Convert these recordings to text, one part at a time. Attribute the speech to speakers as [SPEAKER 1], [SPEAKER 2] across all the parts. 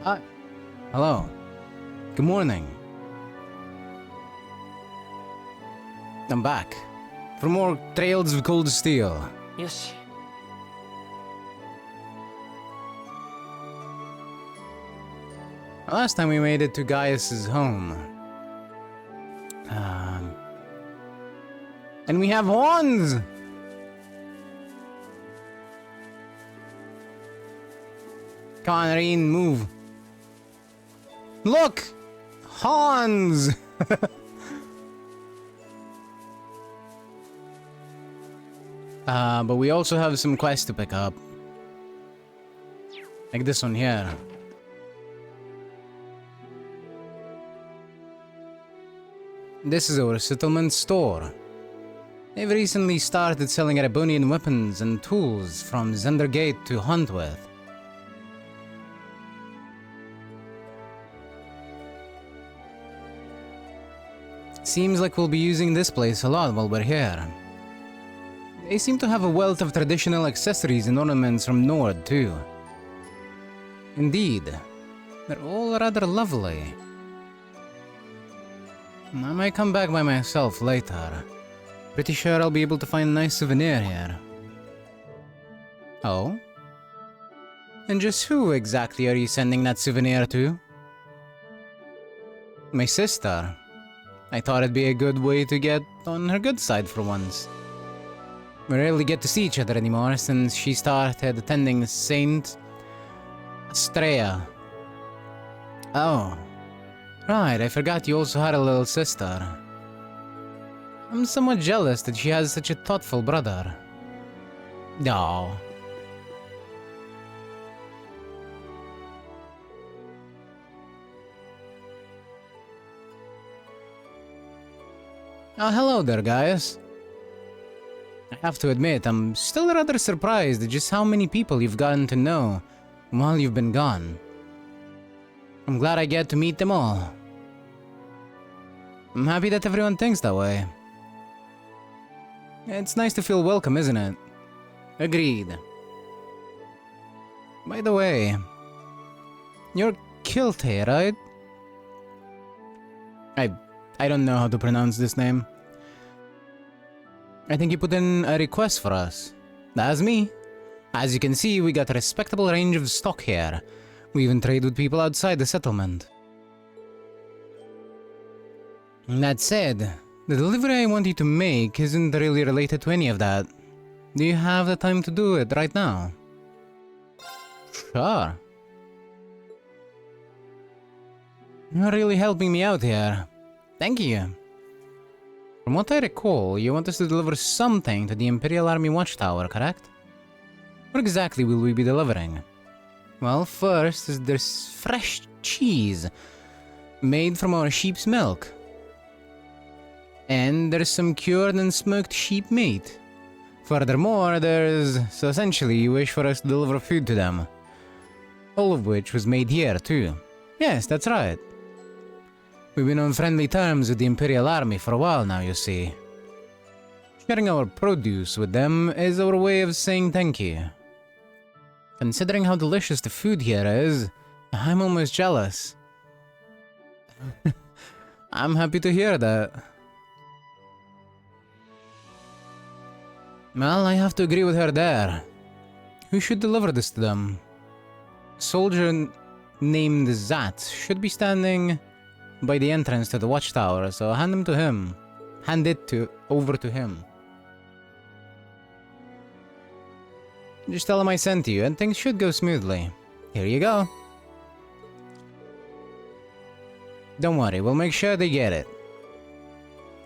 [SPEAKER 1] Hi. Hello. Good morning. I'm back. For more Trails of Cold Steel.
[SPEAKER 2] よし。
[SPEAKER 1] Last time we made it to Gaius's home. And we have Honse! Come on, Reen, move. Look! Honse! But we also have some quests to pick up. Like this one here. This is our settlement store. They've recently started selling Erebonian weapons and tools from Zendergate to hunt with. Seems like we'll be using this place a lot while we're here. They seem to have a wealth of traditional accessories and ornaments from Nord, too. Indeed, they're all rather lovely. I might come back by myself later. Pretty sure I'll be able to find a nice souvenir here. Oh? And just who exactly are you sending that souvenir to? My sister. I thought it'd be a good way to get on her good side for once. We rarely get to see each other anymore since she started attending Saint Astrea. Oh. Right, I forgot you also had a little sister. I'm somewhat jealous that she has such a thoughtful brother. Oh. Oh, hello there, guys. I have to admit, I'm still rather surprised at just how many people you've gotten to know while you've been gone. I'm glad I get to meet them all. I'm happy that everyone thinks that way. It's nice to feel welcome, isn't it? Agreed. By the way, you're Kilte, right? I don't know how to pronounce this name. I think you put in a request for us. That's me. As you can see, we got a respectable range of stock here. We even trade with people outside the settlement. That said, the delivery I want you to make isn't really related to any of that. Do you have the time to do it right now? Sure. You're really helping me out here. Thank you. From what I recall, you want us to deliver something to the Imperial Army Watchtower, correct? What exactly will we be delivering? Well, first is this fresh cheese, made from our sheep's milk. And there's some cured and smoked sheep meat. Furthermore, so essentially you wish for us to deliver food to them. All of which was made here, too. Yes, that's right. We've been on friendly terms with the Imperial Army for a while now, you see. Sharing our produce with them is our way of saying thank you. Considering how delicious the food here is, I'm almost jealous. I'm happy to hear that. Well, I have to agree with her there. Who should deliver this to them? A soldier named Zat should be standing by the entrance to the watchtower, so hand him to him. Hand it over to him. Just tell him I sent you, and things should go smoothly. Here you go. Don't worry, we'll make sure they get it.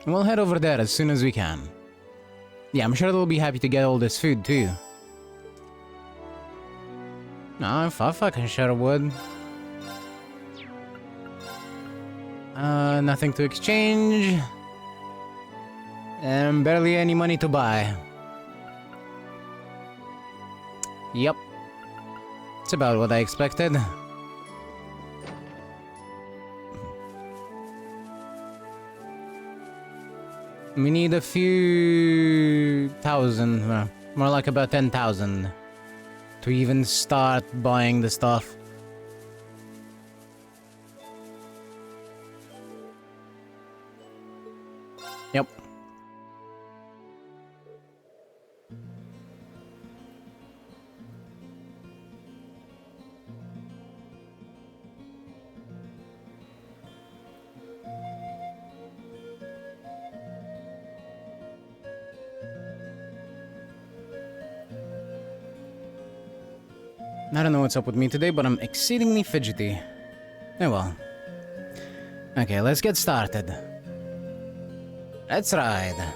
[SPEAKER 1] We'll head over there as soon as we can. Yeah, I'm sure they'll be happy to get all this food, too. No, if I fucking sure would. Nothing to exchange. And barely any money to buy. Yep. It's about what I expected. We need a few thousand, more like about 10,000 to even start buying the stuff. Yep. I don't know what's up with me today, but I'm exceedingly fidgety. Oh well. Okay, let's get started. Let's ride.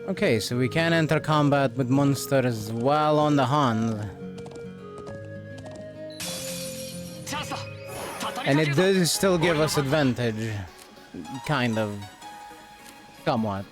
[SPEAKER 1] Okay, so we can enter combat with monsters while on the hunt. And it does still give us advantage. Kind of. Somewhat.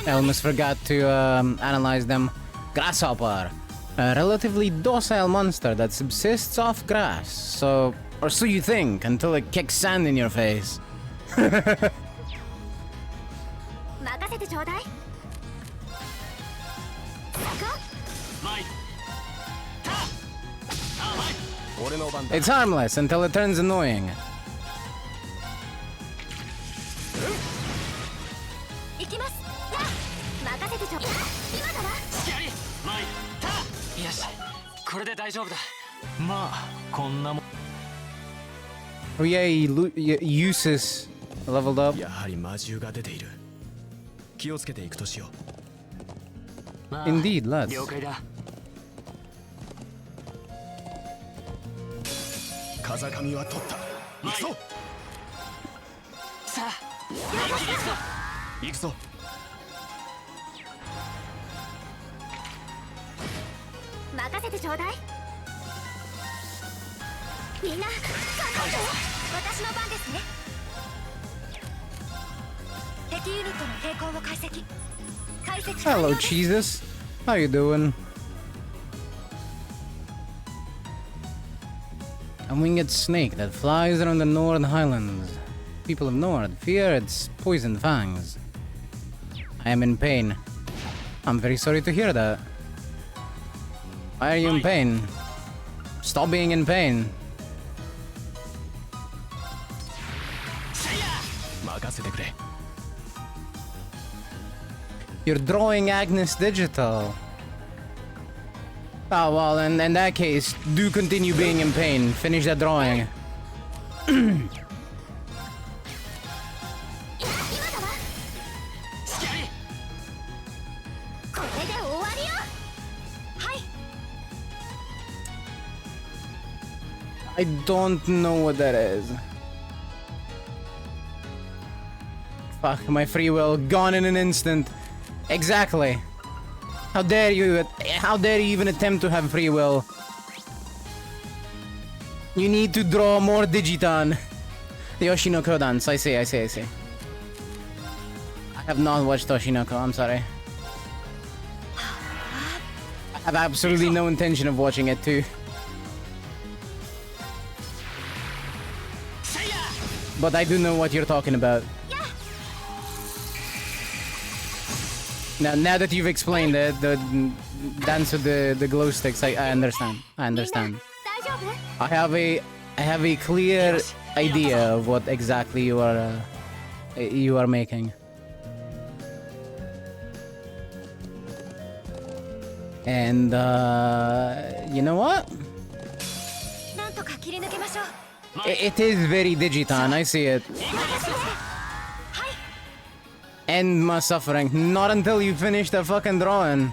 [SPEAKER 1] I almost forgot to analyze them. Grasshopper. A relatively docile monster that subsists off grass. So, or so you think, until it kicks sand in your face. It's harmless until it turns annoying. Oh yeah, uses leveled up. Indeed, let's. Hello, Jesus. How you doing? A winged snake that flies around the Nord Highlands. People of Nord fear its poison fangs. I am in pain. I'm very sorry to hear that. Why are you in pain? Stop being in pain. You're drawing Agnes Digital. Oh, well, in that case, do continue being in pain. Finish that drawing. I don't know what that is. Fuck, my free will gone in an instant. Exactly. How dare you even attempt to have free will? You need to draw more Digiton. The Oshinoko dance, I see. I have not watched Oshinoko, I'm sorry. I have absolutely no intention of watching it too. But I do know what you're talking about. Now that you've explained it, the dance with the glow sticks, I understand. I have a clear idea of what exactly you are making. And you know what? It is very Digiton, I see it. End my suffering. Not until you finish the fucking drawing.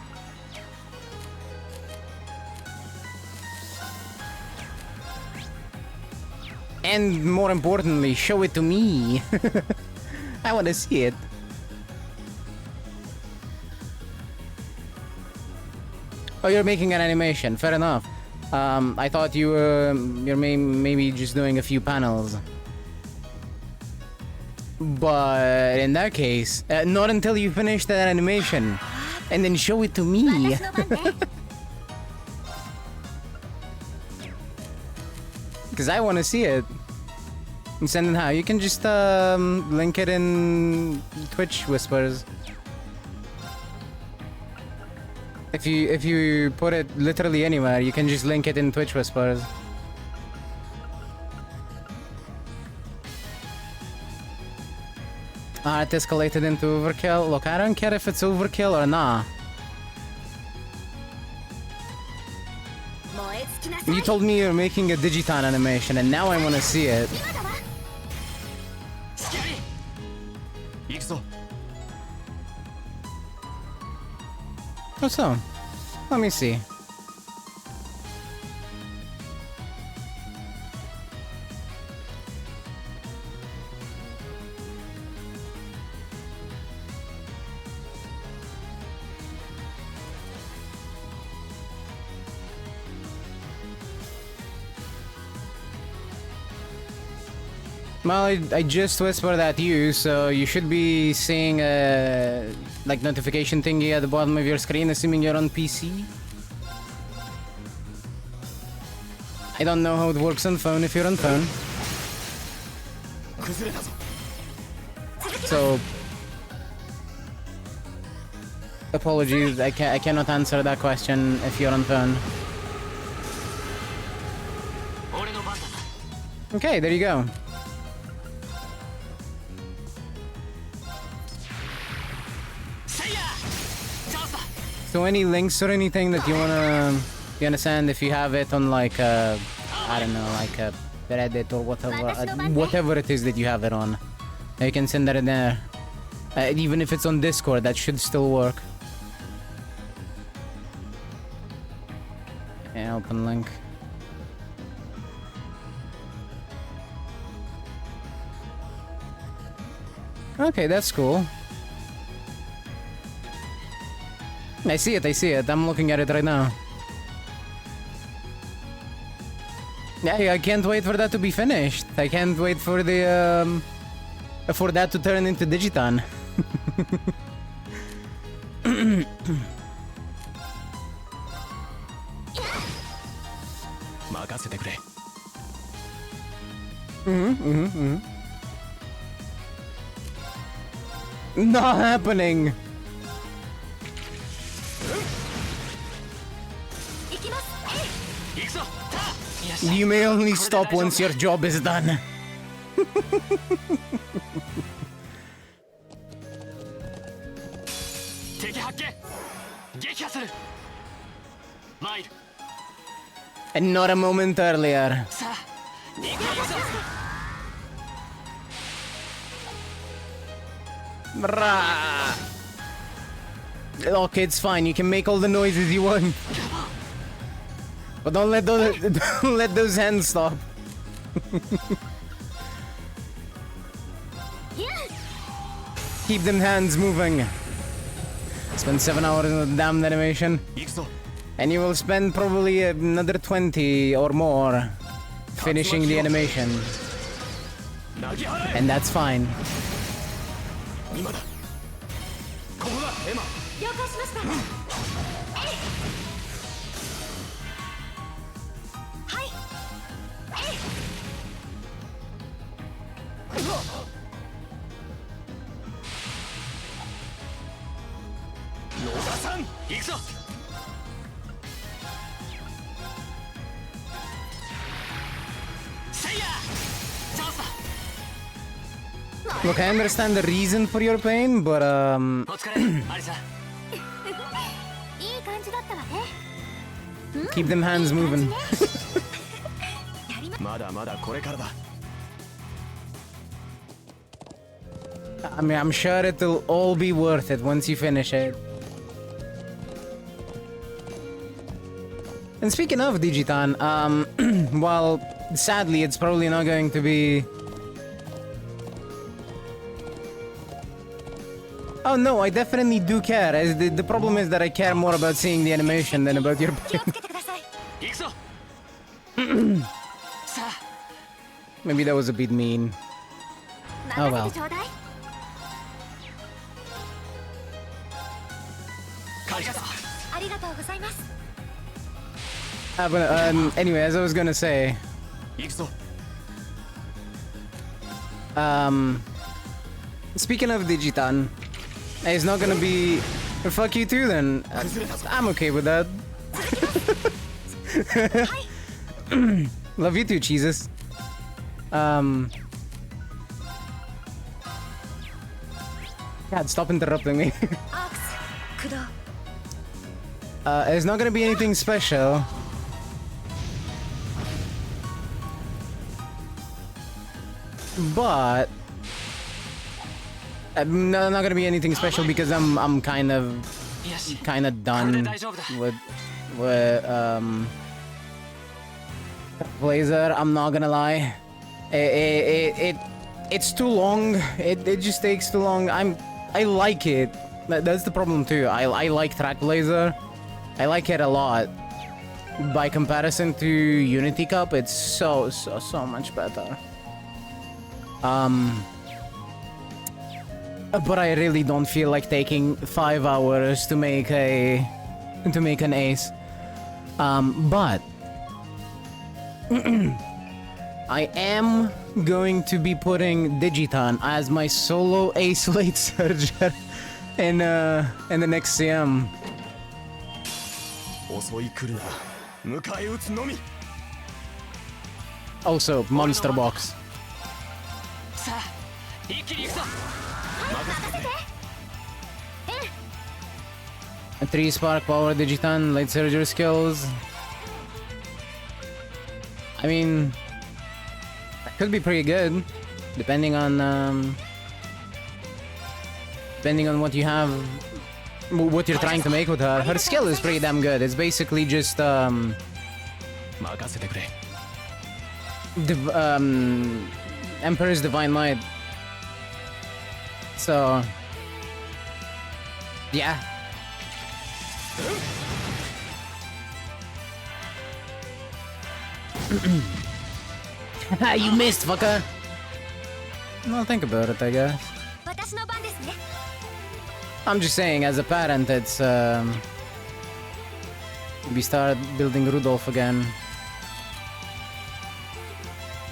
[SPEAKER 1] And more importantly, show it to me. I want to see it. Oh, you're making an animation. Fair enough. I thought you're maybe just doing a few panels. But in that case, not until you finish that animation. And then show it to me. Because I want to see it. And send it how? You can just link it in Twitch Whispers. If you put it literally anywhere, you can just link it in Twitch Whispers. It escalated into overkill. Look, I don't care if it's overkill or nah. You told me you're making a Digiton animation, and now I want to see it. Oh, so? Let me see. Well, I just whispered at you, so you should be seeing a like notification thingy at the bottom of your screen, assuming you're on PC. I don't know how it works on phone if you're on phone. So apologies, I cannot answer that question if you're on phone. Okay, there you go. So any links or anything that you wanna send, if you have it on like I don't know, like a Reddit or whatever it is that you have it on, you can send that in there. Even if it's on Discord, that should still work. Yeah, open link. Okay, that's cool. I see it. I'm looking at it right now. Yeah, I can't wait for that to be finished. I can't wait for the for that to turn into Digiton. Not happening. You may only stop once your job is done. And not a moment earlier. Okay, it's fine. You can make all the noises you want. But don't let those hands stop. Keep them hands moving. Spend 7 hours on the damn animation. And you will spend probably another 20 or more finishing the animation. And that's fine. Look, I understand the reason for your pain, but keep them hands moving. I mean, I'm sure it'll all be worth it once you finish it. And speaking of Digiton, well, sadly, it's probably not going to be... Oh no, I definitely do care. The problem is that I care more about seeing the animation than about your Maybe that was a bit mean. Oh well. Anyway, as I was gonna say... Speaking of Digitan, it's not gonna be... Fuck you too then. I'm okay with that. Love you too, Jesus. God, stop interrupting me. It's not gonna be anything special. But... no, not gonna be anything special because I'm kind of done with Blazer. I'm not gonna lie. It's too long. It just takes too long. I like it. That's the problem too. I like Track Blazer. I like it a lot. By comparison to Unity Cup, it's so much better. But I really don't feel like taking 5 hours to make an ace. But I am going to be putting Digitan as my solo ace late surger in the next CM. Also, Monster Box. A 3 spark power Digitan, late surger skills. I mean, that could be pretty good, depending on what you have, what you're trying to make with her. Her skill is pretty damn good. It's basically just Emperor's Divine Might. So yeah. You missed, fucker. Well, think about it, I guess. I'm just saying, as a parent, it's we start building Rudolph again.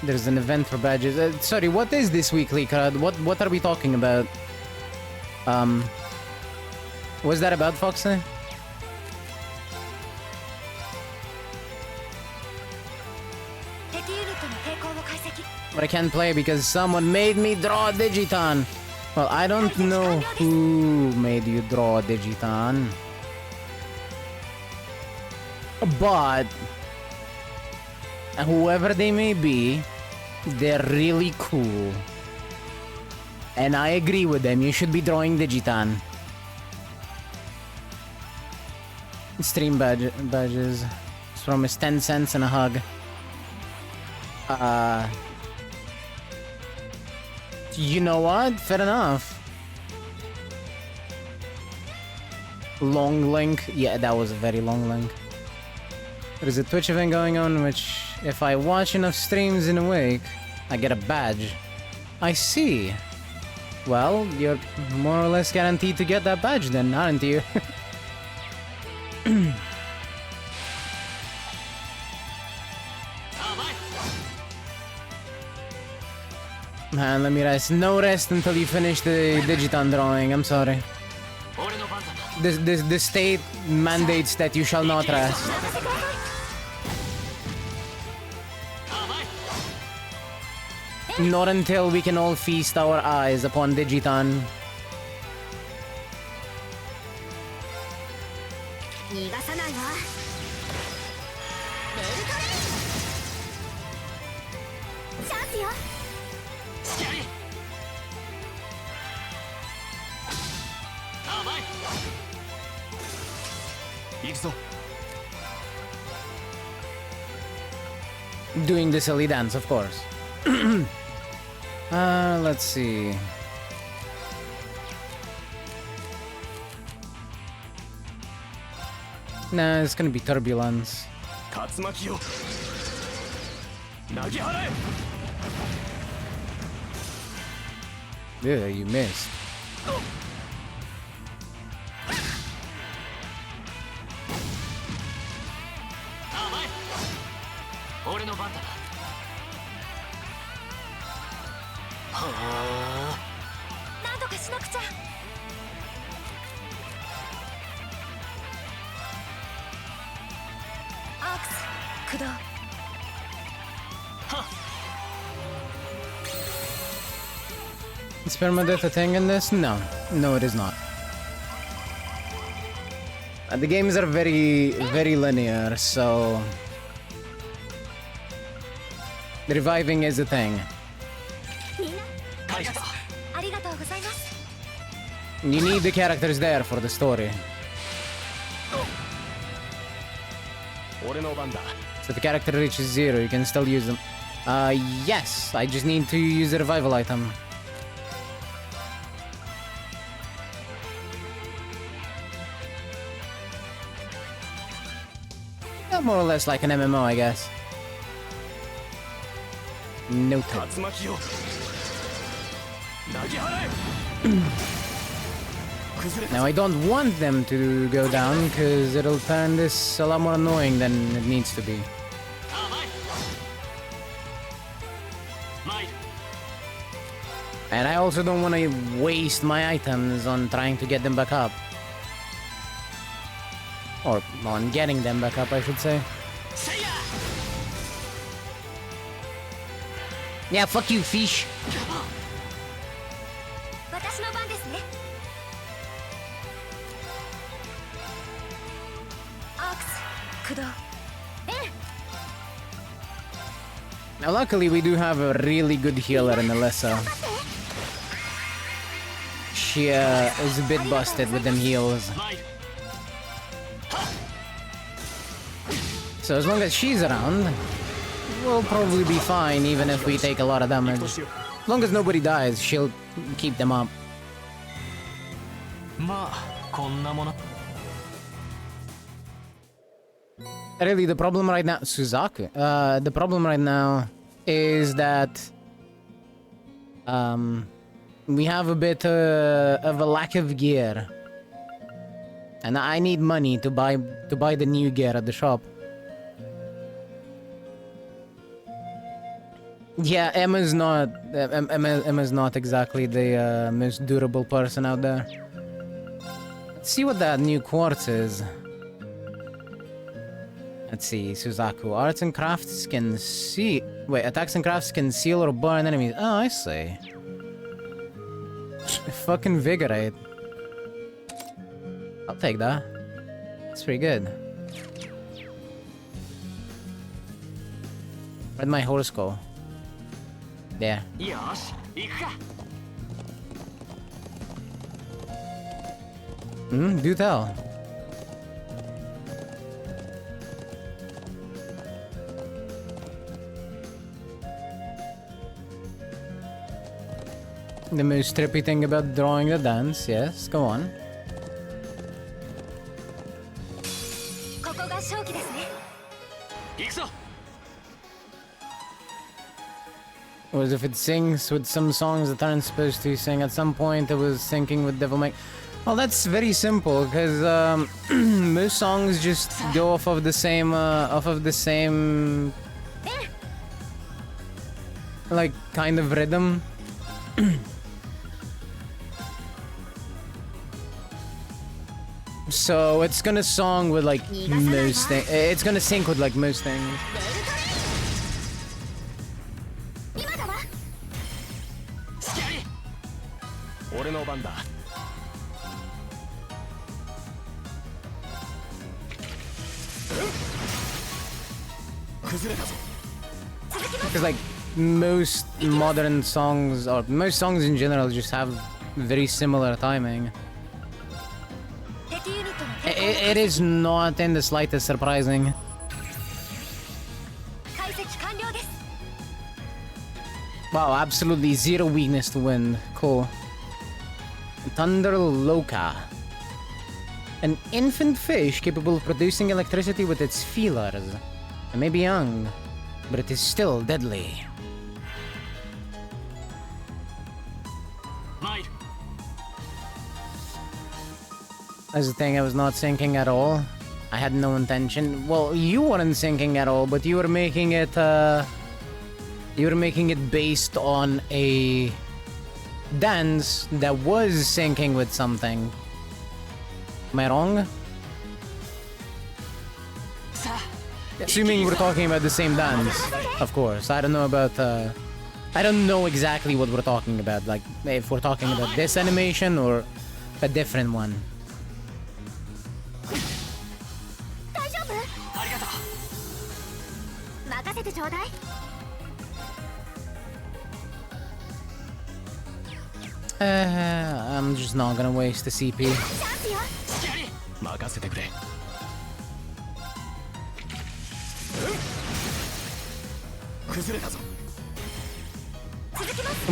[SPEAKER 1] There's an event for badges. Sorry, what is this weekly card? What are we talking about? Was that about Foxy? But I can't play because someone made me draw Digitan. Well, I don't know who made you draw Digitan. But whoever they may be, they're really cool. And I agree with them. You should be drawing Digitan. Stream badges. It's from his 10 cents and a hug. You know what? Fair enough. Long link. Yeah, that was a very long link. There's a Twitch event going on, which, if I watch enough streams in a week, I get a badge. I see. Well, you're more or less guaranteed to get that badge then, aren't you? Man, let me rest. No rest until you finish the Digitan drawing, I'm sorry. The state mandates that you shall not rest. Not until we can all feast our eyes upon Digitan. doing the silly dance, of course. Let's see. Nah, it's gonna be turbulence. Yeah, you missed. Is permadeath a thing in this? No. No, it is not. The games are very, very linear, so... reviving is a thing. You need the characters there for the story. So if the character reaches 0, you can still use them. Yes, I just need to use the revival item. Yeah, more or less like an MMO, I guess. No time. Now I don't want them to go down, because it'll turn this a lot more annoying than it needs to be. And I also don't want to waste my items on trying to get them back up. Or on getting them back up, I should say. Yeah, fuck you, fish. Now luckily we do have a really good healer in Alyssa. She is a bit busted with them heals. So as long as she's around, we'll probably be fine even if we take a lot of damage. As long as nobody dies, she'll keep them up. Really, the problem right now... Suzaku? The problem right now is that... we have a bit of a lack of gear. And I need money to buy the new gear at the shop. Yeah, Emma's not exactly the most durable person out there. Let's see what that new quartz is. Let's see, Suzaku. Arts and crafts can see... Wait, attacks and crafts can seal or burn enemies. Oh, I see. Fucking Vigorate. I'll take that. That's pretty good. Where'd my horse go? There. Do tell. The most trippy thing about drawing the dance, yes, go on. Was if it sings with some songs that aren't supposed to sing. At some point it was syncing with Devil May... Well, that's very simple, because most songs just go off of the same, like, kind of rhythm. So it's gonna song with like most things. It's gonna sync with like most things. Because like most modern songs, or most songs in general, just have very similar timing. It is not in the slightest surprising. Wow, absolutely zero weakness to wind. Cool. Thunder Loca. An infant fish capable of producing electricity with its feelers. It may be young, but it is still deadly. That's the thing, I was not sinking at all. I had no intention. Well, you weren't sinking at all, but you were making it, based on a dance that was syncing with something. Am I wrong? Assuming we're talking about the same dance, of course. I don't know about, I don't know exactly what we're talking about. Like, if we're talking about this animation or a different one. I'm just not gonna waste the CP.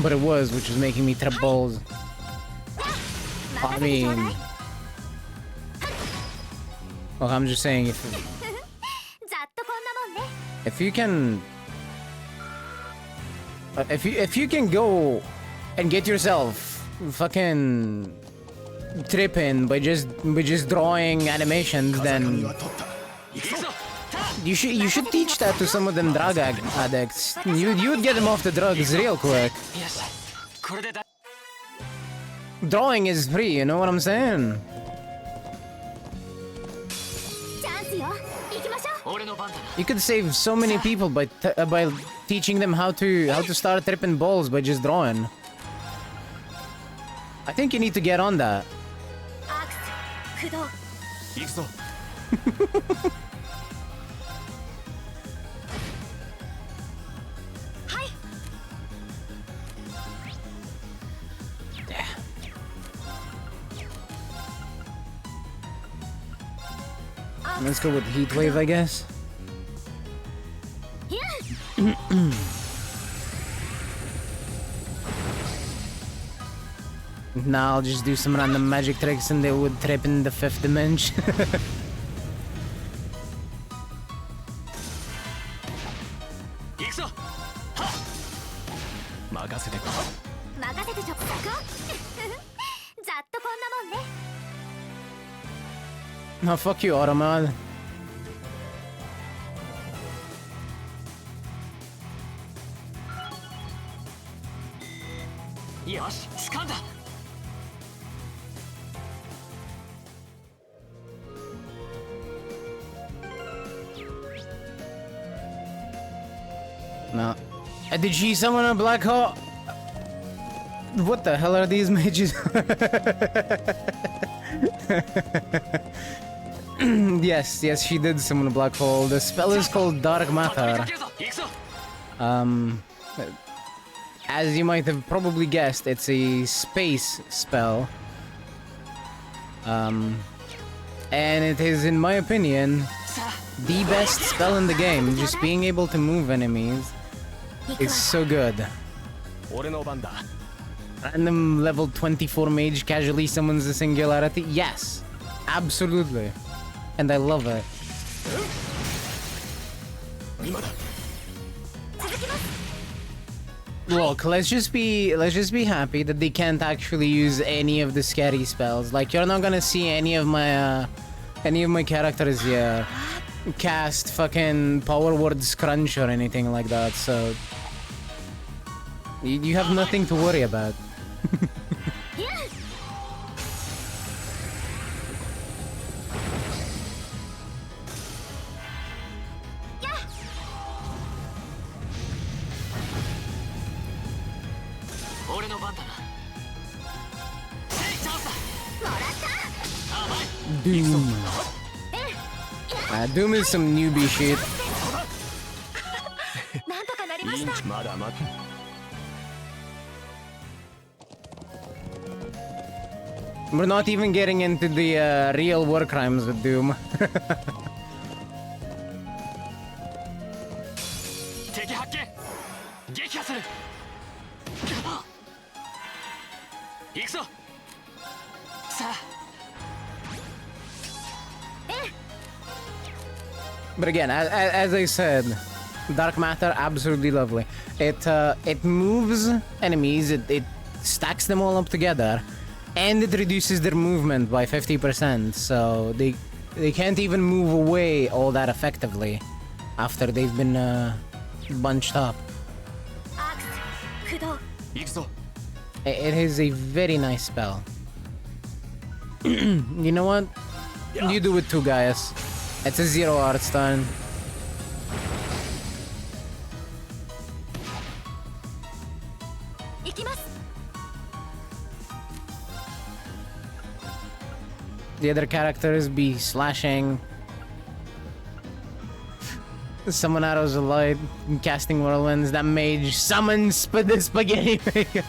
[SPEAKER 1] But it was, which was making me trip balls. I mean... Well, I'm just saying, if you can... If you can go and get yourself fucking tripping by just drawing animations, then you should teach that to some of them drug addicts. You would get them off the drugs real quick. Drawing is free, you know what I'm saying? You could save so many people by teaching them how to start tripping balls by just drawing. I think you need to get on that. Let's go with Heat Wave, I guess. Now I'll just do some random magic tricks and they would trip in the 5th dimension. No, fuck you, Automat. No. Did she summon a black hole? What the hell are these mages? Yes, she did summon a black hole. The spell is called Dark Matter. As you might have probably guessed, it's a space spell. And it is, in my opinion, the best spell in the game. Just being able to move enemies is so good. Random level 24 mage casually summons the singularity? Yes, absolutely. And I love it. Look, let's just be happy that they can't actually use any of the scary spells. Like, you're not gonna see any of my characters here cast fucking Power Word Scrunch or anything like that, so you have nothing to worry about. Doom. Doom is some newbie shit. We're not even getting into the real war crimes with Doom.
[SPEAKER 2] 行くぞ。さあ。
[SPEAKER 1] But again, as I said, dark matter absolutely lovely. It moves enemies, it stacks them all up together, and it reduces their movement by 50%. So they can't even move away all that effectively after they've been bunched up. It is a very nice spell. You know what? You do it too, guys. It's a 0 art stone. The other characters be slashing. Summon arrows of light, casting whirlwinds. That mage summons the spaghetti maker.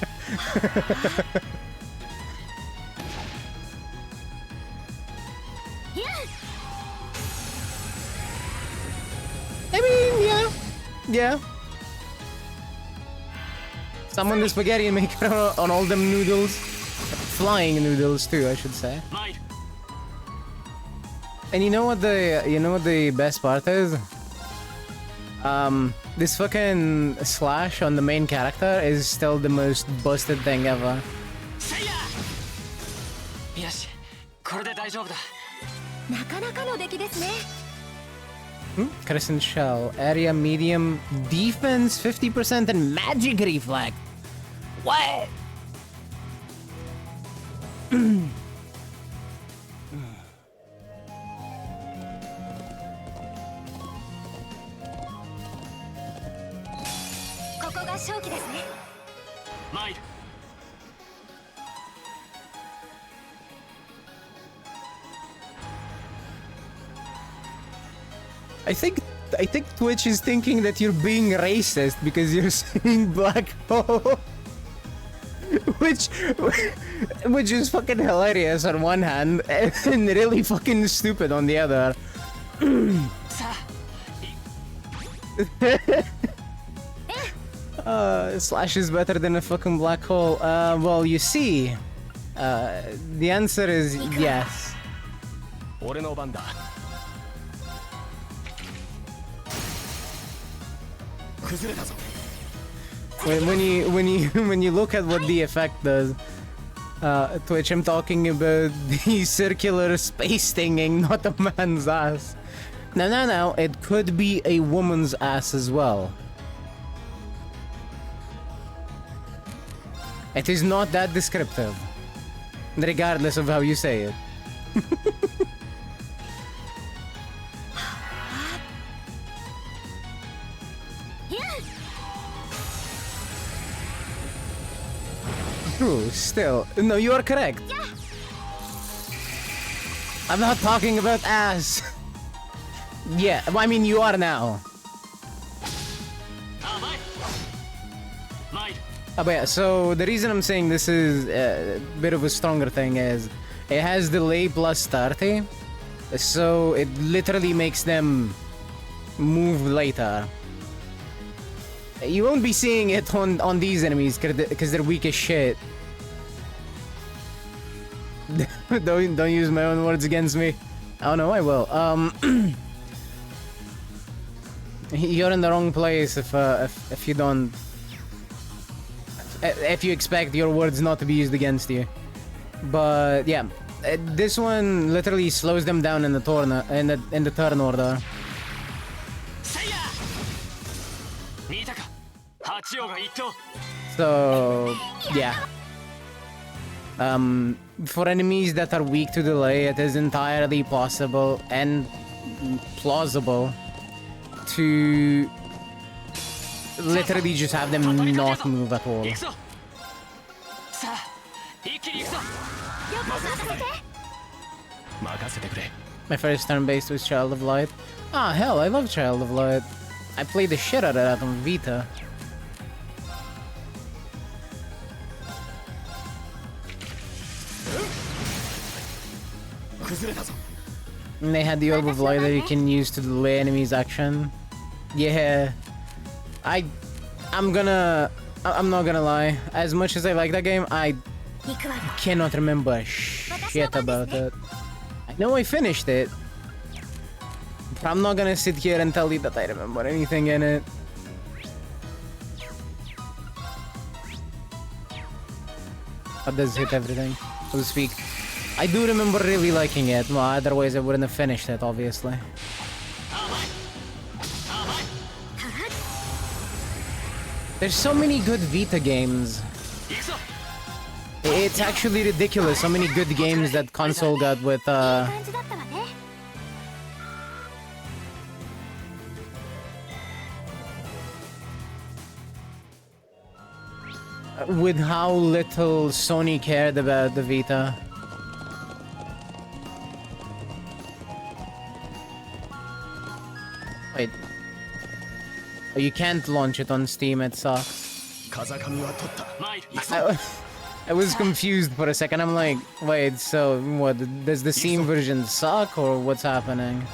[SPEAKER 1] I mean, yeah. Summon the spaghetti maker on all them noodles. Flying noodles too, I should say. And you know what the best part is? This fucking slash on the main character is still the most busted thing ever. Crescent shell, area medium, defense 50% and magic reflect. What? I think Twitch is thinking that you're being racist because you're saying black hole. which is fucking hilarious on one hand and really fucking stupid on the other. Slash is better than a fucking black hole. Well, you see, the answer is yes. When you look at what the effect does, Twitch, I'm talking about the circular space stinging, not a man's ass. No, it could be a woman's ass as well. It is not that descriptive, regardless of how you say it. True, still. No, you are correct. I'm not talking about ass. Yeah, well, I mean, you are now. But yeah, so the reason I'm saying this is a bit of a stronger thing is it has delay plus 30, so it literally makes them move later. You won't be seeing it on these enemies because they're weak as shit. Don't use my own words against me. Oh no, I will. You're in the wrong place if you don't. If you expect your words not to be used against you. But yeah, this one literally slows them down in the turn order. So yeah. For enemies that are weak to delay, it is entirely possible and plausible to literally just have them not move at all. My first turn-based was Child of Light. Ah, hell, I love Child of Light. I played the shit out of that on Vita. And they had the Orb of Light that you can use to delay enemies' action. Yeah. I'm not gonna lie. As much as I like that game, I Cannot remember shit about it. I know I finished it. But I'm not gonna sit here and tell you that I remember anything in it. That does hit everything, so to speak. I do remember really liking it. Well, otherwise I wouldn't have finished it, obviously. There's so many good Vita games. It's actually ridiculous how many good games that console got with with how little Sony cared about the Vita. Wait. Oh, you can't launch it on Steam, it sucks. I was confused for a second. I'm like, wait, so what? Does the Steam version suck or what's happening?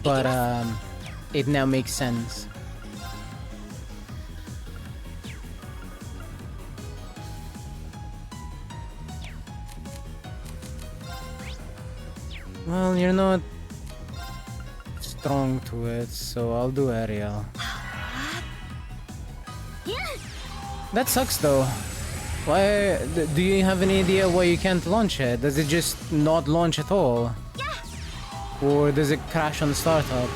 [SPEAKER 1] But it now makes sense. Well, you're not strong to it, so I'll do aerial. That sucks though. Why? Do you have any idea why you can't launch it? Does it just not launch at all? Or does it crash on startup?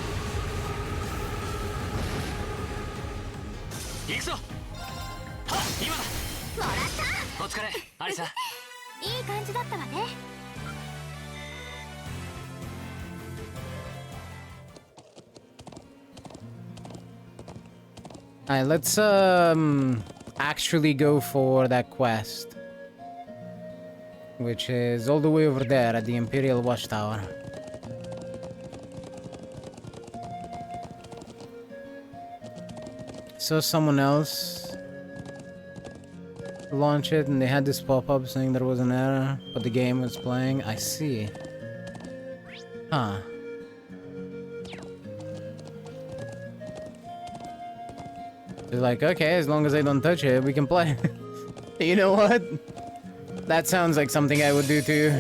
[SPEAKER 1] Alright, let's actually go for that quest, which is all the way over there at the Imperial Watchtower. Saw someone else launch it and they had this pop-up saying there was an error, but the game was playing. I see. Huh. They're like, okay, as long as I don't touch it, we can play. You know what? That sounds like something I would do too.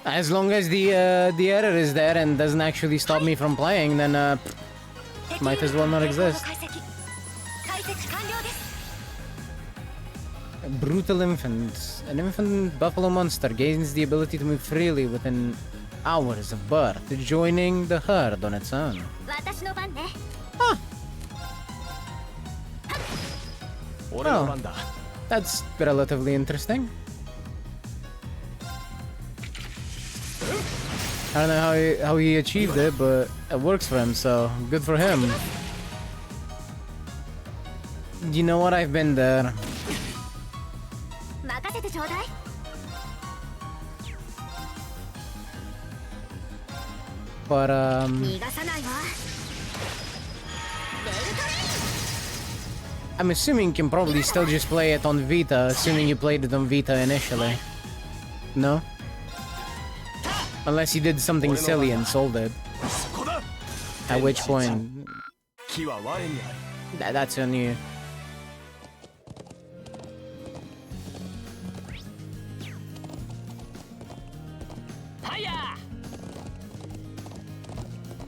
[SPEAKER 1] As long as the error is there and doesn't actually stop me from playing, then might as well not exist. A brutal infant. An infant buffalo monster gains the ability to move freely within hours of birth, joining the herd on its own. Huh. Well, that's relatively interesting. I don't know how he achieved it, but it works for him, so good for him. You know what? I've been there. But I'm assuming you can probably still just play it on Vita, assuming you played it on Vita initially. No? Unless you did something silly and sold it. At which point... that's on you.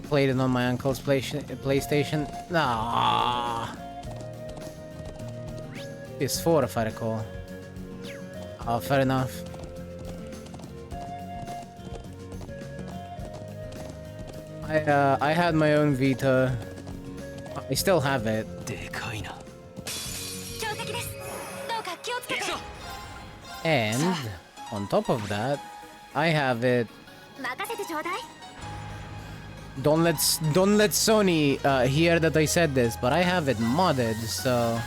[SPEAKER 1] Played it on my uncle's PlayStation. Nah. PS4 if I recall. Oh, fair enough. I had my own Vita. I still have it. And on top of that, I have it. Don't let Sony hear that I said this, but I have it modded, so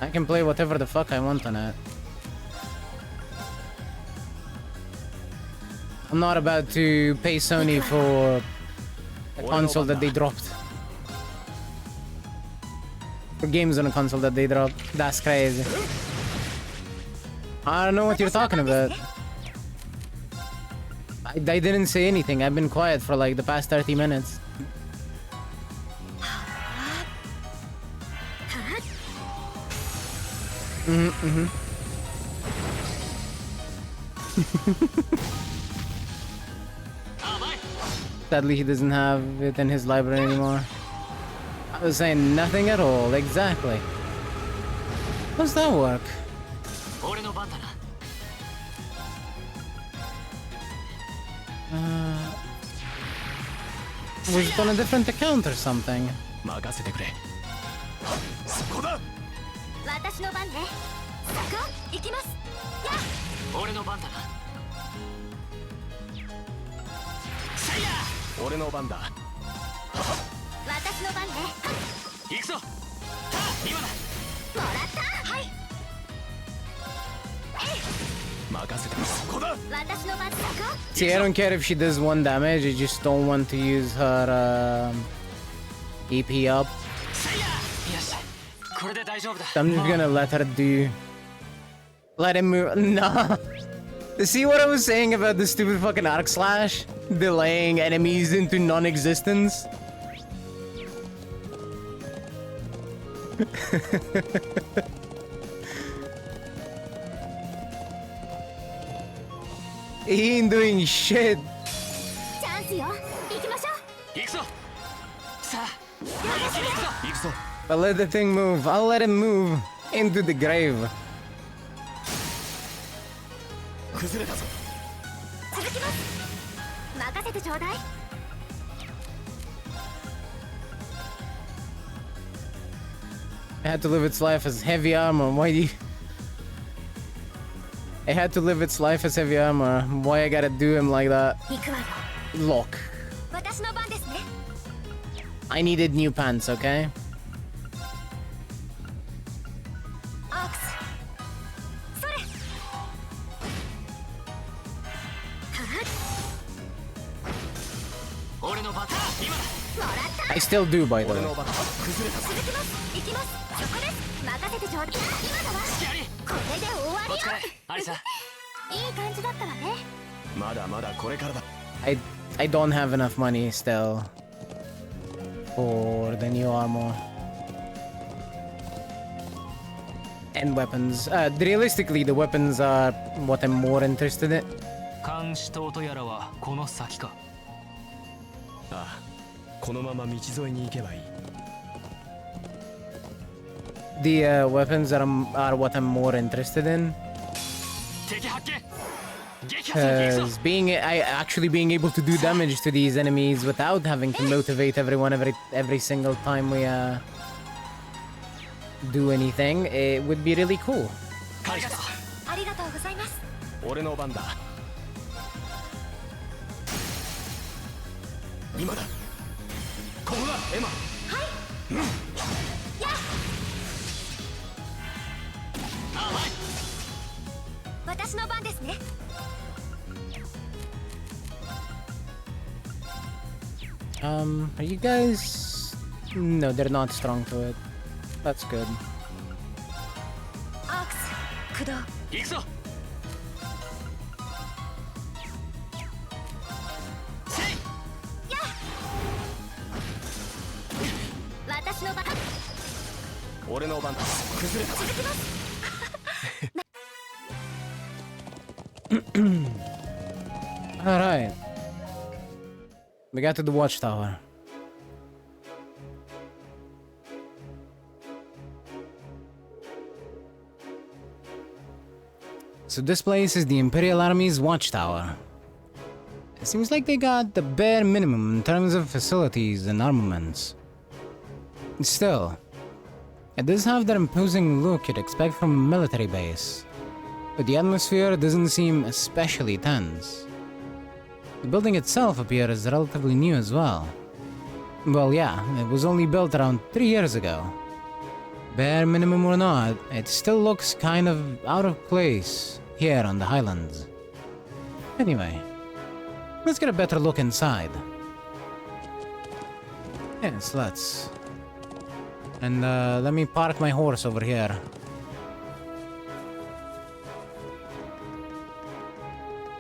[SPEAKER 1] I can play whatever the fuck I want on it. I'm not about to pay Sony for a console that they dropped. For games on a console that they dropped. That's crazy. I don't know what you're talking about. I didn't say anything. I've been quiet for like the past 30 minutes. Sadly, he doesn't have it in his library anymore. I was saying nothing at all, exactly. How does that work? Was it on a different account or something? See, I don't care if she does 1 damage, I just don't want to use her EP up. I'm just gonna let her do... Let him move... Nah. See what I was saying about the stupid fucking arc slash? Delaying enemies into non-existence? He ain't doing shit. But let the thing move. I'll let him move into the grave. I had to live its life as heavy armor. Why do you... I had to live its life as heavy armor. Why I gotta do him like that? Look. I needed new pants, okay? I still do, by the way. I don't have enough money still for the new armor and weapons. Realistically, the weapons are what I'm more interested in. The weapons are what I'm more interested in. Because being able to do damage to these enemies without having to motivate everyone every single time we do anything, it would be really cool. Are you guys... No, they're not strong to it. That's good. Alright. We got to the watchtower. So this place is the Imperial Army's watchtower. It seems like they got the bare minimum in terms of facilities and armaments. Still, it does have that imposing look you'd expect from a military base, but the atmosphere doesn't seem especially tense. The building itself appears relatively new as well. Well, yeah, it was only built around 3 years ago. Bare minimum or not, it still looks kind of out of place here on the Highlands. Anyway, let's get a better look inside. Yes, let's. And let me park my horse over here.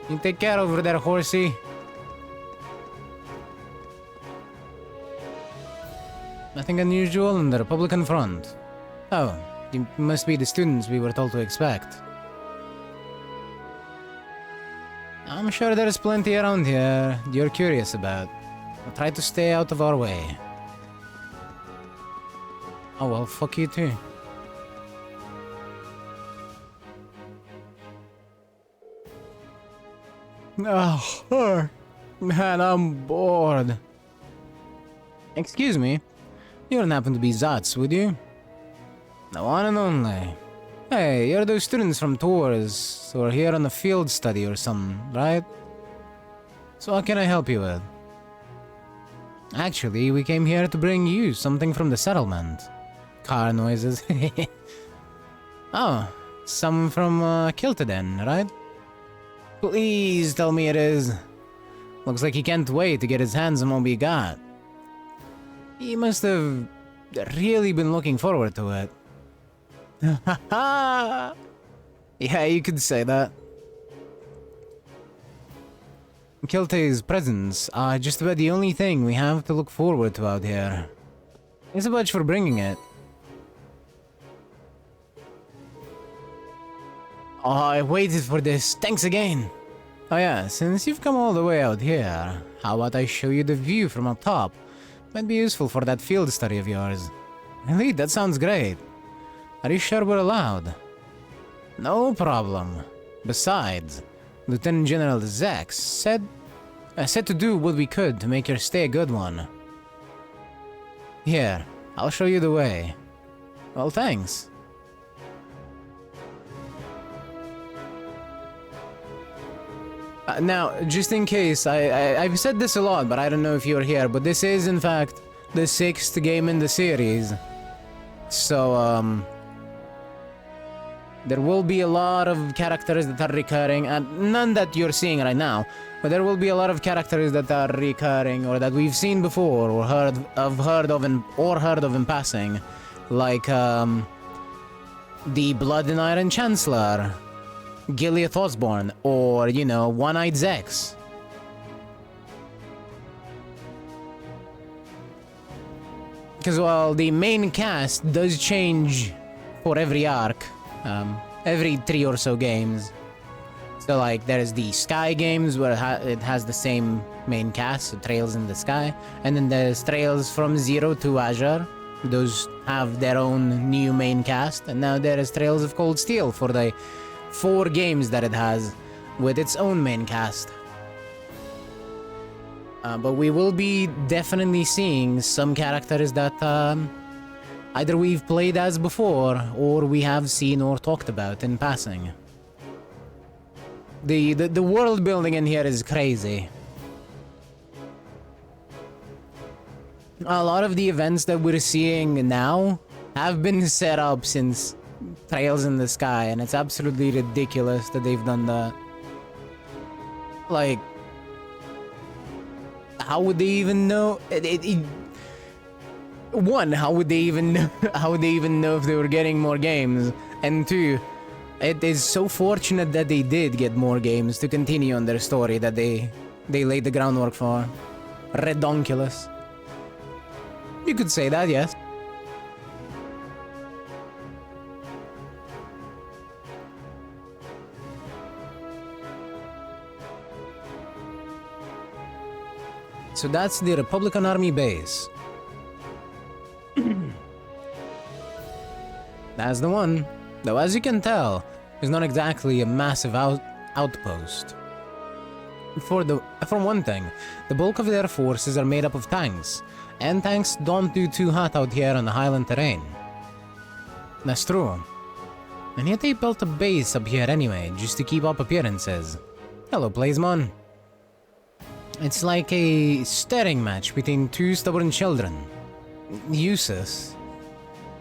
[SPEAKER 1] You take care over there, horsey. Nothing unusual on the Republican front. Oh, you must be the students we were told to expect. I'm sure there's plenty around here you're curious about. I'll try to stay out of our way. Oh well, fuck you too. Oh, man, I'm bored. Excuse me, you wouldn't happen to be Zats, would you? The one and only. Hey, you're those students from tours, who are here on a field study or something, right? So what can I help you with? Actually, we came here to bring you something from the settlement. Car noises. Oh, some from Kilteden, right? Please tell me it is. Looks like he can't wait to get his hands on what we got. He must have really been looking forward to it. Yeah, you could say that. Kilte's presents are just about the only thing we have to look forward to out here. Thanks so much for bringing it. Oh, I waited for this. Thanks again. Oh yeah, since you've come all the way out here, how about I show you the view from up top? Might be useful for that field study of yours. Really, that sounds great. Are you sure we're allowed? No problem. Besides, Lieutenant General Zax said to do what we could to make your stay a good one. Here, I'll show you the way. Well, thanks. Now, just in case, I've said this a lot, but I don't know if you're here, but this is, in fact, the 6th game in the series. So, there will be a lot of characters that are recurring, and none that you're seeing right now, but there will be a lot of characters that are recurring, or that we've seen before, or heard of in passing, like, the Blood and Iron Chancellor, Gileath Osborne, or, you know, One-Eyed Zex. Because, well, the main cast does change for every arc, every 3 or so games. So, like, there's the Sky games where it has the same main cast, so Trails in the Sky, and then there's Trails from Zero to Azure. Those have their own new main cast, and now there is Trails of Cold Steel for the 4 games that it has with its own main cast. But we will be definitely seeing some characters that either we've played as before or we have seen or talked about in passing. The world building in here is crazy. A lot of the events that we're seeing now have been set up since Trails in the Sky, and it's absolutely ridiculous that they've done that. Like, how would they even know? One, how would they even know? How would they even know if they were getting more games? And 2, it is so fortunate that they did get more games to continue on their story that they laid the groundwork for. Redonkulous. You could say that, yes. So that's the Republican Army base. That's the one. Though as you can tell, it's not exactly a massive outpost. For one thing, the bulk of their forces are made up of tanks, and tanks don't do too hot out here on the highland terrain. That's true. And yet they built a base up here anyway, just to keep up appearances. Hello, Playsmon. It's like a staring match between 2 stubborn children. Useless.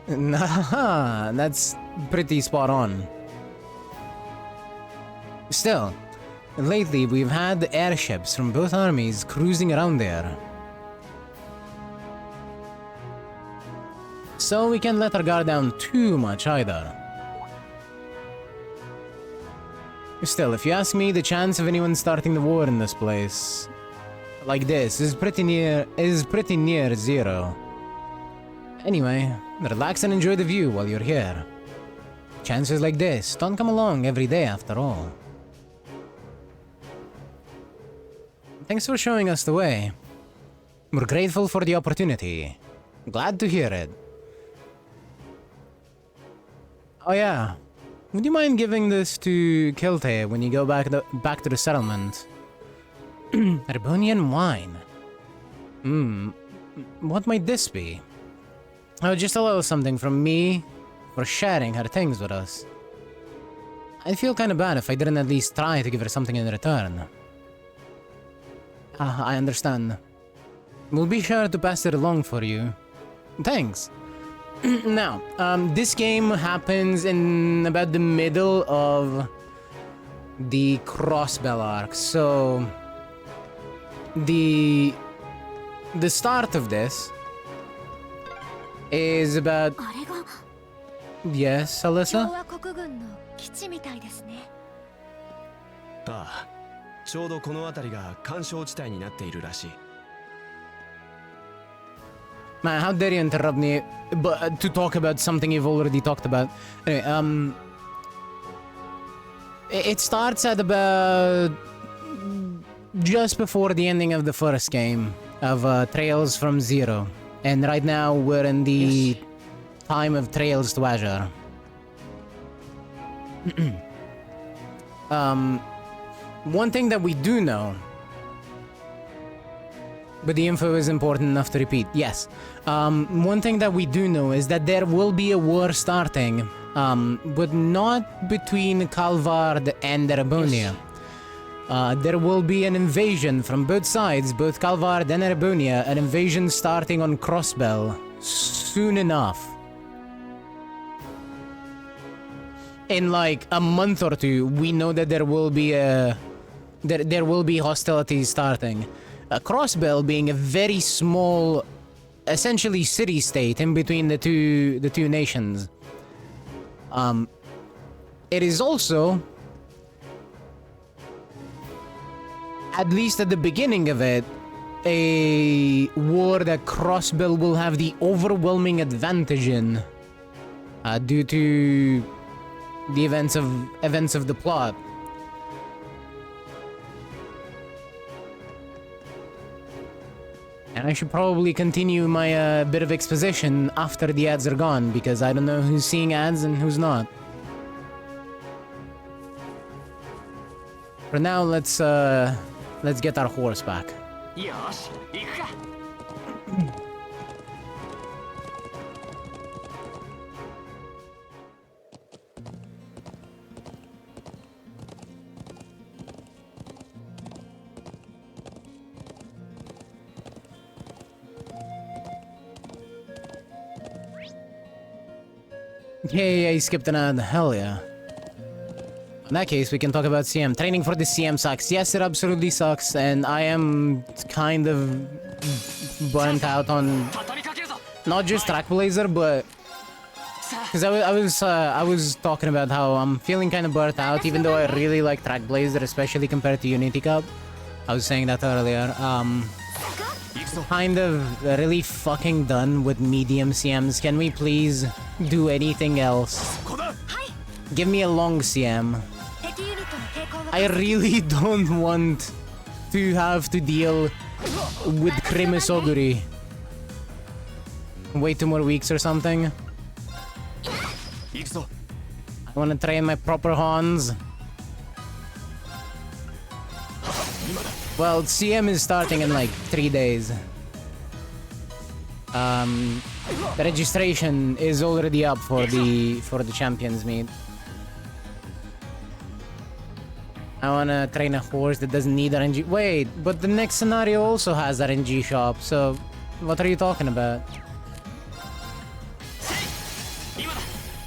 [SPEAKER 1] Nah, that's pretty spot on. Still, lately we've had airships from both armies cruising around there. So we can't let our guard down too much either. Still, if you ask me, the chance of anyone starting the war in this place like this is pretty near zero. Anyway, relax and enjoy the view while you're here. Chances like this don't come along every day after all. Thanks for showing us the way. We're grateful for the opportunity. Glad to hear it. Oh yeah. Would you mind giving this to Kilte when you go back to the settlement? Rebonian wine. What might this be? Oh, just a little something from me for sharing her things with us. I'd feel kind of bad if I didn't at least try to give her something in return. I understand. We'll be sure to pass it along for you. Thanks. Now, this game happens in about the middle of the Crossbell arc, so the start of this is about... Yes, Alyssa?
[SPEAKER 3] ああ、ちょうどこの辺りが緩衝地帯になっているらしい。
[SPEAKER 1] Man, how dare you interrupt me to talk about something you've already talked about. Anyway, it starts at about just before the ending of the first game of Trails from Zero. And right now we're in the time of Trails to Azure. One thing that we do know, but the info is important enough to repeat, yes. One thing that we do know is that there will be a war starting, but not between Calvard and Erebonia. There will be an invasion from both sides, both Calvard and Erebonia, an invasion starting on Crossbell soon enough. In like a month or two, we know that there will be there will be hostilities starting. Crossbell being a very small, essentially city-state in between the two nations. It is also, at least at the beginning of it, a war that Crossbell will have the overwhelming advantage in, due to the events of the plot. And I should probably continue my bit of exposition after the ads are gone, because I don't know who's seeing ads and who's not. For now, let's get our horse back. Yeah, he skipped an ad. Hell yeah. In that case, we can talk about CM. Training for the CM sucks. Yes, it absolutely sucks, and I am kind of burnt out on not just Trackblazer, but because I was talking about how I'm feeling kind of burnt out, even though I really like Trackblazer, especially compared to Unity Cup. I was saying that earlier. Kind of really fucking done with medium CMs. Can we please do anything else? Give me a long CM. I really don't want to have to deal with Krimisoguri. Wait 2 more weeks or something. I want to train my proper Honse. Well, CM is starting in like 3 days. The registration is already up for the champions meet. I wanna train a horse that doesn't need RNG. Wait, but the next scenario also has RNG shop, so what are you talking about?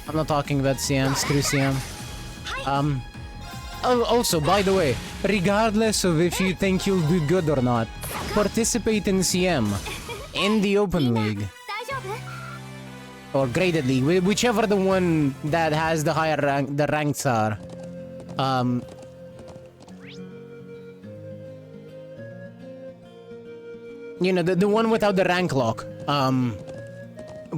[SPEAKER 1] I'm not talking about CM, screw CM. Also, by the way, regardless of if you think you'll do good or not, participate in CM, in the Open League, or Graded League, whichever the one that has the higher rank, the ranks are. You know, the one without the rank lock.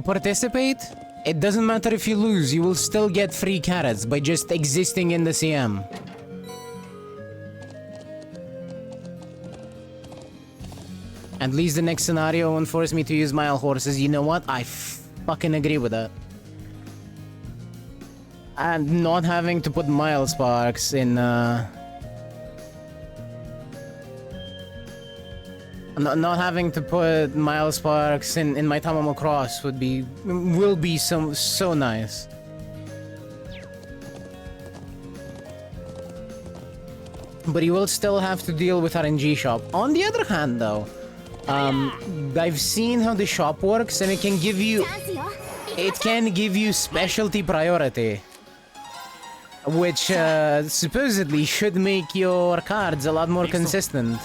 [SPEAKER 1] Participate. It doesn't matter if you lose, you will still get free carrots by just existing in the CM. At least the next scenario won't force me to use mile horses. You know what? I fucking agree with that. And not having to put mile sparks in, Not having to put mile sparks in my Tamamo Cross will be so nice. But you will still have to deal with RNG shop. On the other hand, though, I've seen how the shop works, and it can give you specialty priority, which supposedly should make your cards a lot more consistent.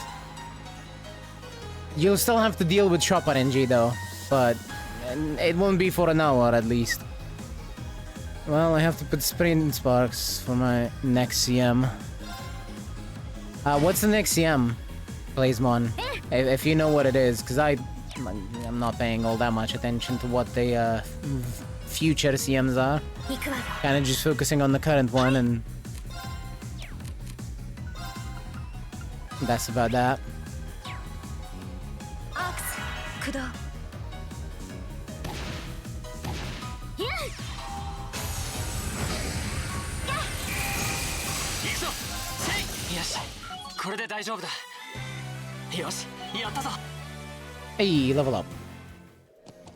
[SPEAKER 1] You'll still have to deal with shop RNG though, but it won't be for an hour at least. Well, I have to put sprint sparks for my next CM. What's the next CM, Blazemon? If you know what it is, because I'm not paying all that much attention to what the future CMs are. Kind of just focusing on the current one, and that's about that. Hey, level up.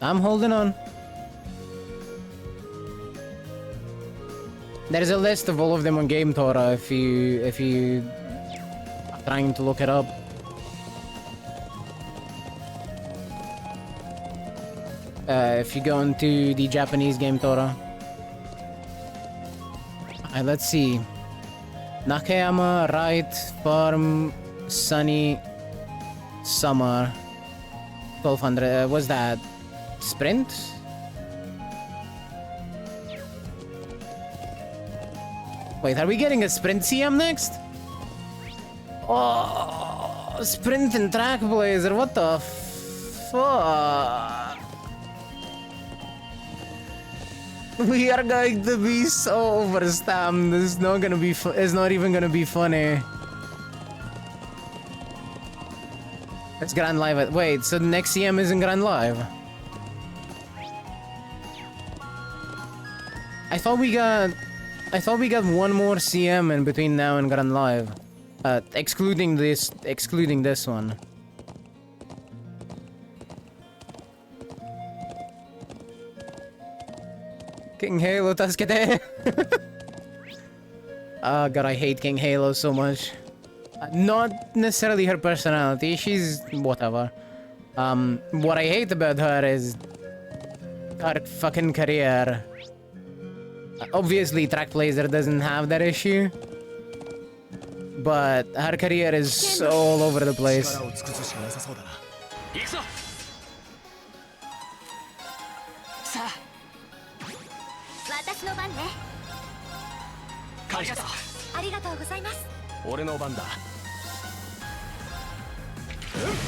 [SPEAKER 1] I'm holding on. There's a list of all of them on Game Tora if you are trying to look it up. If you go into the Japanese Game Tora. Let's see. Nakayama, Right, Farm, Sunny, Summer, 1200. Was that Sprint? Wait, are we getting a Sprint CM next? Oh, Sprint and Track Blazer, what the fuck? We are going to be so overstamped. It's not gonna be. It's not even gonna be funny. It's Grand Live. Wait, so the next CM isn't Grand Live? I thought we got one more CM in between now and Grand Live, excluding this one. King Halo, Tasukete! Oh god, I hate King Halo so much. Not necessarily her personality, she's whatever. What I hate about her is her fucking career. Obviously, Track Blazer doesn't have that issue, but her career is so all over the place.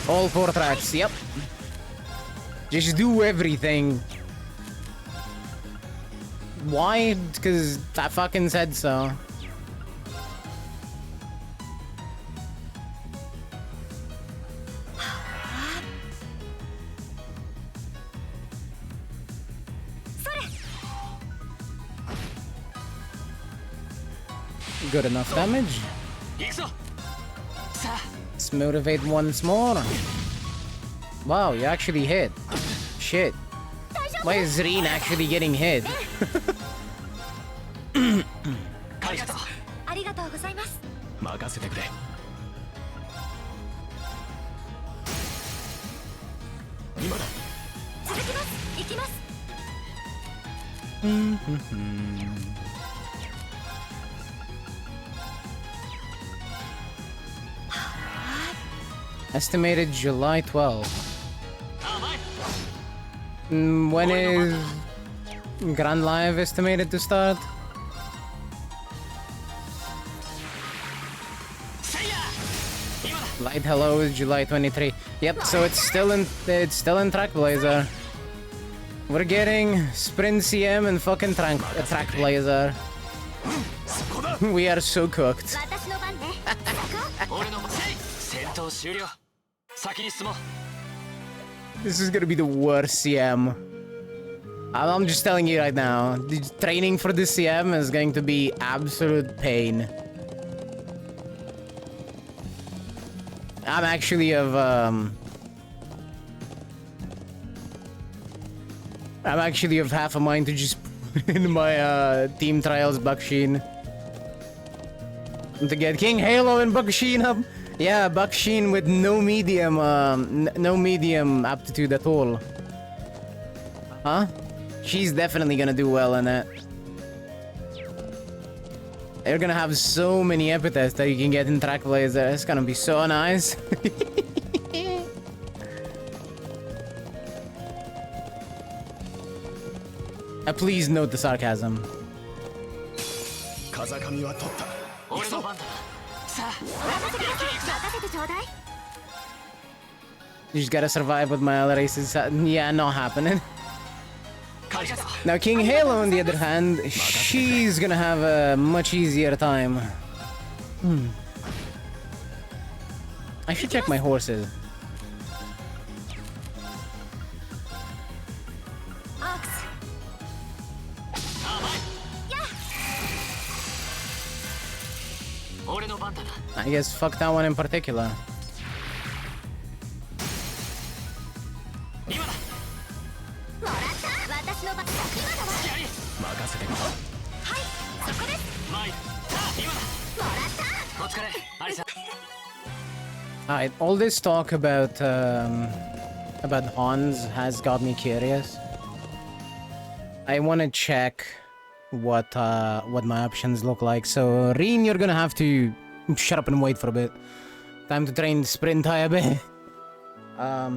[SPEAKER 1] All 4 tracks, yep. Just do everything. Why? Because I fucking said so. Good enough damage. Let's motivate once more. Wow, you actually hit. Shit. Why is Rin actually getting hit? Estimated July 12th. When is Grand Live estimated to start? It hello is July 23. Yep, so it's still in Track Blazer. We're getting Sprint CM and fucking Track Blazer. We are so cooked. This is gonna be the worst CM. I'm just telling you right now. The training for this CM is going to be absolute pain. I'm actually of half a mind to just put in my team trials Bucksheen. To get King Halo and Bucksheen up. Yeah, Bucksheen with no medium aptitude at all. Huh? She's definitely gonna do well in it. They're gonna have so many epithets that you can get in Track Blazer. It's gonna be so nice. Please note the sarcasm. You just gotta survive with my other races. Yeah, not happening. Now, King Halo, on the other hand, she's gonna have a much easier time. I should check my horses. I guess fuck that one in particular. Alright, all this talk about Honse has got me curious. I want to check what my options look like. So, Reen, you're gonna have to shut up and wait for a bit. Time to train Sprint a bit. I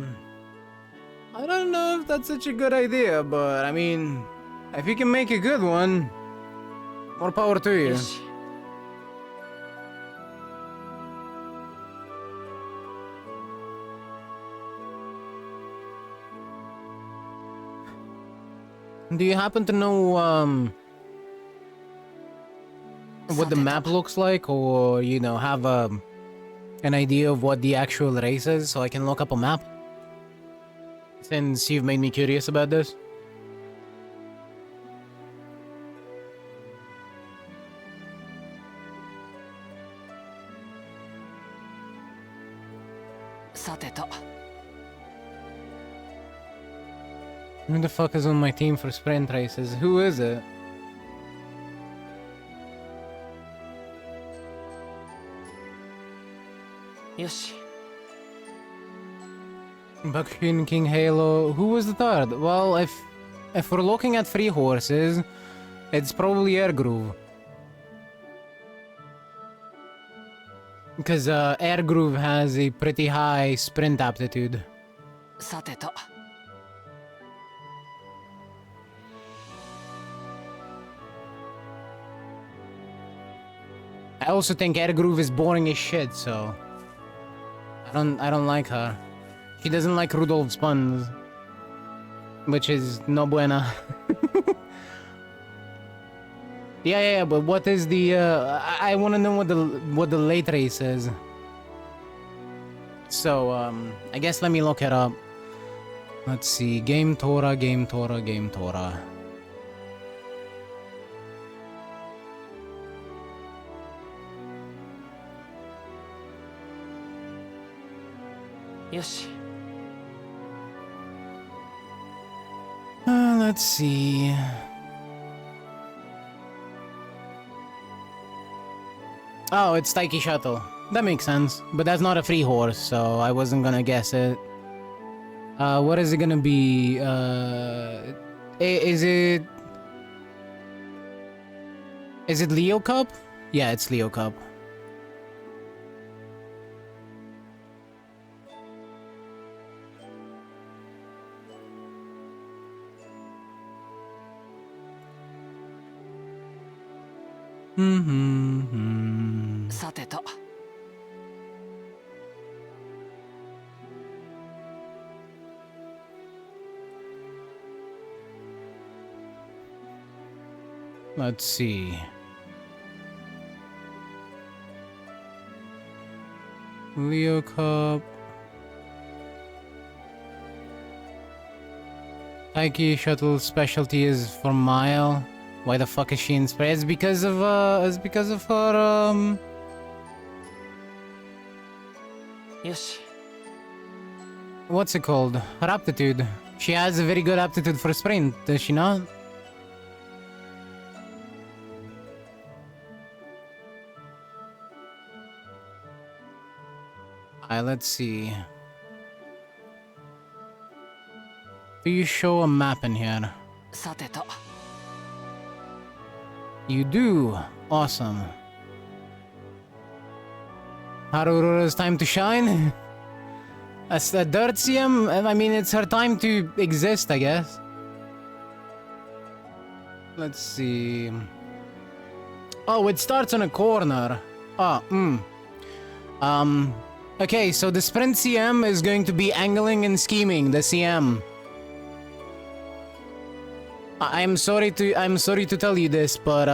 [SPEAKER 1] don't know if that's such a good idea, but I mean, if you can make a good one, more power to you. Do you happen to know what the map looks like, or you know, have an idea of what the actual race is, so I can look up a map? Since you've made me curious about this. Who the fuck is on my team for sprint races? Who is it? Bucksheen, King Halo. Who was the third? Well, if we're looking at 3 horses, it's probably Air Groove. Because Air Groove has a pretty high sprint aptitude. I also think Air Groove is boring as shit, so I don't like her. She doesn't like Rudolph's puns, which is no buena. yeah, but what is the I want to know what the late race is. So I guess let me look it up. Let's see, Game Tora. Let's see. Oh, it's Taiki Shuttle. That makes sense. But that's not a free horse, so I wasn't gonna guess it. What is it gonna be? Is it Leo Cup? Yeah, it's Leo Cup. Let's see. Leo Cup. Taiki Shuttle specialty is for Mile. Why the fuck is she in spray? It's because of her,
[SPEAKER 2] Yoshi.
[SPEAKER 1] what's it called? Her aptitude. She has a very good aptitude for sprint, does she not? Alright, let's see. Do you show a map in here?
[SPEAKER 2] さてと。
[SPEAKER 1] You do. Awesome. Harura's time to shine? That's the dirt CM? I mean, it's her time to exist, I guess. Let's see. Oh, it starts on a corner. Okay, so the sprint CM is going to be angling and scheming, the CM. I'm sorry to tell you this, but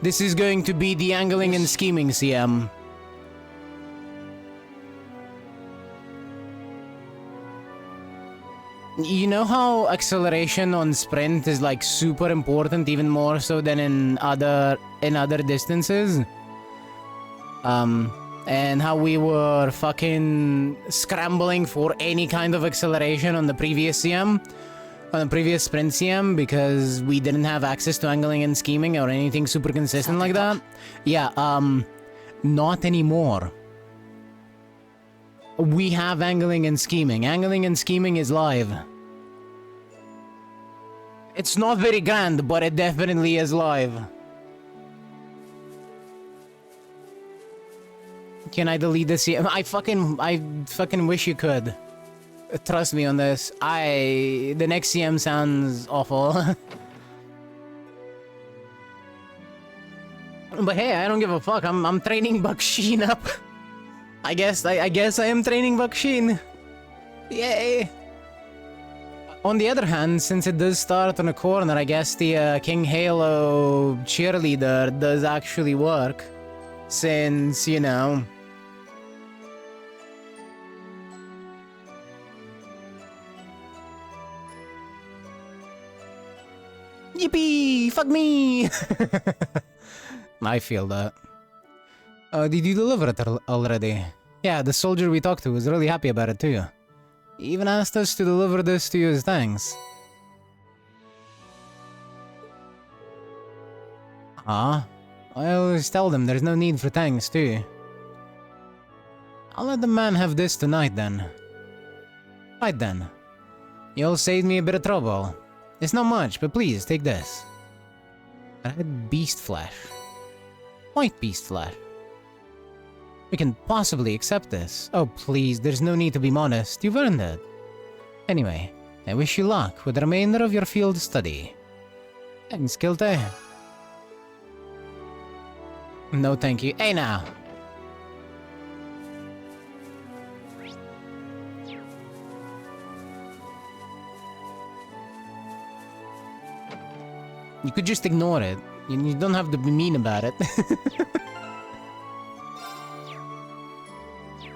[SPEAKER 1] this is going to be the angling and scheming CM. You know how acceleration on sprint is like super important, even more so than in other distances? And how we were fucking scrambling for any kind of acceleration on the previous CM? On the previous sprint CM because we didn't have access to angling and scheming or anything super consistent like that? Yeah, not anymore. We have angling and scheming. Angling and scheming is live. It's not very grand, but it definitely is live. Can I delete this CM? I fucking wish you could. Trust me on this. The next CM sounds awful. But hey, I don't give a fuck. I'm training Baksheen up. I guess I am training Baksheen. Yay. On the other hand, since it does start on a corner, I guess the King Halo cheerleader does actually work. Since, you know... Yippee! Fuck me! I feel that. Did you deliver it already? Yeah, the soldier we talked to was really happy about it too. He even asked us to deliver this to you as thanks. Huh? I always tell them there's no need for thanks too. I'll let the man have this tonight then. Right then. You'll save me a bit of trouble. It's not much, but please, take this. Red beast flesh. White beast flesh. We can possibly accept this. Oh, please, there's no need to be modest. You've earned it. Anyway, I wish you luck with the remainder of your field study. Thanks, Kilte. No thank you. Hey now! You could just ignore it. You don't have to be mean about it.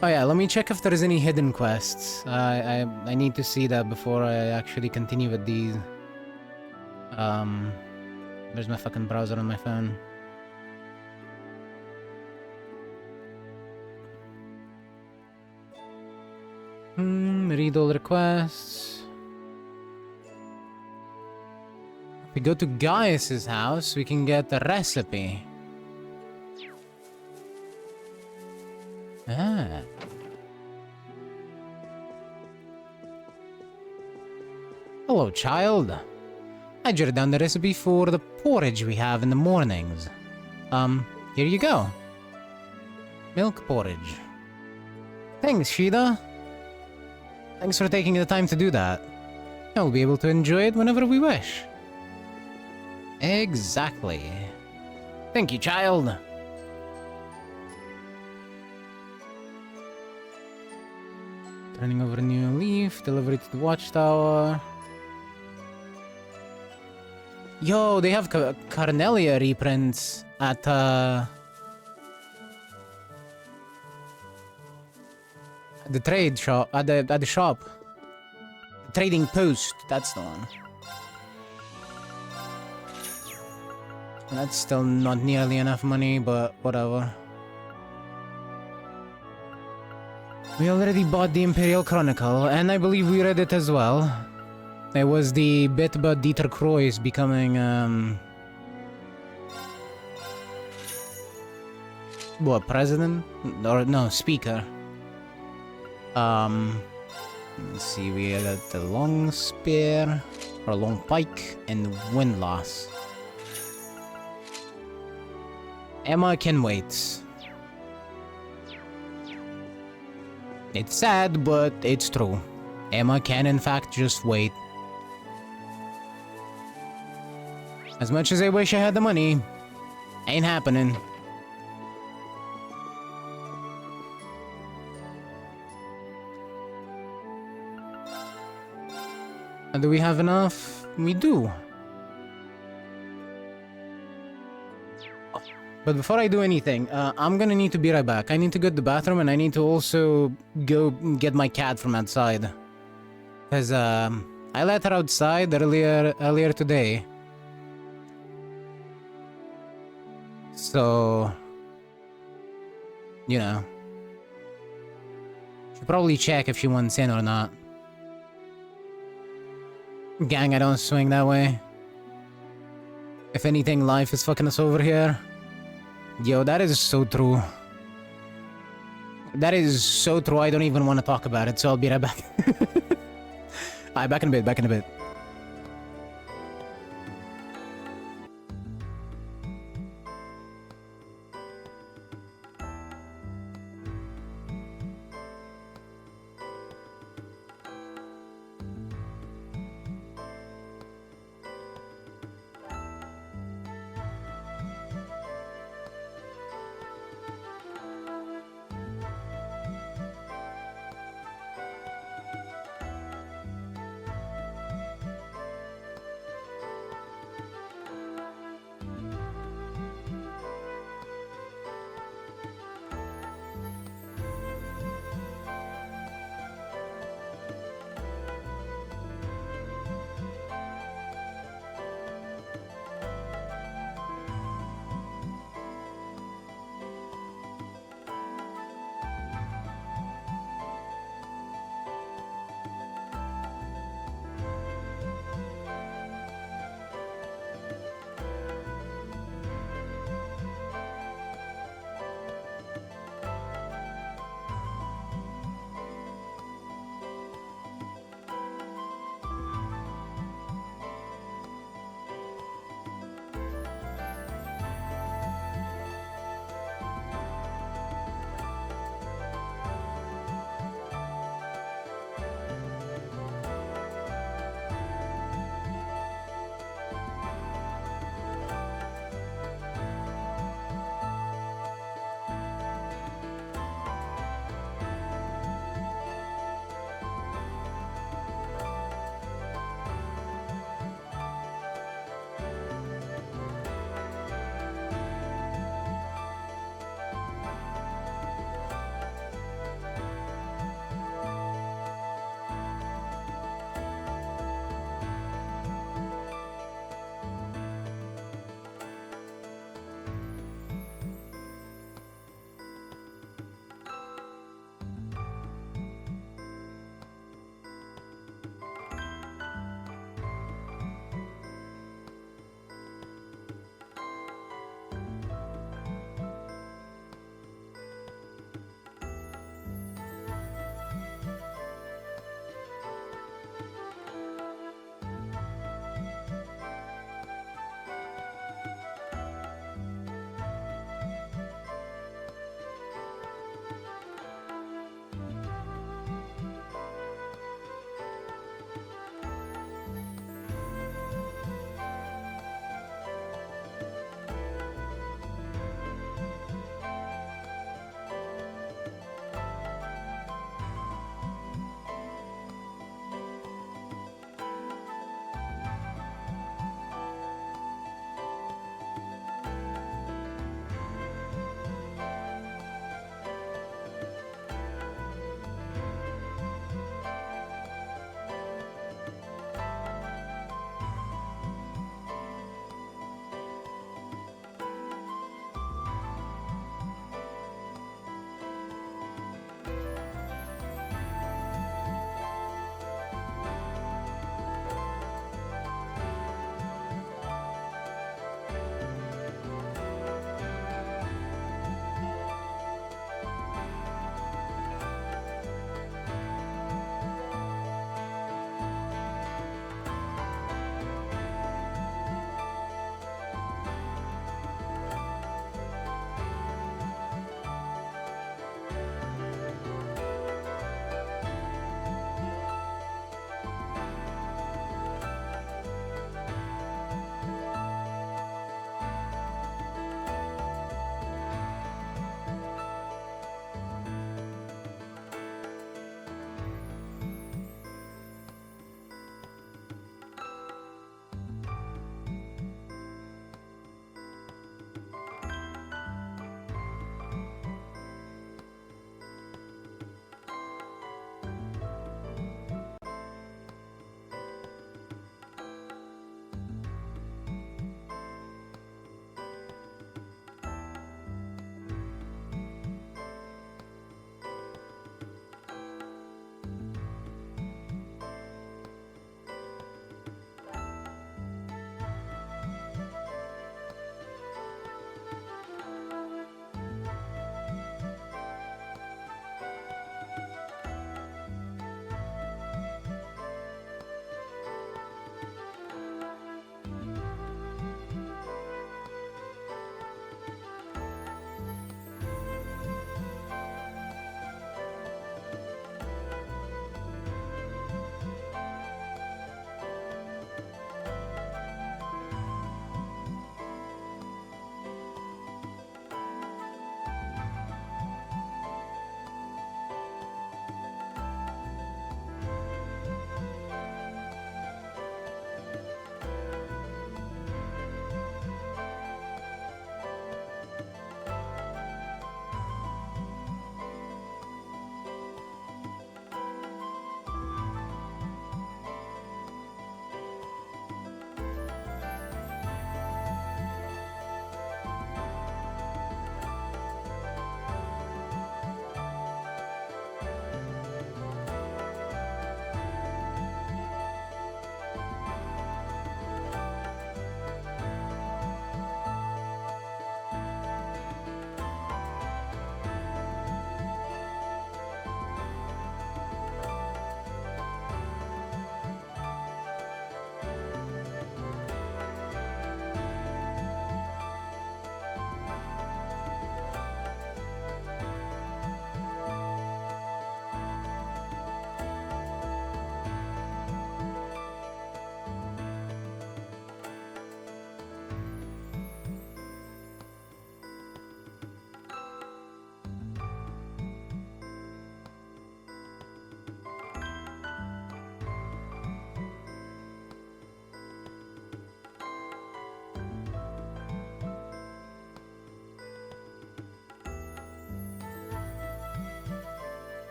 [SPEAKER 1] Oh yeah, let me check if there's any hidden quests. I need to see that before I actually continue with these. There's my fucking browser on my phone. Read all requests. If we go to Gaius's house, we can get the recipe. Ah. Hello, child. I jotted down the recipe for the porridge we have in the mornings. Here you go. Milk porridge. Thanks, Shida. Thanks for taking the time to do that. I'll be able to enjoy it whenever we wish. Exactly. Thank you, child. Turning over a new leaf, delivery to the watchtower. Yo, they have Carnelia reprints at the trade shop, at the shop. Trading post, that's the one. That's still not nearly enough money, but whatever. We already bought the Imperial Chronicle, and I believe we read it as well. It was the bit about Dieter Croix becoming, what, president? Or, no, speaker. Let's see, we had the long spear, or long pike, and windlass. Emma can wait. It's sad, but it's true. Emma can in fact just wait. As much as I wish I had the money, ain't happening. And do we have enough? We do. But before I do anything, I'm gonna need to be right back. I need to go to the bathroom and I need to also go get my cat from outside. Because, I let her outside earlier today. So, you know. Should probably check if she wants in or not. Gang, I don't swing that way. If anything, life is fucking us over here. Yo, that is so true. That is so true, I don't even want to talk about it, so I'll be right back. Alright, back in a bit.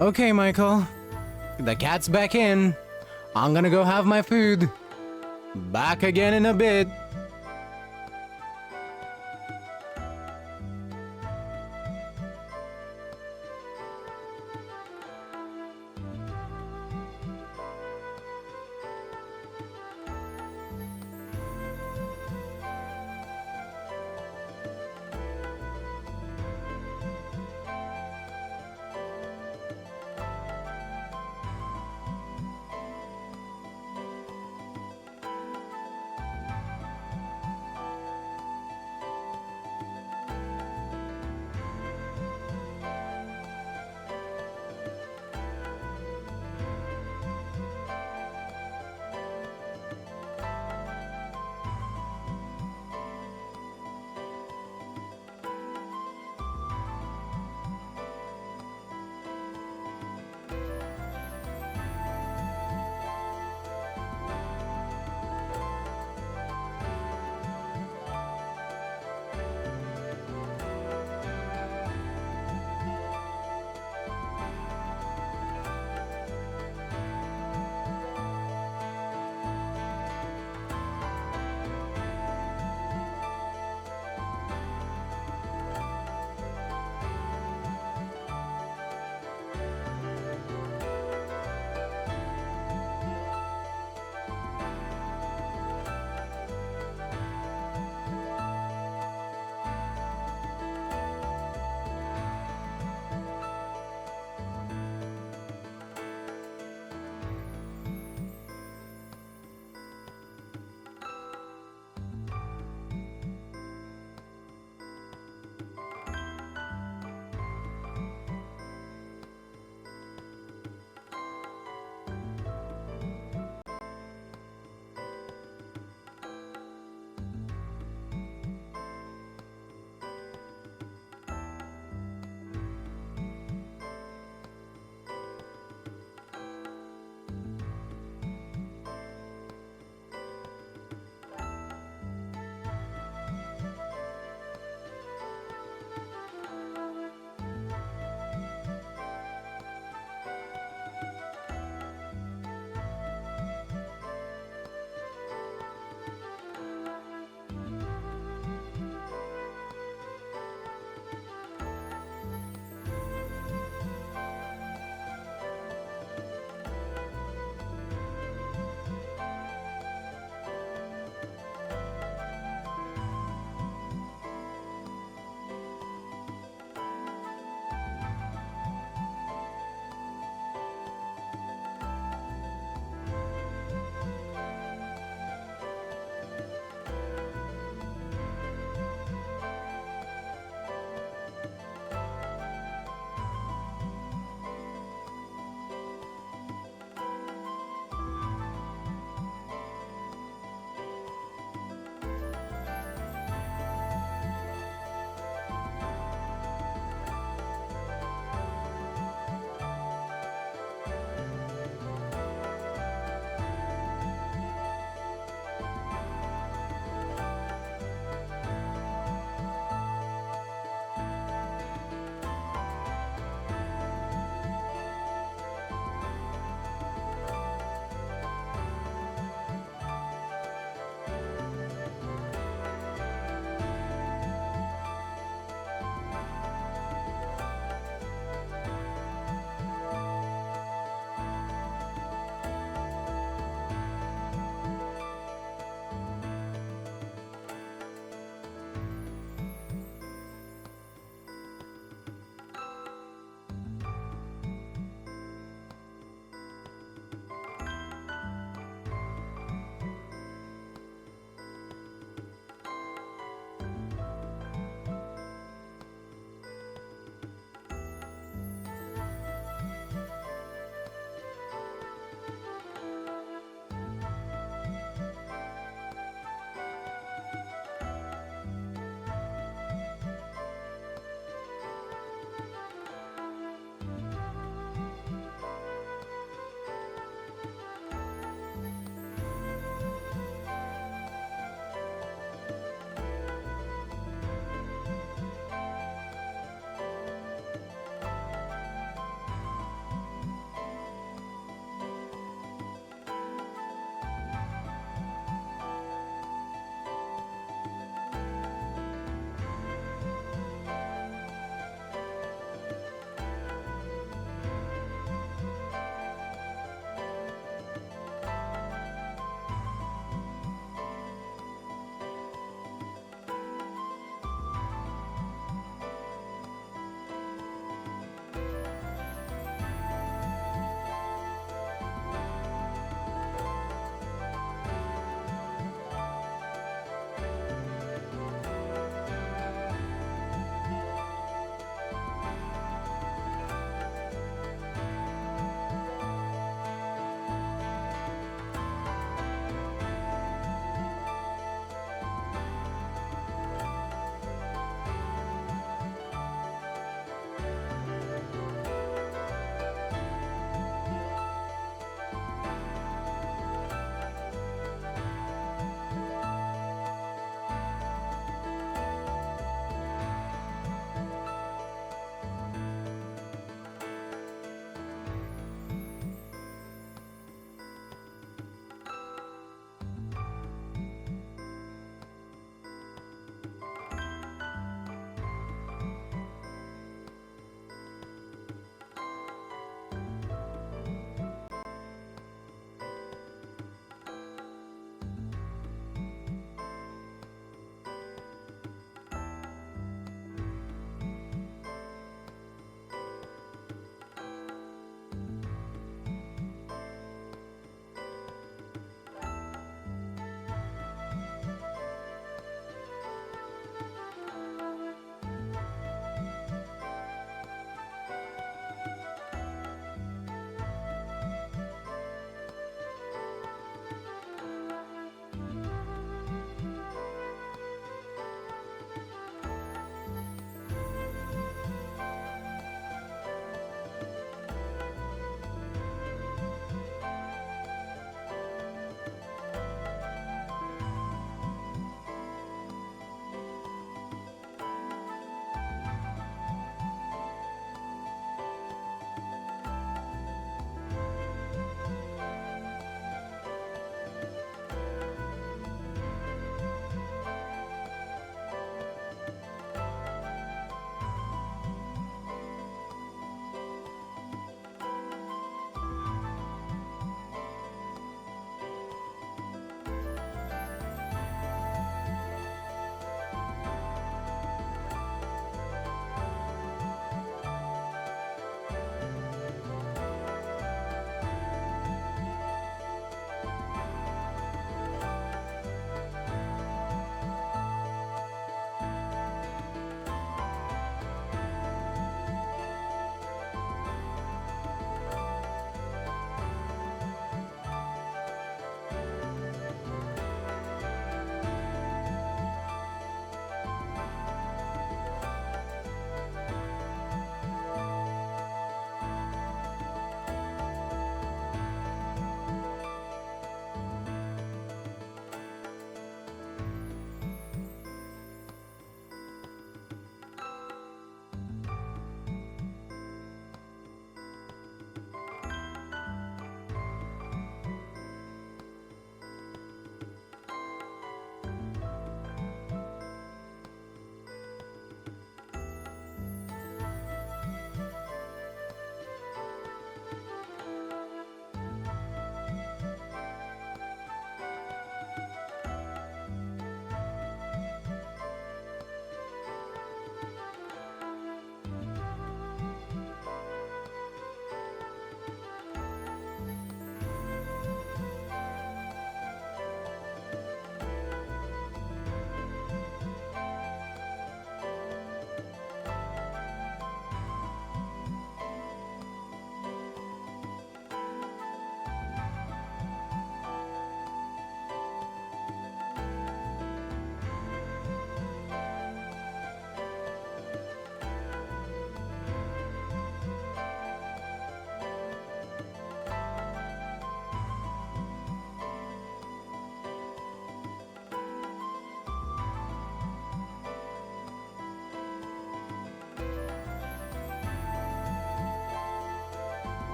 [SPEAKER 1] Okay, Michael. The cat's back in. I'm gonna go have my food. Back again in a bit.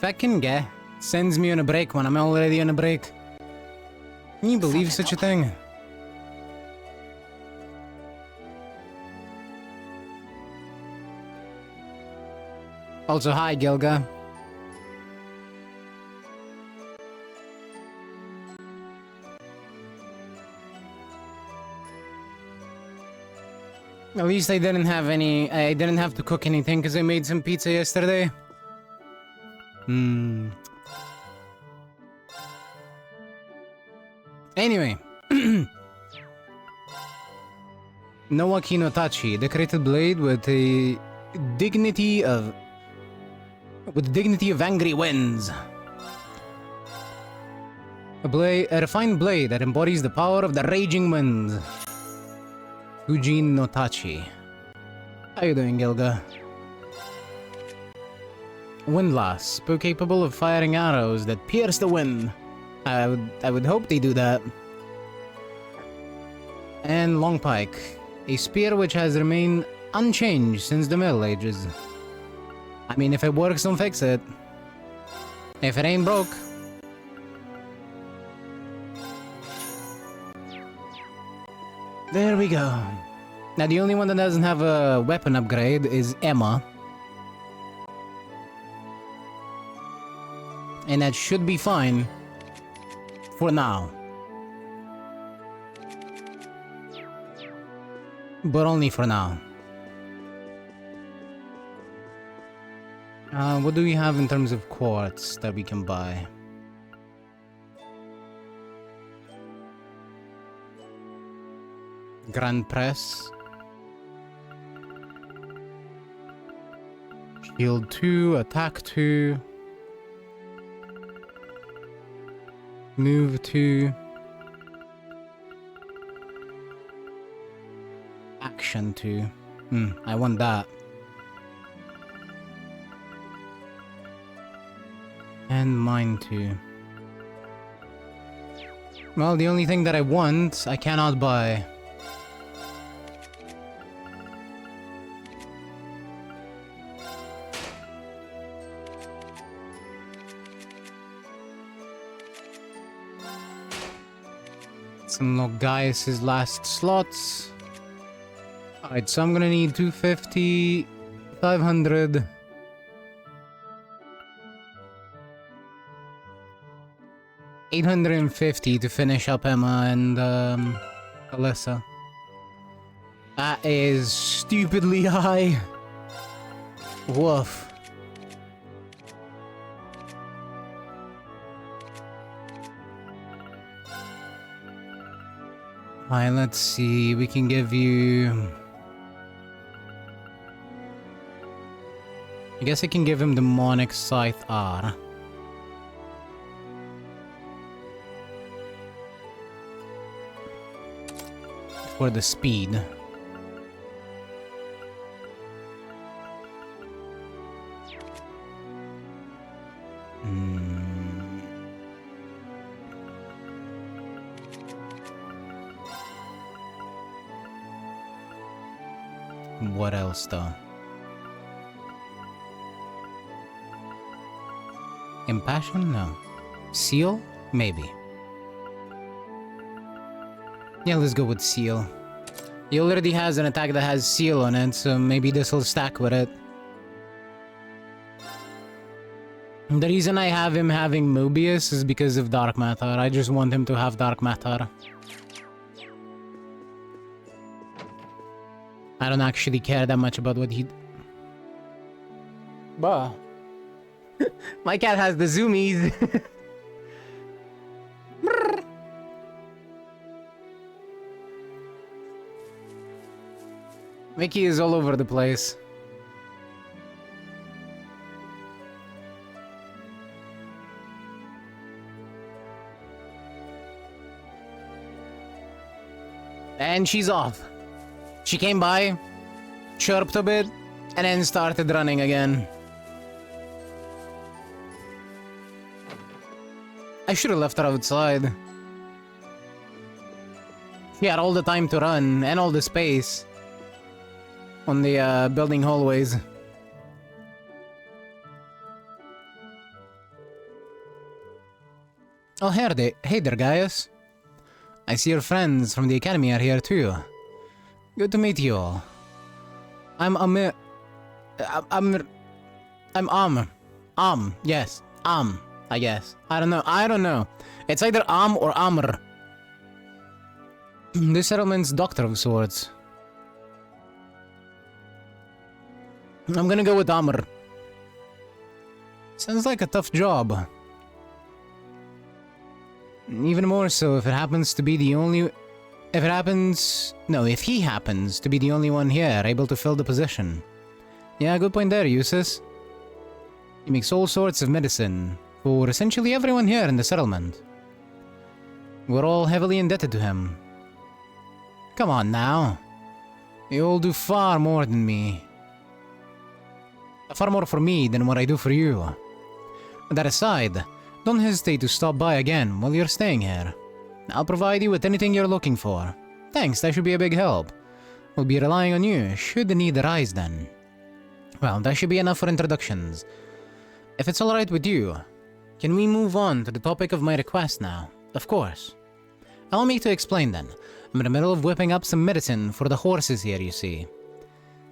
[SPEAKER 1] Fucking guy sends me on a break when I'm already on a break. Can you believe such a thing? Also, hi, Gilga. At least I didn't have to cook anything because I made some pizza yesterday. Anyway. Noaki no Tachi, decorated blade with the dignity of angry winds. A refined blade that embodies the power of the raging winds. Fujin no Tachi. How you doing, Gilga? Windlass, bow capable of firing arrows that pierce the wind. I would hope they do that. And long pike, a spear which has remained unchanged since the Middle Ages. I mean, if it works, don't fix it. If it ain't broke. There we go. Now the only one that doesn't have a weapon upgrade is Emma. And that should be fine. For now. But only for now. What do we have in terms of quartz that we can buy? Grand Press. Shield 2, attack 2. Move 2. Action 2. I want that. And mine 2. Well, the only thing that I want, I cannot buy. Some Nogaius' last slots. Alright, so I'm gonna need 250, 500. $850 to finish up Emma and Alyssa. That is stupidly high. Woof. Alright, let's see. We can give you... I guess I can give him the Demonic Scythe R. For the speed. What else though? Impassion? No. Seal? Maybe. Yeah, let's go with Seal. He already has an attack that has Seal on it, so maybe this will stack with it. The reason I have him having Mobius is because of Dark Matter. I just want him to have Dark Matter. I don't actually care that much about what he... Bah. My cat has the zoomies. Mickey is all over the place. And she's off. She came by, chirped a bit, and then started running again. I should have left her outside. She had all the time to run, and all the space. On the building hallways. Oh, hey there, Gaius. I see your friends from the academy are here too. Good to meet you all. I'm Amir. Yes. I guess. I don't know. It's either or Amr. This settlement's doctor of sorts. I'm gonna go with Amr. Sounds like a tough job. Even more so if it happens to be the only... If he happens to be the only one here able to fill the position. Yeah, good point there, Eustace. He makes all sorts of medicine for essentially everyone here in the settlement. We're all heavily indebted to him. Come on now. You all do far more than me. Far more for me than what I do for you. That aside, don't hesitate to stop by again while you're staying here. I'll provide you with anything you're looking for. Thanks, that should be a big help. We'll be relying on you should the need arise then. Well, that should be enough for introductions. If it's alright with you, can we move on to the topic of my request now? Of course. Allow me to explain then. I'm in the middle of whipping up some medicine for the horses here, you see.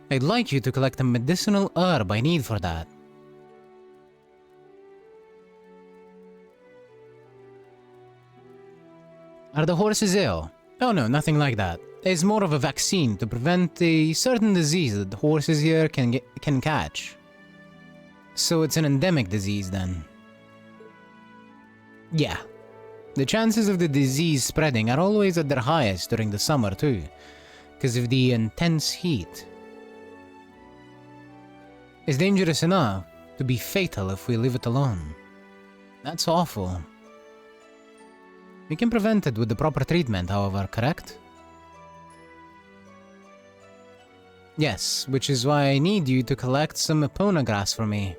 [SPEAKER 1] I'd like you to collect a medicinal herb I need for that. Are the horses ill? Oh no, nothing like that. It's more of a vaccine to prevent a certain disease that the horses here can catch. So it's an endemic disease then. Yeah. The chances of the disease spreading are always at their highest during the summer too, because of the intense heat. It's dangerous enough to be fatal if we leave it alone. That's awful. We can prevent it with the proper treatment, however, correct? Yes, which is why I need you to collect some epona grass for me.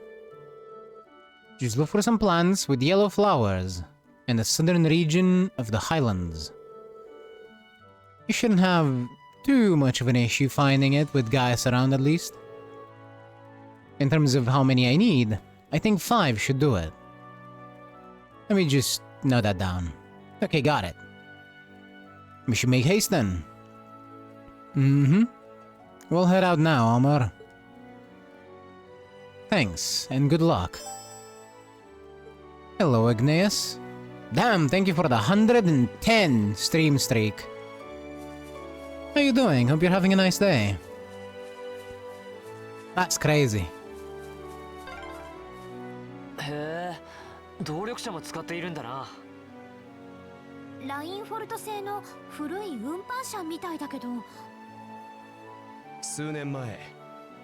[SPEAKER 1] Just look for some plants with yellow flowers in the southern region of the highlands. You shouldn't have too much of an issue finding it with Gaius around at least. In terms of how many I need, I think 5 should do it. Let me just note that down. Okay, got it. We should make haste then. We'll head out now, Amr. Thanks, and good luck. Hello, Igneous. Damn, thank you for the 110 stream streak. How you doing? Hope you're having a nice day. That's crazy.
[SPEAKER 2] へえ、動力車も使っているんだな。
[SPEAKER 4] ラインフォルト製の古い運搬車みたいだけど。
[SPEAKER 3] 数年前、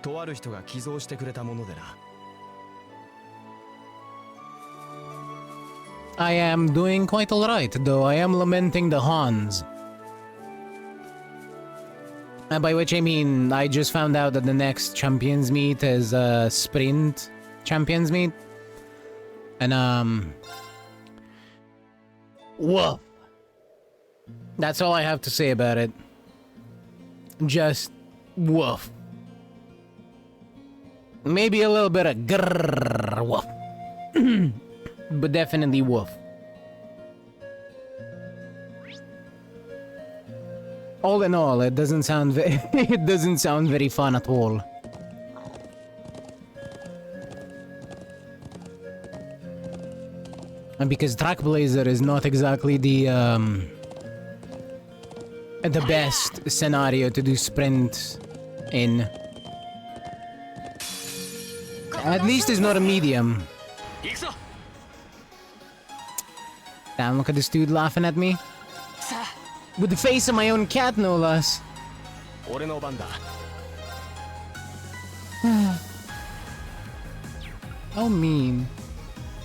[SPEAKER 3] とある人が寄贈してくれたものでな。
[SPEAKER 1] I am doing quite alright, though I am lamenting the Honse. By which I mean, I just found out that the next Champions Meet is a sprint Champions Meet. And, woof. That's all I have to say about it. Just woof. Maybe a little bit of grrrr woof. But definitely woof. All in all, it doesn't sound it doesn't sound very fun at all. And because Trackblazer is not exactly the best scenario to do sprint in. At least it's not a medium. Damn, look at this dude laughing at me. With the face of my own cat, no less. How mean.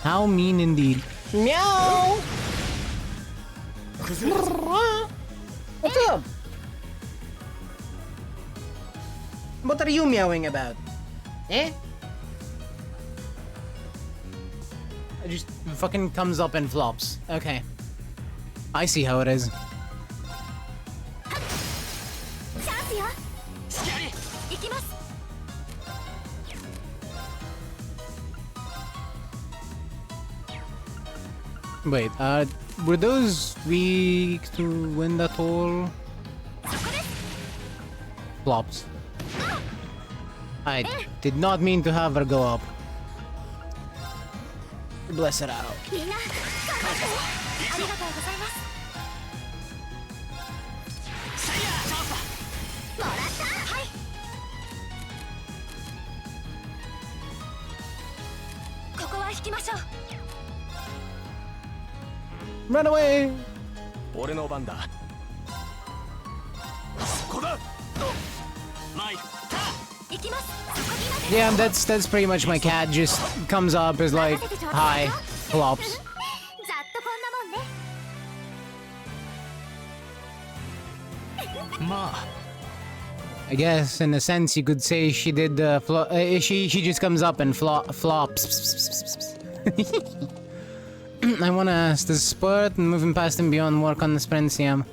[SPEAKER 1] How mean indeed. Meow! What's up? What are you meowing about? Eh? It just fucking comes up and flops. Okay. I see how it is. Wait, were those weak to wind at all? Flops. I did not mean to have her go up. Bless it out.
[SPEAKER 4] みんな頑張ってありがとうございますもらったはい ここは引きましょう
[SPEAKER 1] Run away!
[SPEAKER 3] 俺の番だ。そこだ。
[SPEAKER 2] 参った
[SPEAKER 4] 行きますそこにまで
[SPEAKER 1] Yeah, that's pretty much my cat. Just comes up, is like, hi, flops.
[SPEAKER 4] ざっとこんなもんね
[SPEAKER 2] まあ
[SPEAKER 1] I guess, in a sense, you could say she did she just comes up and flops. I wanna ask, does Spurt and moving past and beyond work on the Sprentium?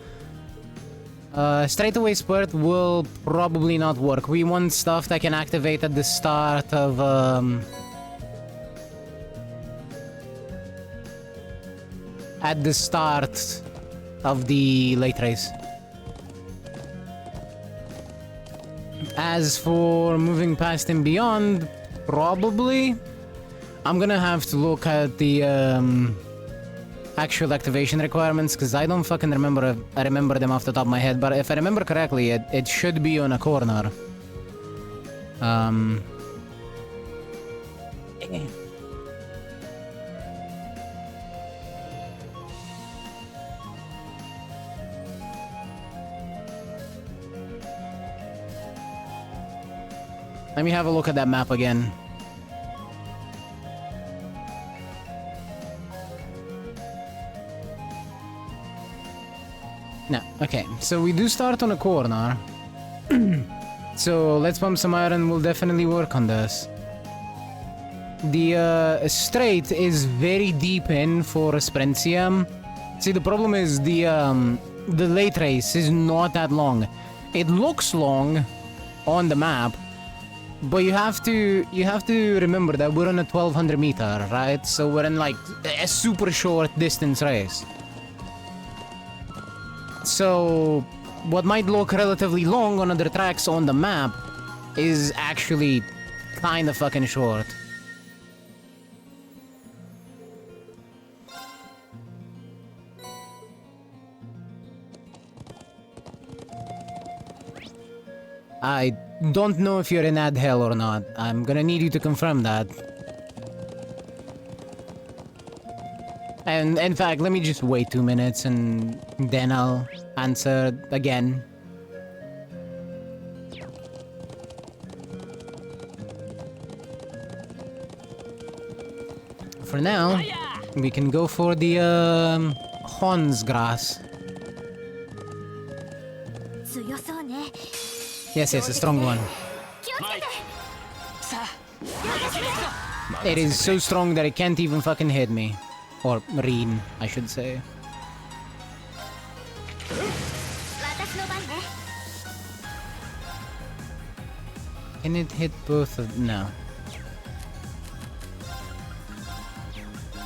[SPEAKER 1] Straightaway Spurt will probably not work. We want stuff that can activate at the start of the late race. As for moving past and beyond, probably I'm gonna have to look at the actual activation requirements because I don't fucking remember. I remember them off the top of my head, but if I remember correctly, it should be on a corner. Let me have a look at that map again. No, okay, so we do start on a corner. So let's pump some iron, we'll definitely work on this. The straight is very deep in for Sprentium. See, the problem is the late race is not that long. It looks long on the map, but you have to remember that we're on a 1200 meter, right? So we're in like a super short distance race. So what might look relatively long on other tracks on the map is actually kind of fucking short. I don't know if you're in ad hell or not. I'm gonna need you to confirm that. And in fact, let me just wait 2 minutes and then I'll answer again. For now, we can go for the Honse grass.
[SPEAKER 4] 強そうね
[SPEAKER 1] Yes, yes, a strong one.
[SPEAKER 4] 気をつけて
[SPEAKER 2] さあ
[SPEAKER 1] It is so strong that it can't even fucking hit me. Or read, I should say.
[SPEAKER 4] 私の番ね
[SPEAKER 1] Can it hit both of... No.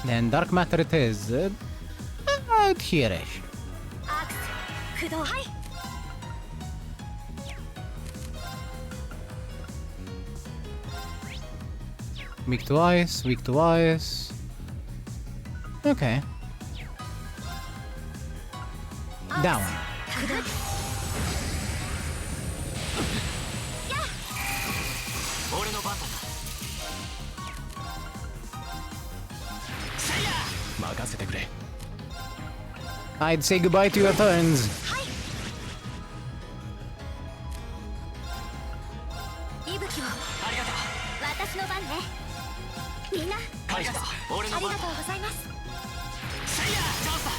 [SPEAKER 1] Then dark matter it is. Out here-ish.
[SPEAKER 4] アクス駆動はい
[SPEAKER 1] Weak to ice, weak to ice. Okay. That one.
[SPEAKER 4] 駆動
[SPEAKER 2] 俺の番だ
[SPEAKER 3] 任せてくれ。
[SPEAKER 1] I'd say goodbye to your turns.
[SPEAKER 4] 息吹を
[SPEAKER 2] ありがとう
[SPEAKER 4] 私の番ねみんな
[SPEAKER 2] ありがとう俺の番だ
[SPEAKER 4] ありがとうございます
[SPEAKER 2] せいやチャンスだ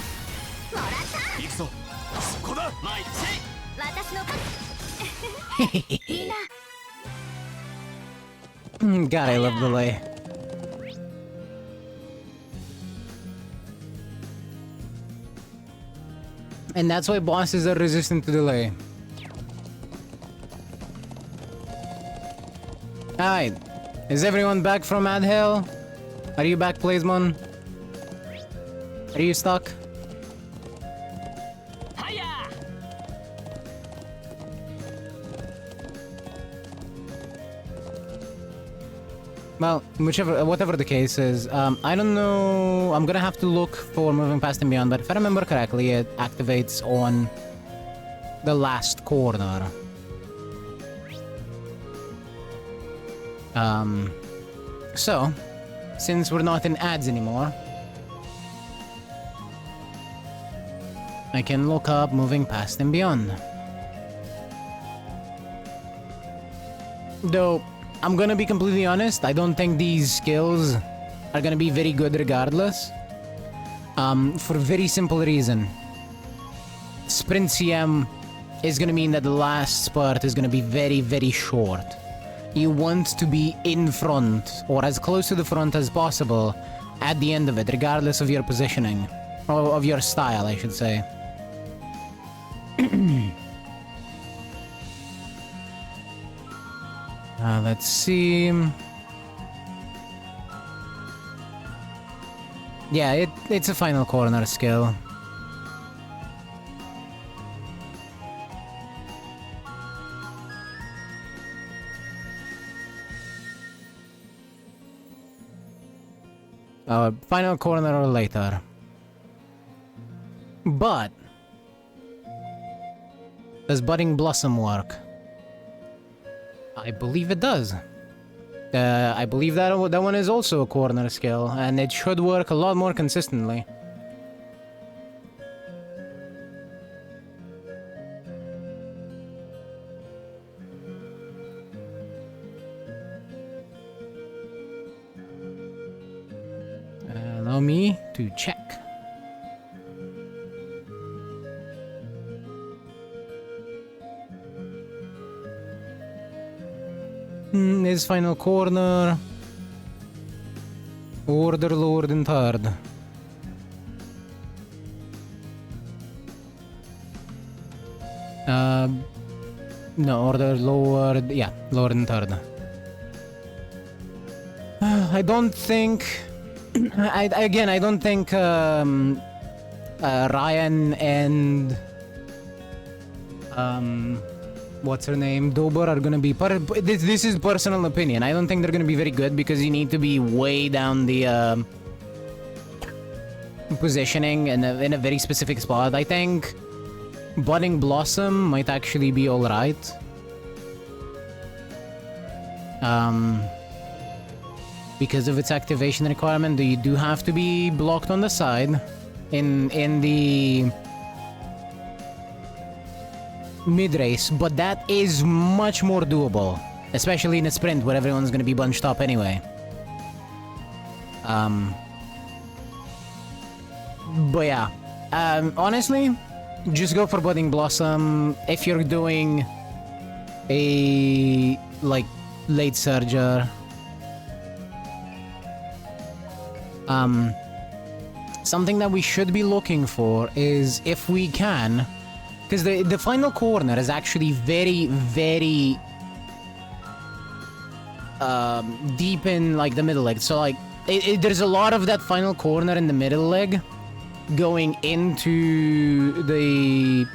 [SPEAKER 4] もらった
[SPEAKER 3] 行くぞ。そこだ。
[SPEAKER 2] 参るせい
[SPEAKER 4] 私の番みんな
[SPEAKER 1] God, I love delay. And that's why bosses are resistant to delay. Alright. Is everyone back from Ad Hell? Are you back, Plasmon? Are you stuck?
[SPEAKER 2] Hiya!
[SPEAKER 1] Well, whatever the case is, I don't know. I'm gonna have to look for moving past and beyond, but if I remember correctly, it activates on the last corner. So, since we're not in ads anymore, I can look up moving past and beyond. Though, I'm gonna be completely honest, I don't think these skills are gonna be very good regardless. For a very simple reason. Sprint CM is gonna mean that the last spurt is gonna be very, very short. You want to be in front, or as close to the front as possible, at the end of it, regardless of your positioning. Or of your style, I should say. Let's see. Yeah, it's a final corner skill. Final corner or later. But does Budding Blossom work? I believe it does. I believe that one is also a corner skill, and it should work a lot more consistently. Allow me to check. His final corner. Order lowered in third. No, order lowered. Yeah, lowered in third. I don't think. I don't think Ryan and what's her name, Dober are gonna be this is personal opinion. I don't think they're gonna be very good because you need to be way down the positioning in a very specific spot. I think Budding Blossom might actually be alright. Because of its activation requirement, you do have to be blocked on the side in the mid-race, but that is much more doable, especially in a sprint where everyone's gonna be bunched up anyway. But yeah, honestly, just go for Budding Blossom if you're doing a like late surger. Something that we should be looking for is, if we can, because the final corner is actually very, very deep in like the middle leg. So like there's a lot of that final corner in the middle leg going into the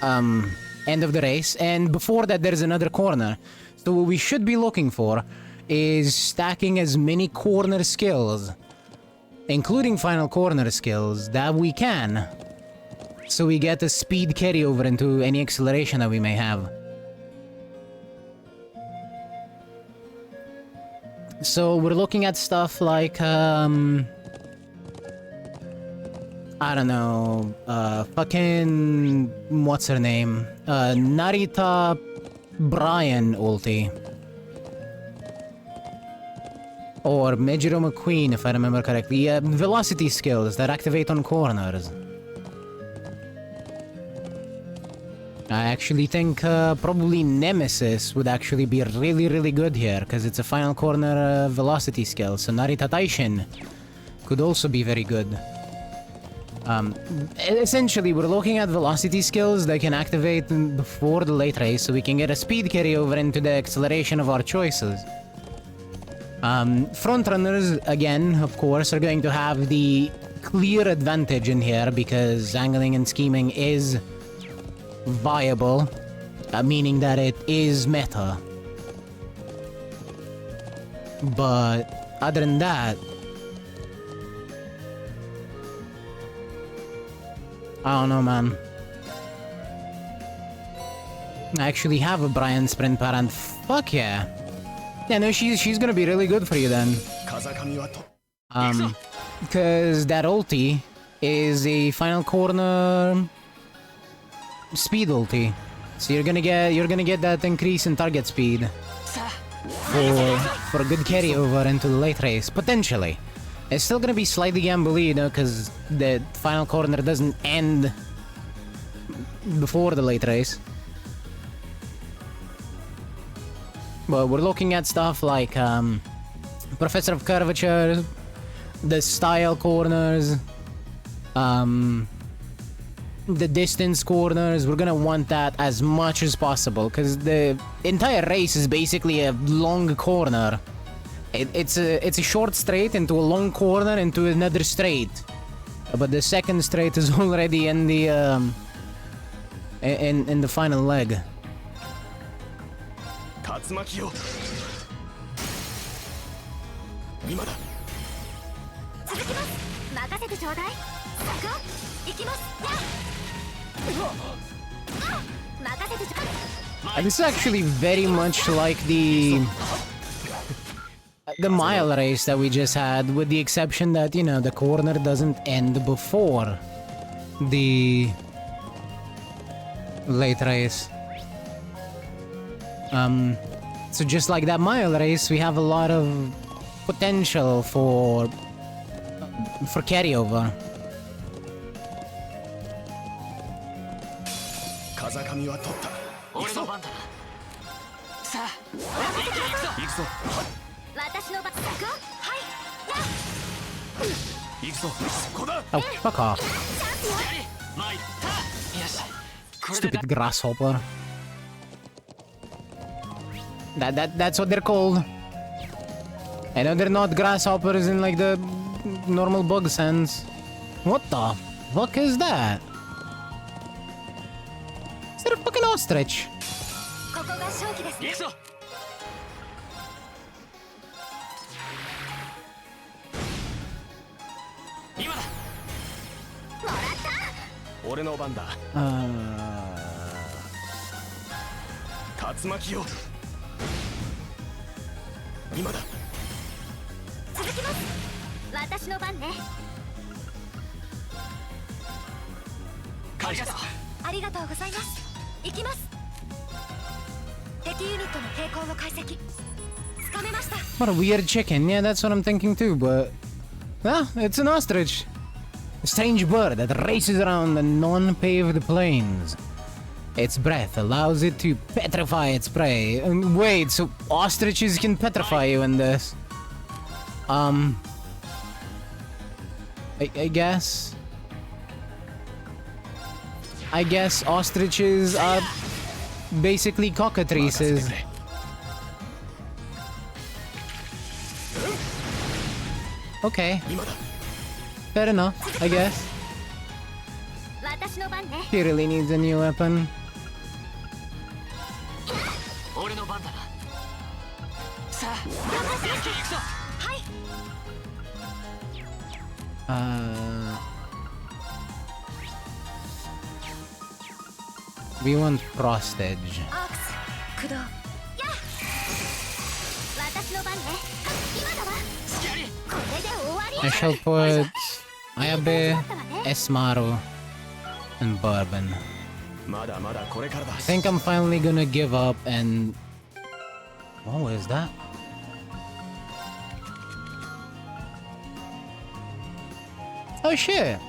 [SPEAKER 1] end of the race, and before that there's another corner. So what we should be looking for is stacking as many corner skills, including final corner skills, that we can, so we get a speed carryover into any acceleration that we may have. So we're looking at stuff like, I don't know, fucking, what's her name? Narita Brian ulti. Or Mejiro McQueen, if I remember correctly. Velocity skills that activate on corners. I actually think probably Nemesis would actually be really, really good here, because it's a final corner velocity skill. So Narita Taishin could also be very good. Essentially, we're looking at velocity skills that can activate before the late race, so we can get a speed carryover into the acceleration of our choices. Frontrunners, again, of course, are going to have the clear advantage in here because angling and scheming is viable, meaning that it is meta. But other than that, I don't know, man. I actually have a Brian sprint parent. Fuck yeah. Yeah, no, she's gonna be really good for you then. Because that ulti is a final corner speed ulti. So you're gonna get that increase in target speed for a good carryover into the late race, potentially. It's still gonna be slightly gambly, you know, because the final corner doesn't end before the late race. But we're looking at stuff like Professor of Curvature, the style corners, the distance corners. We're gonna want that as much as possible because the entire race is basically a long corner. It's a short straight into a long corner into another straight, but the second straight is already in the in the final leg. And this is actually very much like the mile race that we just had, with the exception that, you know, the corner doesn't end before the late race. So just like that mile race, we have a lot of potential for carryover. Oh, fuck off. Stupid grasshopper. That's what they're called. I know they're not grasshoppers in like the normal bug sense. What the fuck is that? Is that a fucking ostrich? What a weird chicken. Yeah, that's what I'm thinking too, but... Ah, it's an ostrich. A strange bird that races around the non-paved plains. Its breath allows it to petrify its prey. Wait, so ostriches can petrify you in this? I guess... I guess ostriches are basically cockatrices. Okay. Fair enough, I guess. He really needs a new weapon. We want Frostage. I shall put Ayabe, Esmaru, and Bourbon. I think I'm finally gonna give up and... Oh, what is that? Oh shit!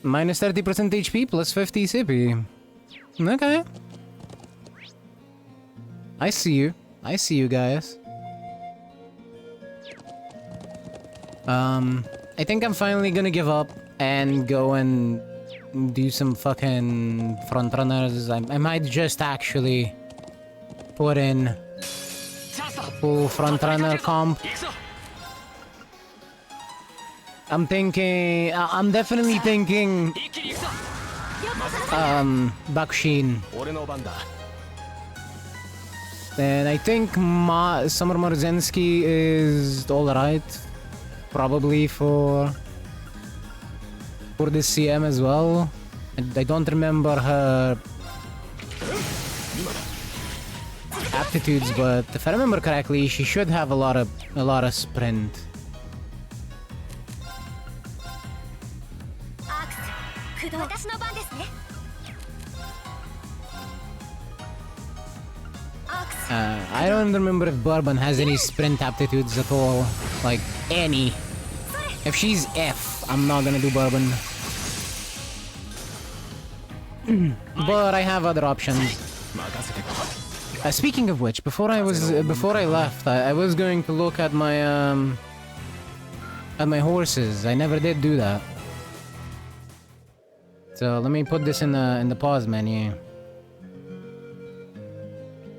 [SPEAKER 1] Minus 30% HP plus 50 CP. Okay. I see you. I see you guys. I think I'm finally gonna give up and go and do some fucking frontrunners. I might just actually put in
[SPEAKER 2] チャンスだ
[SPEAKER 1] full frontrunner comp.
[SPEAKER 2] 行くぞ
[SPEAKER 1] I'm thinking, I'm definitely thinking
[SPEAKER 2] 一気に行くぞ
[SPEAKER 1] Bakushin.
[SPEAKER 3] 俺の番だ
[SPEAKER 1] And I think Summer Marzensky is alright. Probably for this CM as well. I don't remember her aptitudes, but if I remember correctly, she should have a lot of sprint.
[SPEAKER 4] アークス駆動私の番ですねアークス
[SPEAKER 1] I don't remember if Bourbon has any sprint aptitudes at all. Like, any. If she's F, I'm not gonna do Bourbon. But I have other options.
[SPEAKER 3] 任せて
[SPEAKER 1] Speaking of which, before I left, I was going to look at my horses. I never did do that. So let me put this in the pause menu.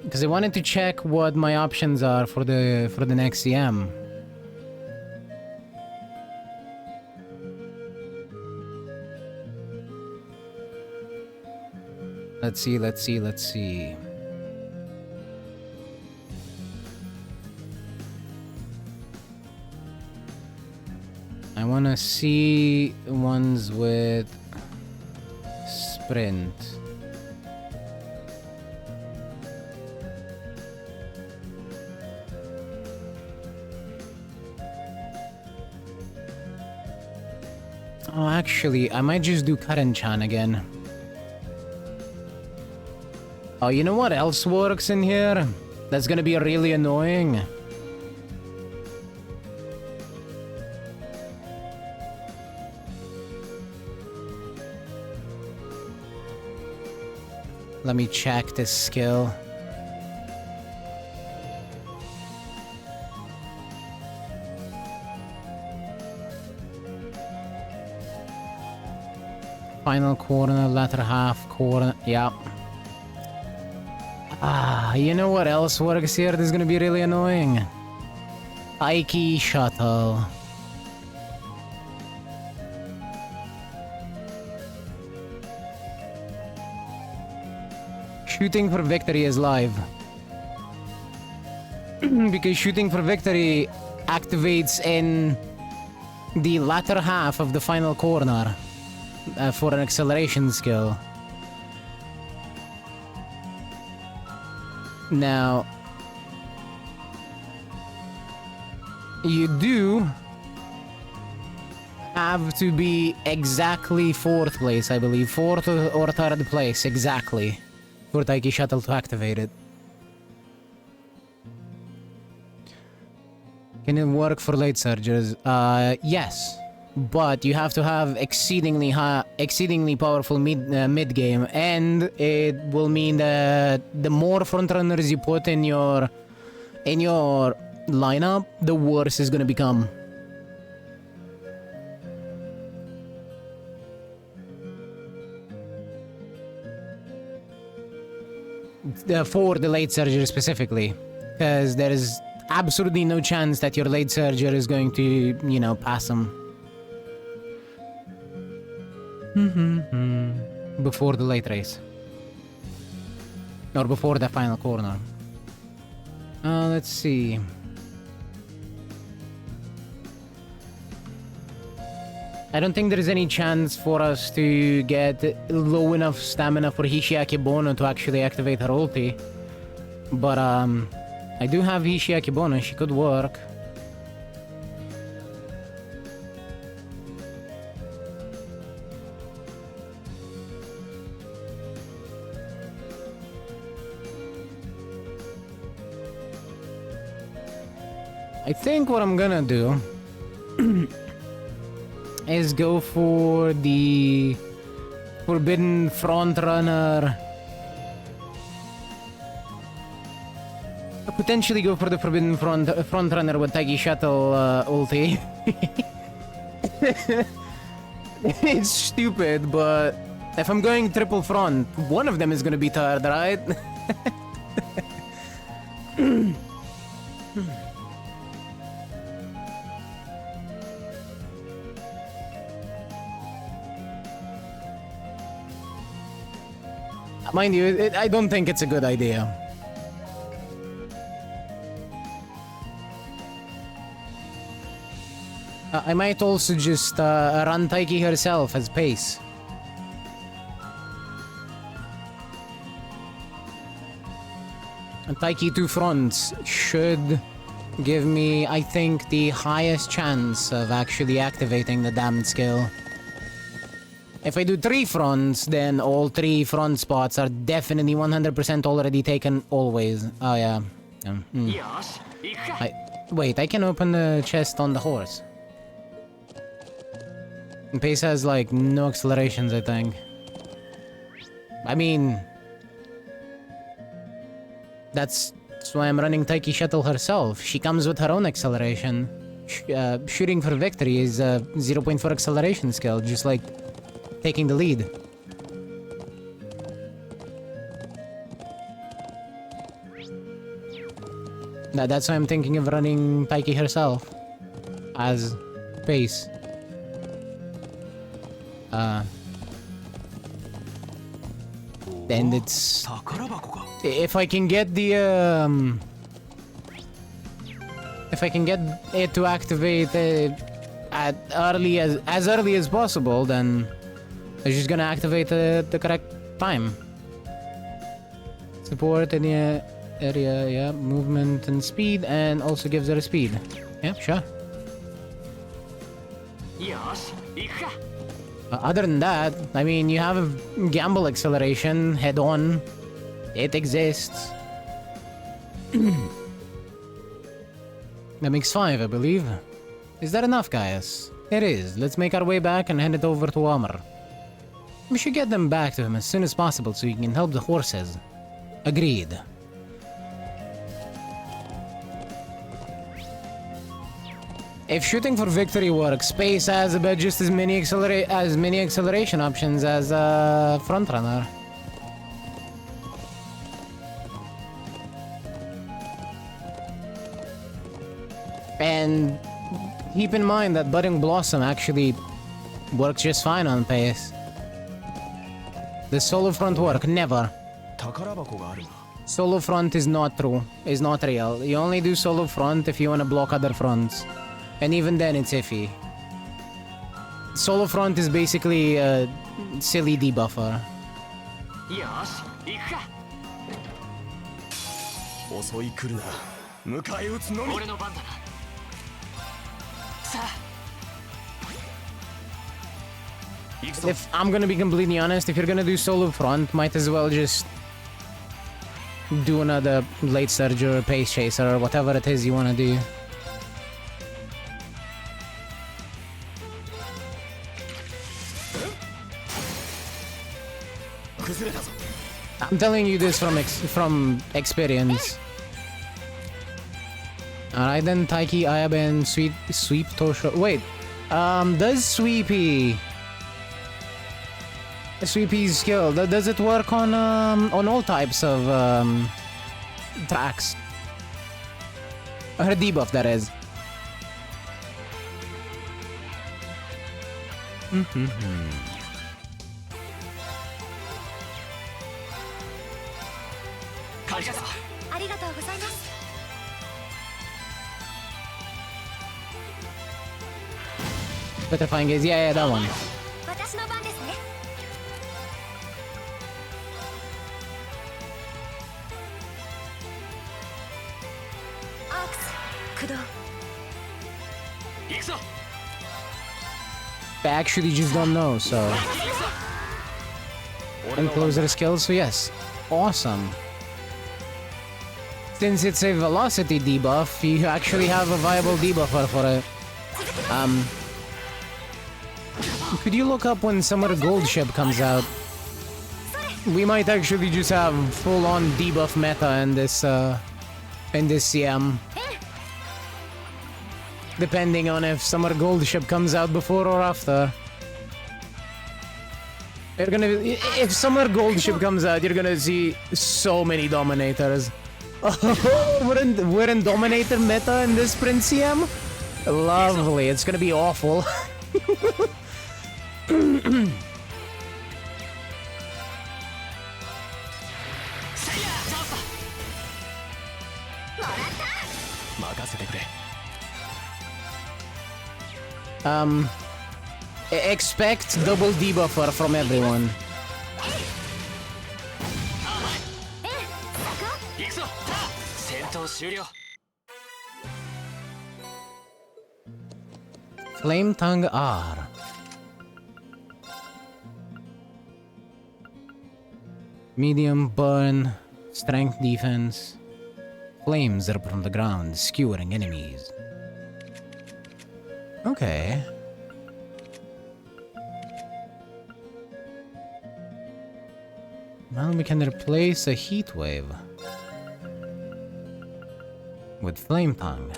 [SPEAKER 1] Because I wanted to check what my options are for the next CM. Let's see. I wanna see ones with sprint. Oh, actually, I might just do Karen-chan again. Oh, you know what else works in here? That's gonna be really annoying. Let me check this skill. Final corner, latter half corner, yeah. Ah, you know what else works here? This is gonna be really annoying. Aiki shuttle. Shooting for victory is live. Because shooting for victory activates in the latter half of the final corner for an acceleration skill. Now, you do have to be exactly 4th place, I believe. 4th or 3rd place, exactly, for Taiki Shuttle to activate it. Can it work for late surgers? Yes. But you have to have exceedingly powerful mid game, and it will mean that the more frontrunners you put in your lineup, the worse it's gonna become. For the late surger specifically, because there is absolutely no chance that your late surger is going to, you know, pass them. Before the late race. Or before the final corner. Let's see. I don't think there is any chance for us to get low enough stamina for Hishiaki Bono to actually activate her ulti. But I do have Hishiaki Bono, she could work. I think what I'm gonna do is go for the Forbidden Frontrunner. Potentially go for the Forbidden Frontrunner with Taiki Shuttle ulti. It's stupid, but if I'm going triple front, one of them is gonna be third, right? Mind you, I don't think it's a good idea. I might also just run Taiki herself as pace. And Taiki 2 fronts should give me, I think, the highest chance of actually activating the damned skill. If I do 3 fronts, then all 3 front spots are definitely 100% already taken always. Oh yeah. Wait, I can open the chest on the horse. And pace has like no accelerations, I think. I mean, that's why I'm running Taiki Shuttle herself. She comes with her own acceleration. Shooting for victory is a 0.4 acceleration skill, just like taking the lead. That's why I'm thinking of running Taiki herself as pace. And it's... If I can get the, if I can get it to activate as early as possible, then it's just gonna activate the correct time. Support in the area, yeah, movement and speed, and also gives her a speed. Yeah, sure. Other than that, I mean, you have a gamble acceleration, head on. It exists. That makes 5, I believe. Is that enough, guys? It is. Let's make our way back and hand it over to Amr. We should get them back to him as soon as possible so he can help the horses. Agreed. If shooting for victory works, Space has about just as many acceleration options as Frontrunner. And keep in mind that Budding Blossom actually works just fine on Pace. The solo front work, never. Solo front is not true, is not real. You only do solo front if you want to block other fronts. And even then it's iffy. Solo front is basically a silly debuffer. If I'm gonna be completely honest, if you're gonna do solo front, might as well just do another late surge or pace chaser or whatever it is you wanna do. I'm telling you this from experience. Alright then, Taiki, Ayaben, Sweep, Tosho. Wait, does Sweepy's skill, does it work on all types of tracks? Her debuff, that is. Petrifying Gaze, yeah, that one. I actually just don't know, so... And closer skills, so yes. Awesome. Since it's a velocity debuff, you actually have a viable debuffer for it. Could you look up when Summer Gold Ship comes out? We might actually just have full-on debuff meta in this CM. Depending on if Summer Gold Ship comes out before or after. If Summer Gold Ship comes out, you're gonna see so many Dominators. We're in Dominator meta in this Sprint CM? Lovely, it's gonna be awful.
[SPEAKER 3] てくれ。
[SPEAKER 1] Expect double debuffer from everyone.
[SPEAKER 2] 行くぞ。戦闘終了。
[SPEAKER 1] Flame Tongue R. Medium burn, strength defense. Flames erupts from the ground, skewering enemies. Okay. Well, we can replace a heat wave with Flame Tongue.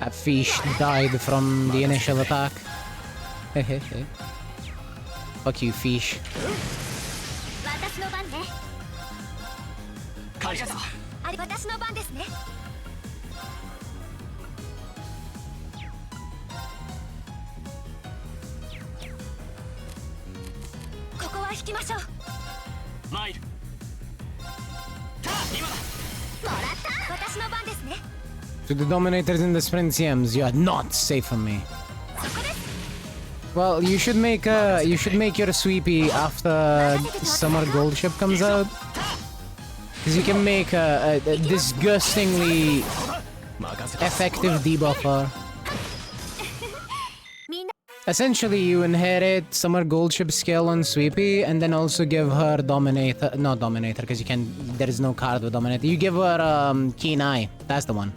[SPEAKER 1] That fish died from the initial attack. Hehehe. Fuck you, fish.
[SPEAKER 4] 私の番ね。
[SPEAKER 2] ありがとう。
[SPEAKER 4] 私の番ですね。ここは引きましょう。
[SPEAKER 2] マイル。今だ。
[SPEAKER 4] もらった。私の番ですね。
[SPEAKER 1] To the dominators in the sprint CMs, you are not safe from me. Well, you should make your sweepy after Summer Gold Ship comes out, because you can make a disgustingly effective debuffer. Essentially, you inherit Summer Gold Ship skill on Sweepy, and then also give her Dominator, not Dominator, because you can. There is no card with Dominator. You give her Keen Eye. That's the one.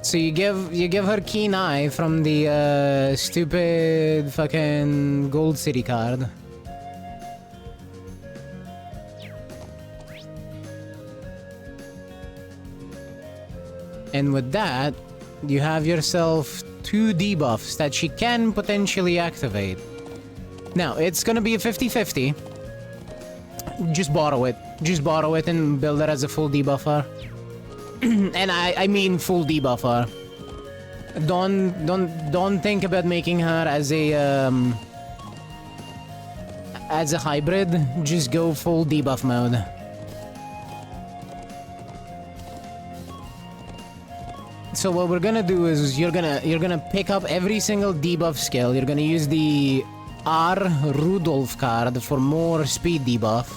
[SPEAKER 1] So you give her Keen Eye from the stupid fucking Gold City card. And with that, you have yourself 2 debuffs that she can potentially activate. Now, it's gonna be a 50-50. Just borrow it. Just borrow it and build it as a full debuffer. And I mean full debuffer. Don't think about making her as a hybrid. Just go full debuff mode. So what we're gonna do is you're gonna pick up every single debuff skill. You're gonna use the R Rudolph card for more speed debuff.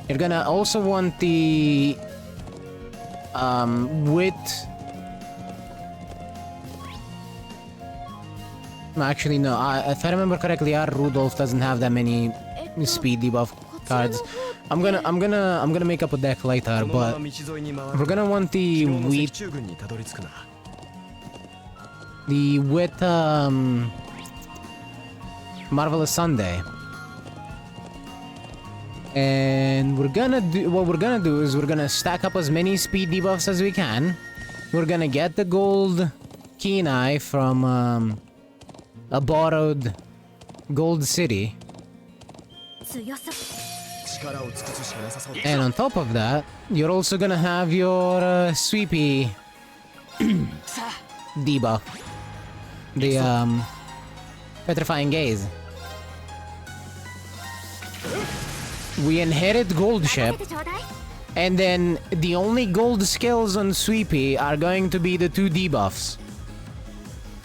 [SPEAKER 1] You're gonna also want the wit. Actually, no. If I remember correctly, R Rudolph doesn't have that many speed debuff cards. I'm gonna make up a deck later, but we're gonna want the wit. The wit Marvelous Sunday. And what we're gonna do is we're gonna stack up as many speed debuffs as we can. We're gonna get the gold Keen Eye from a borrowed Gold City. And on top of that, you're also gonna have your sweepy debuff. The Petrifying Gaze. We inherit Gold Ship, and then the only gold skills on Sweepy are going to be the 2 debuffs.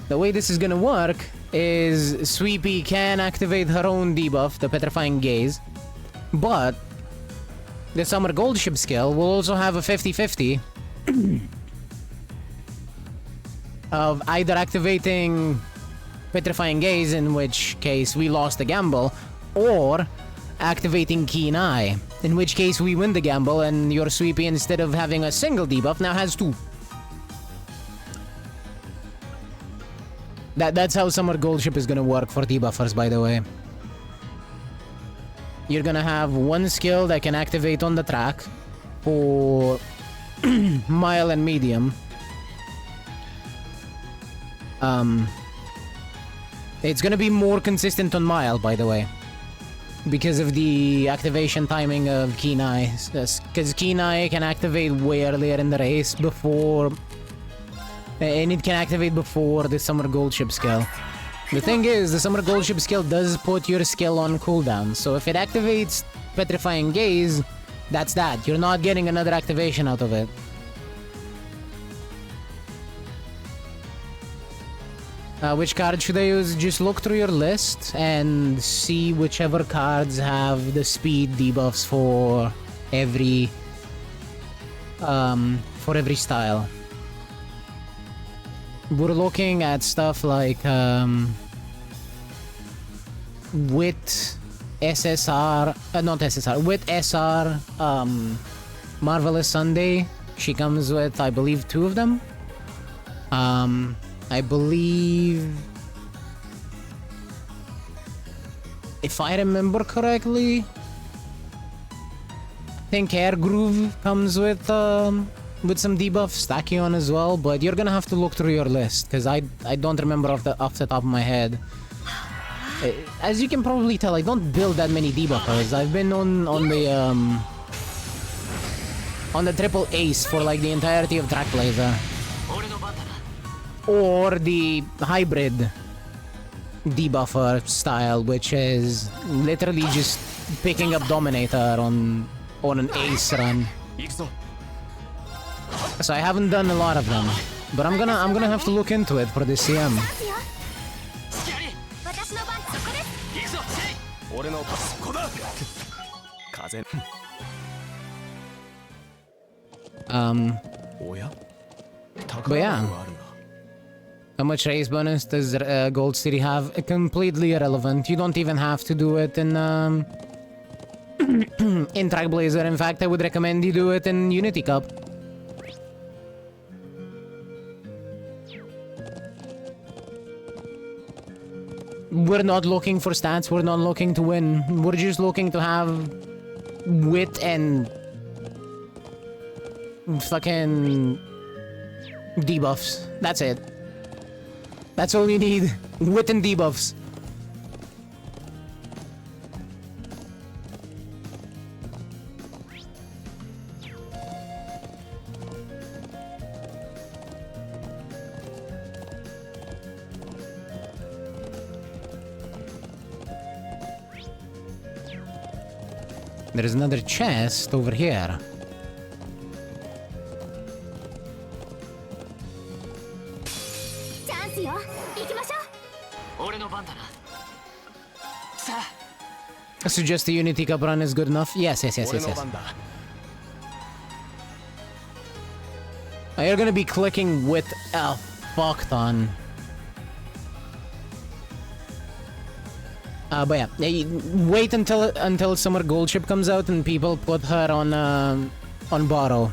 [SPEAKER 1] The way this is gonna work is Sweepy can activate her own debuff, the Petrifying Gaze, but the Summer Gold Ship skill will also have a 50-50 of either activating Petrifying Gaze, in which case we lost the gamble, or activating Keen Eye, in which case we win the gamble and your Sweepy, instead of having a single debuff, now has 2. That's how Summer Gold Ship is gonna work for debuffers, by the way. You're gonna have 1 skill that can activate on the track for Mile and Medium, It's gonna be more consistent on Mile, by the way. Because of the activation timing of Kenai. Because Kenai can activate way earlier in the race before... And it can activate before the Summer Gold Ship skill. The thing is, the Summer Gold Ship skill does put your skill on cooldown, so if it activates Petrifying Gaze, that's that. You're not getting another activation out of it. Which card should I use? Just look through your list and see whichever cards have the speed debuffs for every style. We're looking at stuff like with SSR, not SSR, with SR, Marvelous Sunday. She comes with, I believe, 2 of them. I believe, if I remember correctly, I think Air Groove comes with some debuffs, Tachyon as well, but you're gonna have to look through your list, because I don't remember off the top of my head. As you can probably tell, I don't build that many debuffers. I've been on the triple ace for like the entirety of Trackblazer. Or the hybrid debuffer style, which is literally just picking up Dominator on an ace run. So I haven't done a lot of them, but I'm gonna have to look into it for the CM. But yeah. How much race bonus does Gold City have? Completely irrelevant. You don't even have to do it in in Trackblazer. In fact, I would recommend you do it in Unity Cup. We're not looking for stats. We're not looking to win. We're just looking to have wit and fucking debuffs. That's it. That's all you need. Wit and debuffs. There's another chest over here. So just the Unity Cup run is good enough? Yes. You're gonna be clicking with a fuck ton. But yeah, wait until Summer Gold Ship comes out and people put her on borrow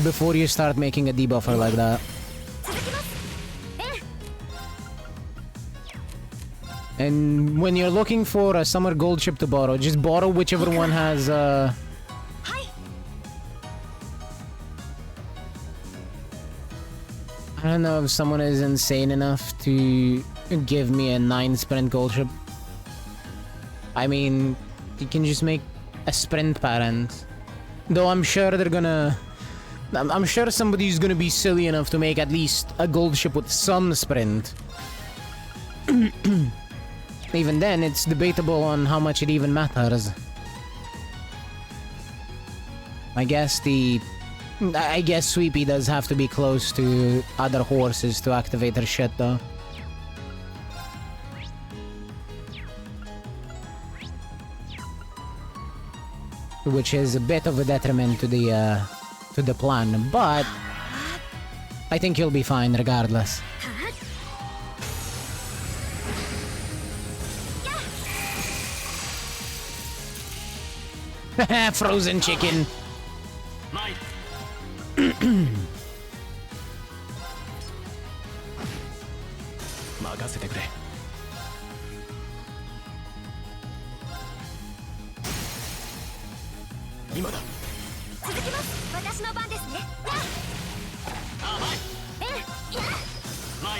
[SPEAKER 1] before you start making a debuffer like that. And when you're looking for a Summer Gold Ship to borrow, just borrow whichever one has I don't know if someone is insane enough to give me a 9 sprint Gold Ship. I mean, you can just make a sprint parent. Though I'm sure they're gonna... I'm sure somebody's gonna be silly enough to make at least a Gold Ship with some sprint. Even then, it's debatable on how much it even matters. I guess Sweepy does have to be close to other horses to activate her shit, though. Which is a bit of a detriment to the plan, but I think you'll be fine regardless. Frozen chicken.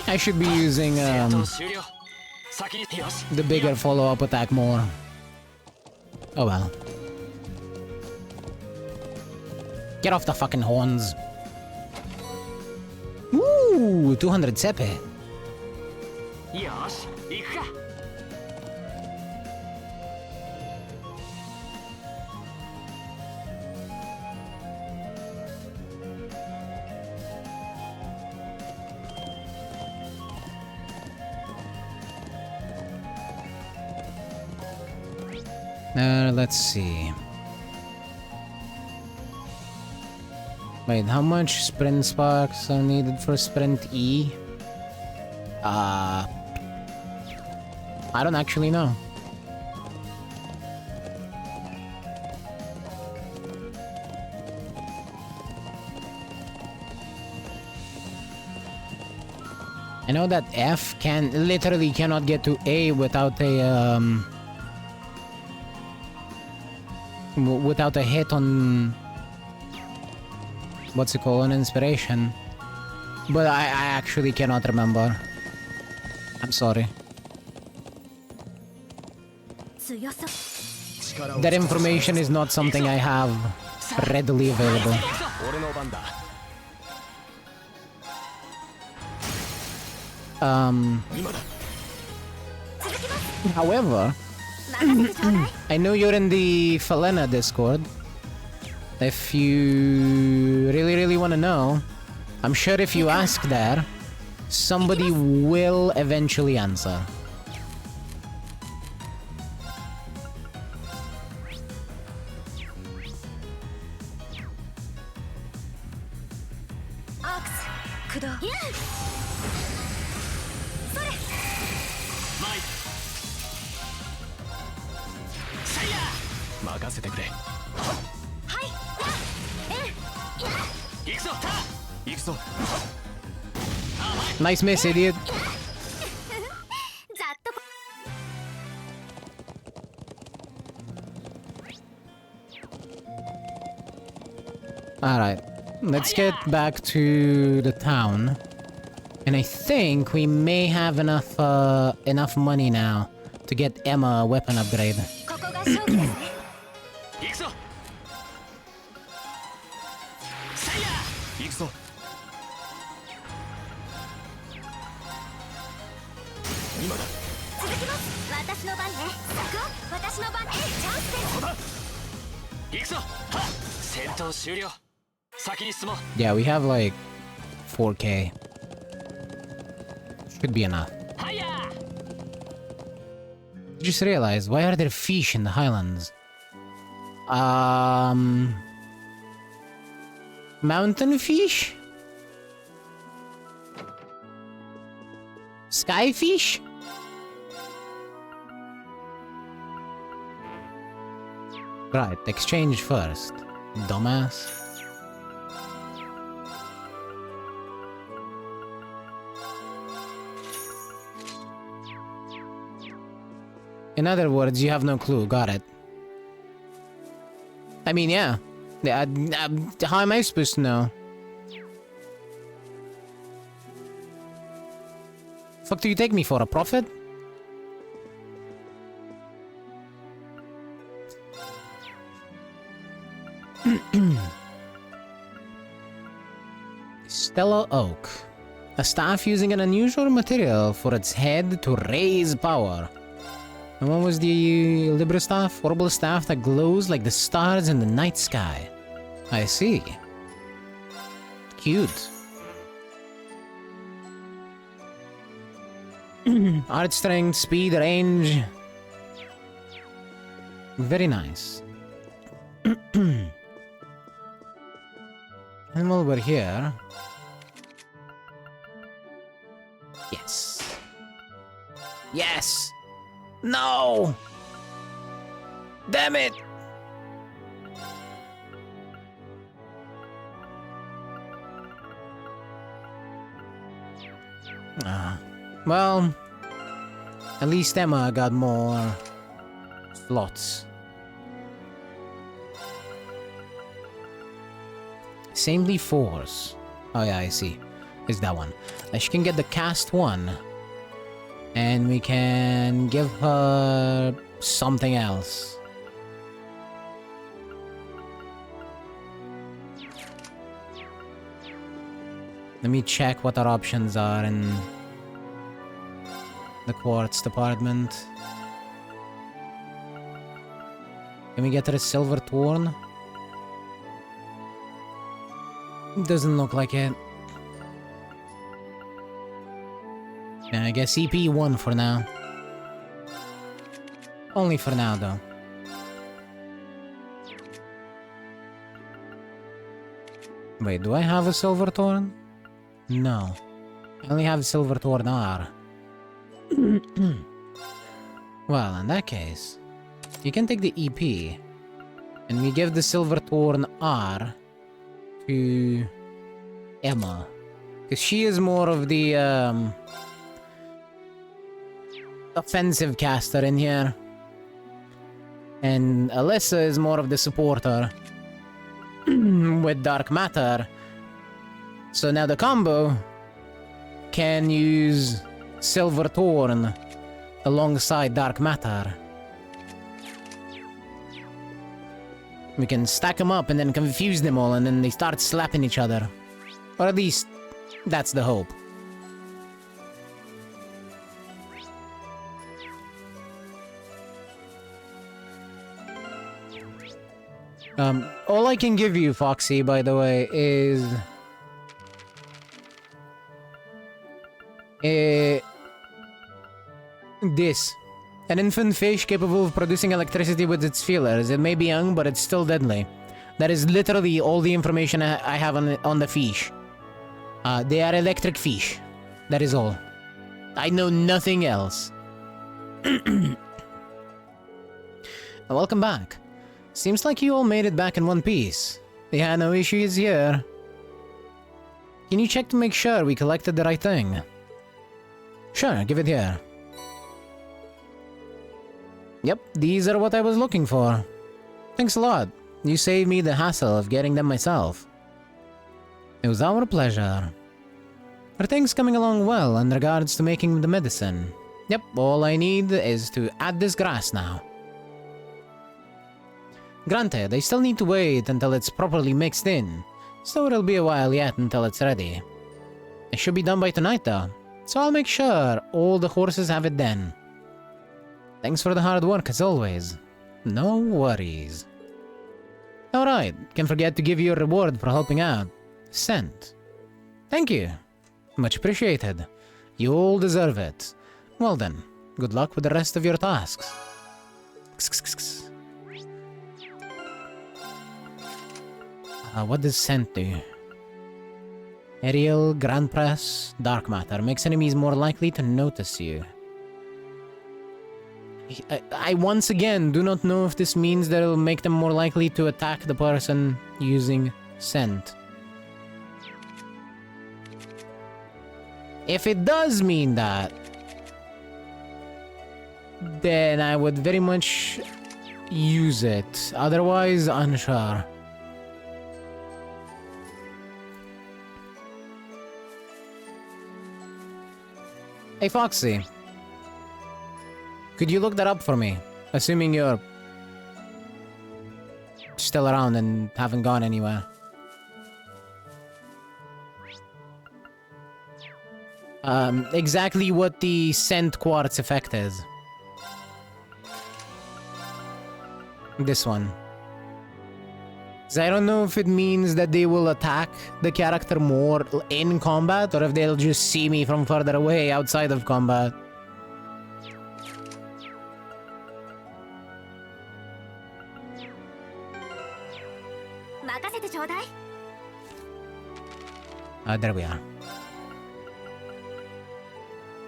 [SPEAKER 1] I should be using
[SPEAKER 2] 終了先によし
[SPEAKER 1] the bigger follow-up attack more. Oh well. Get off the fucking horns. Ooh, 200 sepe.
[SPEAKER 2] よし行くか
[SPEAKER 1] Let's see. Wait, how much sprint sparks are needed for sprint E? I don't actually know. I know that F literally cannot get to A without a without a hit on what's it called, an inspiration. But I actually cannot remember. I'm sorry. That information is not something I have readily available.
[SPEAKER 3] 俺の番だ
[SPEAKER 1] However, I know you're in the Falena Discord. If you really want to know, I'm sure if you ask there, somebody will eventually answer. Nice miss, idiot. Alright, let's get back to the town. And I think we may have enough money now to get Emma a weapon upgrade.
[SPEAKER 3] 行くぞ
[SPEAKER 1] Yeah, we have like 4k. Should be enough. Just realized, why are there fish in the highlands? Mountain fish? Skyfish? Right, exchange first. Dumbass. In other words, you have no clue. Got it. I mean, yeah. How am I supposed to know? Fuck do you take me for, a prophet? Stellar Oak. A staff using an unusual material for its head to raise power. And what was the Libra staff? Horrible staff that glows like the stars in the night sky. I see. Cute. Art strength, speed, range. Very nice. And while we're here... Yes. Yes! No! Damn it! Well, at least Emma got more slots. Saintly Force. Oh yeah, I see. is that one. She can get the cast one. And we can give her something else. Let me check what our options are in the quartz department. Can we get her a silver torn? Doesn't look like it. Yeah, I guess EP1 for now. Only for now, though. Wait, do I have a silver torn? No. I only have silver torn R. Well, in that case, you can take the EP, and we give the silver torn R to Emma. Because she is more of the, offensive caster in here. And Alyssa is more of the supporter. With Dark Matter. So now the combo can use Silver Thorn alongside Dark Matter. We can stack them up and then confuse them all and then they start slapping each other. Or at least, that's the hope. All I can give you, Foxy, by the way, is... this. An infant fish capable of producing electricity with its feelers. It may be young, but it's still deadly. That is literally all the information I have on the fish. They are electric fish. That is all. I know nothing else. Welcome back. Seems like you all made it back in one piece. Yeah, no issues here. Can you check to make sure we collected the right thing? Sure, give it here. Yep, these are what I was looking for. Thanks a lot. You saved me the hassle of getting them myself. It was our pleasure. Are things coming along well in regards to making the medicine? Yep, all I need is to add this grass now. Granted, I still need to wait until it's properly mixed in, so it'll be a while yet until it's ready. It should be done by tonight though, so I'll make sure all the horses have it then. Thanks for the hard work as always. No worries. Alright, can't forget to give you a reward for helping out. Cent. Thank you. Much appreciated. You all deserve it. Well then, good luck with the rest of your tasks. What does Scent do? Aerial, Grand Press, Dark Matter. Makes enemies more likely to notice you. I once again do not know if this means that it'll make them more likely to attack the person using Scent. If it does mean that, then I would very much use it. Otherwise, unsure. Hey Foxy, could you look that up for me? Assuming you're still around and haven't gone anywhere. Exactly what the Scent Quartz effect is. This one. 'Cause I don't know if it means that they will attack the character more in combat, or if they'll just see me from further away outside of combat. There we are.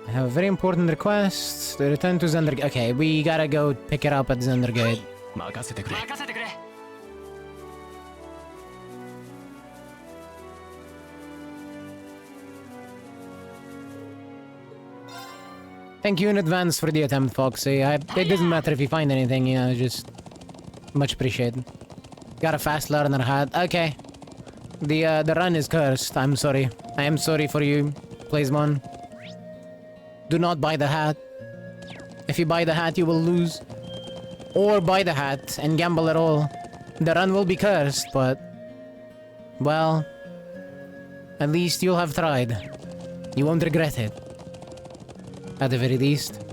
[SPEAKER 1] I have a very important request. To return to Zendergate. Okay, we gotta go pick it up at Zendergate.
[SPEAKER 3] 任せてくれ。
[SPEAKER 2] 任せてくれ。
[SPEAKER 1] Thank you in advance for the attempt, Foxy. It doesn't matter if you find anything, you know, just much appreciated. Got a fast learner hat. Okay. The run is cursed. I'm sorry. I am sorry for you, Playsmon. Do not buy the hat. If you buy the hat, you will lose. Or buy the hat and gamble at all. The run will be cursed, but... well... at least you'll have tried. You won't regret it. At the very least.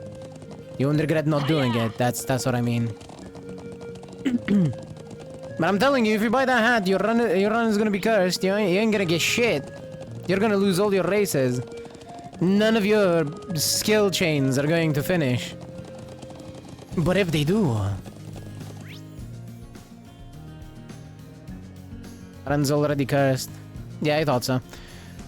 [SPEAKER 1] You won't regret not doing it, that's what I mean. But I'm telling you, if you buy that hat, your run is gonna be cursed. You ain't gonna get shit. You're gonna lose all your races. None of your skill chains are going to finish. But if they do... run's already cursed. Yeah, I thought so.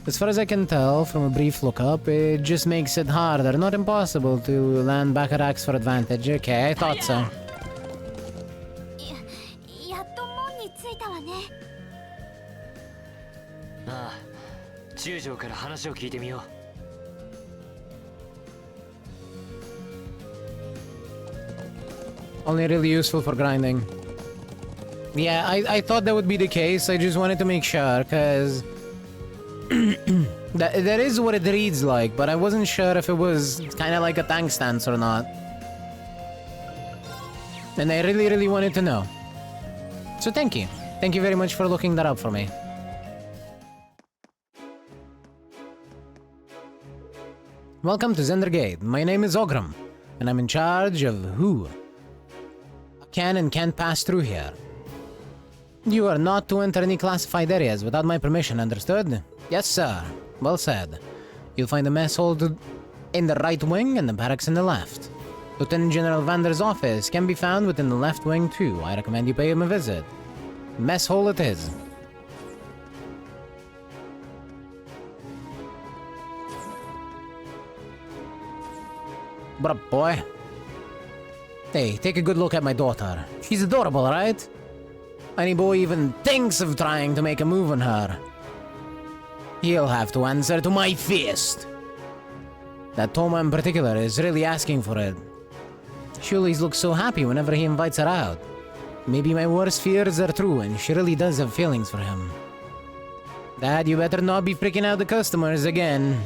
[SPEAKER 1] As far as I can tell from a brief look-up, it just makes it harder, not impossible, to land back attacks for advantage. Okay, I thought so.
[SPEAKER 4] やっと門に着いたわね。
[SPEAKER 2] ああ、中将から話を聞いてみよ
[SPEAKER 1] う。Only really useful for grinding. Yeah, I thought that would be the case. I just wanted to make sure, cause that is what it reads like, but I wasn't sure if it was kind of like a tank stance or not. And I really wanted to know. So thank you. Thank you very much for looking that up for me. Welcome to Zendergate. My name is Ogrim, and I'm in charge of who can and can't pass through here. You are not to enter any classified areas without my permission, understood? Yes, sir. Well said. You'll find the mess hall in the right wing and the barracks in the left. Lieutenant General Vander's office can be found within the left wing too. I recommend you pay him a visit. Mess hall it is. What up, boy? Hey, take a good look at my daughter. She's adorable, right? Any boy even thinks of trying to make a move on her, he'll have to answer to my fist. That Toma in particular is really asking for it. She always looks so happy whenever he invites her out. Maybe my worst fears are true and she really does have feelings for him. Dad, you better not be freaking out the customers again.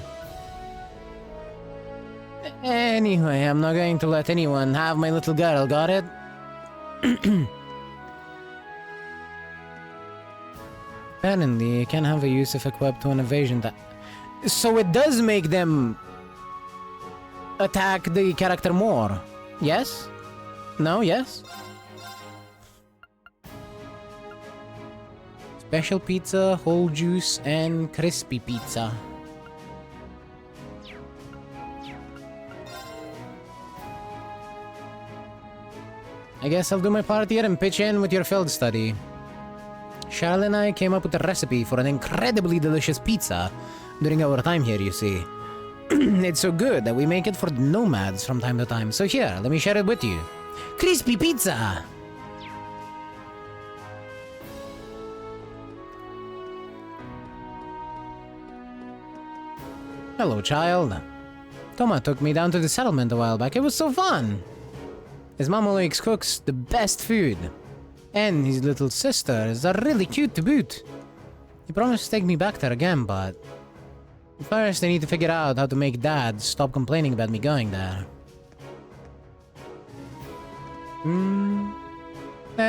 [SPEAKER 1] Anyway, I'm not going to let anyone have my little girl, got it? Apparently, it can have a use if equipped to an evasion so it does make them attack the character more. Yes? No? Yes? Special pizza, whole juice, and crispy pizza. I guess I'll do my part here and pitch in with your field study. Charlotte and I came up with a recipe for an incredibly delicious pizza during our time here, you see. It's so good that we make it for the nomads from time to time. So here, let me share it with you. Crispy pizza! Hello, child. Toma took me down to the settlement a while back. It was so fun! His mom always cooks the best food. And his little sisters are really cute to boot. He promised to take me back there again, but... first I need to figure out how to make Dad stop complaining about me going there.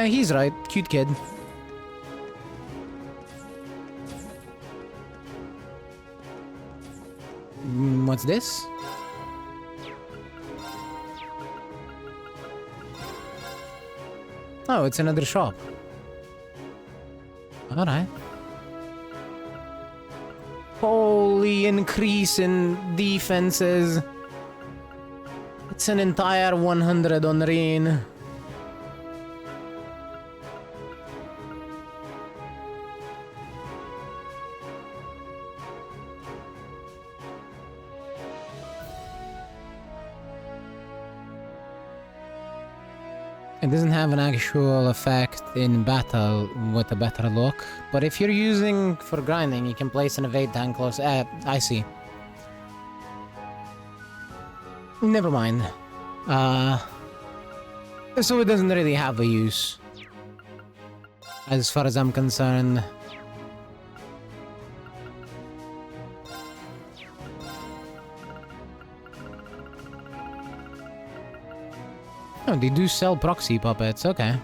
[SPEAKER 1] He's right. Cute kid. What's this? Oh, it's another shop. Alright. Holy increase in defenses. It's an entire 100 on Reen. It doesn't have an actual effect in battle with a better look, but if you're using for grinding, you can place an evade tank close. I see. Never mind. So it doesn't really have a use, as far as I'm concerned. Oh, they do sell proxy puppets, okay.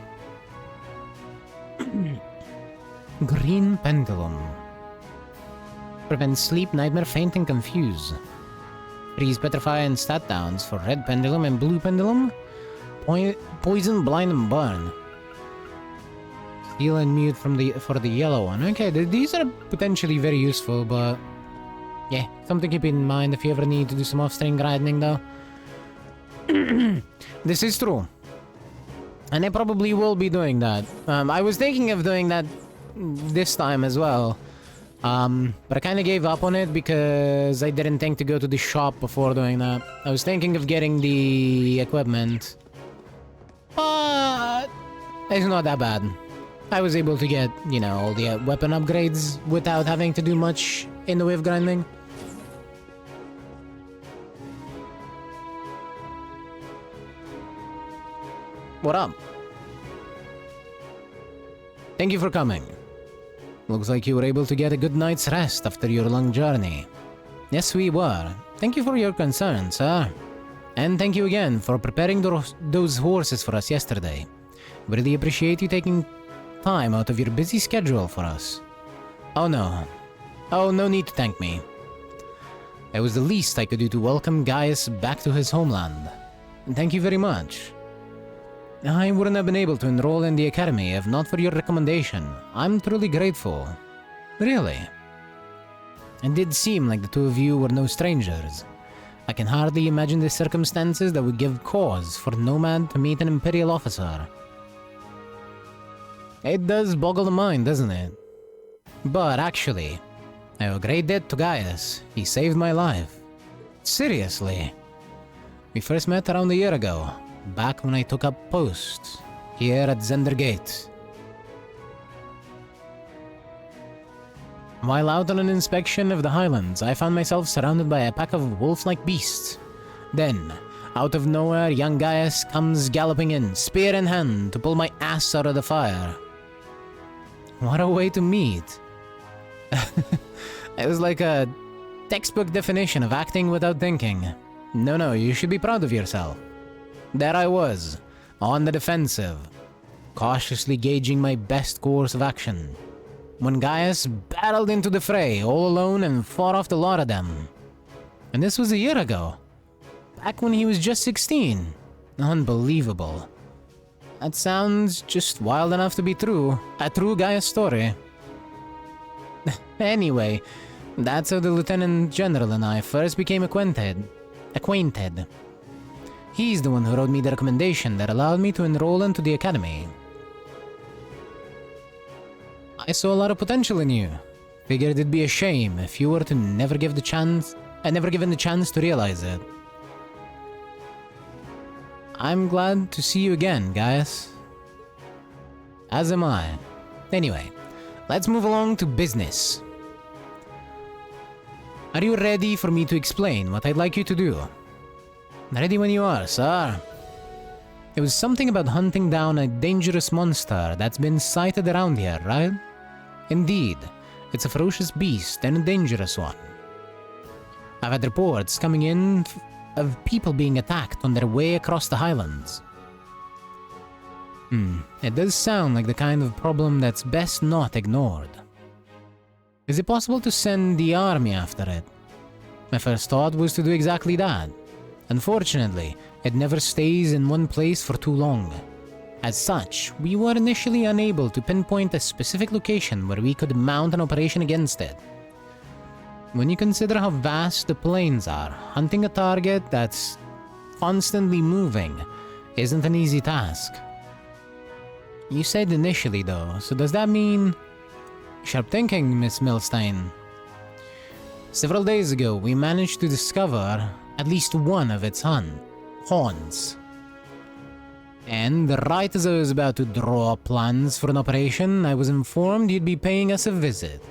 [SPEAKER 1] Green pendulum. Prevents sleep, nightmare, faint, and confuse. Freeze, petrify, and stat downs for red pendulum and blue pendulum. Poison, blind, and burn. Heal and mute for the yellow one. Okay, these are potentially very useful, but yeah, something to keep in mind if you ever need to do some off-string grinding, though. This is true, and I probably will be doing that. I was thinking of doing that this time as well, but I kind of gave up on it because I didn't think to go to the shop before doing that. I was thinking of getting the equipment, but it's not that bad. I was able to get, you know, all the weapon upgrades without having to do much in the way of grinding. What up? Thank you for coming. Looks like you were able to get a good night's rest after your long journey. Yes, we were. Thank you for your concern, sir. And thank you again for preparing those horses for us yesterday. Really appreciate you taking time out of your busy schedule for us. Oh no. Oh, no need to thank me. It was the least I could do to welcome Gaius back to his homeland. And thank you very much. I wouldn't have been able to enroll in the academy if not for your recommendation. I'm truly grateful. Really. It did seem like the two of you were no strangers. I can hardly imagine the circumstances that would give cause for Nomad to meet an Imperial officer. It does boggle the mind, doesn't it? But actually, I owe a great debt to Gaius. He saved my life. Seriously. We first met around a year ago, back when I took up post here at Zender Gate. While out on an inspection of the highlands, I found myself surrounded by a pack of wolf-like beasts. Then, out of nowhere, young Gaius comes galloping in, spear in hand, to pull my ass out of the fire. What a way to meet. It was like a textbook definition of acting without thinking. No, you should be proud of yourself. There I was, on the defensive, cautiously gauging my best course of action, when Gaius barreled into the fray all alone and fought off the lot of them. And this was a year ago, back when he was just 16. Unbelievable. That sounds just wild enough to be true. A true Gaius story. Anyway, that's how the Lieutenant General and I first became acquainted. He's the one who wrote me the recommendation that allowed me to enroll into the academy. I saw a lot of potential in you. Figured it'd be a shame if you were to never given the chance to realize it. I'm glad to see you again, Gaius. As am I. Anyway, let's move along to business. Are you ready for me to explain what I'd like you to do? Ready when you are, sir. It was something about hunting down a dangerous monster that's been sighted around here, right? Indeed, it's a ferocious beast and a dangerous one. I've had reports coming in of people being attacked on their way across the highlands. It does sound like the kind of problem that's best not ignored. Is it possible to send the army after it? My first thought was to do exactly that. Unfortunately, it never stays in one place for too long. As such, we were initially unable to pinpoint a specific location where we could mount an operation against it. When you consider how vast the plains are, hunting a target that's constantly moving isn't an easy task. You said initially though, so does that mean... Sharp thinking, Miss Milstein. Several days ago, we managed to discover at least one of its Honse. And right as I was about to draw up plans for an operation, I was informed you'd be paying us a visit.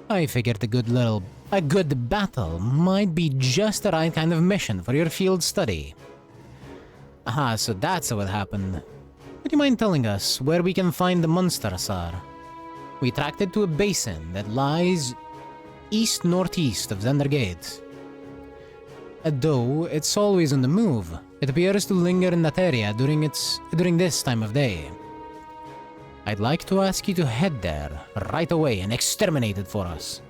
[SPEAKER 1] I figured a good battle might be just the right kind of mission for your field study. Aha, so that's how it happened. Would you mind telling us where we can find the monster, sir? We tracked it to a basin that lies east-northeast of Zender Gate. Though it's always on the move, It appears to linger in that area during this time of day. I'd like to ask you to head there right away and exterminate it for us.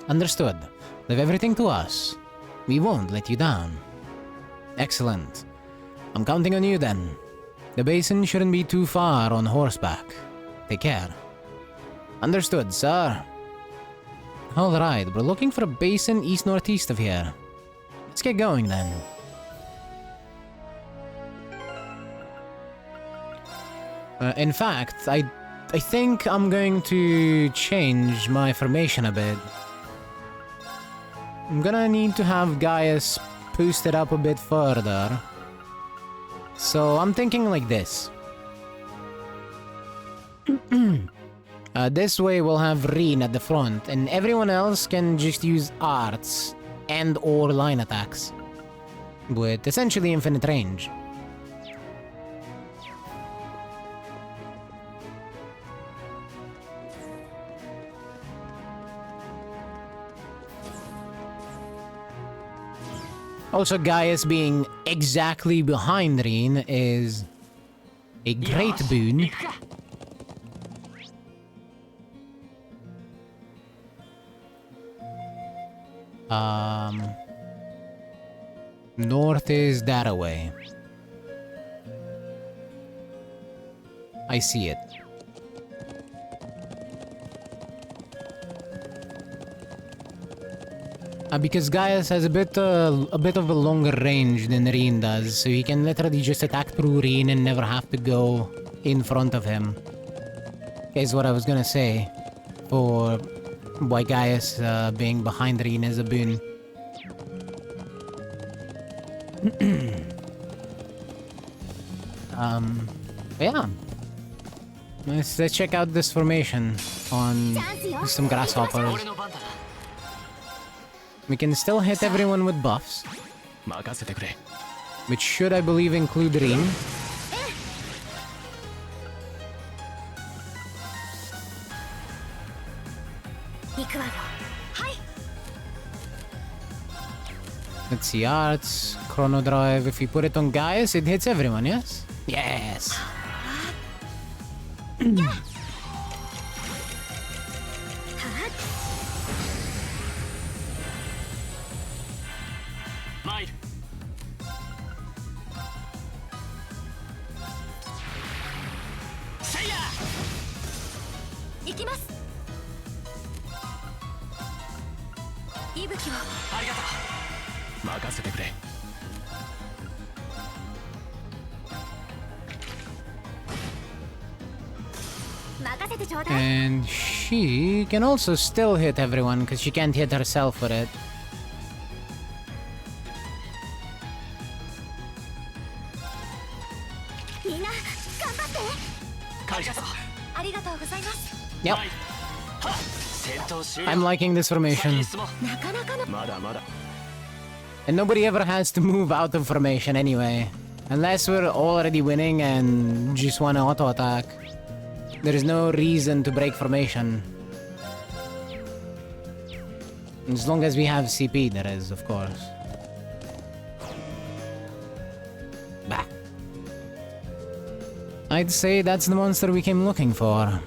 [SPEAKER 1] Understood. Leave everything to us. We won't let you down. Excellent. I'm counting on you then. The basin shouldn't be too far on horseback. Take care. Understood, sir. Alright, we're looking for a basin east-northeast of here. Let's get going then. In fact, I think I'm going to change my formation a bit. I'm gonna need to have Gaius posted up a bit further. So I'm thinking like this. This way we'll have Reen at the front, and everyone else can just use arts and or line attacks. With essentially infinite range. Also, Gaius being exactly behind Reen is a great boon. North is that away. I see it. Because Gaius has a bit of a longer range than Reen does, so he can literally just attack through Reen and never have to go in front of him. Is what I was gonna say for why Gaius being behind Reen is a boon. Yeah. Let's check out this formation on some grasshoppers. We can still hit everyone with buffs, which should, I believe, include Reen. Let's see, arts, chrono drive. If we put it on Gaius, it hits everyone, yes? Yes! And she can also still hit everyone because she can't hit herself with it. Yep. I'm liking this formation. And nobody ever has to move out of formation anyway. Unless we're already winning and just want to auto-attack. There is no reason to break formation. As long as we have CP, there is, of course. Bah. I'd say that's the monster we came looking for.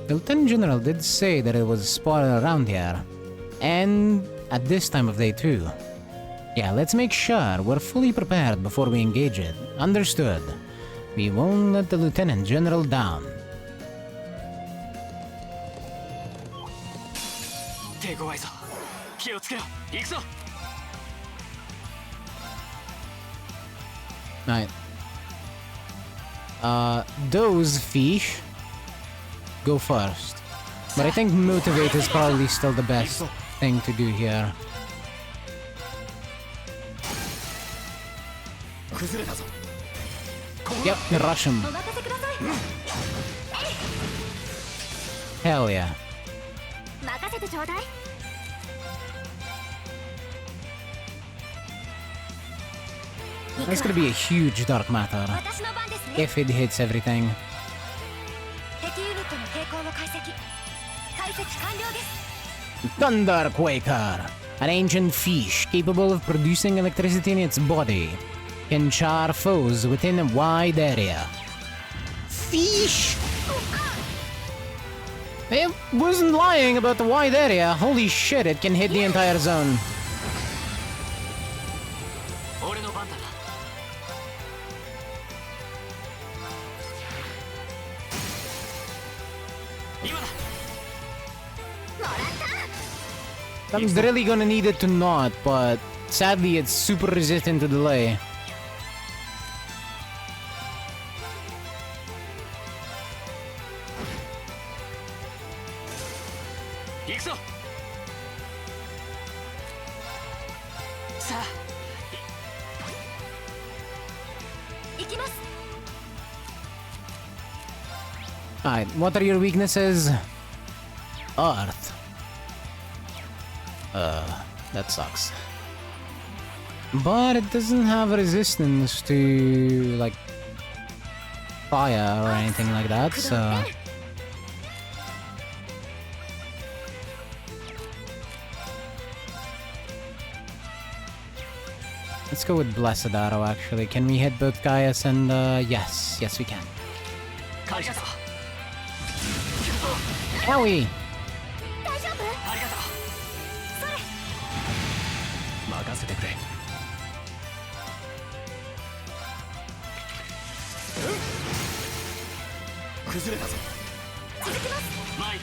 [SPEAKER 1] The Lieutenant General did say that it was spotted around here. And at this time of day too. Yeah, let's make sure we're fully prepared before we engage it. Understood. We won't let the Lieutenant General down. Right. Those fish go first. But I think Motivate is probably still the best thing to do here. Yep, rush him. Hell yeah. That's gonna be a huge dark matter if it hits everything. Thunder Quaker! An ancient fish capable of producing electricity in its body can char foes within a wide area. Fish! It wasn't lying about the wide area. Holy shit, it can hit the entire zone.
[SPEAKER 2] 俺の番だな。今だ。
[SPEAKER 1] I'm really gonna need it to not, but sadly it's super resistant to delay.
[SPEAKER 2] 行くぞ。さあ。
[SPEAKER 4] 行きます。
[SPEAKER 1] Alright, what are your weaknesses? Earth. That sucks. But it doesn't have resistance to, like, fire or anything like that, so... Let's go with Blessed Arrow, actually. Can we hit both Gaius and, yes. Yes, we can.
[SPEAKER 2] ありがとう。
[SPEAKER 1] Owie!
[SPEAKER 4] 大丈夫？
[SPEAKER 2] ありがとう。
[SPEAKER 4] それ。
[SPEAKER 3] 任せてくれ。崩れたぞ。
[SPEAKER 4] 続きます。
[SPEAKER 2] 参る。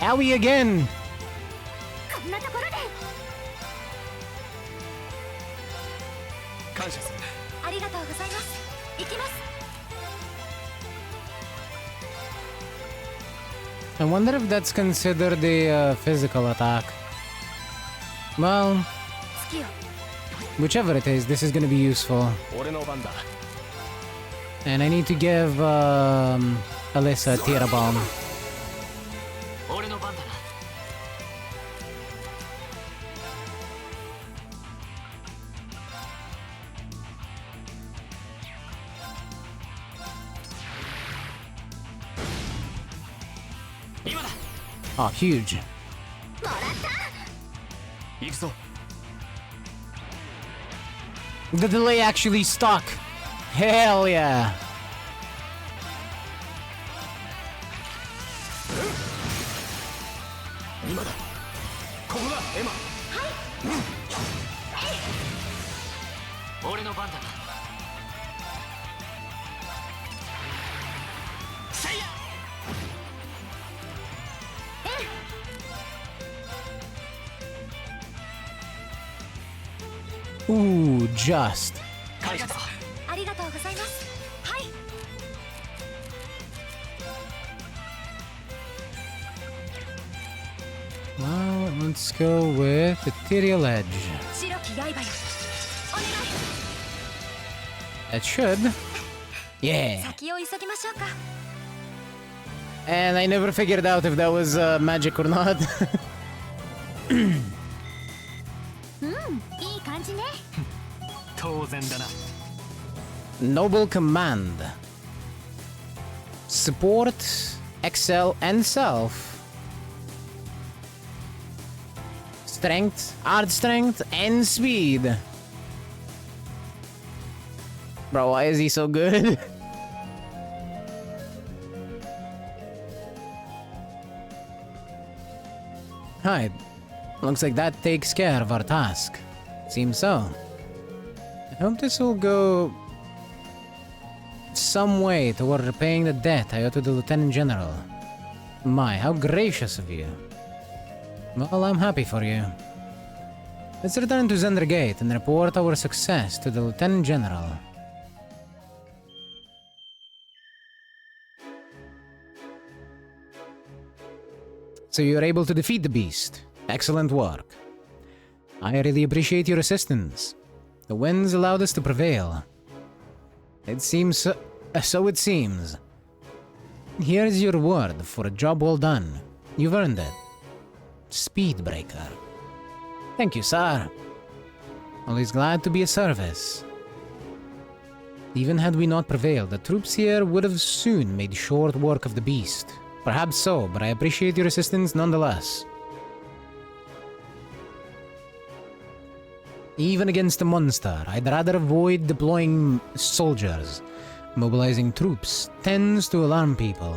[SPEAKER 1] Owie again!
[SPEAKER 4] こんなところで。
[SPEAKER 3] 感謝する。
[SPEAKER 4] ありがとうございます。行きます。
[SPEAKER 1] I wonder if that's considered a physical attack. Well,
[SPEAKER 4] 月よ。
[SPEAKER 1] whichever it is, this is gonna be useful.
[SPEAKER 3] 俺の番だ。
[SPEAKER 1] And I need to give Alyssa a Tira Bomb.
[SPEAKER 2] 俺の番だな。 今だ。
[SPEAKER 1] Oh, huge.
[SPEAKER 4] もらった。
[SPEAKER 3] 行くぞ。
[SPEAKER 1] The delay actually stuck. Hell yeah.
[SPEAKER 3] 今だ。ここだ、エマ。
[SPEAKER 2] 俺の番だな。せいや。
[SPEAKER 1] Ooh, just.
[SPEAKER 2] ありがとう。
[SPEAKER 4] ありがとうございます。はい。
[SPEAKER 1] Well, let's go with Ethereal Edge.
[SPEAKER 4] 白き刃よ。お願
[SPEAKER 1] That should.
[SPEAKER 4] い。
[SPEAKER 1] Yeah.
[SPEAKER 4] 先を急ぎましょうか。
[SPEAKER 1] And I never figured out if that was magic or not.
[SPEAKER 4] いい感じね。
[SPEAKER 2] 当然だな。
[SPEAKER 1] Noble Command. Support, Excel, and Self. Strength, Art Strength, and Speed. Bro, why is he so good? Right. Looks like that takes care of our task. Seems so. I hope this will go some way toward repaying the debt I owe to the Lieutenant General. My, how gracious of you. Well, I'm happy for you. Let's return to Zender Gate and report our success to the Lieutenant General. So you're able to defeat the beast. Excellent work. I really appreciate your assistance. The winds allowed us to prevail. It seems so it seems. Here's your reward for a job well done. You've earned it. Speedbreaker. Thank you, sir. Always glad to be of service. Even had we not prevailed, the troops here would have soon made short work of the beast. Perhaps so, but I appreciate your assistance nonetheless. Even against a monster, I'd rather avoid deploying soldiers. Mobilizing troops tends to alarm people.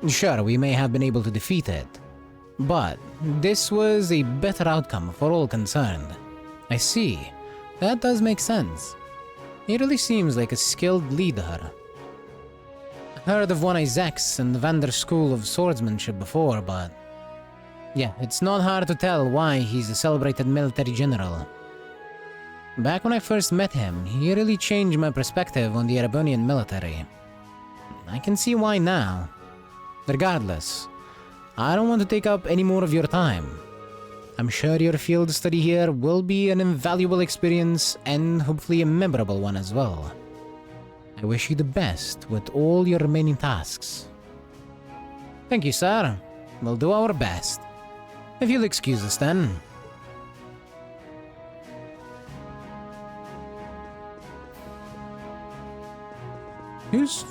[SPEAKER 1] Sure, we may have been able to defeat it, but this was a better outcome for all concerned. I see. That does make sense. He really seems like a skilled leader. Heard of one Isaac's and Vander's School of Swordsmanship before, but yeah, it's not hard to tell why he's a celebrated military general. Back when I first met him, he really changed my perspective on the Erebonian military. I can see why now. Regardless, I don't want to take up any more of your time. I'm sure your field study here will be an invaluable experience and hopefully a memorable one as well. I wish you the best with all your remaining tasks. Thank you, sir. We'll do our best. If you'll excuse us then. Who's...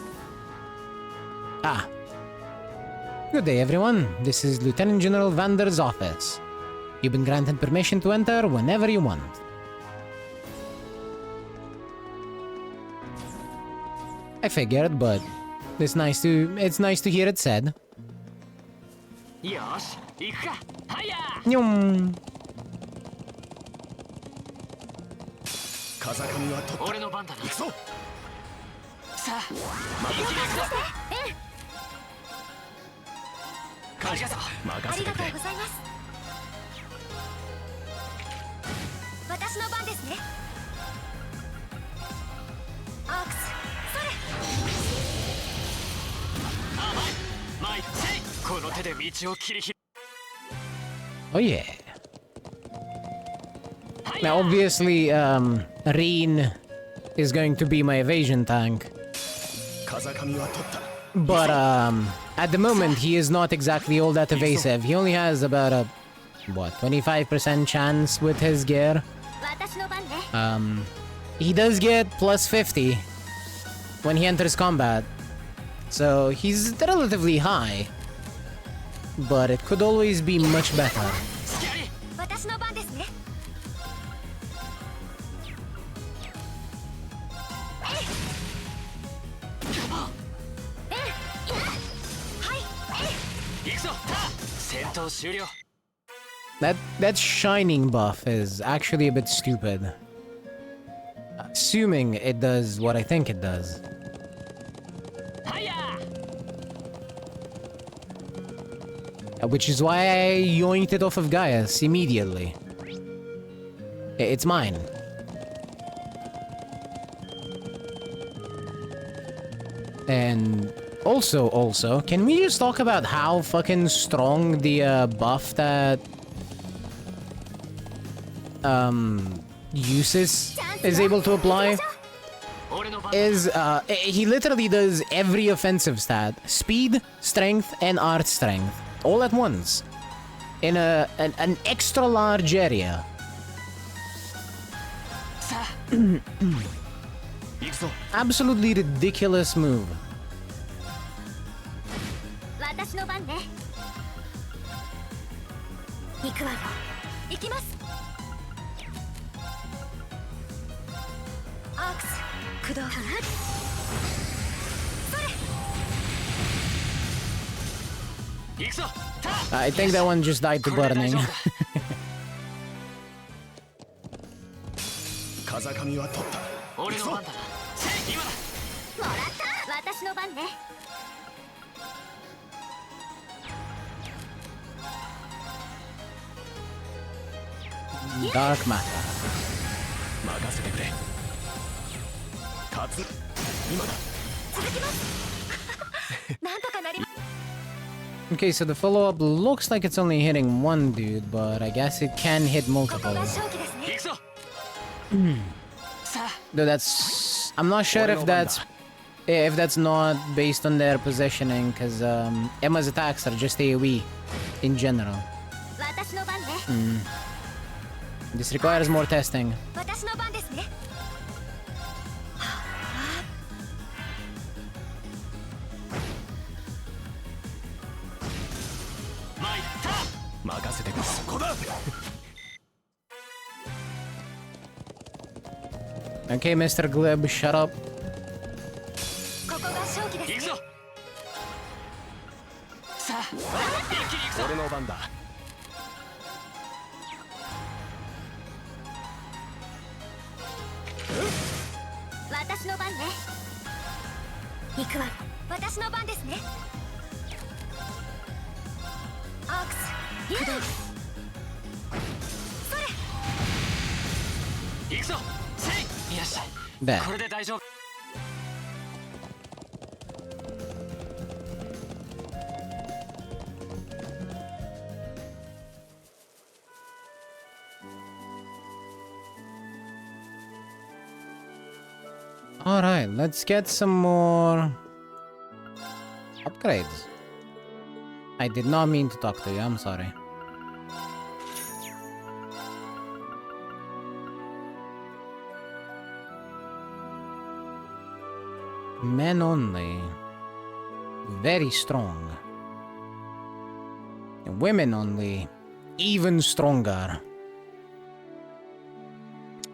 [SPEAKER 1] Ah. Good day, everyone. This is Lieutenant General Vander's office. You've been granted permission to enter whenever you want. I figured, but it's nice to hear it said.
[SPEAKER 2] Yosh, iku ka. Hiya!
[SPEAKER 1] Nyum.
[SPEAKER 3] 風上は取った。
[SPEAKER 2] 俺の番だな。
[SPEAKER 3] 行くぞ。
[SPEAKER 2] さあ、
[SPEAKER 3] 任せてくれ。
[SPEAKER 2] ありがとう。
[SPEAKER 3] 任せてくれ。
[SPEAKER 4] ございます。私の番ですね。アークス、それ。
[SPEAKER 2] 甘い。参せい。この手で道を切り開く。
[SPEAKER 1] Oh yeah. Now obviously, Reen is going to be my evasion tank.
[SPEAKER 3] 風上は取った。
[SPEAKER 1] But at the moment he is not exactly all that evasive. He only has about a, what, 25% chance with his gear.
[SPEAKER 4] 私の番ね。
[SPEAKER 1] He does get plus 50 when he enters combat. So he's relatively high. But it could always be much better.
[SPEAKER 4] 私の番ですね。
[SPEAKER 1] That shining buff is actually a bit stupid. Assuming it does what I think it does. Which is why I yoinked it off of Gaius immediately. It's mine. And also, can we just talk about how fucking strong the buff that Eustace is able to apply is? He literally does every offensive stat: speed, strength, and art strength, all at once, in an extra large area. Absolutely ridiculous move.
[SPEAKER 4] 私の番ね。行くわよ。行きます。アークス、駆動。それ。行くぞ。
[SPEAKER 1] I think that one just died to burning.
[SPEAKER 3] 風上は取った。
[SPEAKER 2] 俺の番だな。今だ。
[SPEAKER 4] もらった。私の番ね。
[SPEAKER 1] Dark matter.
[SPEAKER 3] 任せてくれ。勝つ。今だ。
[SPEAKER 4] 続きます。なんとかなり。
[SPEAKER 1] Okay, so the follow-up looks like it's only hitting one dude, but I guess it can hit multiple. Though that's... I'm not sure if that's not based on their positioning, because Emma's attacks are just AoE in general. This requires more testing.
[SPEAKER 3] 任せてくれ。そこだ。
[SPEAKER 1] Okay, Mr. Glib, shut up.
[SPEAKER 4] ここが勝機です。
[SPEAKER 2] 行くぞ。さあ、一気に行くぞ。
[SPEAKER 3] 俺の番だ。
[SPEAKER 4] 私の番ね。行くわ。私の番ですね。アークス駆動。それ。
[SPEAKER 2] 行くぞ。せい。いらっしゃい。
[SPEAKER 1] There.
[SPEAKER 2] これで大丈夫。
[SPEAKER 1] Alright, let's get some more upgrades. I did not mean to talk to you, I'm sorry. Men only. Very strong. Women only. Even stronger.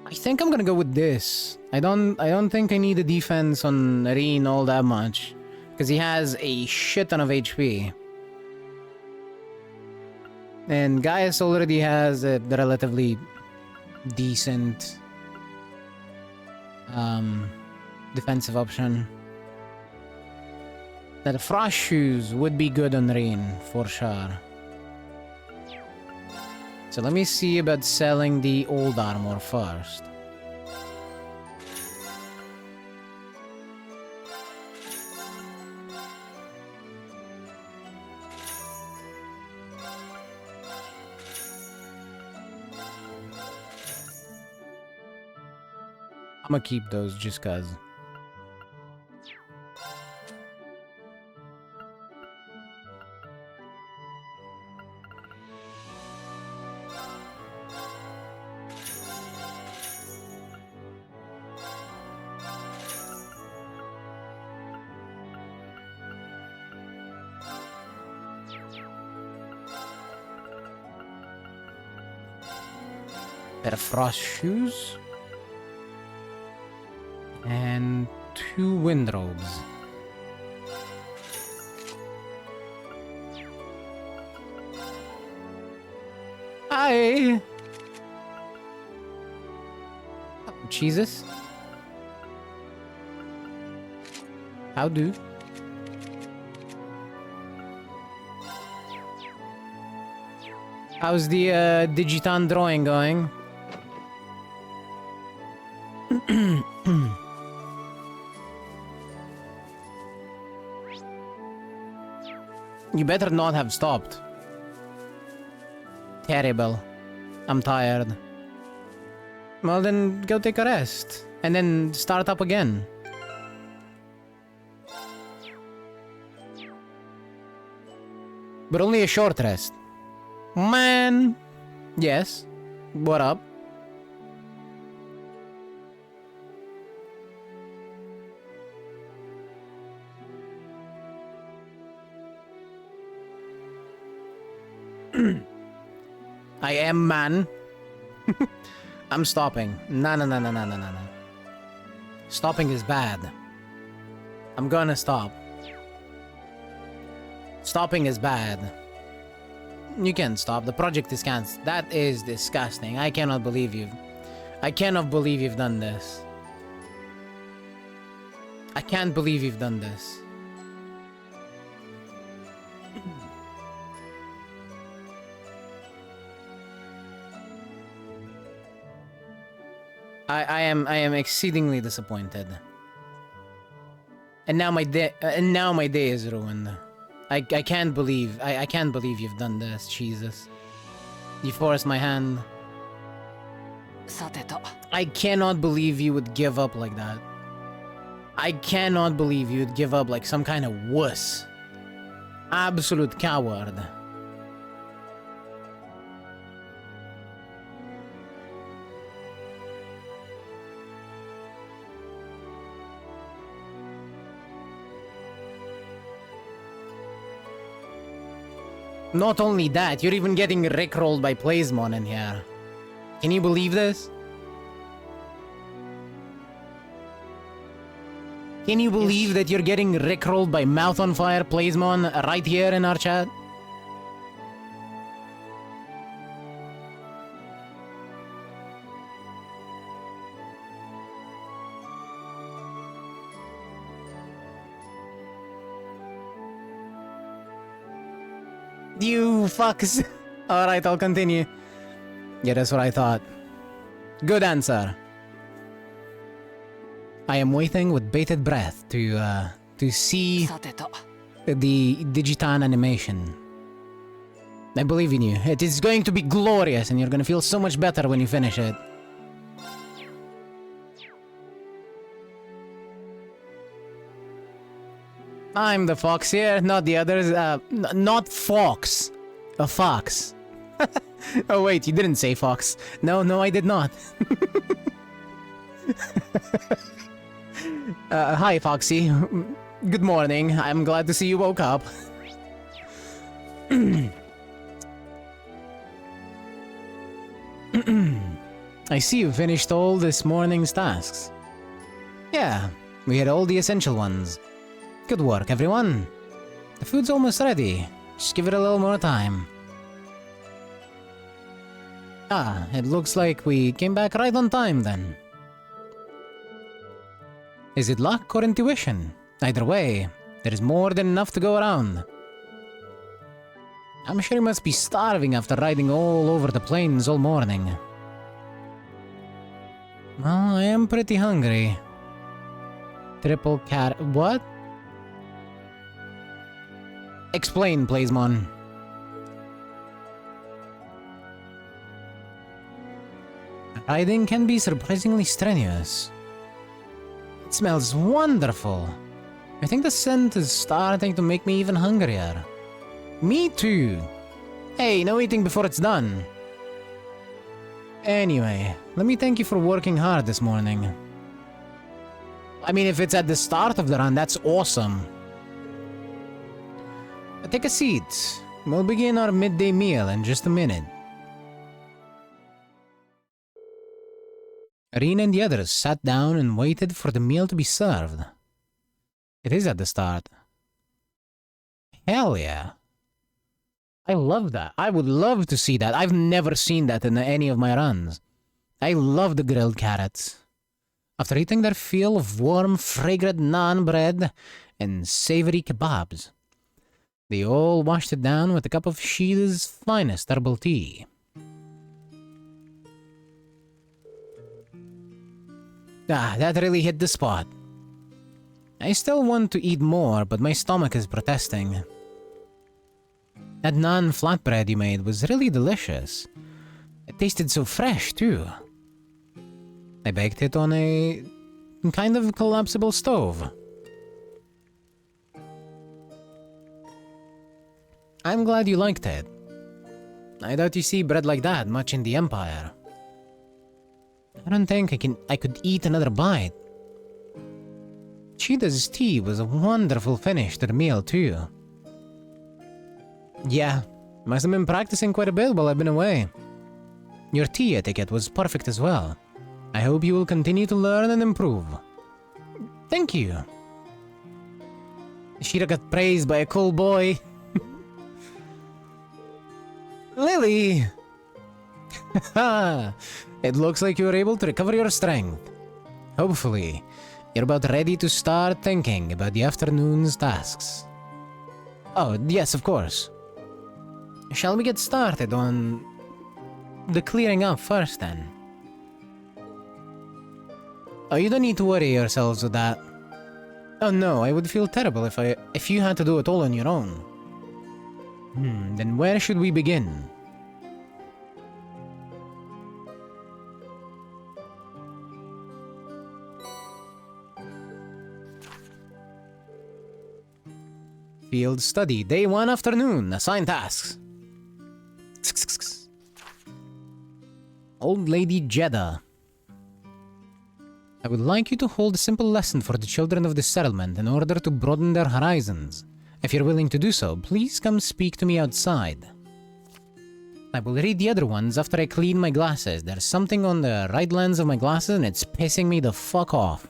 [SPEAKER 1] I think I'm gonna go with this. I don't think I need a defense on Reen all that much. Because he has a shit ton of HP. And Gaius already has a relatively decent defensive option. That Frost Shoes would be good on Reen, for sure. So let me see about selling the old armor first. I'm gonna keep those just cause. Pair of frost shoes. And 2 wind robes. Hi! Oh, Jesus. How do? How's the Digiton drawing going? You better not have stopped. Terrible. I'm tired. Well then, go take a rest. And then start up again. But only a short rest. Man! Yes. What up? I am man. I'm stopping. No. Stopping is bad. I'm gonna stop. Stopping is bad. You can't stop. The project is cancelled. That is disgusting. I cannot believe you. I cannot believe you've done this. I can't believe you've done this. I am exceedingly disappointed. And now my day is ruined. I can't believe I can't believe you've done this, Jesus. You forced my hand.
[SPEAKER 2] さてと。
[SPEAKER 1] I cannot believe you would give up like that. I cannot believe you would give up like some kind of wuss. Absolute coward. Not only that, you're even getting rickrolled by Plasmon in here. Can you believe this? Can you believe that you're getting rickrolled by Mouth on Fire Plasmon right here in our chat? You fucks. Alright, I'll continue. Yeah, that's what I thought. Good answer. I am waiting with bated breath to see
[SPEAKER 2] さてと
[SPEAKER 1] the Digitan animation. I believe in you. It is going to be glorious and you're gonna feel so much better when you finish it. I'm the fox here, not the others. Not fox. A fox. Oh wait, you didn't say fox. No, I did not. Hi, Foxy. Good morning. I'm glad to see you woke up. I see you finished all this morning's tasks. Yeah, we had all the essential ones. Good work, everyone. The food's almost ready. Just give it a little more time. Ah, it looks like we came back right on time then. Is it luck or intuition? Either way, there is more than enough to go around. I'm sure you must be starving after riding all over the plains all morning. Well, I am pretty hungry. Triple cat... what? Explain, Plasmon. Riding can be surprisingly strenuous. It smells wonderful. I think the scent is starting to make me even hungrier. Me too. Hey, no eating before it's done. Anyway, let me thank you for working hard this morning. I mean, if it's at the start of the run, that's awesome. Take a seat. We'll begin our midday meal in just a minute. Reen and the others sat down and waited for the meal to be served. It is at the start. Hell yeah. I love that. I would love to see that. I've never seen that in any of my runs. I love the grilled carrots. After eating their fill of warm, fragrant naan bread and savory kebabs, they all washed it down with a cup of Sheila's finest herbal tea. Ah, that really hit the spot. I still want to eat more, but my stomach is protesting. That naan flatbread you made was really delicious. It tasted so fresh, too. I baked it on a kind of collapsible stove. I'm glad you liked it. I doubt you see bread like that much in the Empire. I don't think I could eat another bite. Cheetah's tea was a wonderful finish to the meal, too. Yeah, must have been practicing quite a bit while I've been away. Your tea etiquette was perfect as well. I hope you will continue to learn and improve. Thank you. Sheeta got praised by a cool boy. Lily! It looks like you were able to recover your strength. Hopefully, you're about ready to start thinking about the afternoon's tasks. Oh, yes, of course. Shall we get started on the clearing up first, then? Oh, you don't need to worry yourselves with that. Oh no, I would feel terrible if you had to do it all on your own. Then where should we begin? Field study, day 1 afternoon, assigned tasks. Old Lady Jeddah. I would like you to hold a simple lesson for the children of the settlement in order to broaden their horizons If you're willing to do so, please come speak to me outside. I will read the other ones after I clean my glasses. There's something on the right lens of my glasses and it's pissing me the fuck off.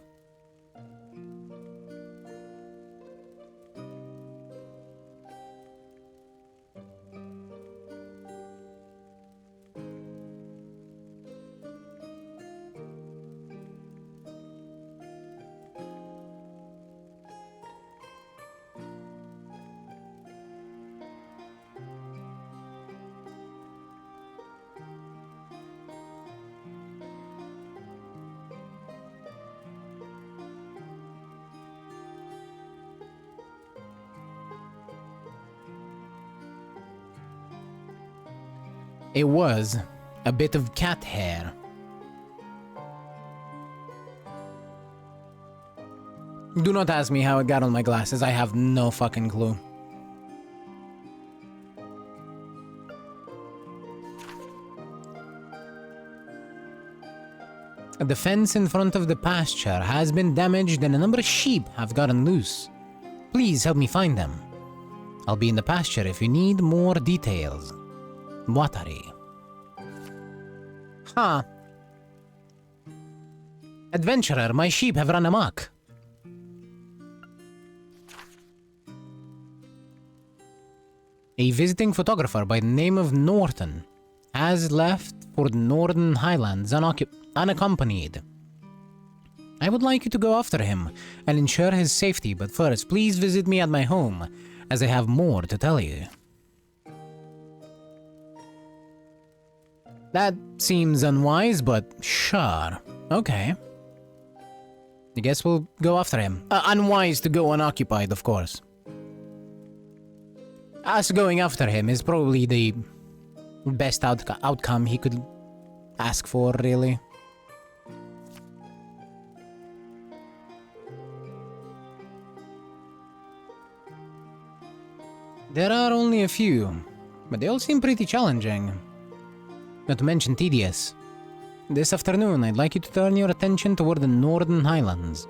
[SPEAKER 1] It was a bit of cat hair. Do not ask me how it got on my glasses, I have no fucking clue. The fence in front of the pasture has been damaged and a number of sheep have gotten loose. Please help me find them. I'll be in the pasture if you need more details. Watari. Huh. Adventurer, my sheep have run amok. A visiting photographer by the name of Norton has left for the Northern Highlands unaccompanied. I would like you to go after him and ensure his safety, but first please visit me at my home, as I have more to tell you. That seems unwise, but sure. Okay. I guess we'll go after him. Unwise to go unoccupied, of course. Us going after him is probably the best outcome he could ask for, really. There are only a few, but they all seem pretty challenging. Not to mention tedious. This afternoon, I'd like you to turn your attention toward the Northern Highlands.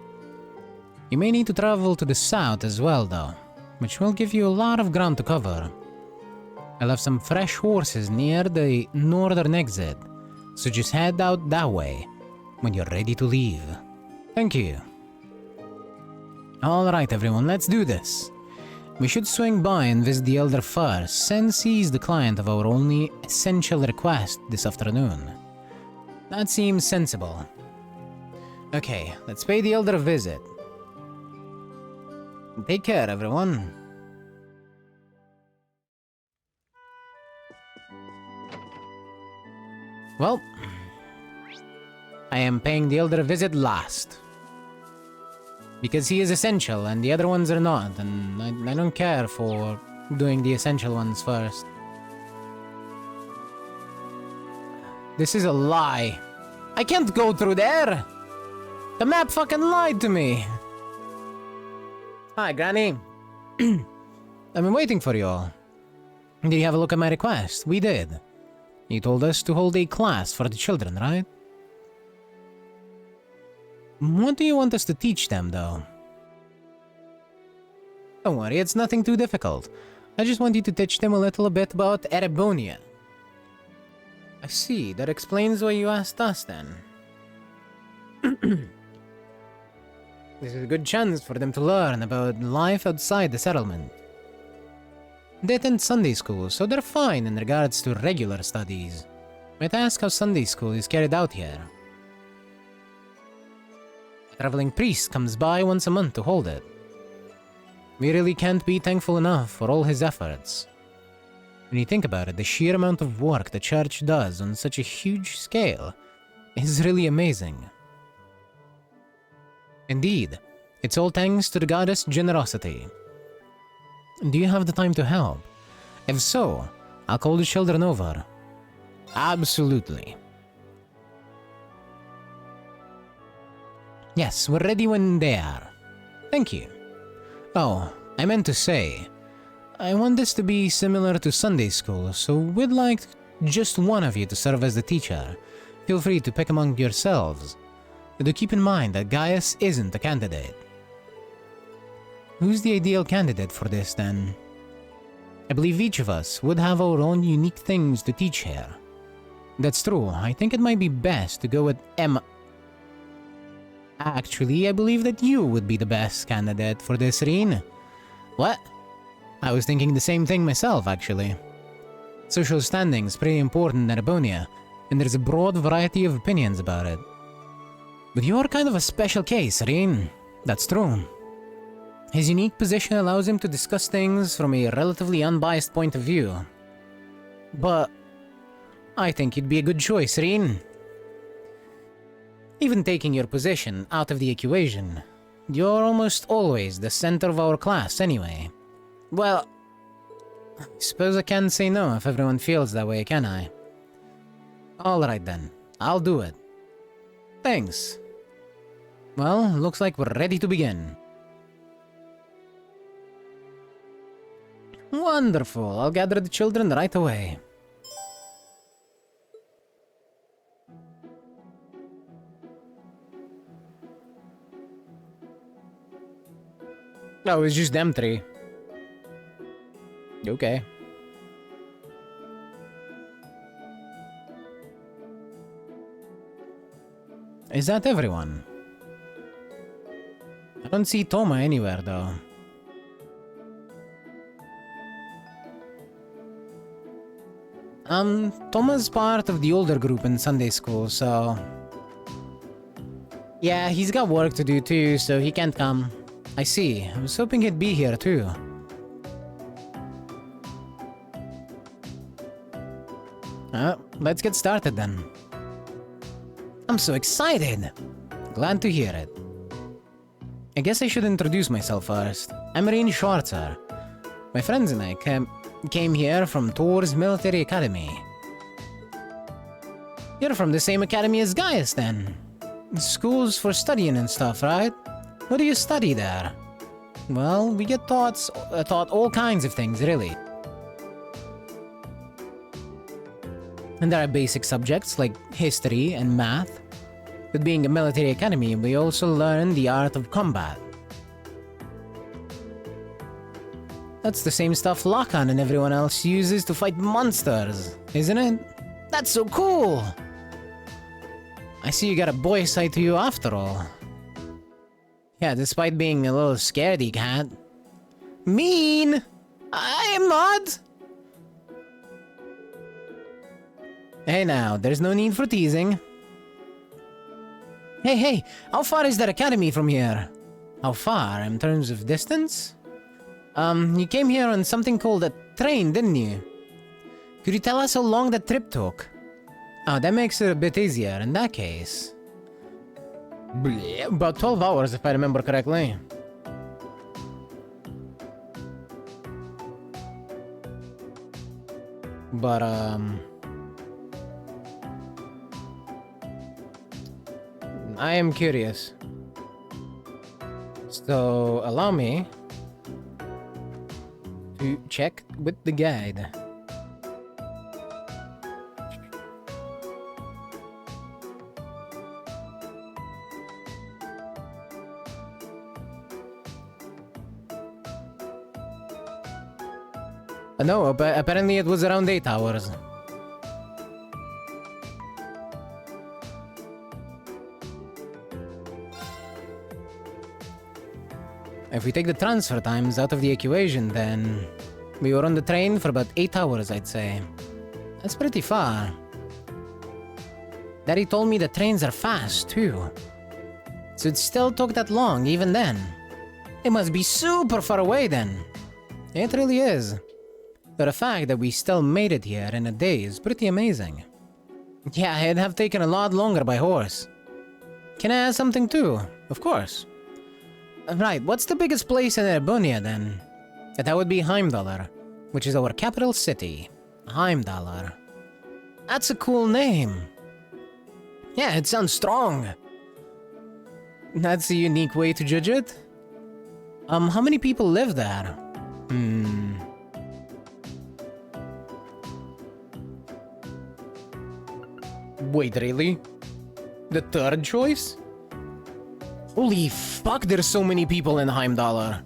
[SPEAKER 1] You may need to travel to the south as well, though, which will give you a lot of ground to cover. I'll have some fresh horses near the northern exit, so just head out that way when you're ready to leave. Thank you. Alright everyone, let's do this. We should swing by and visit the Elder first, since he's the client of our only essential request this afternoon. That seems sensible. Okay, let's pay the Elder a visit. Take care, everyone. Well, I am paying the Elder a visit last. Because he is essential and the other ones are not, and I don't care for doing the essential ones first. This is a lie. I can't go through there! The map fucking lied to me! Hi, Granny. I've been waiting for you all. Did you have a look at my request? We did. You told us to hold a class for the children, right? What do you want us to teach them, though? Don't worry, it's nothing too difficult. I just want you to teach them a little bit about Erebonia. I see, that explains why you asked us, then. This is a good chance for them to learn about life outside the settlement. They attend Sunday school, so they're fine in regards to regular studies. Might ask how Sunday school is carried out here. A traveling priest comes by once a month to hold it. We really can't be thankful enough for all his efforts. When you think about it, the sheer amount of work the church does on such a huge scale is really amazing. Indeed, it's all thanks to the goddess' generosity. Do you have the time to help? If so, I'll call the children over. Absolutely. Yes, we're ready when they are. Thank you. Oh, I meant to say, I want this to be similar to Sunday school, so we'd like just one of you to serve as the teacher. Feel free to pick among yourselves. Do keep in mind that Gaius isn't a candidate. Who's the ideal candidate for this, then? I believe each of us would have our own unique things to teach here. That's true. I think it might be best to go with Emma. Actually, I believe that you would be the best candidate for this, Reen. What? I was thinking the same thing myself, actually. Social standing's pretty important in Erebonia, and there's a broad variety of opinions about it. But you're kind of a special case, Reen. That's true. His unique position allows him to discuss things from a relatively unbiased point of view. But I think you'd be a good choice, Reen. Even taking your position out of the equation, you're almost always the center of our class anyway. Well, I suppose I can't say no if everyone feels that way, can I? Alright then, I'll do it. Thanks. Well, looks like we're ready to begin. Wonderful, I'll gather the children right away. Oh, it's just them three. Okay. Is that everyone? I don't see Toma anywhere, though. Toma's part of the older group in Sunday school, so... Yeah, he's got work to do too, so he can't come. I see. I was hoping he'd be here too. Let's get started then. I'm so excited! Glad to hear it. I guess I should introduce myself first. I'm Reen Schwarzer. My friends and I came here from Thor's Military Academy. You're from the same academy as Gaius then? Schools for studying and stuff, right? What do you study there? Well, we get taught all kinds of things, really. And there are basic subjects like history and math. With being a military academy, we also learn the art of combat. That's the same stuff Lakan and everyone else uses to fight monsters, isn't it? That's so cool! I see you got a boy side to you after all. Yeah, despite being a little scaredy cat. Mean! I am not! Hey now, there's no need for teasing. Hey, how far is that academy from here? How far, in terms of distance? You came here on something called a train, didn't you? Could you tell us how long that trip took? Oh, that makes it a bit easier in that case. About 12 hours, if I remember correctly. But, I am curious. So, allow me to check with the guide. No, apparently it was around 8 hours. If we take the transfer times out of the equation, then we were on the train for about 8 hours, I'd say. That's pretty far. Daddy told me the trains are fast, too. So it still took that long, even then. It must be super far away, then. It really is. But the fact that we still made it here in a day is pretty amazing. Yeah, it'd have taken a lot longer by horse. Can I add something too? Of course. Right, what's the biggest place in Erebonia then? That would be Heimdallr, which is our capital city. Heimdallr. That's a cool name. Yeah, it sounds strong. That's a unique way to judge it. How many people live there? Wait, really? The third choice? Holy fuck, there's so many people in Heimdallr.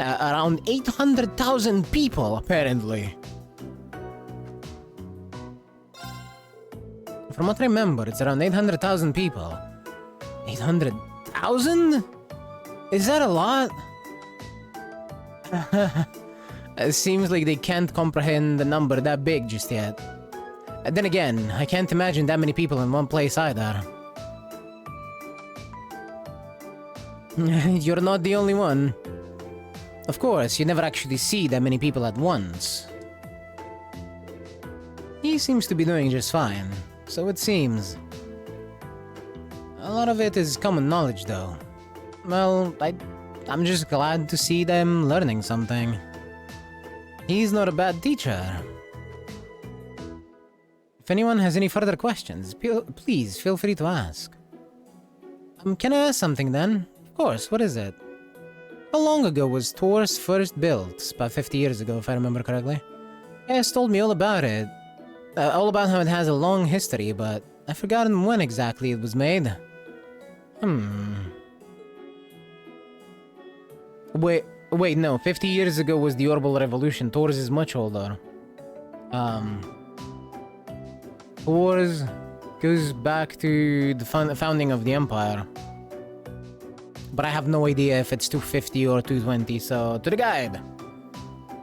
[SPEAKER 1] Around 800,000 people, apparently. From what I remember, it's around 800,000 people. 800,000? Is that a lot? It seems like they can't comprehend the number that big just yet. Then again, I can't imagine that many people in one place either. You're not the only one. Of course, you never actually see that many people at once. He seems to be doing just fine, so it seems. A lot of it is common knowledge, though. Well, I'm just glad to see them learning something. He's not a bad teacher. If anyone has any further questions, please feel free to ask. Can I ask something then? Of course, what is it? How long ago was Tor's first built? About 50 years ago, if I remember correctly. Yes, told me all about it. All about how it has a long history, but I've forgotten when exactly it was made. Wait, no, 50 years ago was the Orbital Revolution. Tor's is much older. Tor's goes back to the founding of the Empire. But I have no idea if it's 250 or 220, so to the guide.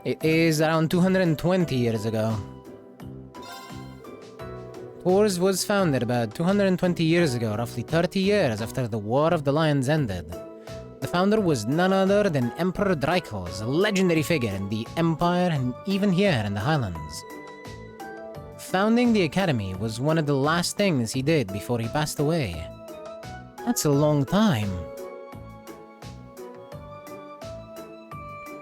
[SPEAKER 1] It is around 220 years ago. Tor's was founded about 220 years ago, roughly 30 years after the War of the Lions ended. The founder was none other than Emperor Dreichels, a legendary figure in the Empire and even here in the Highlands. Founding the Academy was one of the last things he did before he passed away. That's a long time.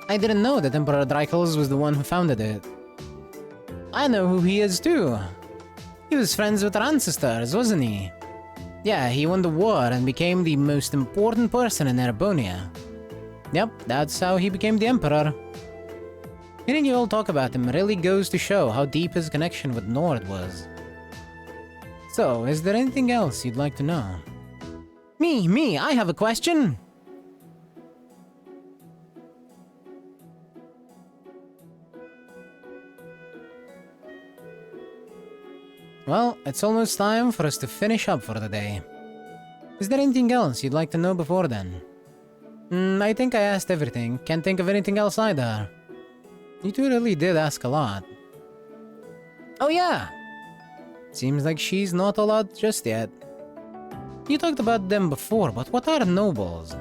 [SPEAKER 1] I didn't know that Emperor Dreichels was the one who founded it. I know who he is too. He was friends with our ancestors, wasn't he? Yeah, he won the war and became the most important person in Erebonia. Yep, that's how he became the Emperor. Hearing you all talk about him really goes to show how deep his connection with Nord was. So, is there anything else you'd like to know? Me, I have a question! Well, it's almost time for us to finish up for the day. Is there anything else you'd like to know before then? I think I asked everything. Can't think of anything else either. You two really did ask a lot. Oh yeah! Seems like she's not allowed just yet. You talked about them before, but what are nobles?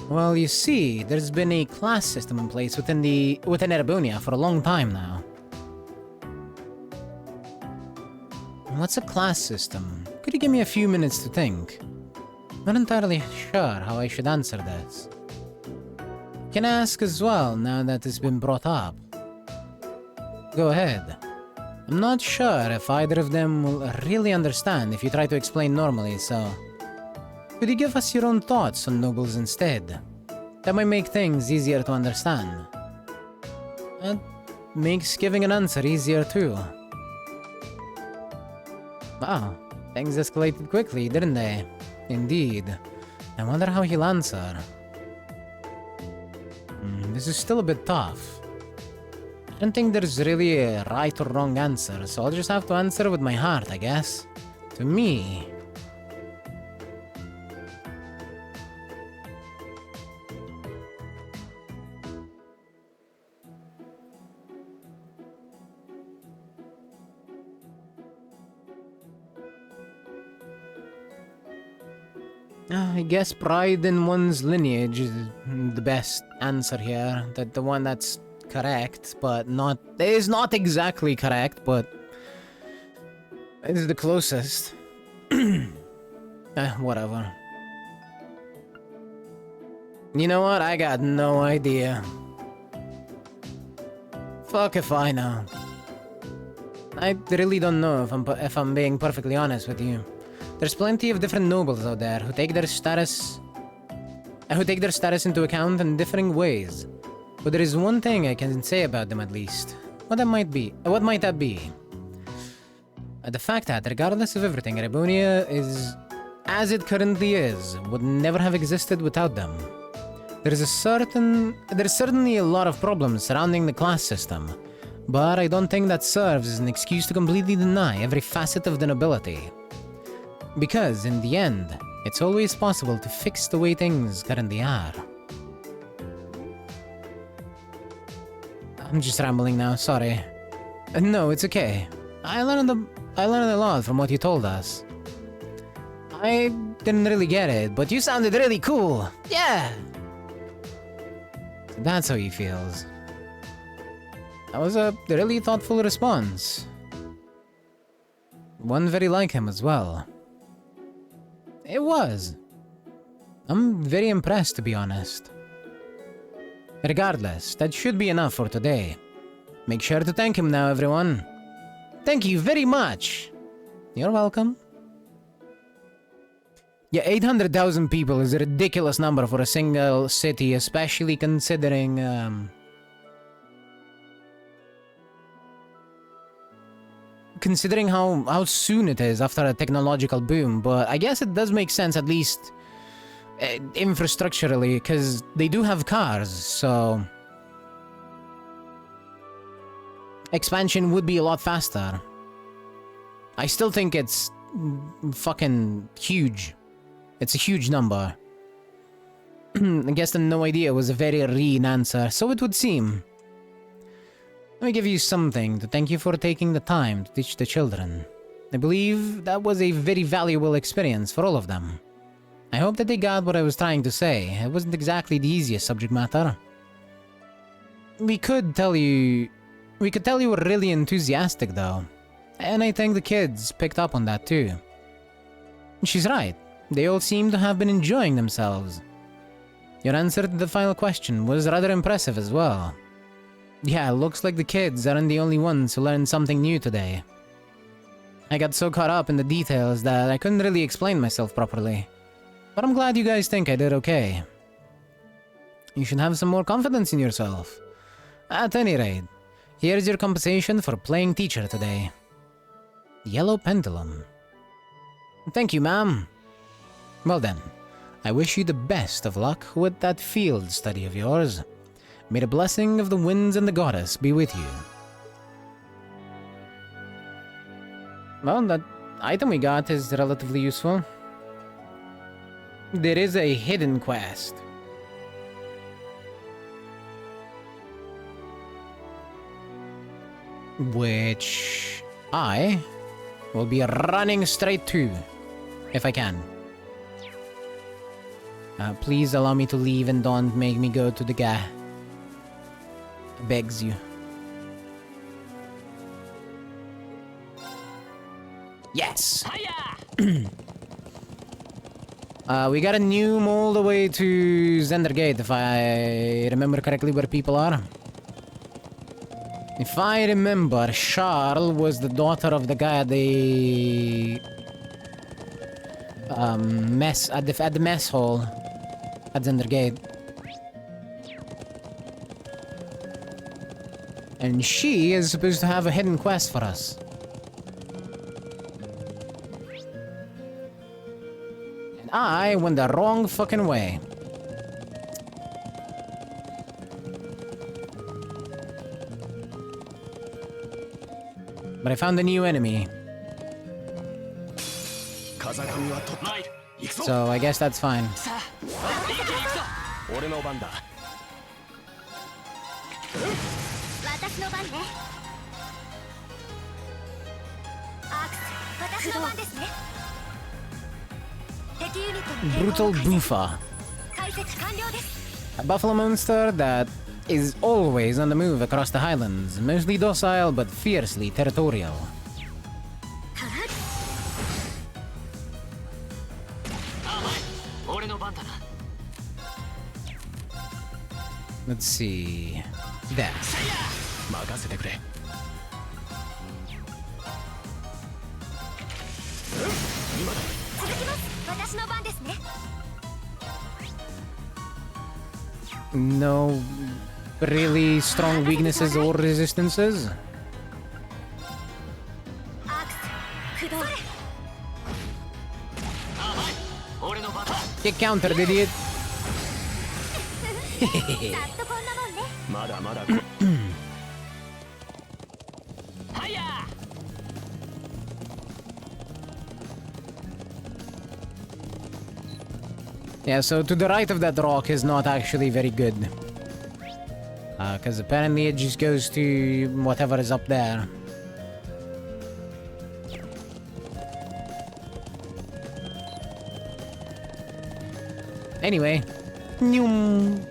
[SPEAKER 1] Well, you see, there's been a class system in place within Erebonia for a long time now. What's a class system? Could you give me a few minutes to think? Not entirely sure how I should answer this. Can I ask as well, now that it's been brought up? Go ahead. I'm not sure if either of them will really understand if you try to explain normally, so... Could you give us your own thoughts on nobles instead? That might make things easier to understand. That makes giving an answer easier too. Wow, things escalated quickly, didn't they? Indeed. I wonder how he'll answer. This is still a bit tough. I don't think there's really a right or wrong answer, so I'll just have to answer with my heart, I guess. To me... I guess pride in one's lineage is the best answer here. The one that's correct, but not... It is not exactly correct, but... It is the closest. Whatever. You know what? I got no idea. Fuck if I know. I really don't know if I'm being perfectly honest with you. There's plenty of different nobles out there who take their status into account in differing ways. But there is one thing I can say about them at least. What might that be? The fact that, regardless of everything, Erebonia is, as it currently is, would never have existed without them. There's certainly a lot of problems surrounding the class system, but I don't think that serves as an excuse to completely deny every facet of the nobility. Because, in the end, it's always possible to fix the way things currently are. I'm just rambling now, sorry. No, it's okay. I learned a lot from what you told us. I didn't really get it, but you sounded really cool. Yeah! That's how he feels. That was a really thoughtful response. One very like him as well. It was. I'm very impressed, to be honest. Regardless, that should be enough for today. Make sure to thank him now, everyone. Thank you very much. You're welcome. Yeah, 800,000 people is a ridiculous number for a single city, especially considering, considering how soon it is after a technological boom, but I guess it does make sense, at least infrastructurally, because they do have cars, so expansion would be a lot faster. I still think it's fucking huge. It's a huge number. I guess the no idea was a very real answer, so it would seem. Let me give you something to thank you for taking the time to teach the children. I believe that was a very valuable experience for all of them. I hope that they got what I was trying to say. It wasn't exactly the easiest subject matter. We could tell you were really enthusiastic though. And I think the kids picked up on that too. She's right. They all seem to have been enjoying themselves. Your answer to the final question was rather impressive as well. Yeah, looks like the kids aren't the only ones who learned something new today. I got so caught up in the details that I couldn't really explain myself properly. But I'm glad you guys think I did okay. You should have some more confidence in yourself. At any rate, here's your compensation for playing teacher today. Yellow pendulum. Thank you, ma'am. Well then, I wish you the best of luck with that field study of yours. May the blessing of the winds and the goddess be with you. Well, that item we got is relatively useful. There is a hidden quest. Which I will be running straight to, if I can. Please allow me to leave and don't make me go to the guy. Begs you. Yes! We got a new all the way to Zendergate, if I remember correctly where people are. If I remember, Charles was the daughter of the guy at the mess at the mess hall at Zendergate. And she is supposed to have a hidden quest for us. And I went the wrong fucking way. But I found a new enemy. So I guess that's fine. Brutal Buffa. A buffalo monster that is always on the move across the highlands, mostly docile but fiercely territorial. Let's see. There. No really strong weaknesses or resistances. Get countered, idiot.
[SPEAKER 4] とこんなもんね。
[SPEAKER 3] まだまだ
[SPEAKER 2] はや
[SPEAKER 1] Yeah, so to the right of that rock is not actually very good. Because apparently it just goes to whatever is up there. Anyway. Nyum.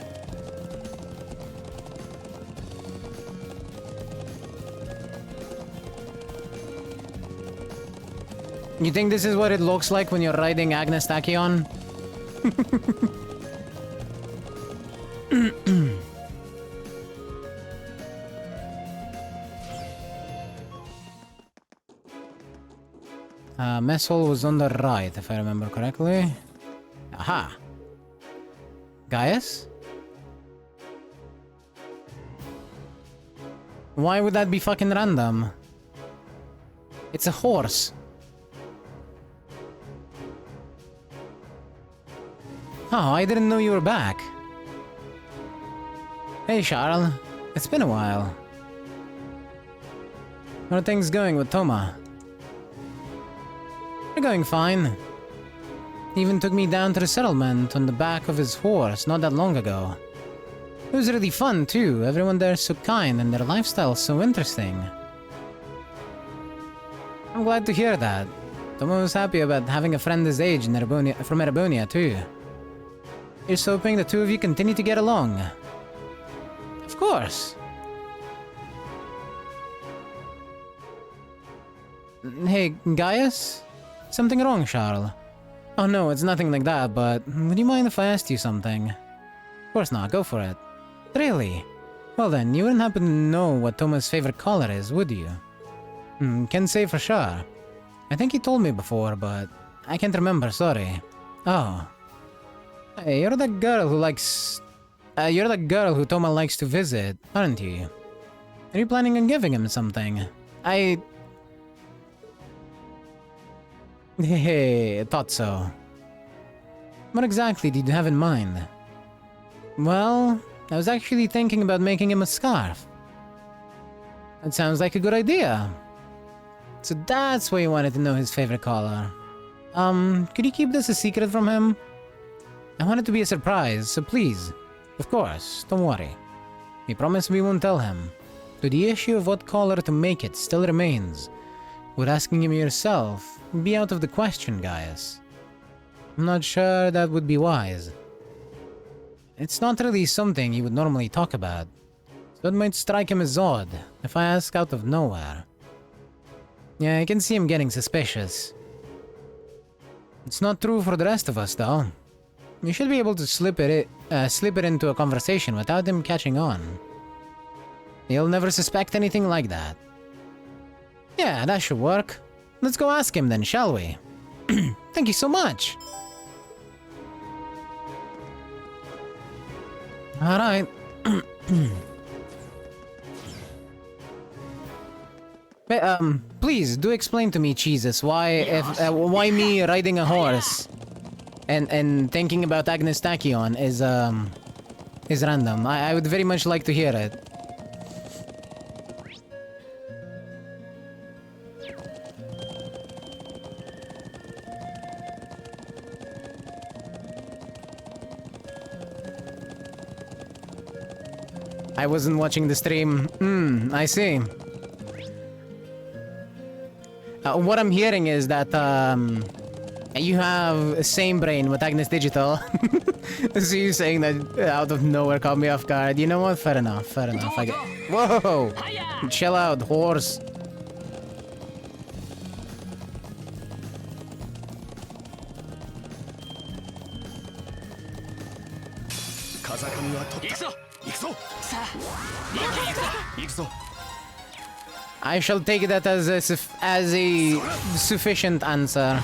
[SPEAKER 1] You think this is what it looks like when you're riding Agnes Tachyon? Mess hall was on the right, if I remember correctly. Aha! Gaius? Why would that be fucking random? It's a horse. Oh, I didn't know you were back. Hey, Charles. It's been a while. How are things going with Toma? They're going fine. He even took me down to the settlement on the back of his horse not that long ago. It was really fun, too. Everyone there's so kind and their lifestyle's so interesting. I'm glad to hear that. Toma was happy about having a friend his age in from Erebonia, too. Here's hoping the two of you continue to get along. Of course. Hey, Gaius? Something wrong, Charles? Oh no, it's nothing like that, but would you mind if I asked you something? Of course not, go for it. Really? Well then, you wouldn't happen to know what Toma's favorite color is, would you? Can't say for sure. I think he told me before, but I can't remember, sorry. Oh. Hey, you're the girl who likes... you're the girl who Toma likes to visit, aren't you? Are you planning on giving him something? Hey, thought so. What exactly did you have in mind? Well, I was actually thinking about making him a scarf. That sounds like a good idea. So that's why you wanted to know his favorite color. Could you keep this a secret from him? I want it to be a surprise, so please. Of course, don't worry. We promise we won't tell him. But the issue of what color to make it still remains. Would asking him yourself be out of the question, Gaius? I'm not sure that would be wise. It's not really something you would normally talk about, so it might strike him as odd if I ask out of nowhere. Yeah, I can see him getting suspicious. It's not true for the rest of us, though. You should be able to slip it into a conversation without him catching on. He'll never suspect anything like that. Yeah, that should work. Let's go ask him then, shall we? Thank you so much! Alright. Please, do explain to me, Jesus, why me riding a horse and thinking about Agnes Tachyon is random. I would very much like to hear it. I wasn't watching the stream. I see. What I'm hearing is that, you have the same brain with Agnes Digital. So you saying that out of nowhere caught me off guard. You know what? Fair enough, fair enough. I get... Whoa! Chill out, horse. I shall take that as a sufficient answer.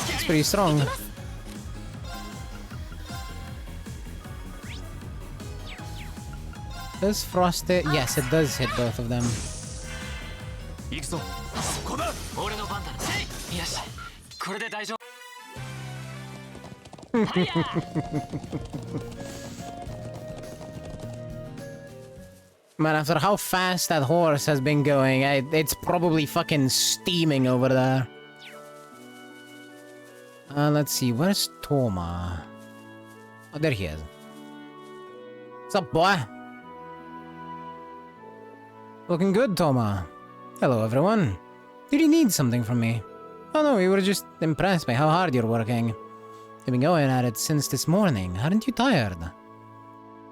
[SPEAKER 1] It's pretty strong. Does Frost hit? Yes, it does hit both of them.
[SPEAKER 3] 行くぞ。そこだ。
[SPEAKER 2] 俺の番だ。よし、これで大丈夫。
[SPEAKER 1] Man, after how fast that horse has been going, it's probably fucking steaming over there. Let's see, where's Toma? Oh, there he is. What's up, boy? Looking good, Toma. Hello, everyone. Did you need something from me? Oh no, we were just impressed by how hard you're working. You've been going at it since this morning. Aren't you tired?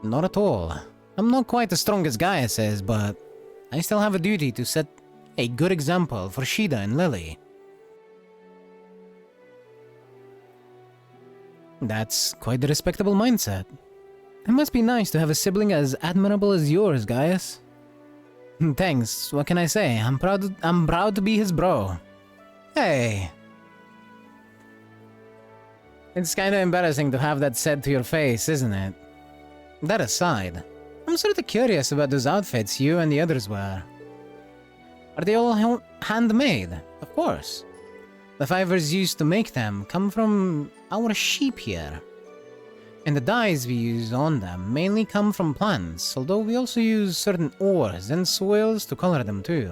[SPEAKER 1] Not at all. I'm not quite the strongest guy, it says, but I still have a duty to set a good example for Shida and Lily. That's quite the respectable mindset. It must be nice to have a sibling as admirable as yours, Gaius. Thanks, what can I say? I'm proud to be his bro. Hey. It's kinda embarrassing to have that said to your face, isn't it? That aside, I'm sort of curious about those outfits you and the others wear. Are they all handmade? Of course. The fibers used to make them come from our sheep here. And the dyes we use on them mainly come from plants, although we also use certain ores and soils to color them too.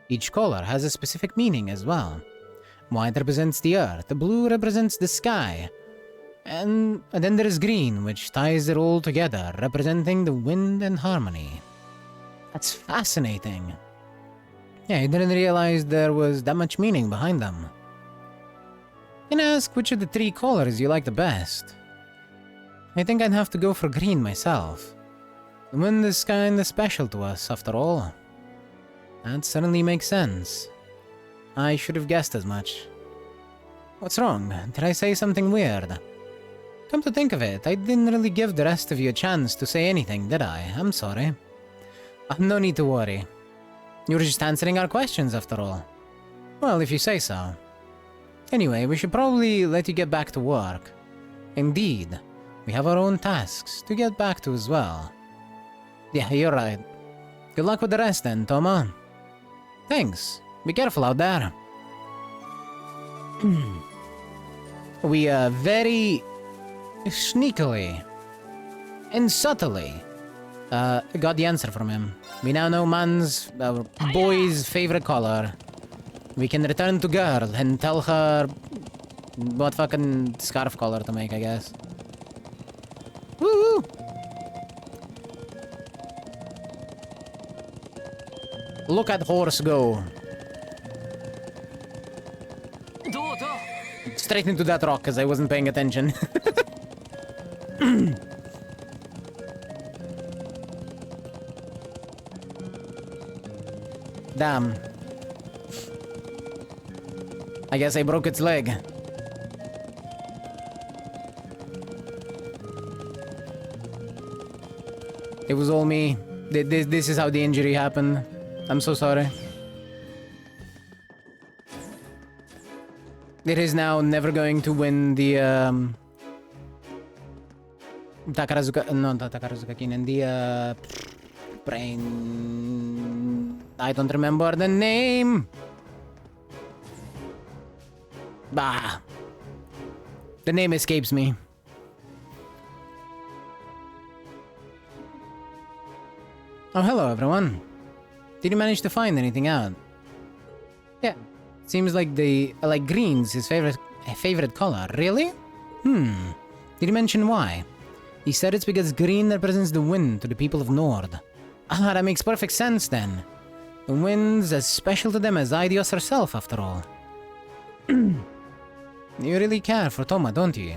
[SPEAKER 1] Each color has a specific meaning as well. White represents the earth, the blue represents the sky, and then there is green, which ties it all together, representing the wind and harmony. That's fascinating. Yeah, I didn't realize there was that much meaning behind them. Can I ask which of the three colors you like the best? I think I'd have to go for green myself. The wind is kinda special to us, after all. That certainly makes sense. I should have guessed as much. What's wrong? Did I say something weird? Come to think of it, I didn't really give the rest of you a chance to say anything, did I? I'm sorry. No need to worry. You were just answering our questions, after all. Well, if you say so. Anyway, we should probably let you get back to work. Indeed, we have our own tasks to get back to as well. Yeah, you're right. Good luck with the rest then, Toma. Thanks. Be careful out there. We very sneakily and subtly got the answer from him. We now know man's boy's favorite color. We can return to girl and tell her what fucking scarf color to make, I guess. Woo! Look at horse go. Straight into that rock because I wasn't paying attention. Damn. I guess I broke its leg. It was all me. This is how the injury happened. I'm so sorry. It is now never going to win the Takarazuka, not Takarazuka Kinen, the brain. I don't remember the name. Bah. The name escapes me. Oh, hello everyone. Did you manage to find anything out? Yeah. Seems like like green's his favorite color. Really? Did he mention why? He said it's because green represents the wind to the people of Nord. Ah, that makes perfect sense then. The wind's as special to them as Aidios herself, after all. You really care for Toma, don't you?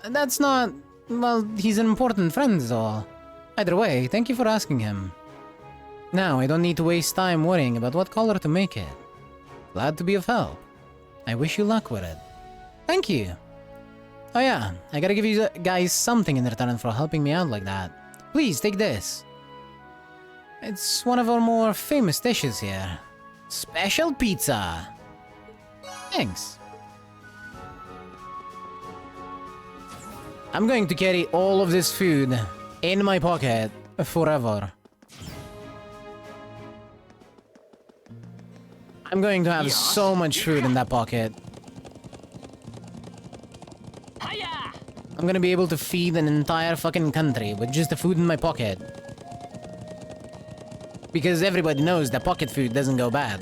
[SPEAKER 1] That's not... well, he's an important friend is all. Either way, thank you for asking him. Now, I don't need to waste time worrying about what color to make it. Glad to be of help. I wish you luck with it. Thank you. Oh yeah, I gotta give you guys something in return for helping me out like that. Please, take this. It's one of our more famous dishes here. Special pizza. Thanks. I'm going to carry all of this food in my pocket forever. I'm going to have so much food in that pocket. I'm gonna be able to feed an entire fucking country with just the food in my pocket. Because everybody knows that pocket food doesn't go bad.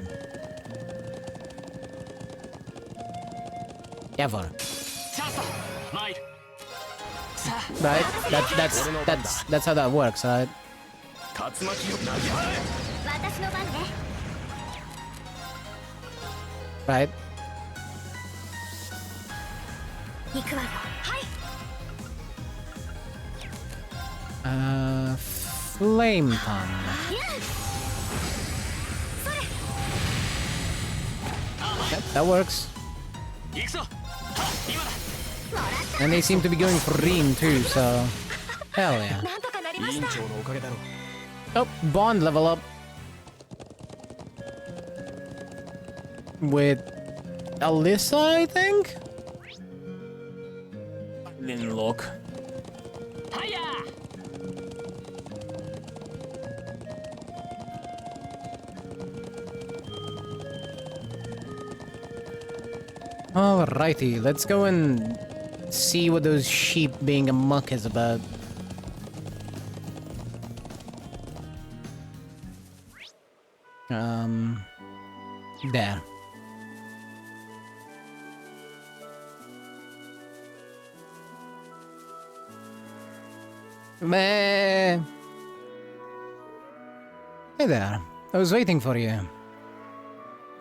[SPEAKER 1] Ever. Right? That's how that works, right?
[SPEAKER 3] 竜巻よ投げ
[SPEAKER 4] 私の番ね。
[SPEAKER 1] Right?
[SPEAKER 4] 行くわよ。はい。
[SPEAKER 1] Flame tongue. That works.
[SPEAKER 2] 行くぞ。今だ。
[SPEAKER 1] And they seem to be going for green too, so... Hell yeah.
[SPEAKER 4] なんとかなりま
[SPEAKER 3] 委員
[SPEAKER 4] した。
[SPEAKER 3] 長のおかげだろう
[SPEAKER 1] Oh, Bond level up. With Alyssa, I think? Didn't look. Alrighty, let's go and see what those sheep being amok is about. There. Meh. Hey there. I was waiting for you.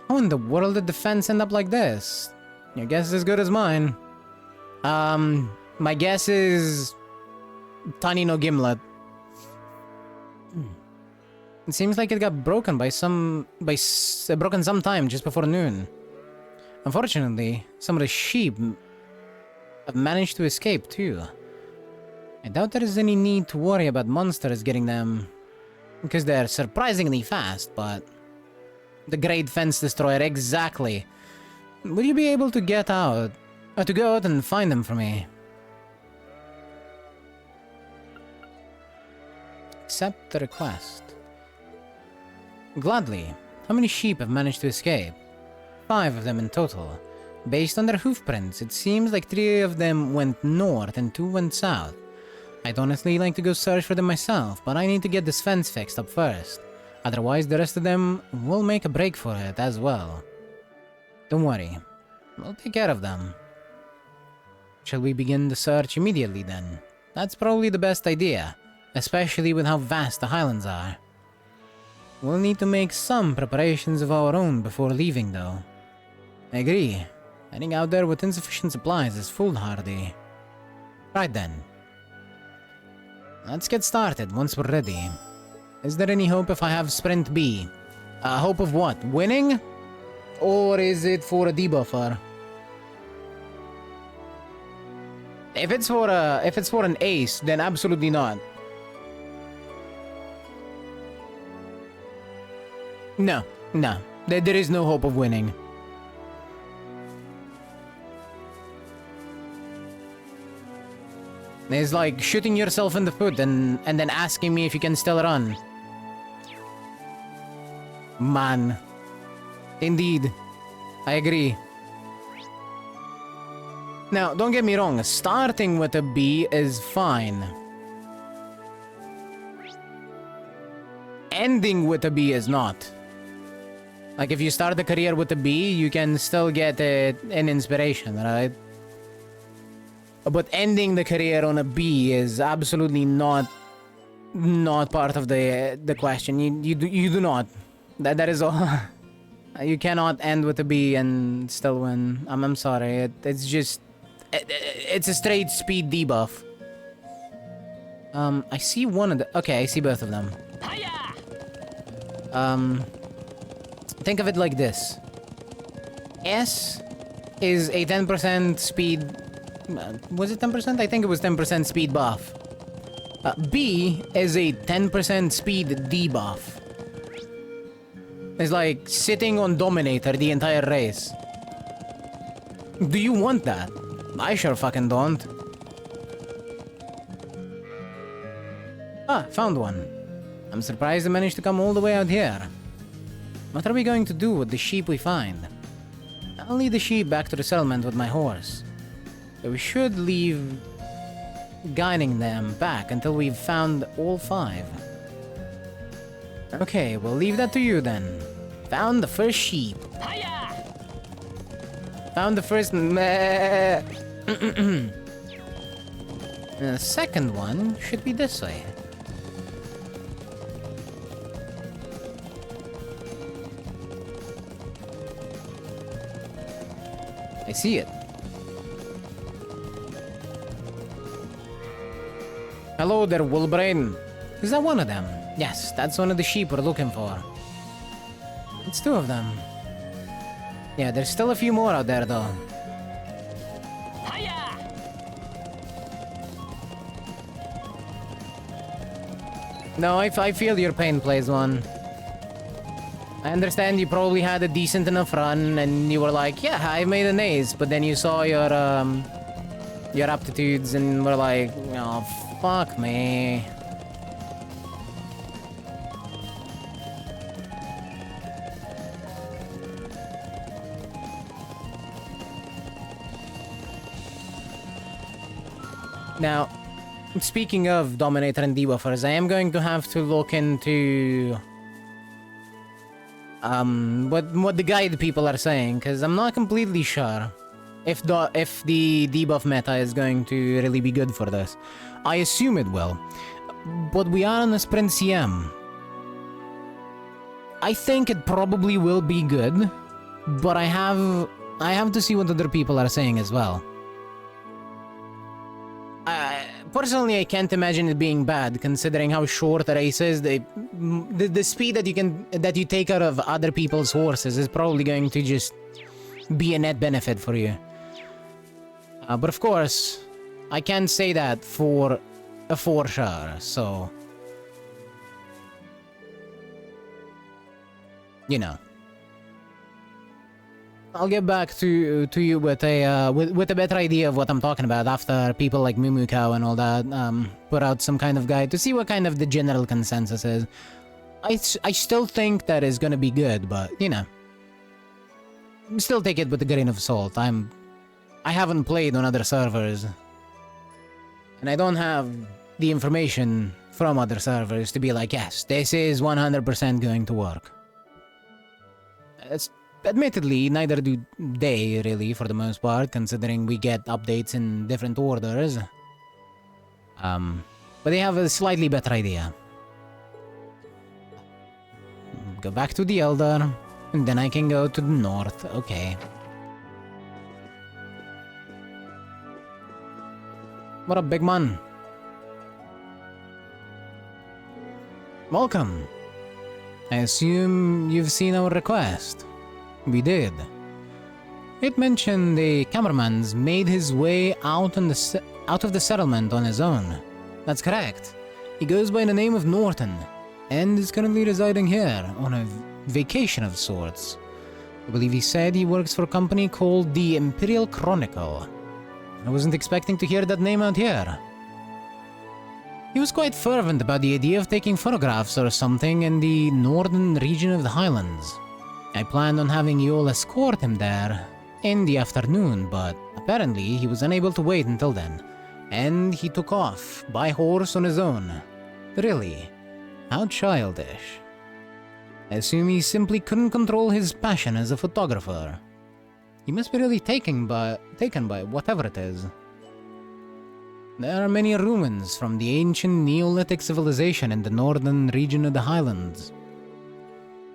[SPEAKER 1] How in the world did the fence end up like this? Your guess is as good as mine. My guess is... Tiny no Gimlet. It seems like it got broken broken sometime just before noon. Unfortunately, some of the sheep have managed to escape too. I doubt there is any need to worry about monsters getting them, because they're surprisingly fast, but... The Great Fence Destroyer, exactly. Will you be able to get out? Or to go out and find them for me? Accept the request. Gladly. How many sheep have managed to escape? 5 of them in total. Based on their hoof prints, it seems like 3 of them went north and 2 went south. I'd honestly like to go search for them myself, but I need to get this fence fixed up first. Otherwise, the rest of them will make a break for it as well. Don't worry. We'll take care of them. Shall we begin the search immediately then? That's probably the best idea, especially with how vast the highlands are. We'll need to make some preparations of our own before leaving though. I agree. Heading out there with insufficient supplies is foolhardy. Right then. Let's get started once we're ready. Is there any hope if I have Sprint B? Hope of what? Winning? Or is it for a debuffer? If it's for an ace, then absolutely not. No. There is no hope of winning. It's like shooting yourself in the foot and then asking me if you can still run. Man. Indeed. I agree. Now, don't get me wrong, starting with a B is fine. Ending with a B is not. Like, if you start a career with a B, you can still get an inspiration, right? But ending the career on a B is absolutely not part of the question. You do not. That is all. You cannot end with a B and still win. I'm sorry. It's just it's a straight speed debuff. I see one of the. Okay, I see both of them. Think of it like this. S is a 10% speed. Was it 10%? I think it was 10% speed buff. B is a 10% speed debuff. It's like sitting on Dominator the entire race. Do you want that? I sure fucking don't. Ah, found one. I'm surprised I managed to come all the way out here. What are we going to do with the sheep we find? I'll lead the sheep back to the settlement with my horse. So we should leave guiding them back until we've found all 5. Okay, we'll leave that to you then. Found the first sheep. Found the first meh. The second one should be this way. I see it. Hello there, Wolbrain. Is that one of them? Yes, that's one of the sheep we're looking for. It's 2 of them. Yeah, there's still a few more out there, though. No, I feel your pain, Plays One. I understand you probably had a decent enough run, and you were like, yeah, I made an ace, but then you saw your aptitudes and were like, oh, fuck me. Now, speaking of Dominator and debuffers, I am going to have to look into what the guide people are saying, because I'm not completely sure if the debuff meta is going to really be good for this. I assume it will, but we are on a sprint CM. I think it probably will be good, but I have to see what other people are saying as well. Personally, I can't imagine it being bad, considering how short the race is. The speed that you take out of other people's horses is probably going to just be a net benefit for you. But of course, I can't say that for sure. So, you know. I'll get back to you with a better idea of what I'm talking about after people like Mumucow and all that put out some kind of guide to see what kind of the general consensus is. I still think that is gonna be good, but you know, still take it with a grain of salt. I haven't played on other servers, and I don't have the information from other servers to be like, yes, this is 100% going to work. Admittedly, neither do they, really, for the most part, considering we get updates in different orders. But they have a slightly better idea. Go back to the Elder, and then I can go to the north. Okay. What up, big man? Welcome. I assume you've seen our request. We did. It mentioned the cameraman's made his way out of the settlement on his own. That's correct. He goes by the name of Norton, and is currently residing here on a vacation of sorts. I believe he said he works for a company called the Imperial Chronicle. I wasn't expecting to hear that name out here. He was quite fervent about the idea of taking photographs or something in the northern region of the Highlands. I planned on having you all escort him there in the afternoon, but apparently he was unable to wait until then, and he took off by horse on his own. Really? How childish. I assume he simply couldn't control his passion as a photographer. He must be really taken by whatever it is. There are many ruins from the ancient Neolithic civilization in the northern region of the Highlands.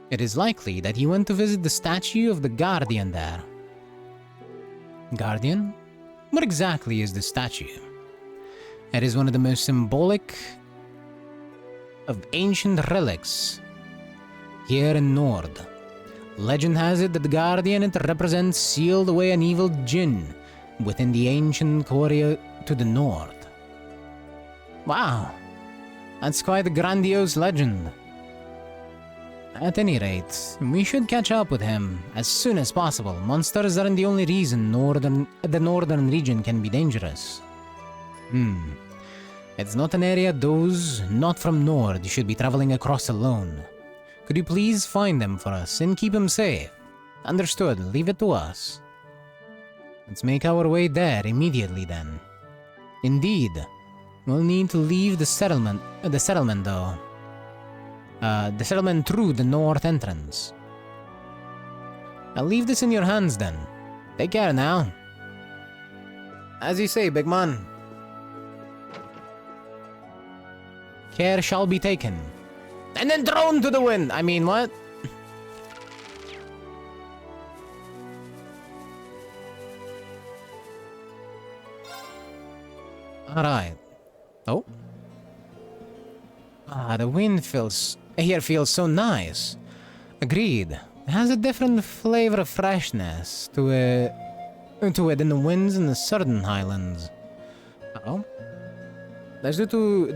[SPEAKER 1] It is likely that he went to visit the statue of the Guardian there. Guardian? What exactly is the statue? It is one of the most symbolic of ancient relics here in Nord. Legend has it that the Guardian it represents sealed away an evil djinn within the ancient Korea to the north. Wow, that's quite a grandiose legend. At any rate, we should catch up with him as soon as possible. Monsters aren't the only reason the northern region can be dangerous. It's not an area those not from Nord should be traveling across alone. Could you please find them for us and keep them safe? Understood. Leave it to us. Let's make our way there immediately then. Indeed. We'll need to leave the settlement though. The settlement through the north entrance. I'll leave this in your hands then. Take care now. As you say, big man. Care shall be taken. And then thrown to the wind! I mean, what? Alright. Oh. The wind here feels so nice. Agreed. It has a different flavor of freshness to it than the winds in the southern highlands. Uh-oh. That's due to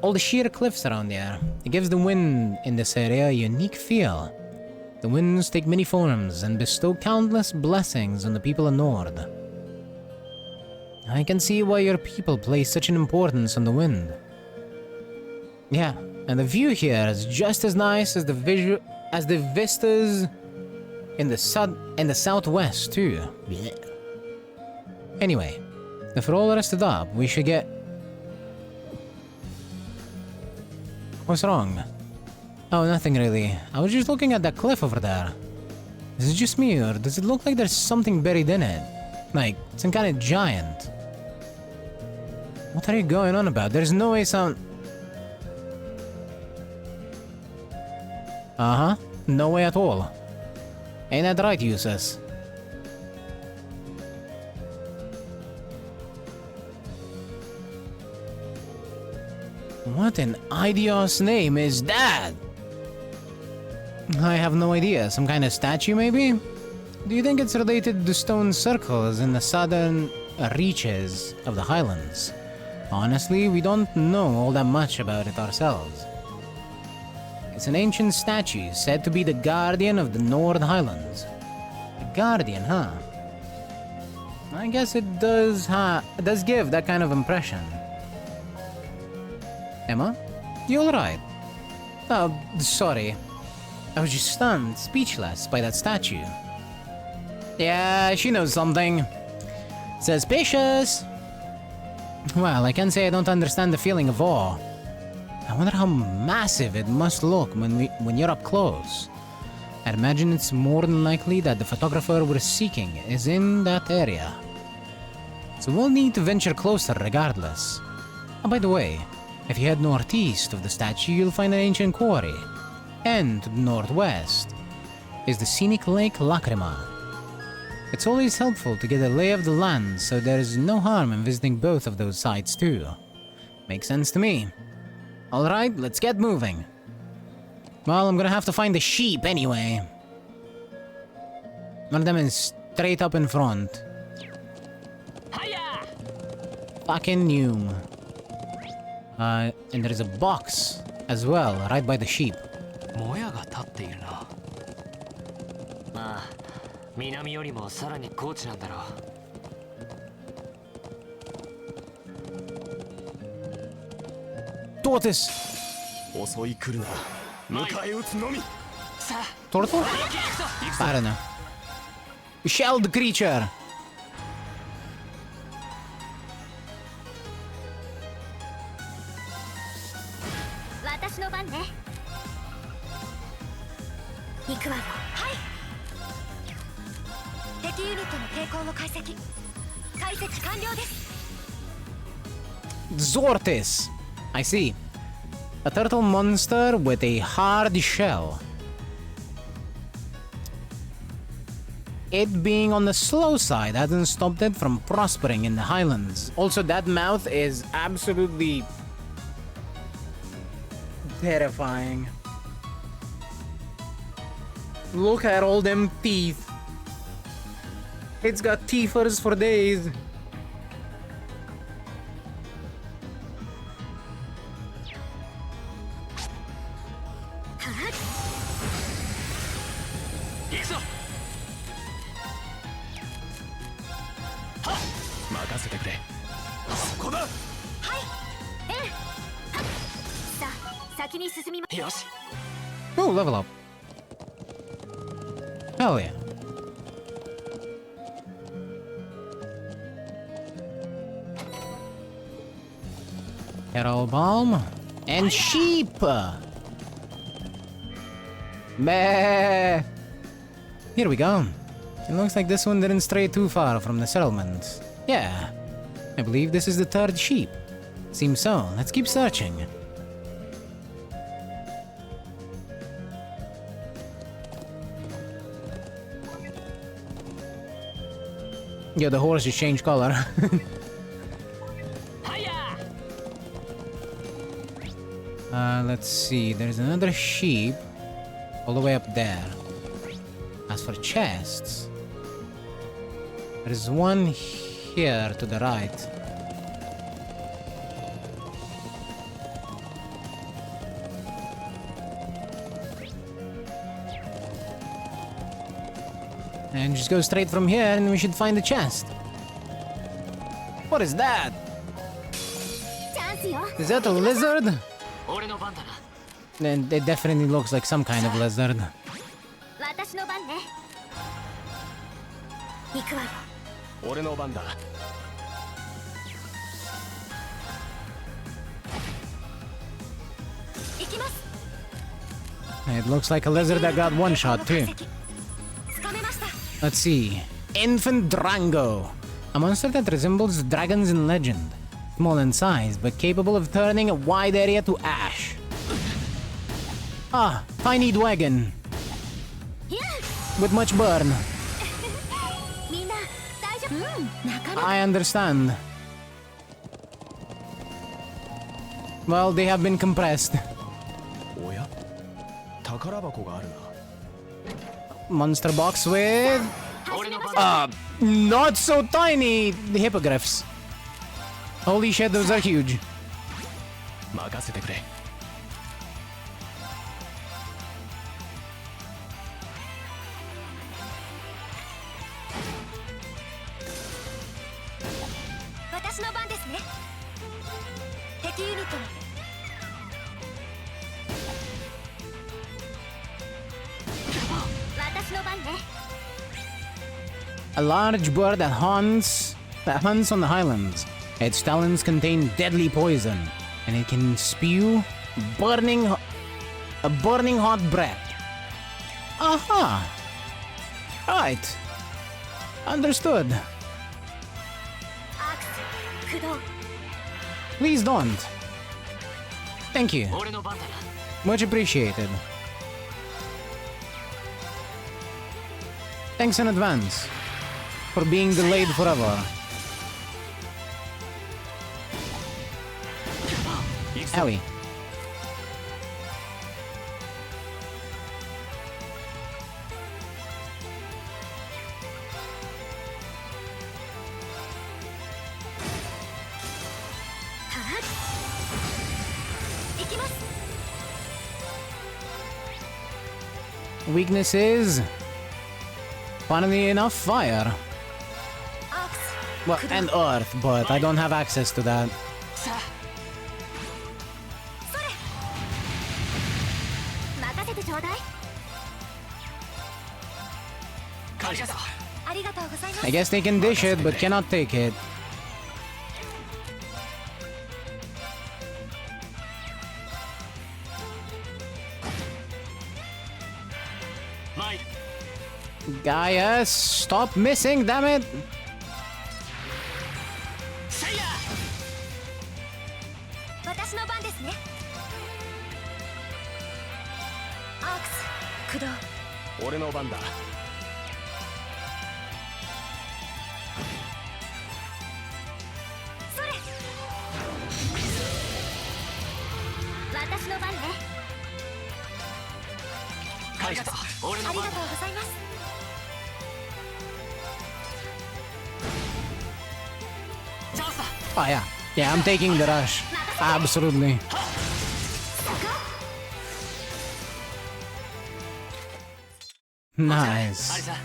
[SPEAKER 1] all the sheer cliffs around here. It gives the wind in this area a unique feel. The winds take many forms and bestow countless blessings on the people of Nord. I can see why your people place such an importance on the wind. Yeah, and the view here is just as nice as the vistas in the southwest too. Blech. Anyway, if we're all rested up, we should get... What's wrong? Oh, nothing really. I was just looking at that cliff over there. Is it just me, or does it look like there's something buried in it? Like, some kind of giant. What are you going on about? There's no way some... Uh-huh. No way at all. Ain't that right, Usus? What an idiot's name is that? I have no idea. Some kind of statue, maybe? Do you think it's related to stone circles in the southern reaches of the Highlands? Honestly, we don't know all that much about it ourselves. It's an ancient statue said to be the guardian of the Nord Highlands. A guardian, huh? I guess it does give that kind of impression. Emma? You alright? Oh, sorry. I was just stunned, speechless by that statue. Yeah, she knows something. Suspicious! Well, I can say I don't understand the feeling of awe. I wonder how massive it must look when you're up close. I'd imagine it's more than likely that the photographer we're seeking is in that area. So we'll need to venture closer regardless. Oh, by the way, if you head northeast of the statue, you'll find an ancient quarry. And to the northwest is the scenic Lake Lacrima. It's always helpful to get a lay of the land, so there's no harm in visiting both of those sites too. Makes sense to me. Alright, let's get moving. Well, I'm gonna have to find the sheep anyway. One of them is straight up in front.
[SPEAKER 2] Hiya!
[SPEAKER 1] Fucking Noom. And there is a box as well, right by the sheep.
[SPEAKER 2] もやが立っているな。まあ、南よりもさらに高地なんだろう。
[SPEAKER 1] Tortoise!
[SPEAKER 3] 襲い来るな。迎え撃つのみ。
[SPEAKER 2] さあ、
[SPEAKER 1] Turtle?
[SPEAKER 2] 行くぞ。
[SPEAKER 1] I don't know. Shelled creature!
[SPEAKER 4] 私の番ね。行くわよ。はい。敵ユニットの抵抗を解析完了です。
[SPEAKER 1] Zortis! I see. A turtle monster with a hard shell. It being on the slow side hasn't stopped it from prospering in the Highlands. Also, that mouth is absolutely terrifying. Look at all them teeth. It's got teethers for days. Oh, level up. Hell yeah. Carol Balm and sheep. Meh. Here we go. It looks like this one didn't stray too far from the settlement. Yeah, I believe this is the third sheep. Seems so. Let's keep searching. Yeah, the horse just changed color. Let's see. There's another sheep all the way up there. As for chests, there's one here to the right. And just go straight from here and we should find the chest. What is that? Is that a lizard?
[SPEAKER 2] 俺の番だな。
[SPEAKER 1] Then it definitely looks like some kind of lizard.
[SPEAKER 4] 私の番ね。行くわよ。
[SPEAKER 3] 俺の番だ。
[SPEAKER 4] 行きます。
[SPEAKER 1] It looks like a lizard that got one shot too.
[SPEAKER 4] つかめました。
[SPEAKER 1] Let's see. Infant Drango. A monster that resembles dragons in legend. Small in size, but capable of turning a wide area to ash. Ah, tiny dwagon. With much burn.
[SPEAKER 4] みんな大丈夫？なかなか。
[SPEAKER 1] I understand. Well, they have been compressed.
[SPEAKER 3] おや、宝箱があるな。
[SPEAKER 1] Monster box with...
[SPEAKER 2] 俺の番だ。
[SPEAKER 1] not so tiny hippogriffs. Holy shit, those are huge.
[SPEAKER 3] 任せてくれ。
[SPEAKER 4] 私の番ですね。敵ユニットの。私の番ね。
[SPEAKER 1] A large bird that hunts on the highlands. Its talons contain deadly poison, and it can spew a burning hot breath. Aha! Right. Understood.
[SPEAKER 4] アークス駆動。
[SPEAKER 1] Please don't. Thank you.
[SPEAKER 2] 俺の番だな。
[SPEAKER 1] Much appreciated. Thanks in advance for being delayed forever. Owie. Weakness is, funnily enough, fire. Well, and earth, but I don't have access to that.
[SPEAKER 2] さあ。
[SPEAKER 4] 任せてちょうだい。
[SPEAKER 2] ありがとう。
[SPEAKER 4] ありがとうございます。
[SPEAKER 1] I guess they can dish it, but cannot take it. Gaia, stop missing, damn it!
[SPEAKER 2] せいや。
[SPEAKER 4] 私の番ですね。アークス駆動。
[SPEAKER 3] 俺の番だ。
[SPEAKER 4] それ。私の番ね。
[SPEAKER 2] ありがとう。俺の番だ。
[SPEAKER 4] ありがとうございます。
[SPEAKER 2] チャンスだ。
[SPEAKER 1] Oh yeah, yeah, I'm taking the rush. Absolutely. Nice.
[SPEAKER 2] あれさ。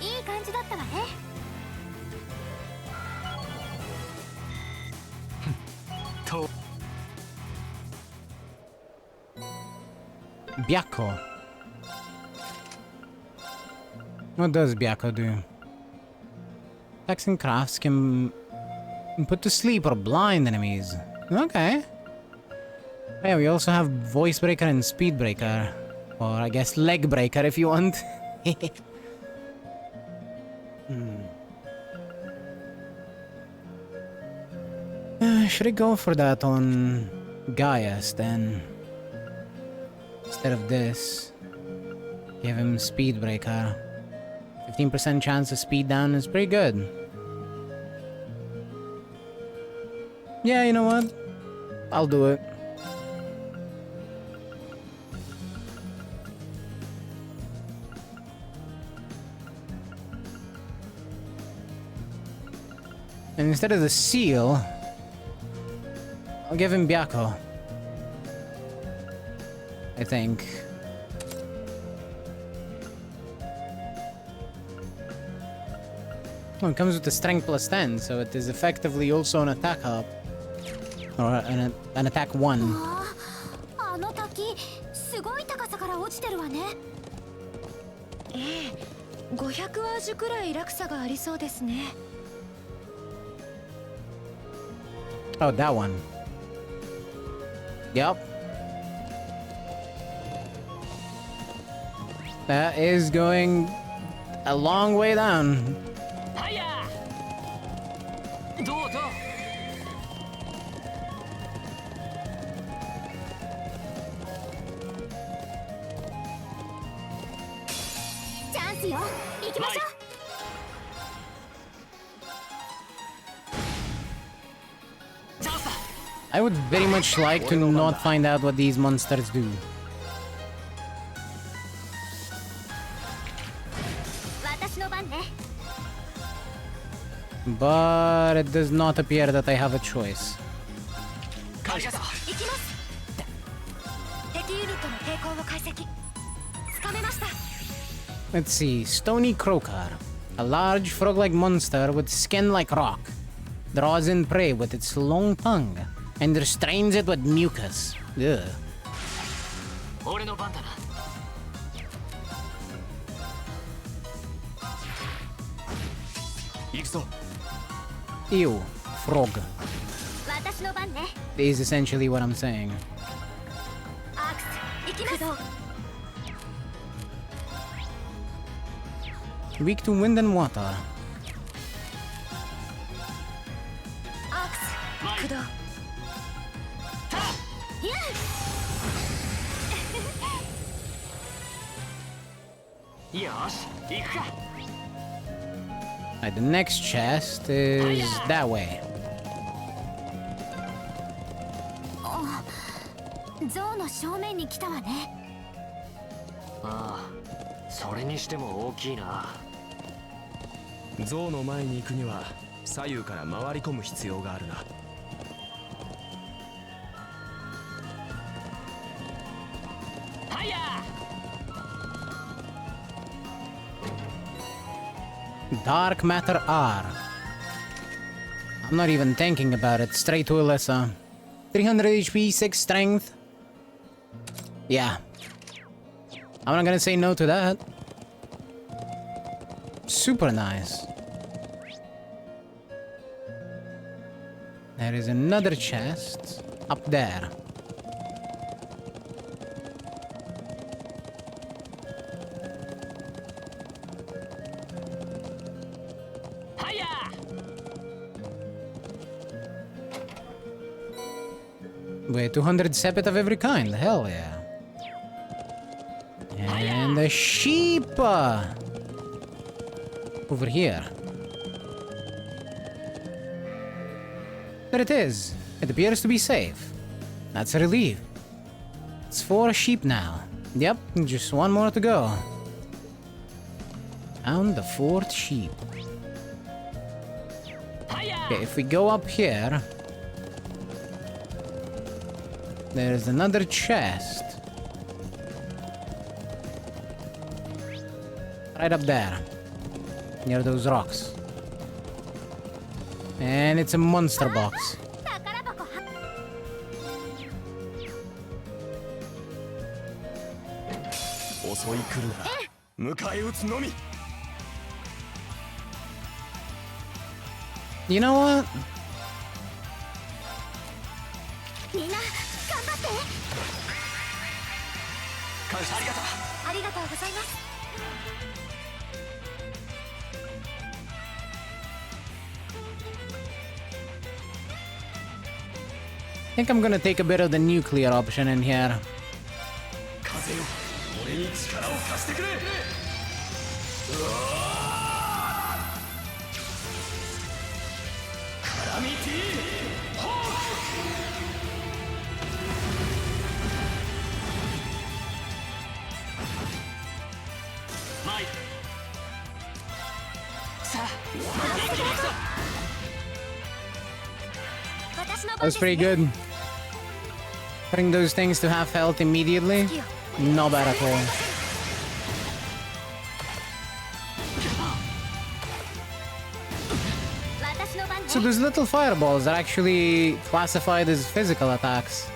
[SPEAKER 4] いい感じだったわね。
[SPEAKER 2] と。
[SPEAKER 1] Byakko. What does Byakko do? Attacks and crafts can put to sleep or blind enemies. Okay. Yeah, we also have Voice Breaker and Speed Breaker. Or I guess Leg Breaker if you want. Should I go for that on Gaius then? Instead of this. Give him Speed Breaker. 15% chance of speed down is pretty good. Yeah, you know what? I'll do it. And instead of the seal, I'll give him Byakko. I think. Well, it comes with the strength plus 10, so it is effectively also an attack up. Or an attack 1.
[SPEAKER 4] あの滝すごい高さから落ちてるわね。ええ、500ワージュくらい落差がありそうですね。
[SPEAKER 1] Oh, that one. Yep. That is going a long way down.
[SPEAKER 2] はやどうぞ。
[SPEAKER 4] チャンスよ。行きましょう。
[SPEAKER 1] I would very much like to not find out what these monsters do.
[SPEAKER 4] 私の番ね。
[SPEAKER 1] But it does not appear that I have a choice.
[SPEAKER 2] ありがとう。
[SPEAKER 4] 行きます。敵ユニットの抵抗を解析。つかめました。
[SPEAKER 1] Let's see. Stony Croaker. A large frog-like monster with skin like rock. Draws in prey with its long tongue and restrains it with mucus. Ugh.
[SPEAKER 2] 俺の番だな。
[SPEAKER 3] 行くぞ。
[SPEAKER 1] Ew. Frog.
[SPEAKER 4] 私の番ね。
[SPEAKER 1] Is essentially what I'm saying.
[SPEAKER 4] アークス、行きます。
[SPEAKER 1] Weak to wind and water.
[SPEAKER 4] アークス、駆動。
[SPEAKER 2] よし、行くか。
[SPEAKER 1] Alright, the next chest is that way.
[SPEAKER 4] 象の正面に来たわね。
[SPEAKER 2] ああ、それにしても大きいな。
[SPEAKER 3] 象の前に行くには左右から回り込む必要があるな。
[SPEAKER 2] はや
[SPEAKER 1] Dark Matter R. I'm not even thinking about it. Straight to Alyssa. 300 HP, 6 strength. Yeah. I'm not gonna say no to that. Super nice. There is another chest up there. Wait, 200 sepet of every kind. Hell yeah. And the sheep! Over here. There it is. It appears to be safe. That's a relief. It's 4 sheep now. Yep, just one more to go. Found the 4th sheep. Okay, if we go up here... There's another chest. Right up there. Near those rocks. And it's a monster box.
[SPEAKER 3] 襲い来るなら迎え撃つのみ。
[SPEAKER 1] You know what?
[SPEAKER 4] みんな頑張って。
[SPEAKER 3] 感謝ありがとう。
[SPEAKER 4] ありがとうございます。
[SPEAKER 1] I think I'm gonna take a bit of the nuclear option in here.
[SPEAKER 3] 風よ、俺に力を貸してくれ。カラミティホーク。マイさあ、一気に行くぞ。
[SPEAKER 4] 私の
[SPEAKER 1] That
[SPEAKER 4] 番
[SPEAKER 1] was
[SPEAKER 4] です
[SPEAKER 1] pretty
[SPEAKER 4] ね。
[SPEAKER 1] good. Putting those things to half health immediately? Not bad at all.
[SPEAKER 4] 私の番ね。
[SPEAKER 1] So those little fireballs are actually classified as physical attacks.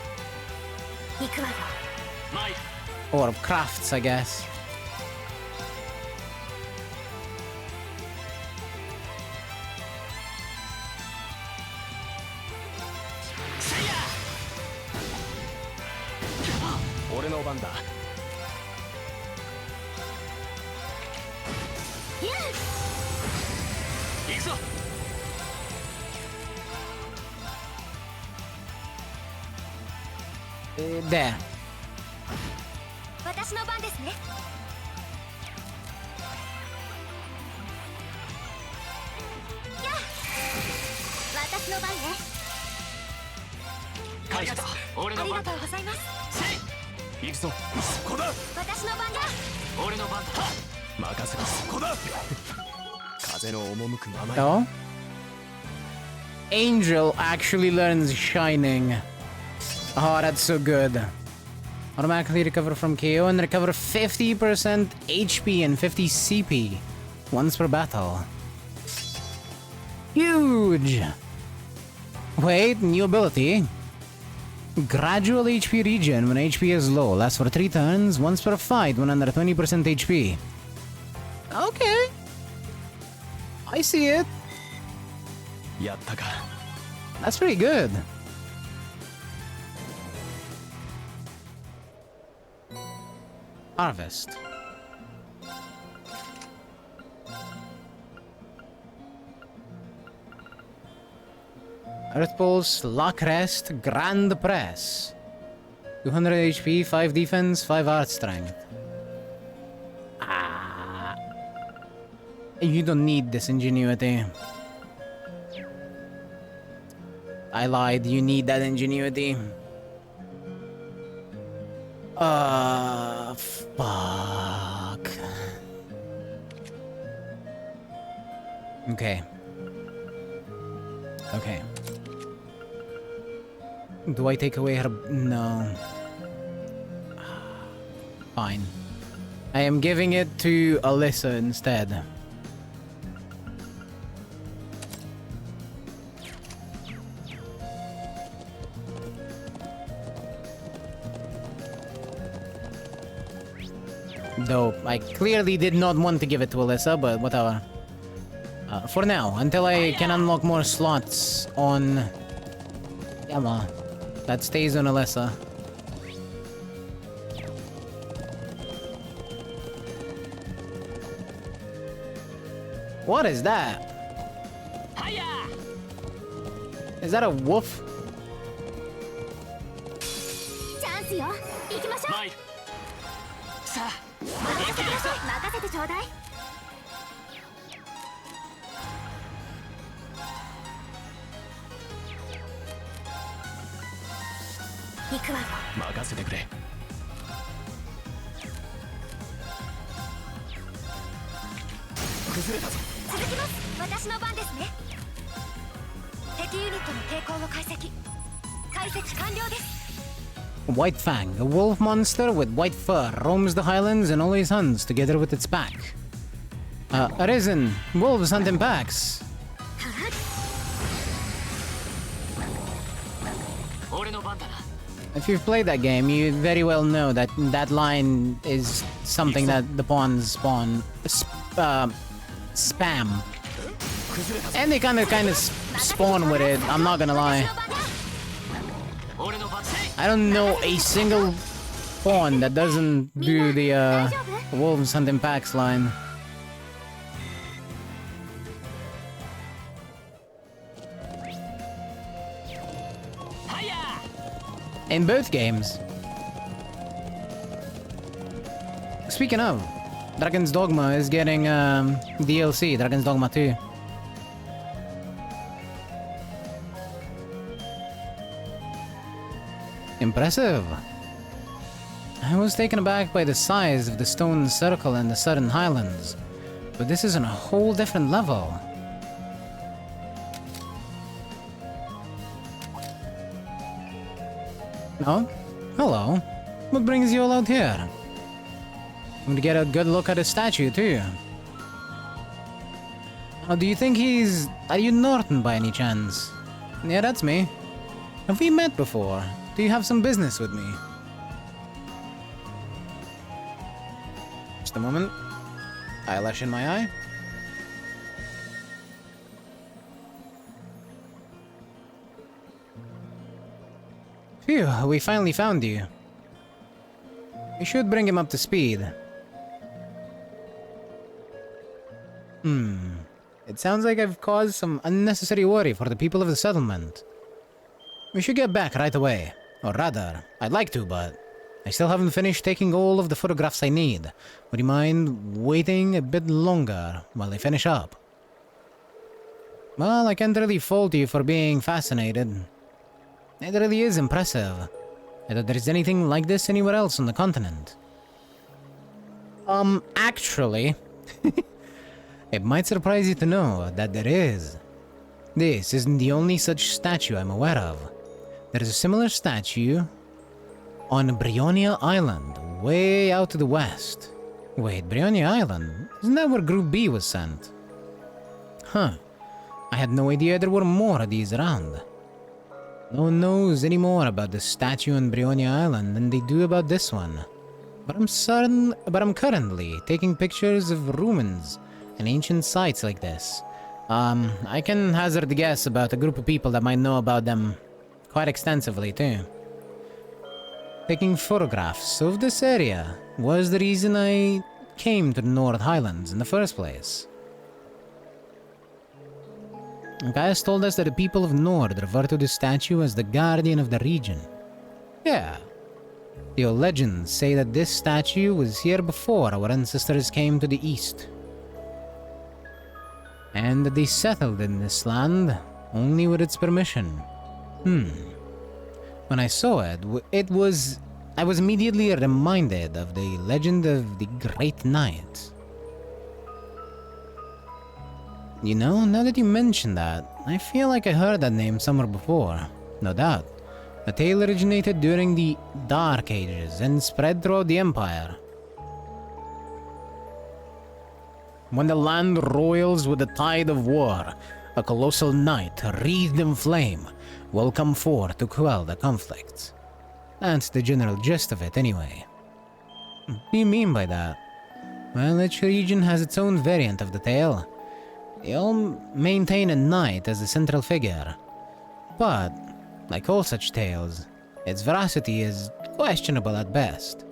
[SPEAKER 4] 行くわよ。
[SPEAKER 3] マイ
[SPEAKER 1] Or crafts, I guess.
[SPEAKER 3] せいや。俺の番だ。行くぞ。
[SPEAKER 1] There.
[SPEAKER 4] 私の番ですね。やあ、私の番ね。
[SPEAKER 3] ありがとう。俺の番だ
[SPEAKER 4] ありがと。うございます。
[SPEAKER 3] せい。行くぞ。そこだ。
[SPEAKER 4] 私の番だ。
[SPEAKER 3] 俺の番だ。任せろ。そこだ。風の赴くままに。
[SPEAKER 1] So, Angel actually learns Shining. Oh, that's so good. Automatically recover from KO and recover 50% HP and 50 CP once per battle. Huge! Wait, new ability. Gradual HP regen when HP is low. Lasts for 3 turns, once per fight when under 20% HP. Okay. I see it.
[SPEAKER 3] やったか。
[SPEAKER 1] That's pretty good. Harvest. Earth Pulse, Lock Rest, Grand Press. 200 HP, 5 defense, 5 art strength. Ah. You don't need this ingenuity. I lied, you need that ingenuity. Fuck. Okay. Okay. Do I take away her? No. Fine. I am giving it to Alyssa instead. Dope. I clearly did not want to give it to Alyssa, but whatever. For now, until I can unlock more slots on Yama, that stays on Alyssa. What is that? Is that a wolf?
[SPEAKER 4] チャンスよ。行きましょう。
[SPEAKER 3] マイル。さあ、
[SPEAKER 4] 任せてください。任せてちょうだい。行くわよ。
[SPEAKER 3] 任せてくれ。崩れたぞ。
[SPEAKER 4] 続きます。私の番ですね。敵ユニットの抵抗を解析。解析完了です。
[SPEAKER 1] White Fang, a wolf monster with white fur, roams the highlands and always hunts together with its pack. Arisen, wolves hunt in packs.
[SPEAKER 2] 俺の番だな。
[SPEAKER 1] If you've played that game, you very well know that that line is something that the pawns spam. And they kind of spawn with it, I'm not gonna lie. I don't know a single pawn that doesn't do the Wolves Hunting Packs line. In both games. Speaking of, Dragon's Dogma is getting DLC, Dragon's Dogma 2. Impressive. I was taken aback by the size of the stone circle in the Southern Highlands, but this is on a whole different level. Oh? Hello. What brings you all out here? I'm gonna get a good look at his statue, too. Oh, do you think he's... Are you Norton by any chance? Yeah, that's me. Have we met before? Do you have some business with me? Just a moment. Eyelash in my eye. Phew, we finally found you. We should bring him up to speed. It sounds like I've caused some unnecessary worry for the people of the settlement. We should get back right away. Or rather, I'd like to, but I still haven't finished taking all of the photographs I need. Would you mind waiting a bit longer while I finish up? Well, I can't really fault you for being fascinated. It really is impressive. I doubt there's anything like this anywhere else on the continent. Actually... It might surprise you to know that there is. This isn't the only such statue I'm aware of. There is a similar statue on Brionia Island, way out to the west. Wait, Brionia Island? Isn't that where Group B was sent? Huh. I had no idea there were more of these around. No one knows any more about the statue on Brionia Island than they do about this one. But I'm currently taking pictures of ruins and ancient sites like this. I can hazard a guess about a group of people that might know about them quite extensively too. Taking photographs of this area was the reason I came to the North Highlands in the first place. Gaius told us that the people of Nord refer to the statue as the guardian of the region. Yeah. The old legends say that this statue was here before our ancestors came to the east. And that they settled in this land only with its permission. When I saw it, I was immediately reminded of the legend of the Great Knight. You know, now that you mention that, I feel like I heard that name somewhere before. No doubt. The tale originated during the Dark Ages and spread throughout the Empire. When the land roils with the tide of war, a colossal knight wreathed in flame will come forth to quell the conflict. That's the general gist of it, anyway. What do you mean by that? Well, each region has its own variant of the tale. They all maintain a knight as the central figure. But, like all such tales, its veracity is questionable at best.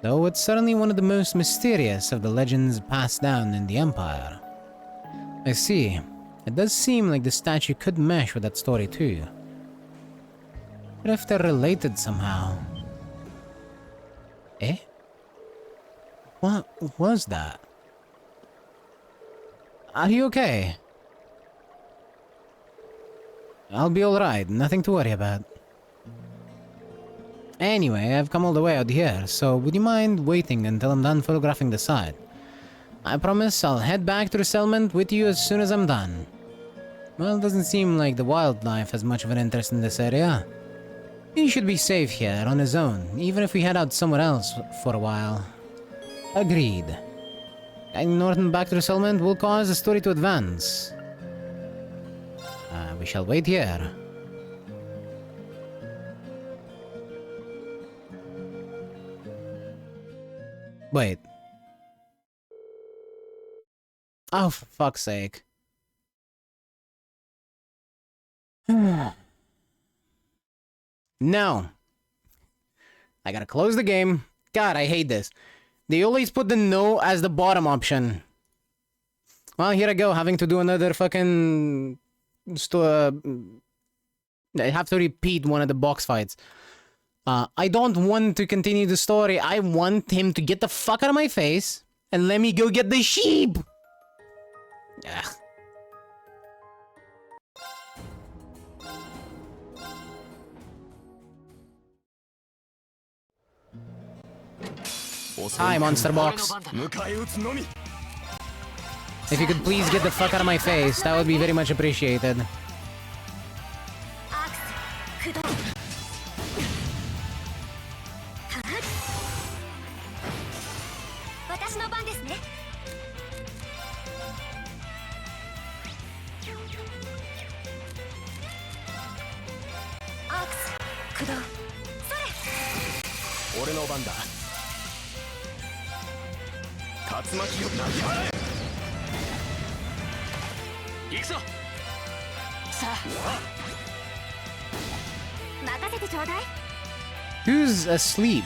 [SPEAKER 1] Though it's certainly one of the most mysterious of the legends passed down in the Empire. I see. It does seem like the statue could mesh with that story too. What if they're related somehow? Eh? What was that? Are you okay? I'll be alright, nothing to worry about. Anyway, I've come all the way out here, so would you mind waiting until I'm done photographing the site? I promise I'll head back to the settlement with you as soon as I'm done. Well, it doesn't seem like the wildlife has much of an interest in this area. He should be safe here on his own, even if we head out somewhere else for a while. Agreed. Getting Norton back to the settlement will cause the story to advance. We shall wait here. Wait. Oh, for fuck's sake. No. I gotta close the game. God, I hate this. They always put the no as the bottom option. Well, here I go, having to do another fucking... I have to repeat one of the box fights. I don't want to continue the story. I want him to get the fuck out of my face and let me go get the sheep. Ugh. Hi, Monster Box.
[SPEAKER 3] 迎え撃つのみ
[SPEAKER 1] If you could please get the fuck out of my face, that would be very much appreciated.
[SPEAKER 4] アクス駆動私の番ですね。アクス駆動それ
[SPEAKER 3] 俺の番だ竜巻よな行くぞ
[SPEAKER 2] さあ
[SPEAKER 4] 任せてちょうだい。
[SPEAKER 1] Who's asleep?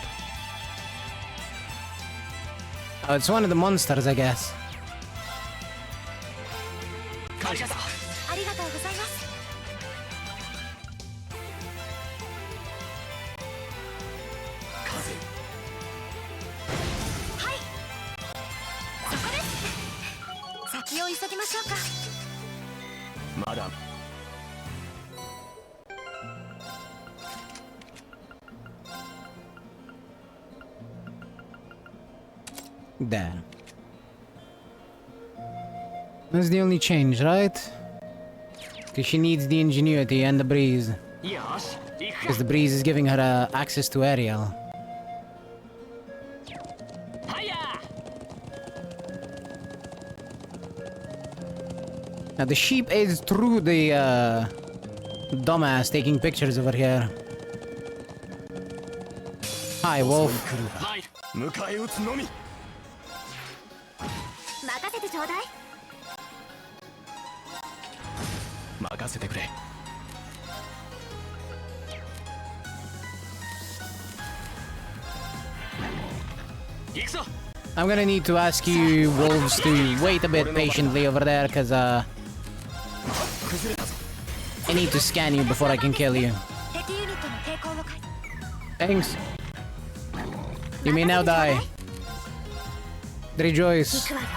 [SPEAKER 1] Oh, it's one of the monsters, I guess.
[SPEAKER 2] 感謝だ
[SPEAKER 4] ありがとうございます。
[SPEAKER 3] 風
[SPEAKER 4] はいそこです先を急ぎましょうか。
[SPEAKER 3] まだ
[SPEAKER 1] There. That's the only change, right? Because she needs the ingenuity and the breeze.
[SPEAKER 2] よし行く
[SPEAKER 1] Because the breeze is giving her access to Ariel.
[SPEAKER 2] かはいや
[SPEAKER 1] Now the sheep is through the dumbass taking pictures over here. Hi, Wolf.
[SPEAKER 2] 参る
[SPEAKER 3] 迎え撃つのみ
[SPEAKER 4] 任せてちょうだい。
[SPEAKER 3] 任せてくれ
[SPEAKER 2] 行くぞ
[SPEAKER 1] I'm gonna need to ask you wolves to wait a bit patiently over there, cause I need to scan you before I can kill you.
[SPEAKER 4] 敵ユニットの抵抗を開
[SPEAKER 1] Thanks. You may now die. Rejoice,
[SPEAKER 4] くわよ。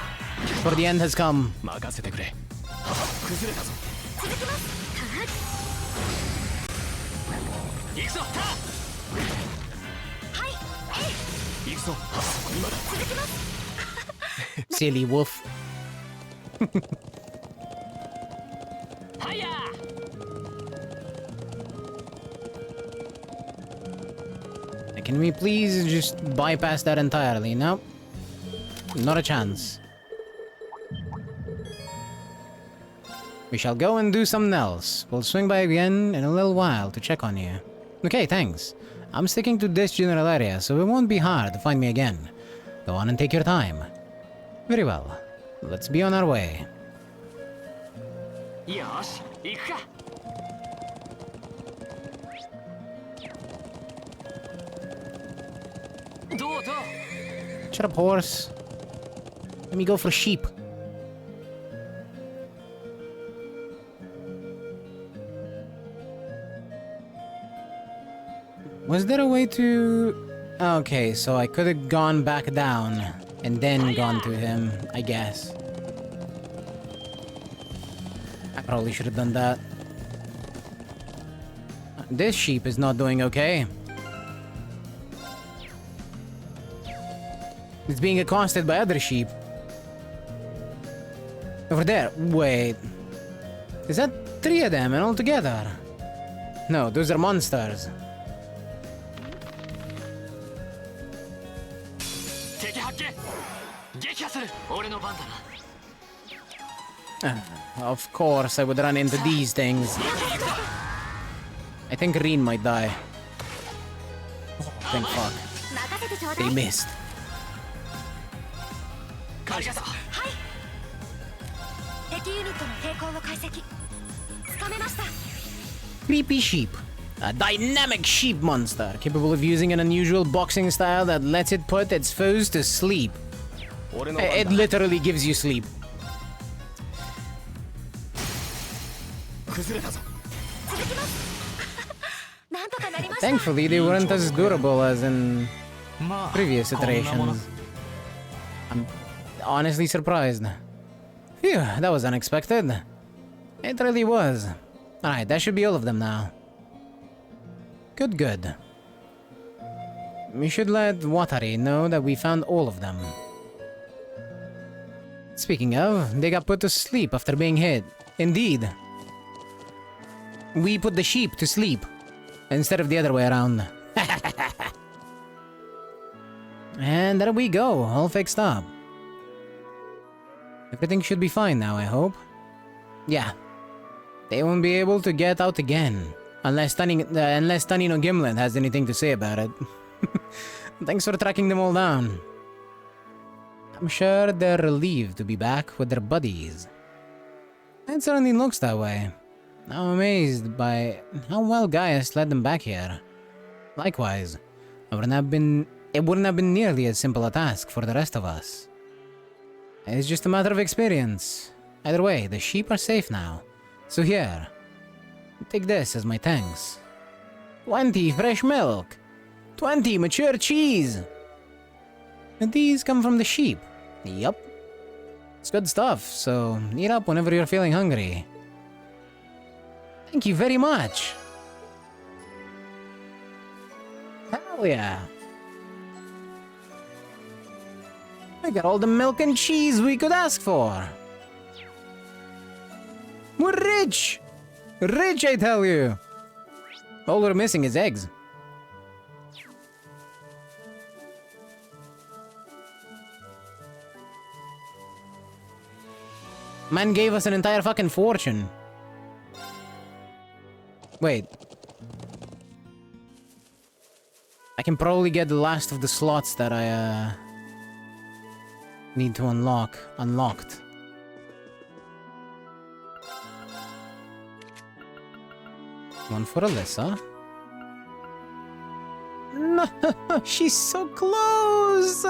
[SPEAKER 1] for the end has come.
[SPEAKER 3] 任せてくれ崩れたぞ
[SPEAKER 4] 続きます。
[SPEAKER 2] 行くぞ
[SPEAKER 4] はい
[SPEAKER 3] 行くぞ今だ
[SPEAKER 4] 続きます。
[SPEAKER 1] Silly wolf.
[SPEAKER 2] はいや
[SPEAKER 1] Can we please just bypass that entirely? No? Not a chance. We shall go and do something else. We'll swing by again in a little while to check on you. Okay, thanks. I'm sticking to this general area, so it won't be hard to find me again. Go on and take your time. Very well. Let's be on our way.
[SPEAKER 2] よし行くか どうぞ
[SPEAKER 1] Shut up, horse. Let me go for sheep. Was there a way to... Okay, so I could have gone back down and then gone to him, I guess. I probably should have done that. This sheep is not doing okay. It's being accosted by other sheep. Over there. Wait. Is that 3 of them and all together? No, those are monsters.
[SPEAKER 2] 敵発見撃破する俺の番だな
[SPEAKER 1] Of course, I would run into these things. I think Reen might die. Oh, thank fuck.
[SPEAKER 4] 任せてちょうだ
[SPEAKER 1] They
[SPEAKER 4] い。
[SPEAKER 1] missed.
[SPEAKER 2] りがとう。
[SPEAKER 4] はい。敵ユニットの抵抗を解析。つかめました。
[SPEAKER 1] Creepy sheep. A dynamic sheep monster capable of using an unusual boxing style that lets it put its foes to sleep.
[SPEAKER 3] 俺の番だ
[SPEAKER 1] It literally gives you sleep.
[SPEAKER 3] 崩れたぞ。
[SPEAKER 4] 続きます。なんとかなりました。
[SPEAKER 1] Thankfully, they weren't as durable as in
[SPEAKER 3] まあ
[SPEAKER 1] previous
[SPEAKER 3] こんなもの
[SPEAKER 1] iterations. I'm honestly surprised. Phew, that was unexpected. It really was. Alright, that should be all of them now. Good, good. We should let Watari know that we found all of them. Speaking of, they got put to sleep after being hit. Indeed. We put the sheep to sleep, instead of the other way around. And there we go, all fixed up. Everything should be fine now, I hope. Yeah. They won't be able to get out again. Unless Tunny no Gimlet has anything to say about it. Thanks for tracking them all down. I'm sure they're relieved to be back with their buddies. It certainly looks that way. I'm amazed by how well Gaius led them back here. Likewise, it wouldn't have been nearly as simple a task for the rest of us. It's just a matter of experience. Either way, the sheep are safe now. So here, take this as my thanks. 20 fresh milk. 20 mature cheese. And these come from the sheep. Yup. It's good stuff, so eat up whenever you're feeling hungry. Thank you very much. Hell yeah. We got all the milk and cheese we could ask for. We're rich! Rich, I tell you! All we're missing is eggs. Man gave us an entire fucking fortune. Wait. I can probably get the last of the slots that I, need to unlocked. One for Alyssa. No, she's so close!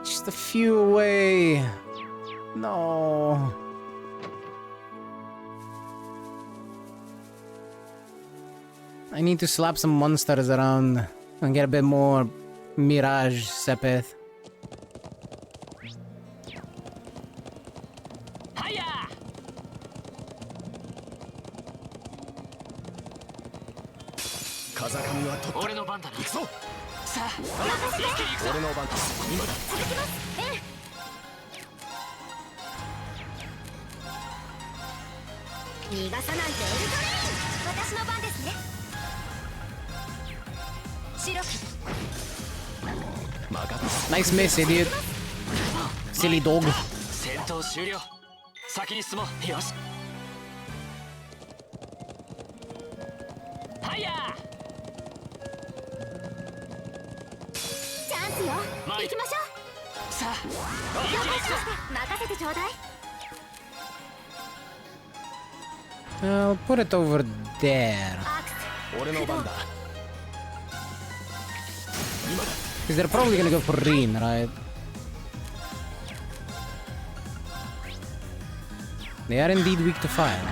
[SPEAKER 1] Just a few away. No. I need to slap some monsters around and get a bit more Mirage Sepith. Nice miss, idiot. Silly dog.
[SPEAKER 2] 戦闘終了。先に進もう。よし。はいや。
[SPEAKER 4] チャンスよ。行きましょう。
[SPEAKER 2] さあ。
[SPEAKER 4] 任せてちょうだい。
[SPEAKER 1] I'll put it over there.
[SPEAKER 3] 俺の番だ。
[SPEAKER 1] Because they're probably gonna go for Rin, right? They are indeed weak to fire.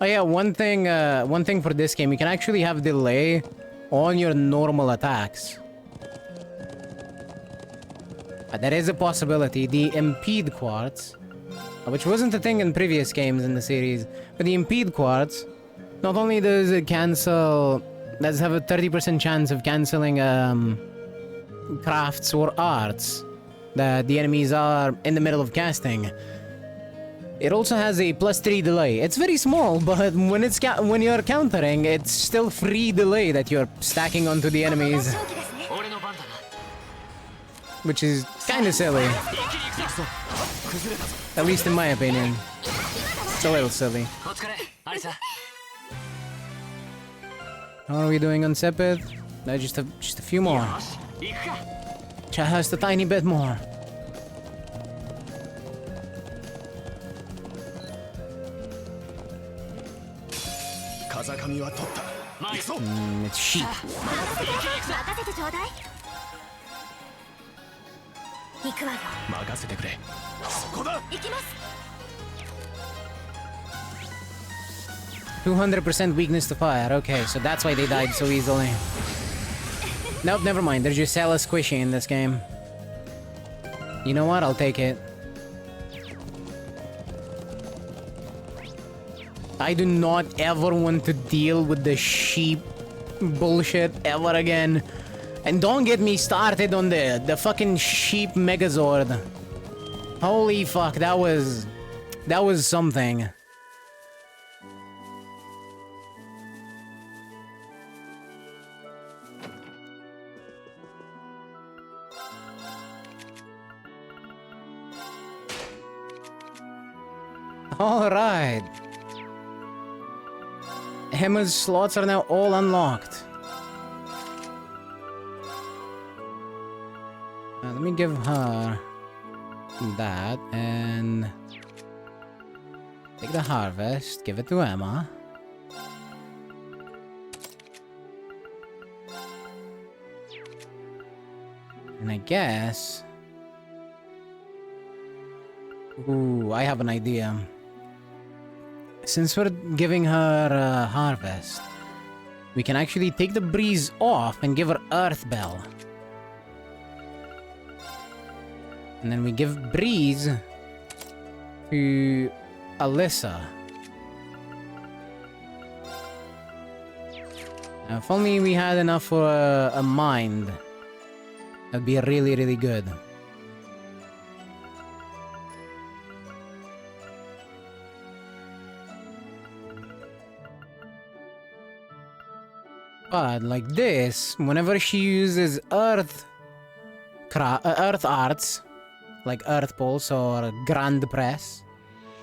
[SPEAKER 1] Oh yeah, one thing for this game, you can actually have delay on your normal attacks. That is a possibility. The impede quartz, which wasn't a thing in previous games in the series, but the impede quartz, not only does it cancel, does have a 30% chance of canceling crafts or arts that the enemies are in the middle of casting, It also has a +3 delay. It's very small, but when you're countering, it's still free delay that you're stacking onto the enemies,
[SPEAKER 2] 俺の番だな
[SPEAKER 1] which is kind of silly. At least in my opinion. It's a little silly.
[SPEAKER 2] お疲れアリサ
[SPEAKER 1] How are we doing on Sepith? No, just a few more.
[SPEAKER 2] よし行くか
[SPEAKER 1] Just a tiny bit more. It's sheep.
[SPEAKER 4] 任せてちょうだい行くわよ
[SPEAKER 3] 任せてくれそこだ
[SPEAKER 4] 行きます
[SPEAKER 1] 200% weakness to fire. Okay, so that's why they died so easily. Nope, never mind. They're just hella squishy in this game. You know what? I'll take it. I do not ever want to deal with the sheep bullshit ever again. And don't get me started on the fucking sheep Megazord. Holy fuck, that was something. Alright. Emma's slots are now all unlocked. Let me give her that and take the harvest, give it to Emma. And I guess... Ooh, I have an idea. Since we're giving her harvest, we can actually take the breeze off and give her Earth Bell. And then we give breeze to Alyssa. Now, if only we had enough for a mind, that'd be really, really good. But like this, whenever she uses Earth Arts, like Earth Pulse or Grand Press,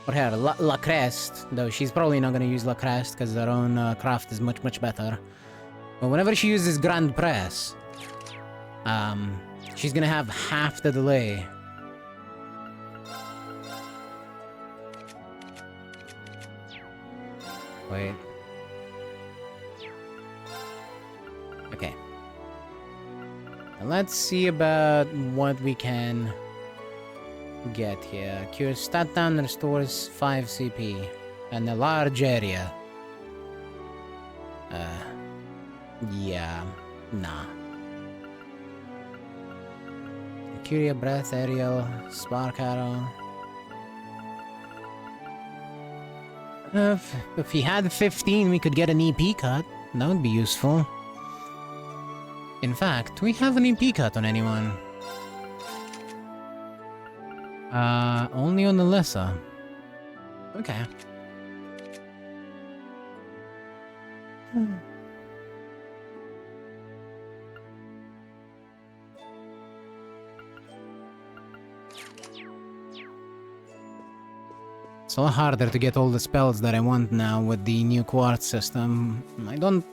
[SPEAKER 1] or here, La Crest, though she's probably not gonna use La Crest because her own craft is much, much better. But whenever she uses Grand Press, she's gonna have half the delay. Wait. Okay. Now let's see about what we can get here. Cure stat down restores 5 CP and a large area. Yeah, nah. Curia breath, aerial, spark arrow. If he had 15, we could get an EP cut. That would be useful. In fact, do we have an EP cut on anyone? Only on Alyssa. Okay. It's a lot harder to get all the spells that I want now with the new quartz system. I don't...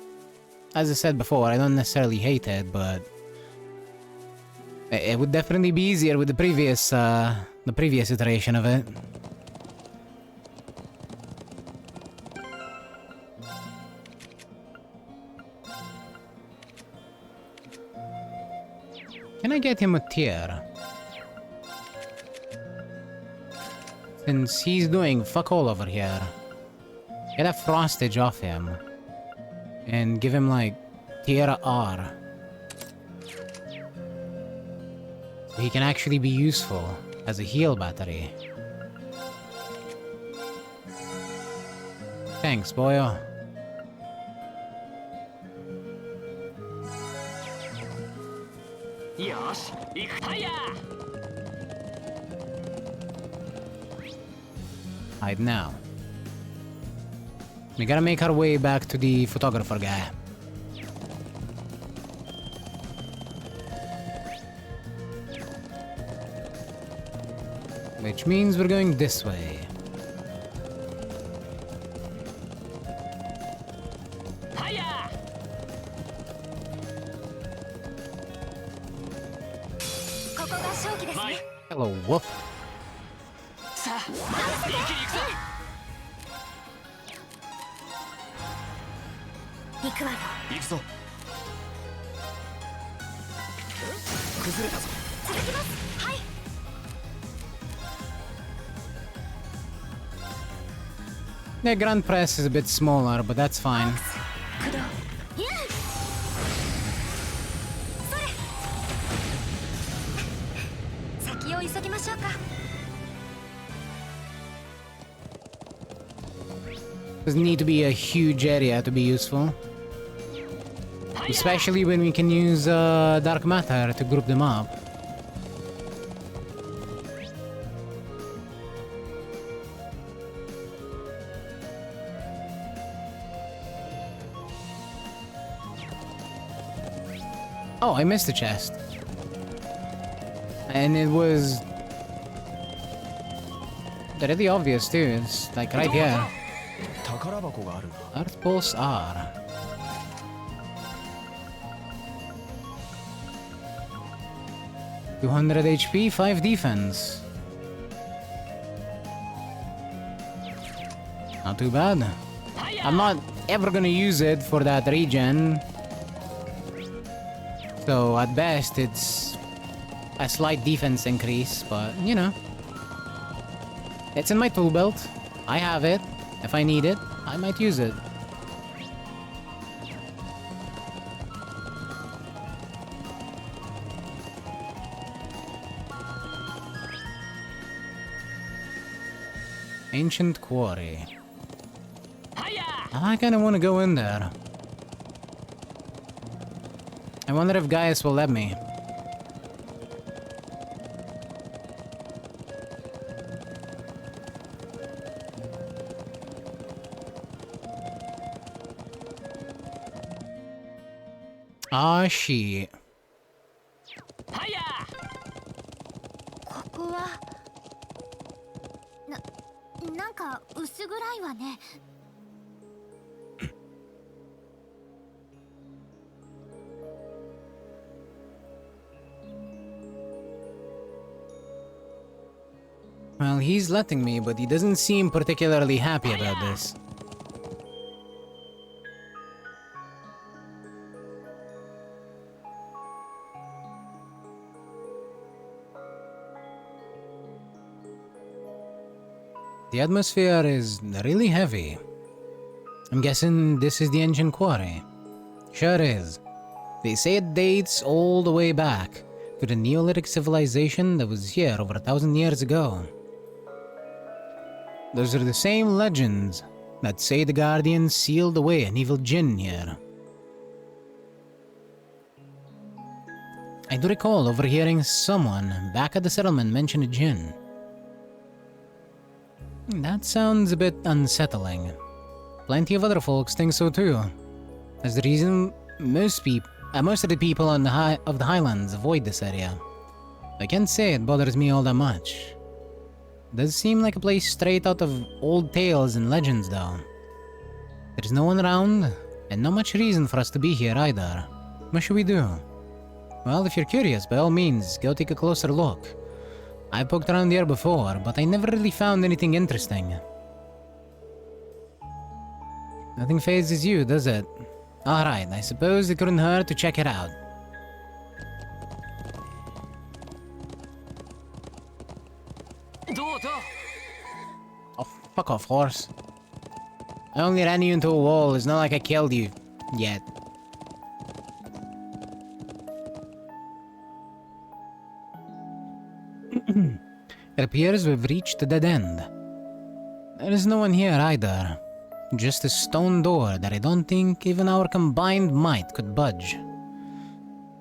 [SPEAKER 1] As I said before, I don't necessarily hate it, but... It would definitely be easier with the previous iteration of it. Can I get him a tier? Since he's doing fuck all over here. Get a frostage off him. And give him like tier R. So he can actually be useful as a heal battery. Thanks, boyo.
[SPEAKER 2] Yosh, ikutaya!
[SPEAKER 1] Hide now. We gotta make our way back to the photographer guy. Which means we're going this way.
[SPEAKER 2] Hiya!
[SPEAKER 1] Hello, wolf.
[SPEAKER 2] さあ、一気に行くぞ。
[SPEAKER 4] 行くわよ。
[SPEAKER 3] 行くぞ。崩れたぞ。
[SPEAKER 4] 続きます。はい。
[SPEAKER 1] The Grand Press is a bit smaller, but that's fine.
[SPEAKER 4] 駆動。それ。先を急ぎましょうか。
[SPEAKER 1] Doesn't need to be a huge area to be useful. Especially when we can use dark matter to group them up. Oh, I missed the chest. And it was really obvious too. It's like right here.
[SPEAKER 3] 宝箱があるな。
[SPEAKER 1] Earth Pulse R. $200 HP, 5 defense. Not too bad. I'm not ever gonna use it for that regen. So at best it's a slight defense increase, but you know. It's in my tool belt. I have it. If I need it, I might use it. Ancient Quarry. I kinda wanna go in there. I wonder if Gaius will let me. Ah, shit.
[SPEAKER 4] ここはなんか薄暗いわね。
[SPEAKER 1] Well, he's letting me, but he doesn't seem particularly happy about this. The atmosphere is really heavy. I'm guessing this is the ancient quarry. Sure is. They say it dates all the way back to the Neolithic civilization that was here over 1,000 years ago. Those are the same legends that say the Guardians sealed away an evil djinn here. I do recall overhearing someone back at the settlement mention a djinn. That sounds a bit unsettling. Plenty of other folks think so too. That's the reason most of the people on the highlands avoid this area. I can't say it bothers me all that much. It does seem like a place straight out of old tales and legends though. There's no one around, and not much reason for us to be here either. What should we do? Well, if you're curious, by all means, go take a closer look. I poked around here before, but I never really found anything interesting. Nothing phases you, does it? Alright, I suppose it couldn't hurt to check it out. Oh, fuck off, horse. I only ran you into a wall, it's not like I killed you. Yet. It appears we've reached the dead end. There is no one here either. Just a stone door that I don't think even our combined might could budge.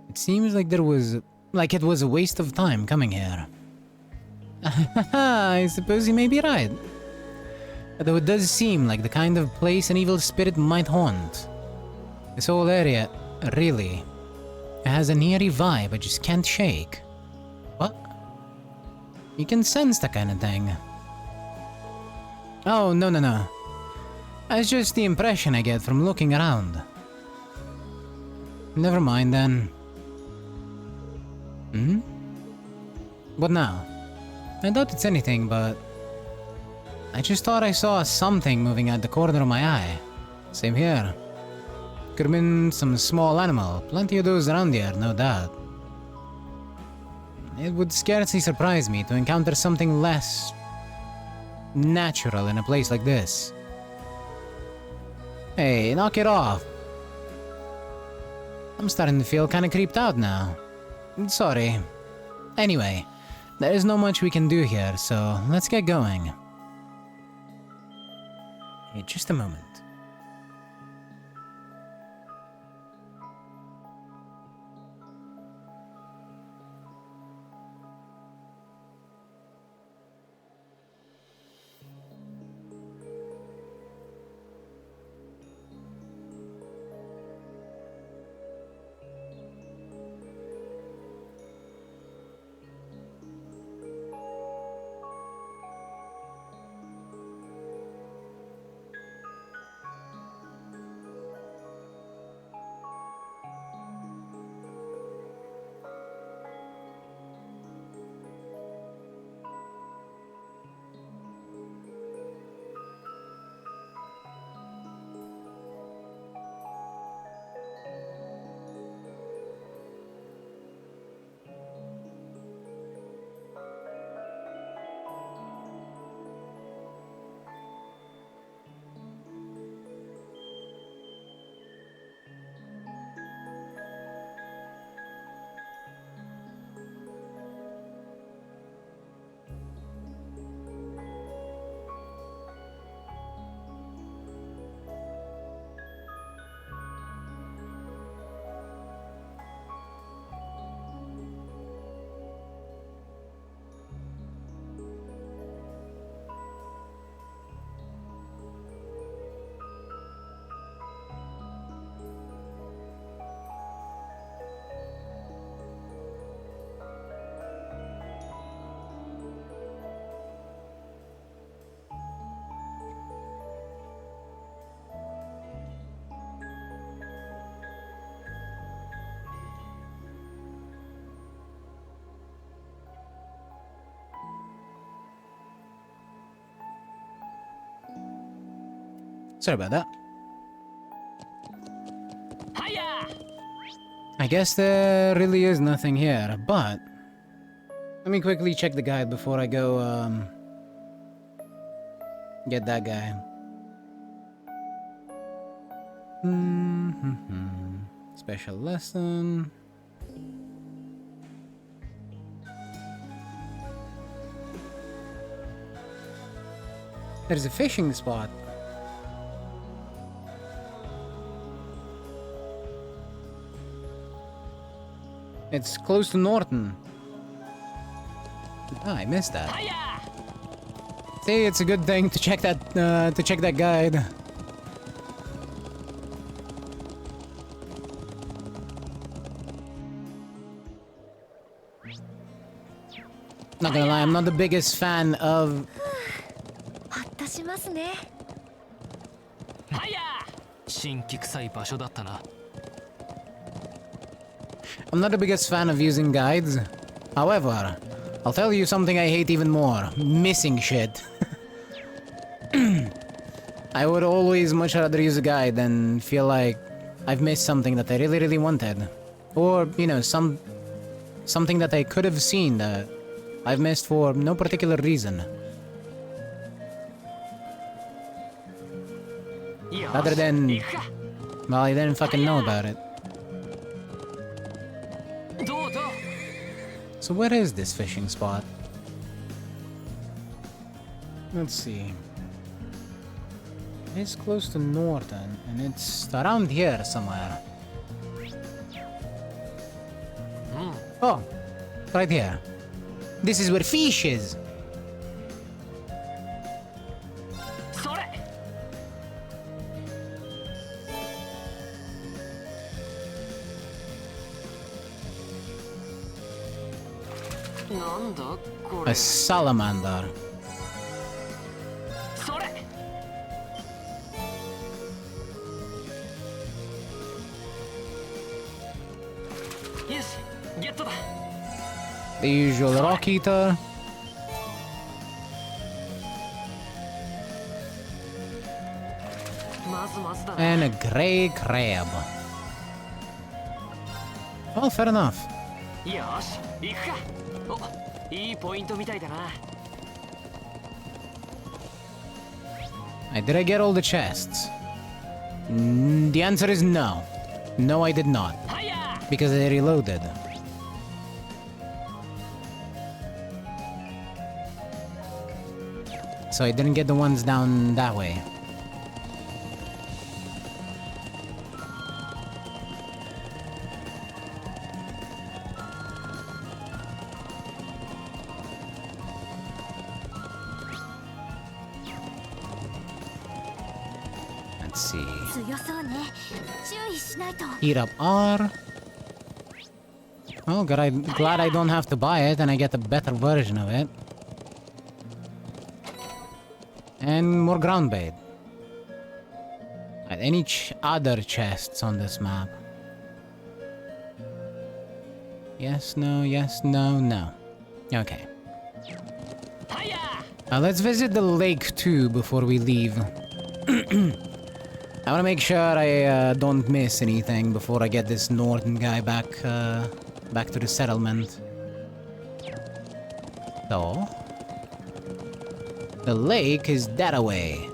[SPEAKER 1] It seems like it was a waste of time coming here. I suppose you may be right. Though it does seem like the kind of place an evil spirit might haunt. This whole area, really, it has an eerie vibe I just can't shake. What? You can sense that kind of thing. Oh, no. That's just the impression I get from looking around. Never mind then. Hmm? What now? I doubt it's anything, but I just thought I saw something moving at the corner of my eye. Same here. Could have been some small animal. Plenty of those around here, no doubt. It would scarcely surprise me to encounter something less natural in a place like this. Hey, knock it off. I'm starting to feel kinda creeped out now. Sorry. Anyway, there is not much we can do here, so let's get going. Hey, just a moment. Sorry about that.
[SPEAKER 2] Hiya!
[SPEAKER 1] I guess there really is nothing here, but let me quickly check the guide before I go, get that guy. Special lesson. There's a fishing spot. It's close to Norton. Ah, I missed that.
[SPEAKER 2] Hiya!
[SPEAKER 1] See, it's a good thing to check that guide. Not gonna lie, I'm not the biggest fan of.
[SPEAKER 4] ほっとしますね。
[SPEAKER 2] 新規臭い場所だったな。
[SPEAKER 1] I'm not the biggest fan of using guides. However, I'll tell you something I hate even more. Missing shit. I would always much rather use a guide than feel like I've missed something that I really, really wanted. Or, you know, something that I could have seen that I've missed for no particular reason. Other than, well, I didn't fucking know about it. So where is this fishing spot? Let's see. It's close to Norton, and it's around here somewhere. Oh, right here. This is where fish is.
[SPEAKER 2] なんだこ
[SPEAKER 1] A
[SPEAKER 2] れ。
[SPEAKER 1] salamander.
[SPEAKER 2] それ。よし、ゲットだ。
[SPEAKER 1] The usual rock eater.
[SPEAKER 2] まずまずだな。
[SPEAKER 1] And a grey crab. Well, fair enough.
[SPEAKER 2] よし、行くか。お、いいポイントみたいだな。
[SPEAKER 1] Did I get all the chests? The answer is no. No, I did not.
[SPEAKER 2] はや。
[SPEAKER 1] Because I reloaded. So I didn't get the ones down that way. Let's see.
[SPEAKER 4] 強そうね。注意しないと。
[SPEAKER 1] Heat up R. Oh, glad I don't have to buy it and I get a better version of it. And more ground bait. Any other chests on this map? Yes, no, no. Okay.
[SPEAKER 2] はや。
[SPEAKER 1] Let's visit the lake too before we leave. I want to make sure I don't miss anything before I get this northern guy back to the settlement. So, the lake is that away.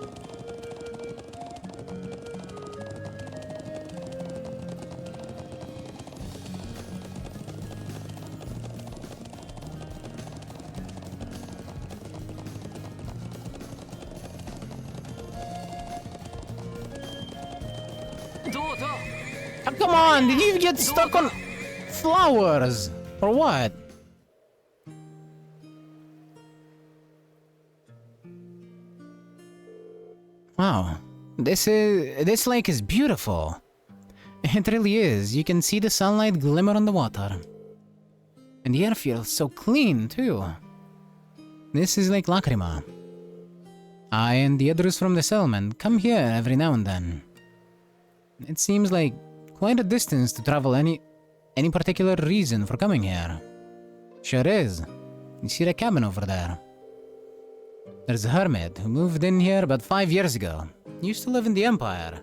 [SPEAKER 1] Oh, come on, did you get stuck on flowers? Or what? Wow, this lake is beautiful. It really is. You can see the sunlight glimmer on the water. And the air feels so clean, too. This is Lake Lacrima. I and the others from the settlement come here every now and then. It seems like quite a distance to travel. Any particular reason for coming here? Sure is. You see the cabin over there? There's a hermit who moved in here about 5 years ago. He used to live in the Empire.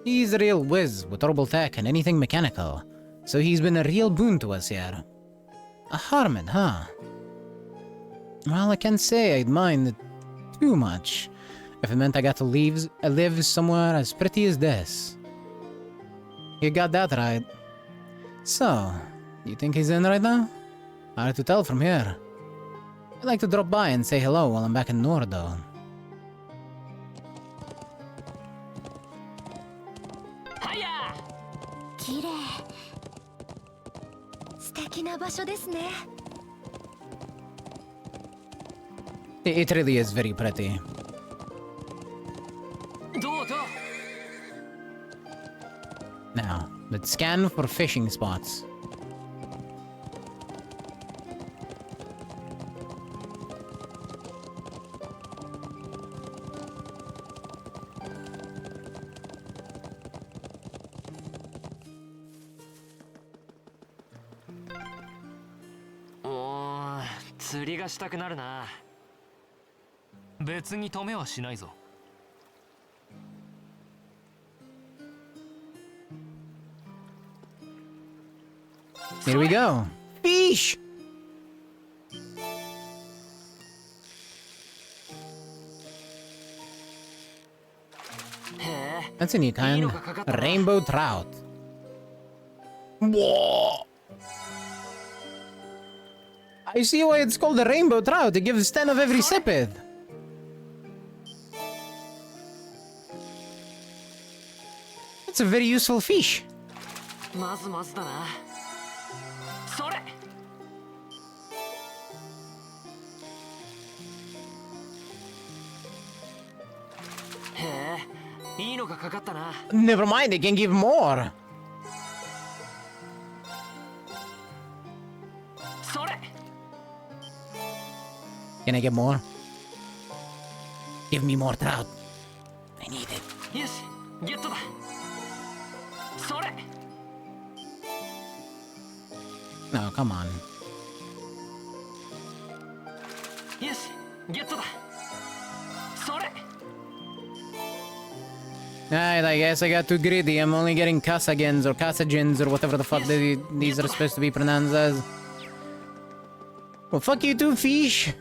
[SPEAKER 1] He's a real whiz with horrible tech and anything mechanical, so he's been a real boon to us here. A hermit, huh? Well, I can't say I'd mind it too much if it meant I got to live somewhere as pretty as this. You got that right. So, you think he's in right now? Hard to tell from here. I'd like to drop by and say hello while I'm back in Nord, though.
[SPEAKER 4] 綺麗。素敵な場所ですね。
[SPEAKER 1] It really is very pretty.
[SPEAKER 2] どうぞ。
[SPEAKER 1] Now, let's scan for fishing spots.
[SPEAKER 2] Oh, 釣りがしたくなるな。別に止めはしないぞ。
[SPEAKER 1] Here we go. Fish! That's a new kind. Rainbow trout. Whoa! I see why it's called a rainbow trout. It gives 10 of every sipid. It's a very useful fish.
[SPEAKER 2] まずまずだな。それ。へえ、いいのがかかったな。
[SPEAKER 1] Never mind, they can give more.
[SPEAKER 2] それ。
[SPEAKER 1] Can I get more? Give me more trout. I need it.
[SPEAKER 2] よしゲットだそれ
[SPEAKER 1] No, come on.
[SPEAKER 2] よしゲットだそれ
[SPEAKER 1] Alright, I guess I got too greedy. I'm only getting Kasagins or Kasagins or whatever the fuck these are supposed to be pronounced as. Well, fuck you too, fish!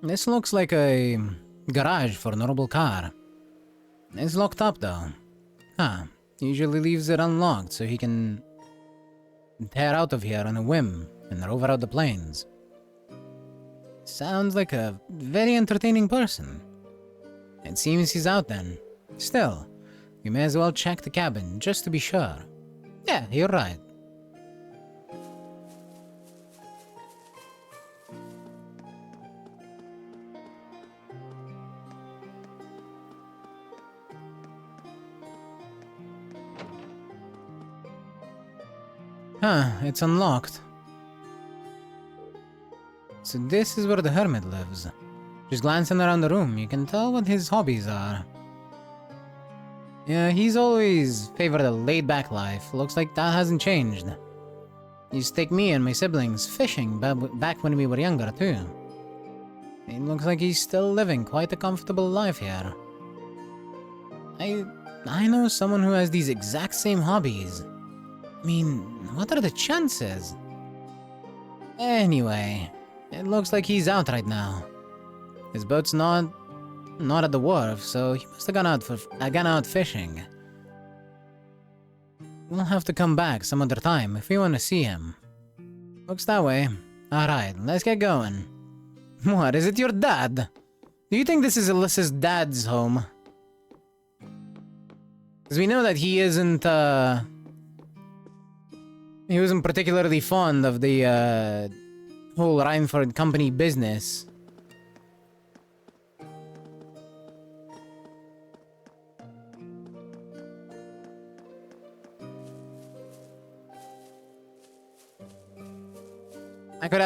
[SPEAKER 1] This looks like a garage for a normal car. It's locked up though. Huh. Usually leaves it unlocked so he can tear out of here on a whim and rover out the plains. Sounds like a very entertaining person. It seems he's out then. Still, we may as well check the cabin just to be sure. Yeah, you're right. Huh, it's unlocked. So this is where the hermit lives. Just glancing around the room, you can tell what his hobbies are. Yeah, he's always favored a laid-back life. Looks like that hasn't changed. He used to take me and my siblings fishing back when we were younger, too. It looks like he's still living quite a comfortable life here. I know someone who has these exact same hobbies. I mean, what are the chances? Anyway, it looks like he's out right now. His boat's not at the wharf, so he must have gone out fishing. We'll have to come back some other time if we want to see him. Looks that way. Alright, let's get going. What, is it your dad? Do you think this is Alyssa's dad's home? Because we know that he wasn't particularly fond of the whole Reinford company business. I could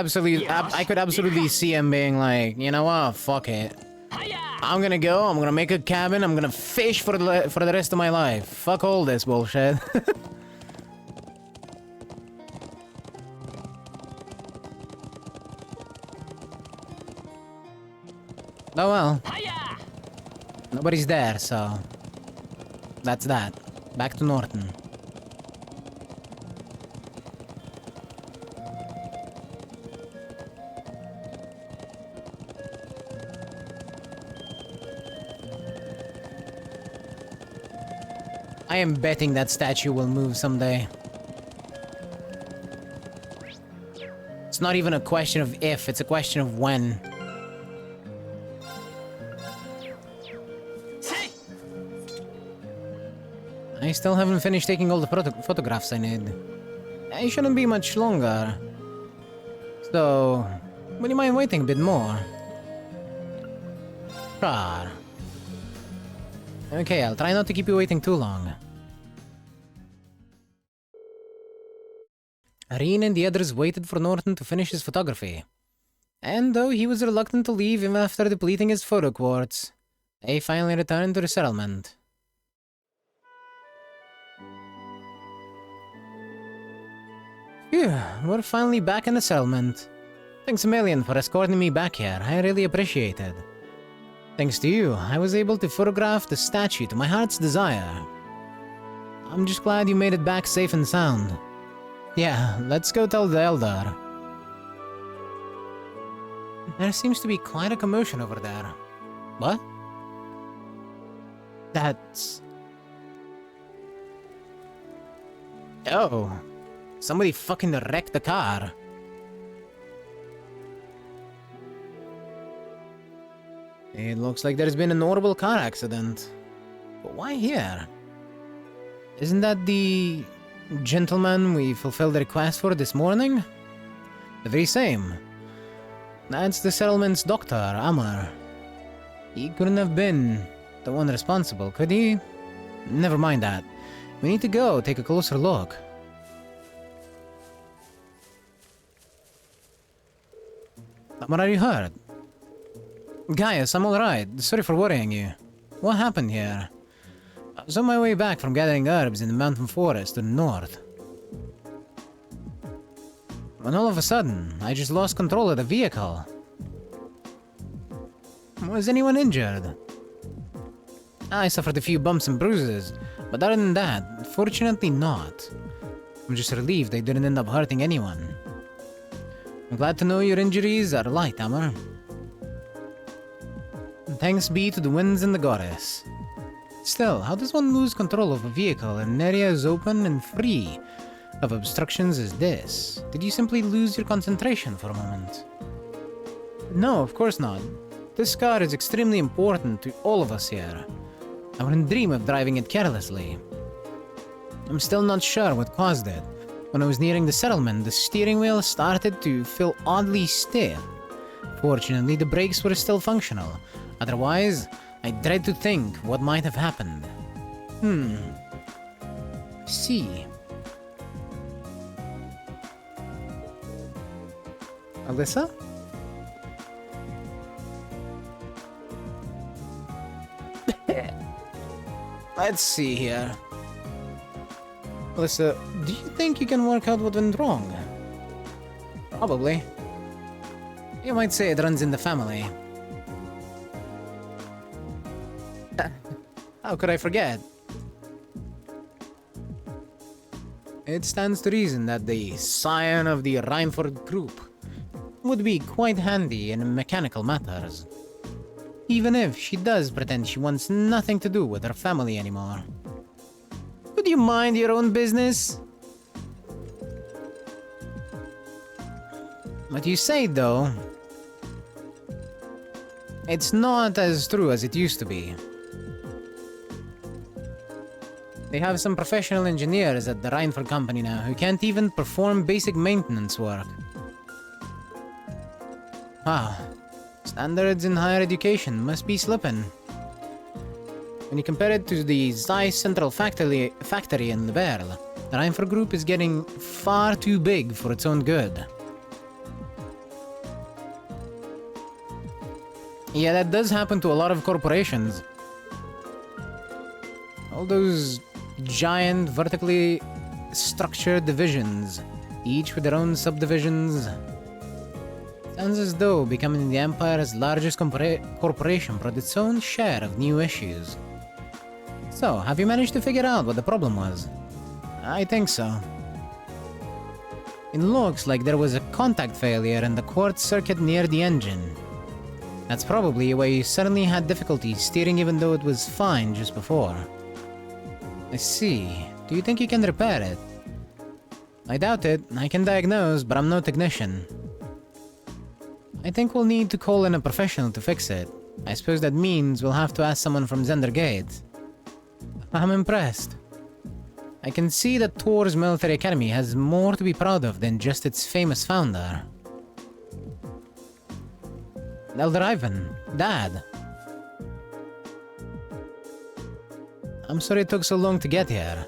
[SPEAKER 1] absolutely see him being like, you know what, fuck it. I'm gonna make a cabin, I'm gonna fish for the rest of my life. Fuck all this bullshit. Oh well. Nobody's there, so that's that. Back to Norton. I am betting that statue will move someday. It's not even a question of if, it's a question of when. I still haven't finished taking all the photographs I need. It shouldn't be much longer. So, would you mind waiting a bit more? Sure. Okay, I'll try not to keep you waiting too long. Areen and the others waited for Norton to finish his photography. And though he was reluctant to leave even after depleting his photo quartz, they finally returned to the settlement. Phew, we're finally back in the settlement. Thanks a million for escorting me back here, I really appreciate it. Thanks to you, I was able to photograph the statue to my heart's desire. I'm just glad you made it back safe and sound. Yeah, let's go tell the Eldar. There seems to be quite a commotion over there. What? That's... Oh. Somebody fucking wrecked the car. It looks like there's been an horrible car accident. But why here? Isn't that the gentleman we fulfilled the request for this morning? The very same. That's the settlement's doctor, Amar. He couldn't have been the one responsible, could he? Never mind that. We need to go take a closer look. Amar, are you hurt? Gaius, I'm alright. Sorry for worrying you. What happened here? I was on my way back from gathering herbs in the mountain forest to the north. When all of a sudden, I just lost control of the vehicle. Was anyone injured? I suffered a few bumps and bruises, but other than that, fortunately not. I'm just relieved I didn't end up hurting anyone. I'm glad to know your injuries are light, Amar. Thanks be to the winds and the goddess. Still, how does one lose control of a vehicle in an area as open and free of obstructions as this? Did you simply lose your concentration for a moment? No, of course not. This car is extremely important to all of us here. I wouldn't dream of driving it carelessly. I'm still not sure what caused it. When I was nearing the settlement, the steering wheel started to feel oddly stiff. Fortunately, the brakes were still functional. Otherwise, I dread to think what might have happened. See. Alyssa? Let's see here. Alyssa, do you think you can work out what went wrong? Probably. You might say it runs in the family. How could I forget? It stands to reason that the scion of the Reinford group would be quite handy in mechanical matters. Even if she does pretend she wants nothing to do with her family anymore. Would you mind your own business? What you say, though, it's not as true as it used to be. They have some professional engineers at the Reinford company now who can't even perform basic maintenance work. Wow. Standards in higher education must be slipping. When you compare it to the Zeiss Central Factory in Liberl, the Reinford Group is getting far too big for its own good. Yeah, that does happen to a lot of corporations. All those giant, vertically structured divisions, each with their own subdivisions. Sounds as though becoming the Empire's largest corporation brought its own share of new issues. So, have you managed to figure out what the problem was? I think so. It looks like there was a contact failure in the quartz circuit near the engine. That's probably why you suddenly had difficulty steering even though it was fine just before. I see. Do you think you can repair it? I doubt it. I can diagnose, but I'm no technician. I think we'll need to call in a professional to fix it. I suppose that means we'll have to ask someone from Zendergate. I'm impressed. I can see that Tor's military academy has more to be proud of than just its famous founder. Elder Ivan, Dad. I'm sorry it took so long to get here.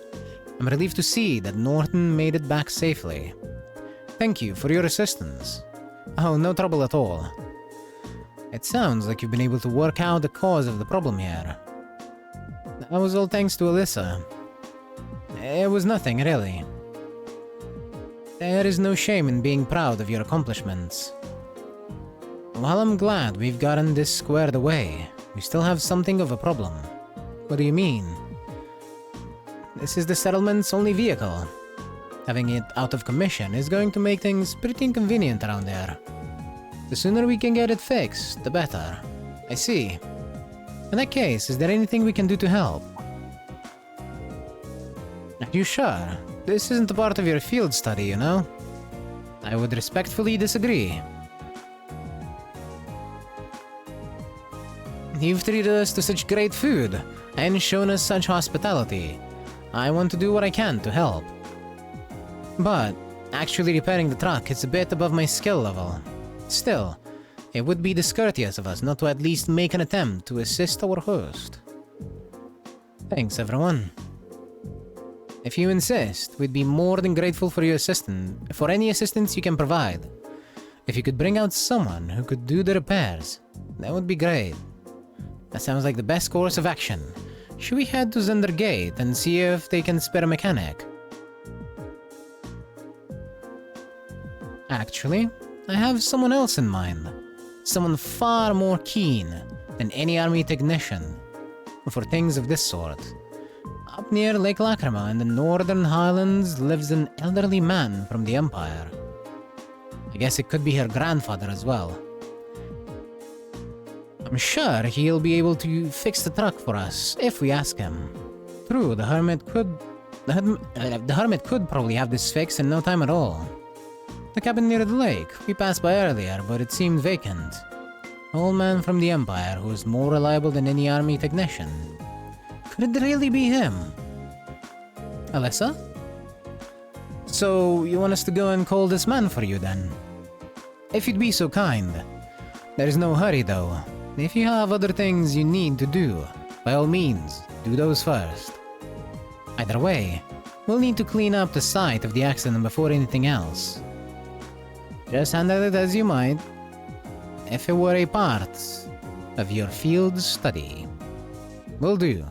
[SPEAKER 1] I'm relieved to see that Norton made it back safely. Thank you for your assistance. Oh, no trouble at all. It sounds like you've been able to work out the cause of the problem here. That was all thanks to Alyssa. It was nothing, really. There is no shame in being proud of your accomplishments. While I'm glad we've gotten this squared away, we still have something of a problem. What do you mean? This is the settlement's only vehicle. Having it out of commission is going to make things pretty inconvenient around there. The sooner we can get it fixed, the better. I see. In that case, is there anything we can do to help? Are you sure? This isn't a part of your field study, you know? I would respectfully disagree. You've treated us to such great food, and shown us such hospitality. I want to do what I can to help. But, Actually repairing the truck is a bit above my skill level. Still, it would be discourteous of us not to at least make an attempt to assist our host. Thanks, everyone. If you insist, we'd be more than grateful for any assistance you can provide. If you could bring out someone who could do the repairs, that would be great. That sounds like the best course of action. Should we head to Zender Gate and see if they can spare a mechanic? Actually, I have someone else in mind. Someone far more keen than any army technician for things of this sort. Up near Lake Lacrima in the Northern Highlands lives an elderly man from the Empire. I guess it could be her grandfather as well. I'm sure he'll be able to fix the truck for us if we ask him. True, the hermit could probably have this fixed in no time at all. The cabin near the lake, we passed by earlier, but it seemed vacant. Old man from the Empire who is more reliable than any army technician. Could it really be him? Alyssa? So, you want us to go and call this man for you then? If you'd be so kind. There is no hurry though. If you have other things you need to do, by all means, do those first. Either way, we'll need to clean up the site of the accident before anything else. Just handle it as you might, if it were a part of your field study. Will do.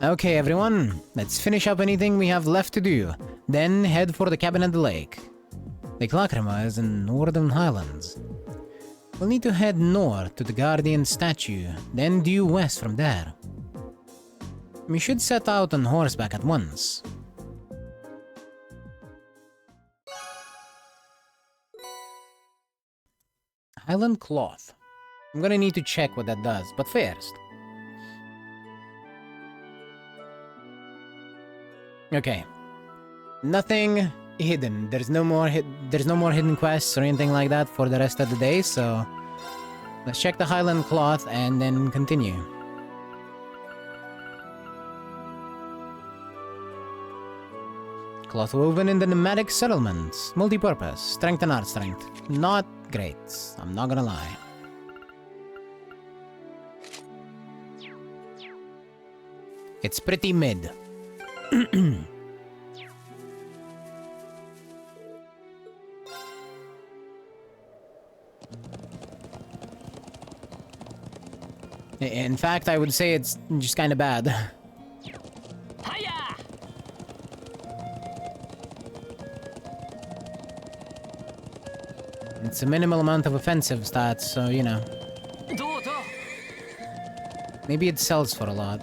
[SPEAKER 1] Okay, everyone, let's finish up anything we have left to do, then head for the cabin at the lake. Lake Lacrima is in Northern Highlands. We'll need to head north to the Guardian statue, then due west from there. We should set out on horseback at once. Highland cloth. I'm gonna need to check what that does, but first. Okay. Nothing hidden. There's no more hidden quests or anything like that for the rest of the day, so let's check the Highland cloth and then continue. Cloth woven in the nomadic settlements. Multi-purpose. Strength and art strength. Not great. I'm not gonna lie. It's pretty mid. In fact, I would say it's just kind of bad. It's a minimal amount of offensive stats, so you know. Maybe it sells for a lot.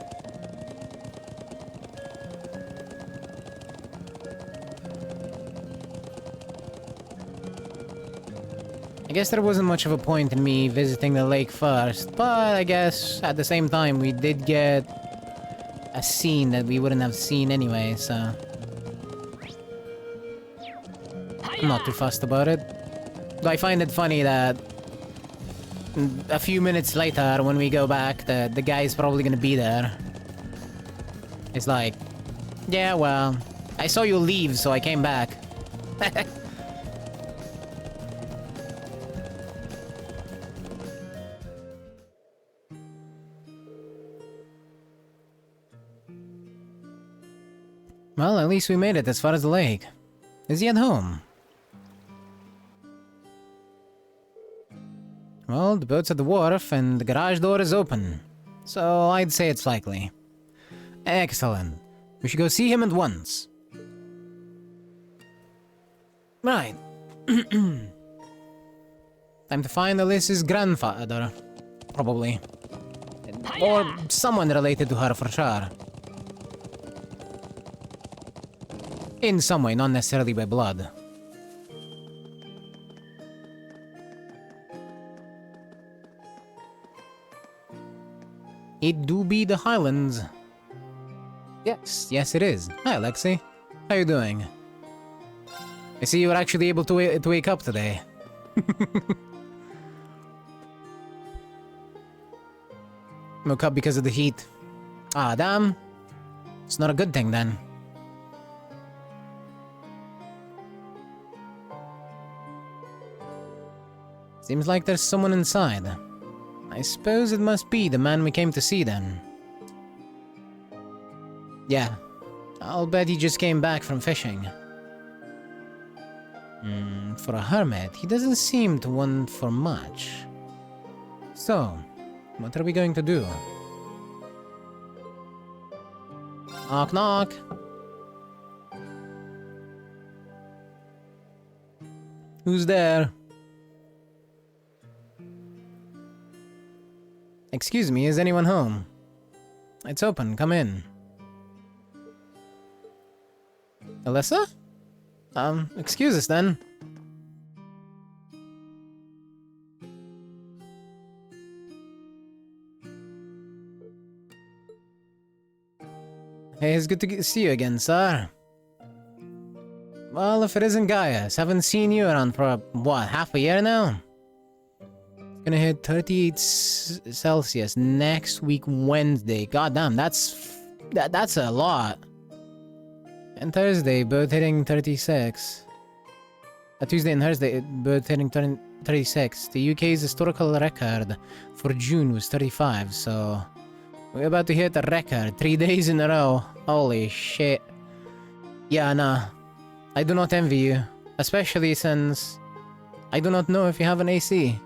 [SPEAKER 1] I guess there wasn't much of a point in me visiting the lake first, but I guess at the same time we did get a scene that we wouldn't have seen anyway, so I'm not too fussed about it. Though I find it funny that a few minutes later when we go back, the guy's probably gonna be there. It's like, yeah, well, I saw you leave, so I came back. Well, at least we made it as far as the lake. Is he at home? Well, the boat's at the wharf and the garage door is open. So I'd say it's likely. Excellent. We should go see him at once. Right. Time to find Alyssa's grandfather. Probably. Or someone related to her for sure. In some way, not necessarily by blood. It do be the Highlands. Yes it is. Hi, Alexei. How you doing? I see you were actually able to wake up today. Woke up because of the heat. Ah, damn. It's not a good thing then. Seems like there's someone inside. I suppose it must be the man we came to see then. Yeah, I'll bet he just came back from fishing. For a hermit, he doesn't seem to want for much. So, what are we going to do? Knock knock! Who's there? Excuse me, is anyone home? It's open, come in. Alyssa? Excuse us then. Hey, it's good to see you again, sir. Well, if it isn't Gaius, haven't seen you around for, what, half a year now? It's gonna hit 38 Celsius next week Wednesday. God damn, that's a lot. And Thursday, both hitting 36. Tuesday and Thursday, both hitting 36. The UK's historical record for June was 35, so we're about to hit a record 3 days in a row. Holy shit. Yeah, nah. I do not envy you, especially since I do not know if you have an AC.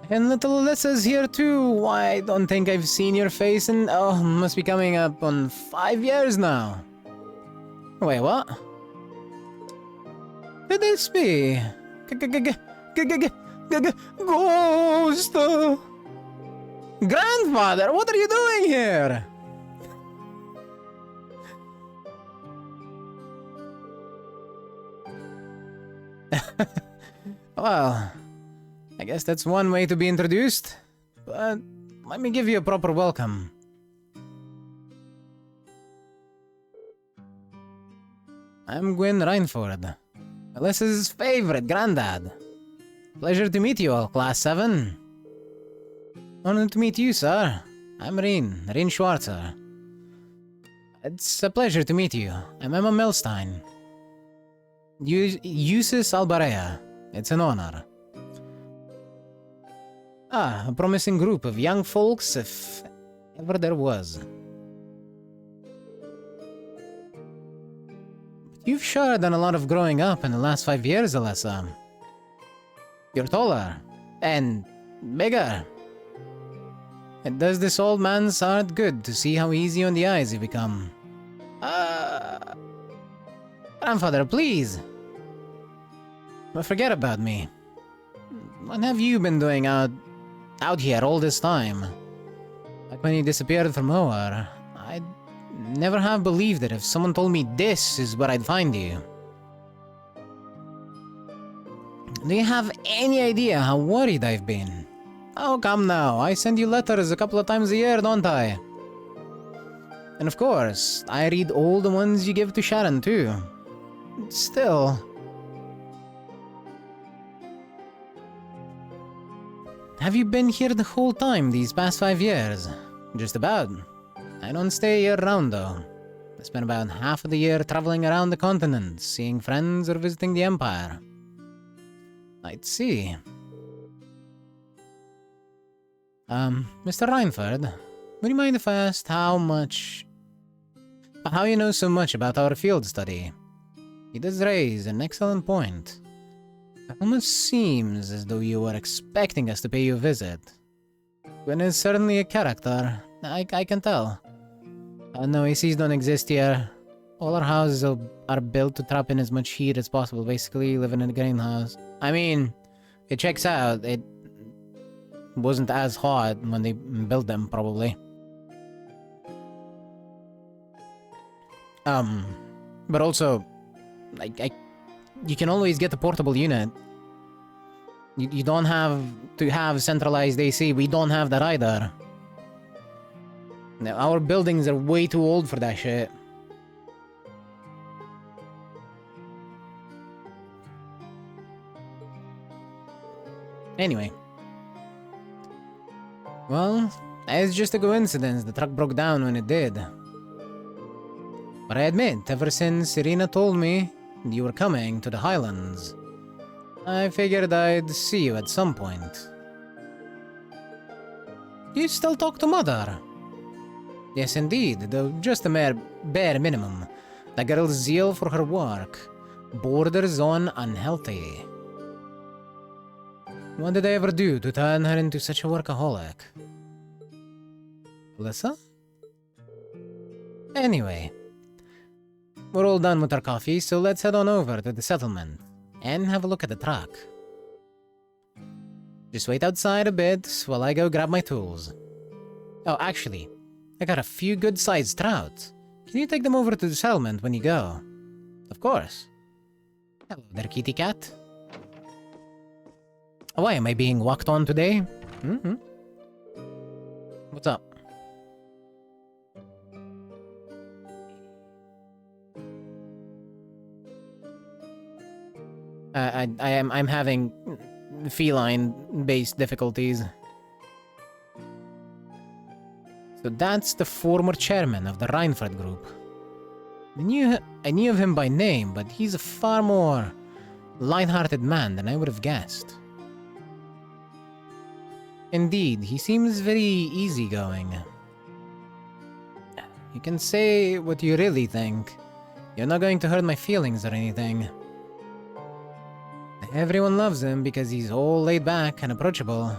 [SPEAKER 1] And little Alyssa's here too. I don't think I've seen your face in, must be coming up on 5 years now. Wait, what? Could this be? Ghost! Grandfather, what are you doing here? Well, I guess that's one way to be introduced, but let me give you a proper welcome. I'm Gwyn Reinford, Alyssa's favorite granddad. Pleasure to meet you all, Class 7. Honored to meet you, sir. I'm Rein Schwarzer. It's a pleasure to meet you. I'm Emma Milstein. Usus Albarea. It's an honor. A promising group of young folks, if ever there was. But you've sure done a lot of growing up in the last 5 years, Alyssa. You're taller. And bigger. It does this old man's heart good to see how easy on the eyes you become. Grandfather, please. But forget about me. What have you been doing out here all this time? Like when you disappeared from Moar, I'd never have believed it if someone told me this is where I'd find you. Do you have any idea how worried I've been? Oh, come now, I send you letters a couple of times a year, don't I? And of course, I read all the ones you give to Sharon, too. Still... Have you been here the whole time these past 5 years? Just about. I don't stay year-round, though. I spend about half of the year traveling around the continent, seeing friends or visiting the Empire. I'd see. Mr. Reinford, would you mind if I asked how you know so much about our field study? He does raise an excellent point. It almost seems as though you were expecting us to pay you a visit. Gwyn is certainly a character, I can tell. No ACs don't exist here. All our houses are built to trap in as much heat as possible, basically living in a greenhouse. I mean, it checks out. It wasn't as hot when they built them, probably. But also, you can always get a portable unit. You don't have to have centralized AC. We don't have that either. Now, our buildings are way too old for that shit. Anyway. Well, it's just a coincidence the truck broke down when it did. But I admit, ever since Irina told me you were coming to the Highlands, I figured I'd see you at some point. Do you still talk to Mother? Yes, indeed, though just a bare minimum. The girl's zeal for her work borders on unhealthy. What did I ever do to turn her into such a workaholic? Alyssa? Anyway, we're all done with our coffee, so let's head on over to the settlement and have a look at the truck. Just wait outside a bit while I go grab my tools. Oh, actually, I got a few good-sized trout. Can you take them over to the settlement when you go? Of course. Hello there, kitty cat. Why am I being walked on today? What's up? I'm having feline-based difficulties. So that's the former chairman of the Reinfeld group. I knew of him by name, but he's a far more light-hearted man than I would have guessed. Indeed, he seems very easygoing. You can say what you really think. You're not going to hurt my feelings or anything. Everyone loves him because he's all laid back and approachable.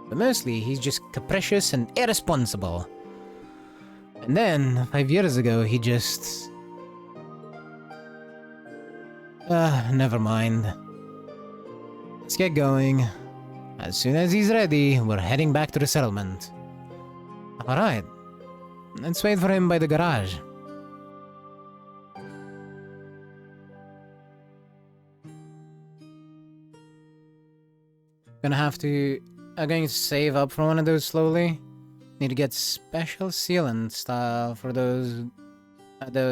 [SPEAKER 1] But mostly, he's just capricious and irresponsible. And then, 5 years ago, he just... never mind. Let's get going. As soon as he's ready, we're heading back to the settlement. Alright. Let's wait for him by the garage. I'm going to save up for one of those slowly. Need to get special sealant style for those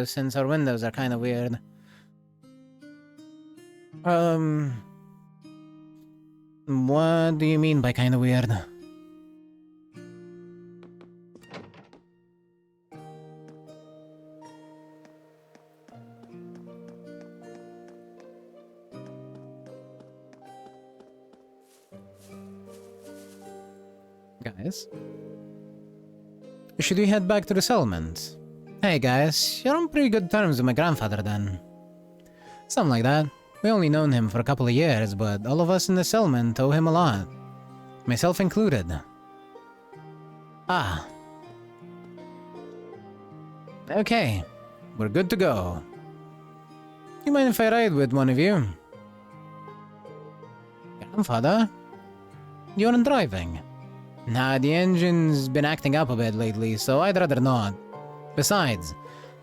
[SPEAKER 1] since our windows are kind of weird. What do you mean by kind of weird? Guys? Should we head back to the settlement? Hey guys, you're on pretty good terms with my grandfather then. Something like that. We only known him for a couple of years, but all of us in the settlement owe him a lot. Myself included. Ah. Okay. We're good to go. You mind if I ride with one of you? Grandfather? You aren't driving? Nah, the engine's been acting up a bit lately, so I'd rather not. Besides,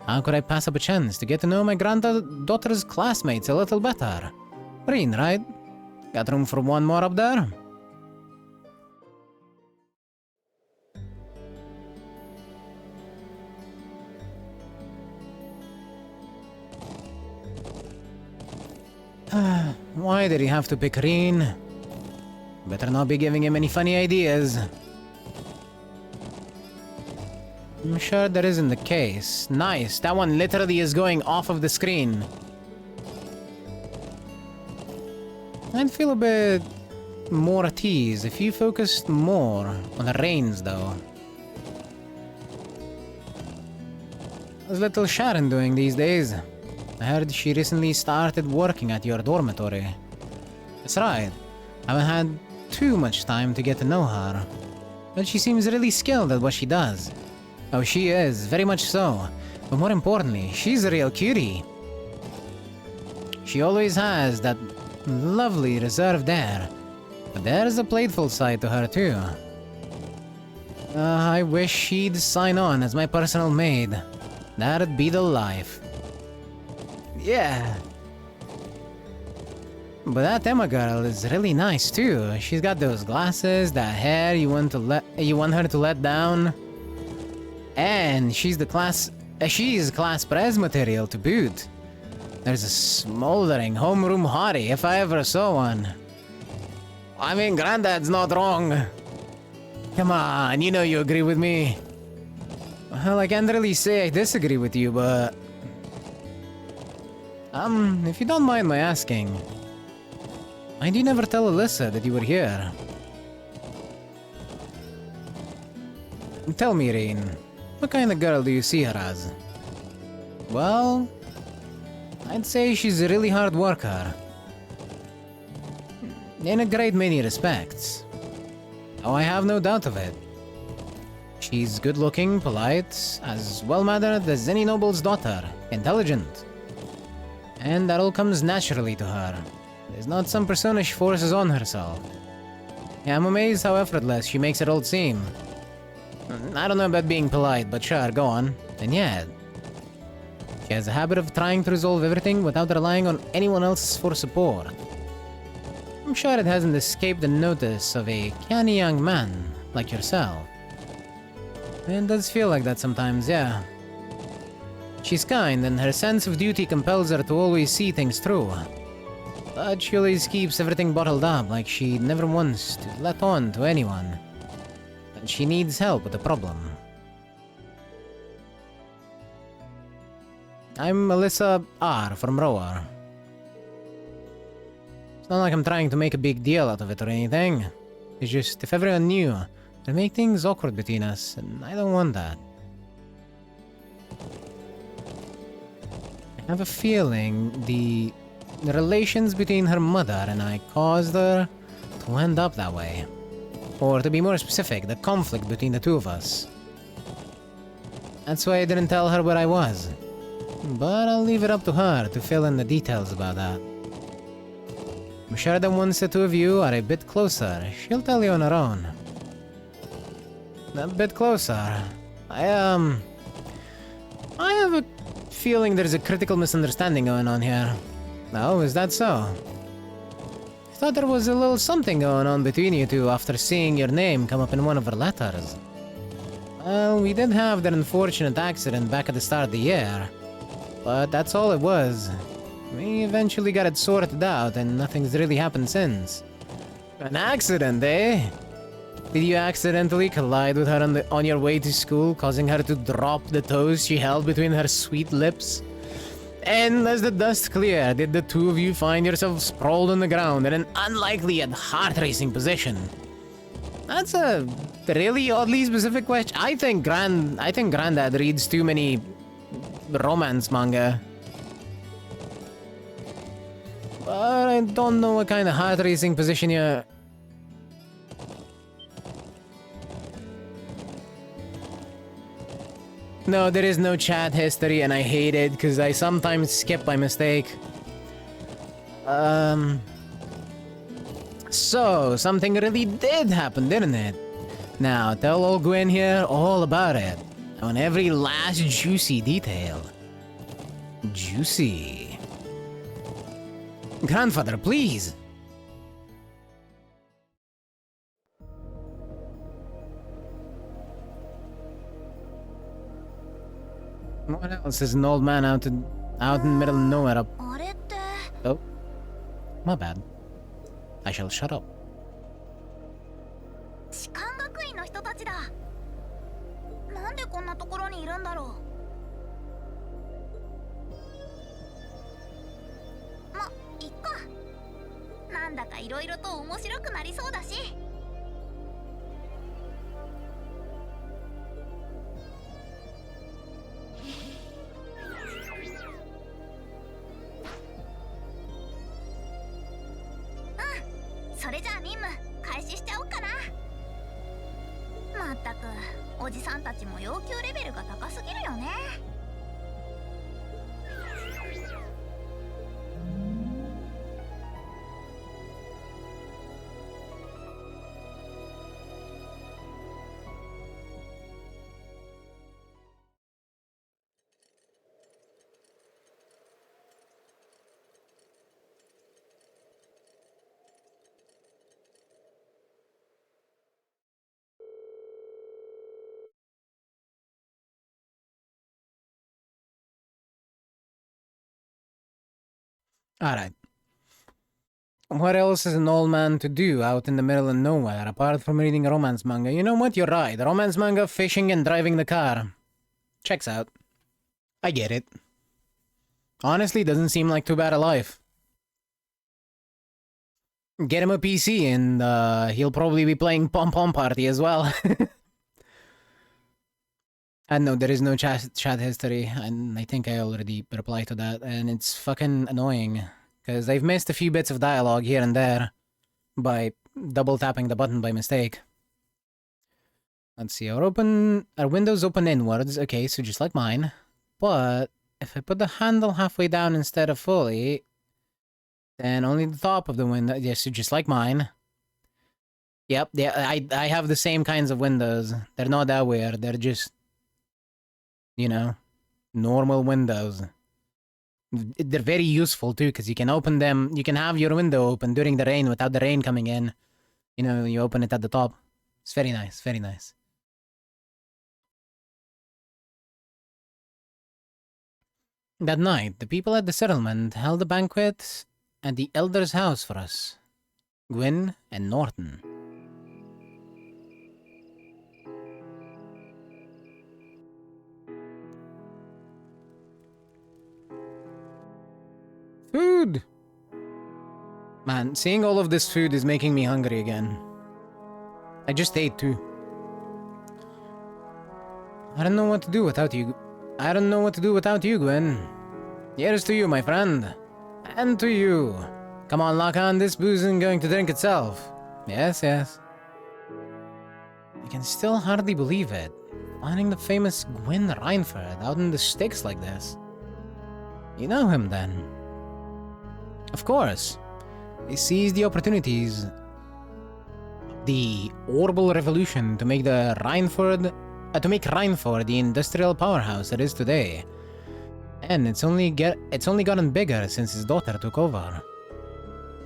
[SPEAKER 1] how could I pass up a chance to get to know my granddaughter's classmates a little better? Green, right? Got room for one more up there? Why did he have to pick Reen? Better not be giving him any funny ideas. I'm sure that isn't the case. Nice, that one literally is going off of the screen. I'd feel a bit more at ease if you focused more on the reins, though. How's little Sharon doing these days? I heard she recently started working at your dormitory. That's right. I haven't had too much time to get to know her. But she seems really skilled at what she does. Oh, she is, very much so. But more importantly, she's a real cutie. She always has that lovely reserved air. But there's a playful side to her too. I wish she'd sign on as my personal maid. That'd be the life. Yeah. But that Emma girl is really nice too. She's got those glasses, that hair you want her to let down. And she's class press material to boot. There's a smoldering homeroom hottie if I ever saw one. I mean, Granddad's not wrong. Come on, you know you agree with me. Well, I can't really say I disagree with you, but If you don't mind my asking, why do you never tell Alyssa that you were here? Tell me, Rain, what kind of girl do you see her as? Well, I'd say she's a really hard worker. In a great many respects. Oh, I have no doubt of it. She's good-looking, polite, as well-mannered as any noble's daughter, intelligent. And that all comes naturally to her. There's not some persona she forces on herself. Yeah, I'm amazed how effortless she makes it all seem. I don't know about being polite, but sure, go on. And yeah, she has a habit of trying to resolve everything without relying on anyone else for support. I'm sure it hasn't escaped the notice of a canny young man like yourself. It does feel like that sometimes, yeah. She's kind, and her sense of duty compels her to always see things through. But she always keeps everything bottled up, like she never wants to let on to anyone. And she needs help with the problem. I'm Melissa R. from Roar. It's not like I'm trying to make a big deal out of it or anything. It's just, if everyone knew, it'd make things awkward between us, and I don't want that. I have a feeling the relations between her mother and I caused her to end up that way. Or to be more specific, the conflict between the two of us. That's why I didn't tell her where I was. But I'll leave it up to her to fill in the details about that. I'm sure that once the two of you are a bit closer, she'll tell you on her own. A bit closer. I have a feeling there's a critical misunderstanding going on here. Oh, is that so? I thought there was a little something going on between you two after seeing your name come up in one of her letters. Well, we did have that unfortunate accident back at the start of the year. But that's all it was. We eventually got it sorted out and nothing's really happened since. An accident, eh? Did you accidentally collide with her on your way to school, causing her to drop the toast she held between her sweet lips? And as the dust cleared, did the two of you find yourselves sprawled on the ground in an unlikely and heart-racing position? That's a really oddly specific question. I think Granddad reads too many romance manga. But I don't know what kind of heart-racing position you're... No, there is no chat history, and I hate it, because I sometimes skip by mistake. So, something really did happen, didn't it? Now, tell old Gwen here all about it. On every last juicy detail. Juicy. Grandfather, please! What else is an old man out in the middle of nowhere up? Oh. My bad. I shall shut up.
[SPEAKER 4] 士官学院の人たちだ。なんでこんなところにいるんだろう。ま、いっか。なんだかいろいろと面白くなりそうだし。それじゃあ任務開始しちゃおうかな。まったくおじさんたちも要求レベルが高すぎるよね。
[SPEAKER 1] Alright. What else is an old man to do out in the middle of nowhere apart from reading a romance manga? You know what? You're right. Romance manga, fishing, and driving the car. Checks out. I get it. Honestly, doesn't seem like too bad a life. Get him a PC and he'll probably be playing Pom Pom Party as well. And no, there is no chat history, and I think I already replied to that, and it's fucking annoying, because I've missed a few bits of dialogue here and there by double tapping the button by mistake. Let's see, our windows open inwards, okay, so just like mine, but if I put the handle halfway down instead of fully, then only the top of the window, yes, so just like mine. Yep, yeah, I have the same kinds of windows. They're not that weird, they're just, you know, normal windows. They're very useful too, because you can open them, you can have your window open during the rain without the rain coming in. You know, you open it at the top. It's very nice, very nice. That night, the people at the settlement held a banquet at the elder's house for us. Gwyn and Norton. Food! Man, seeing all of this food is making me hungry again. I just ate too. I don't know what to do without you. I don't know what to do without you, Gwyn. Here's to you, my friend. And to you. Come on, lock on, this booze isn't going to drink itself. Yes, yes. I can still hardly believe it. Finding the famous Gwyn Reinford out in the sticks like this. You know him, then? Of course. He seized the opportunities. The Orbital Revolution to make Reinford the industrial powerhouse it is today. And it's only gotten bigger since his daughter took over.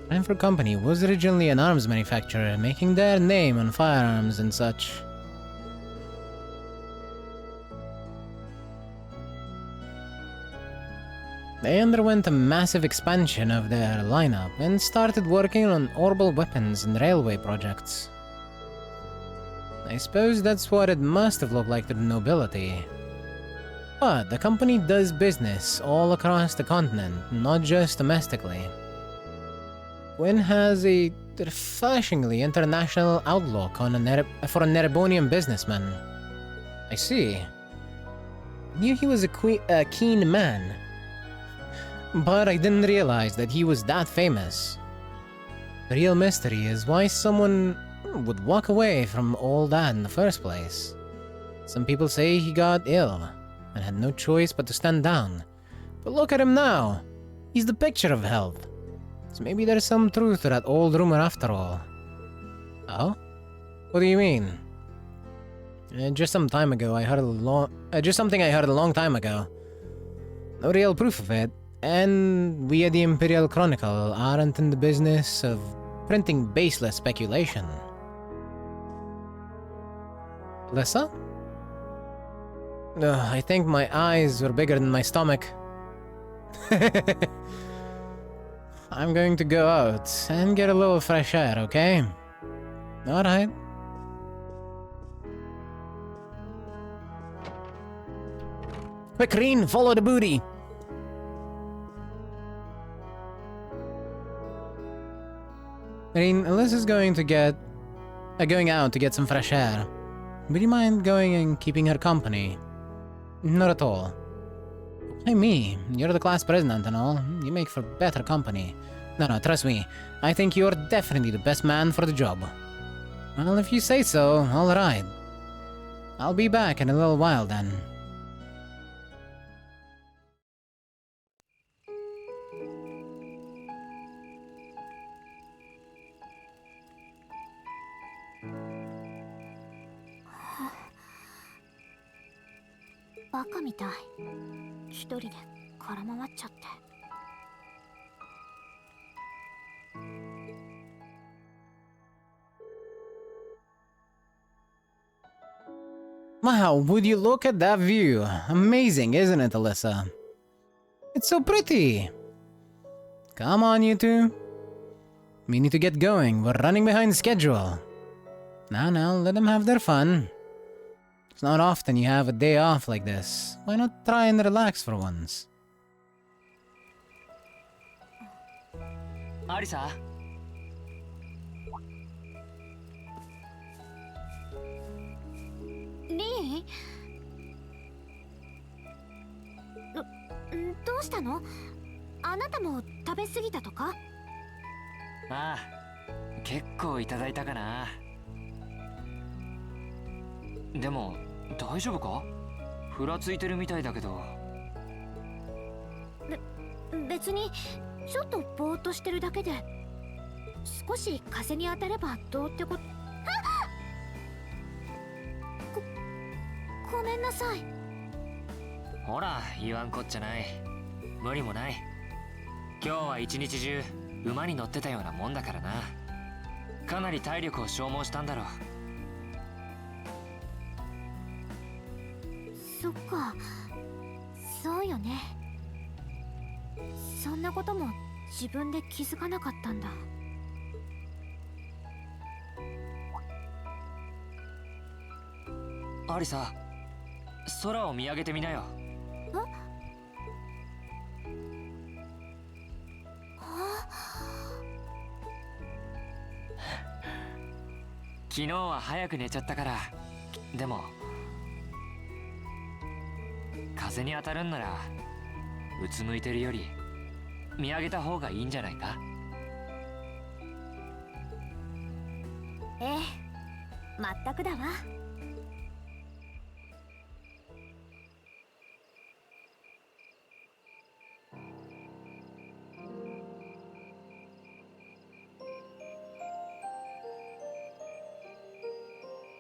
[SPEAKER 1] Reinford Company was originally an arms manufacturer, making their name on firearms and such. They underwent a massive expansion of their lineup and started working on orbital weapons and railway projects. I suppose that's what it must have looked like to the nobility. But the company does business all across the continent, not just domestically. Gwyn has a refreshingly international outlook on for a Nerebonian businessman. I see. I knew he was a keen man, but I didn't realize that he was that famous. The real mystery is why someone would walk away from all that in the first place. Some people say he got ill and had no choice but to stand down. But look at him now. He's the picture of health. So maybe there's some truth to that old rumor after all. Oh? What do you mean? Just some time ago, just something I heard a long time ago. No real proof of it, and we at the Imperial Chronicle aren't in the business of printing baseless speculation. Alyssa? I think my eyes were bigger than my stomach. I'm going to go out and get a little fresh air, okay? Alright. Quick, Reen, follow the booty! Reen, Alyssa's going out to get some fresh air. Would you mind going and keeping her company? Not at all. Why me? You're the class president and all. You make for better company. No, trust me. I think you're definitely the best man for the job. Well, if you say so, alright. I'll be back in a little while then. Wow, would you look at that view? Amazing, isn't it, Alyssa? It's so pretty! Come on, you two. We need to get going. We're running behind schedule. Now, let them have their fun. It's not often you have a day off like this. Why not try and relax for once?
[SPEAKER 2] アリサ。
[SPEAKER 4] リー？どうしたの？あなたも食べ過ぎたとか？
[SPEAKER 2] ああ、結構いただいたかな。でも大丈夫か？ふらついてるみたいだけど。
[SPEAKER 4] 別にちょっとぼーっとしてるだけで、少し風に当たればどうってこと。ごめんなさい。
[SPEAKER 2] ほら言わんこっちゃない。無理もない。今日は一日中馬に乗ってたようなもんだからな。かなり体力を消耗したんだろう。
[SPEAKER 4] そっか、そうよね。そんなことも自分で気づかなかったんだ。
[SPEAKER 2] アリサ、空を見上げてみなよ。昨日は早く寝ちゃったから。でも風に当たるんならうつむいてるより見上げた方がいいんじゃないか？
[SPEAKER 4] ええ、まったくだわ。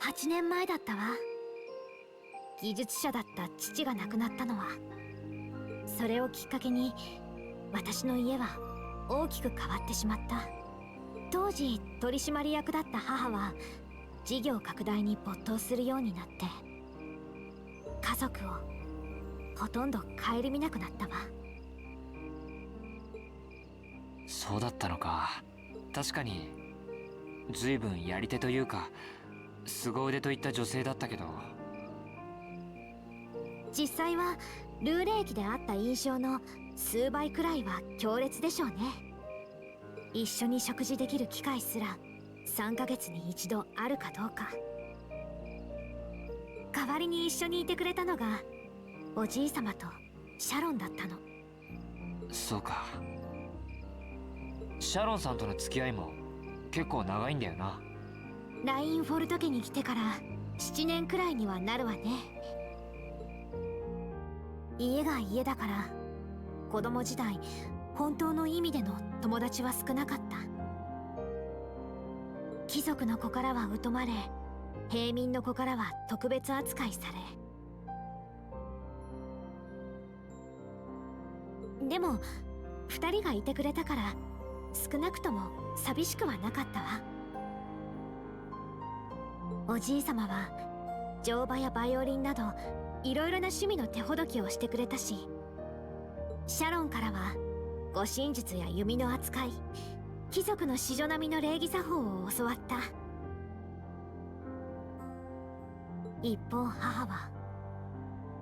[SPEAKER 4] 8年前だったわ。技術者だった父が亡くなったのは。それをきっかけに私の家は大きく変わってしまった。当時取締役だった母は事業拡大に没頭するようになって、家族をほとんど顧みなくなったわ。
[SPEAKER 2] そうだったのか。確かに随分やり手というか凄腕といった女性だったけど。
[SPEAKER 4] 実際はルーレ駅であった印象の数倍くらいは強烈でしょうね。一緒に食事できる機会すら3ヶ月に一度あるかどうか。代わりに一緒にいてくれたのがおじいさまとシャロンだったの。
[SPEAKER 2] そうか。シャロンさんとの付き合いも結構長いんだよな。
[SPEAKER 4] ラインフォルト家に来てから7年くらいにはなるわね。家が家だから子供時代本当の意味での友達は少なかった。貴族の子からは疎まれ、平民の子からは特別扱いされ。でも2人がいてくれたから少なくとも寂しくはなかったわ。おじいさまは乗馬やバイオリンなどいろいろな趣味の手ほどきをしてくれたし、シャロンからは護身術や弓の扱い、貴族の子女並みの礼儀作法を教わった。一方母は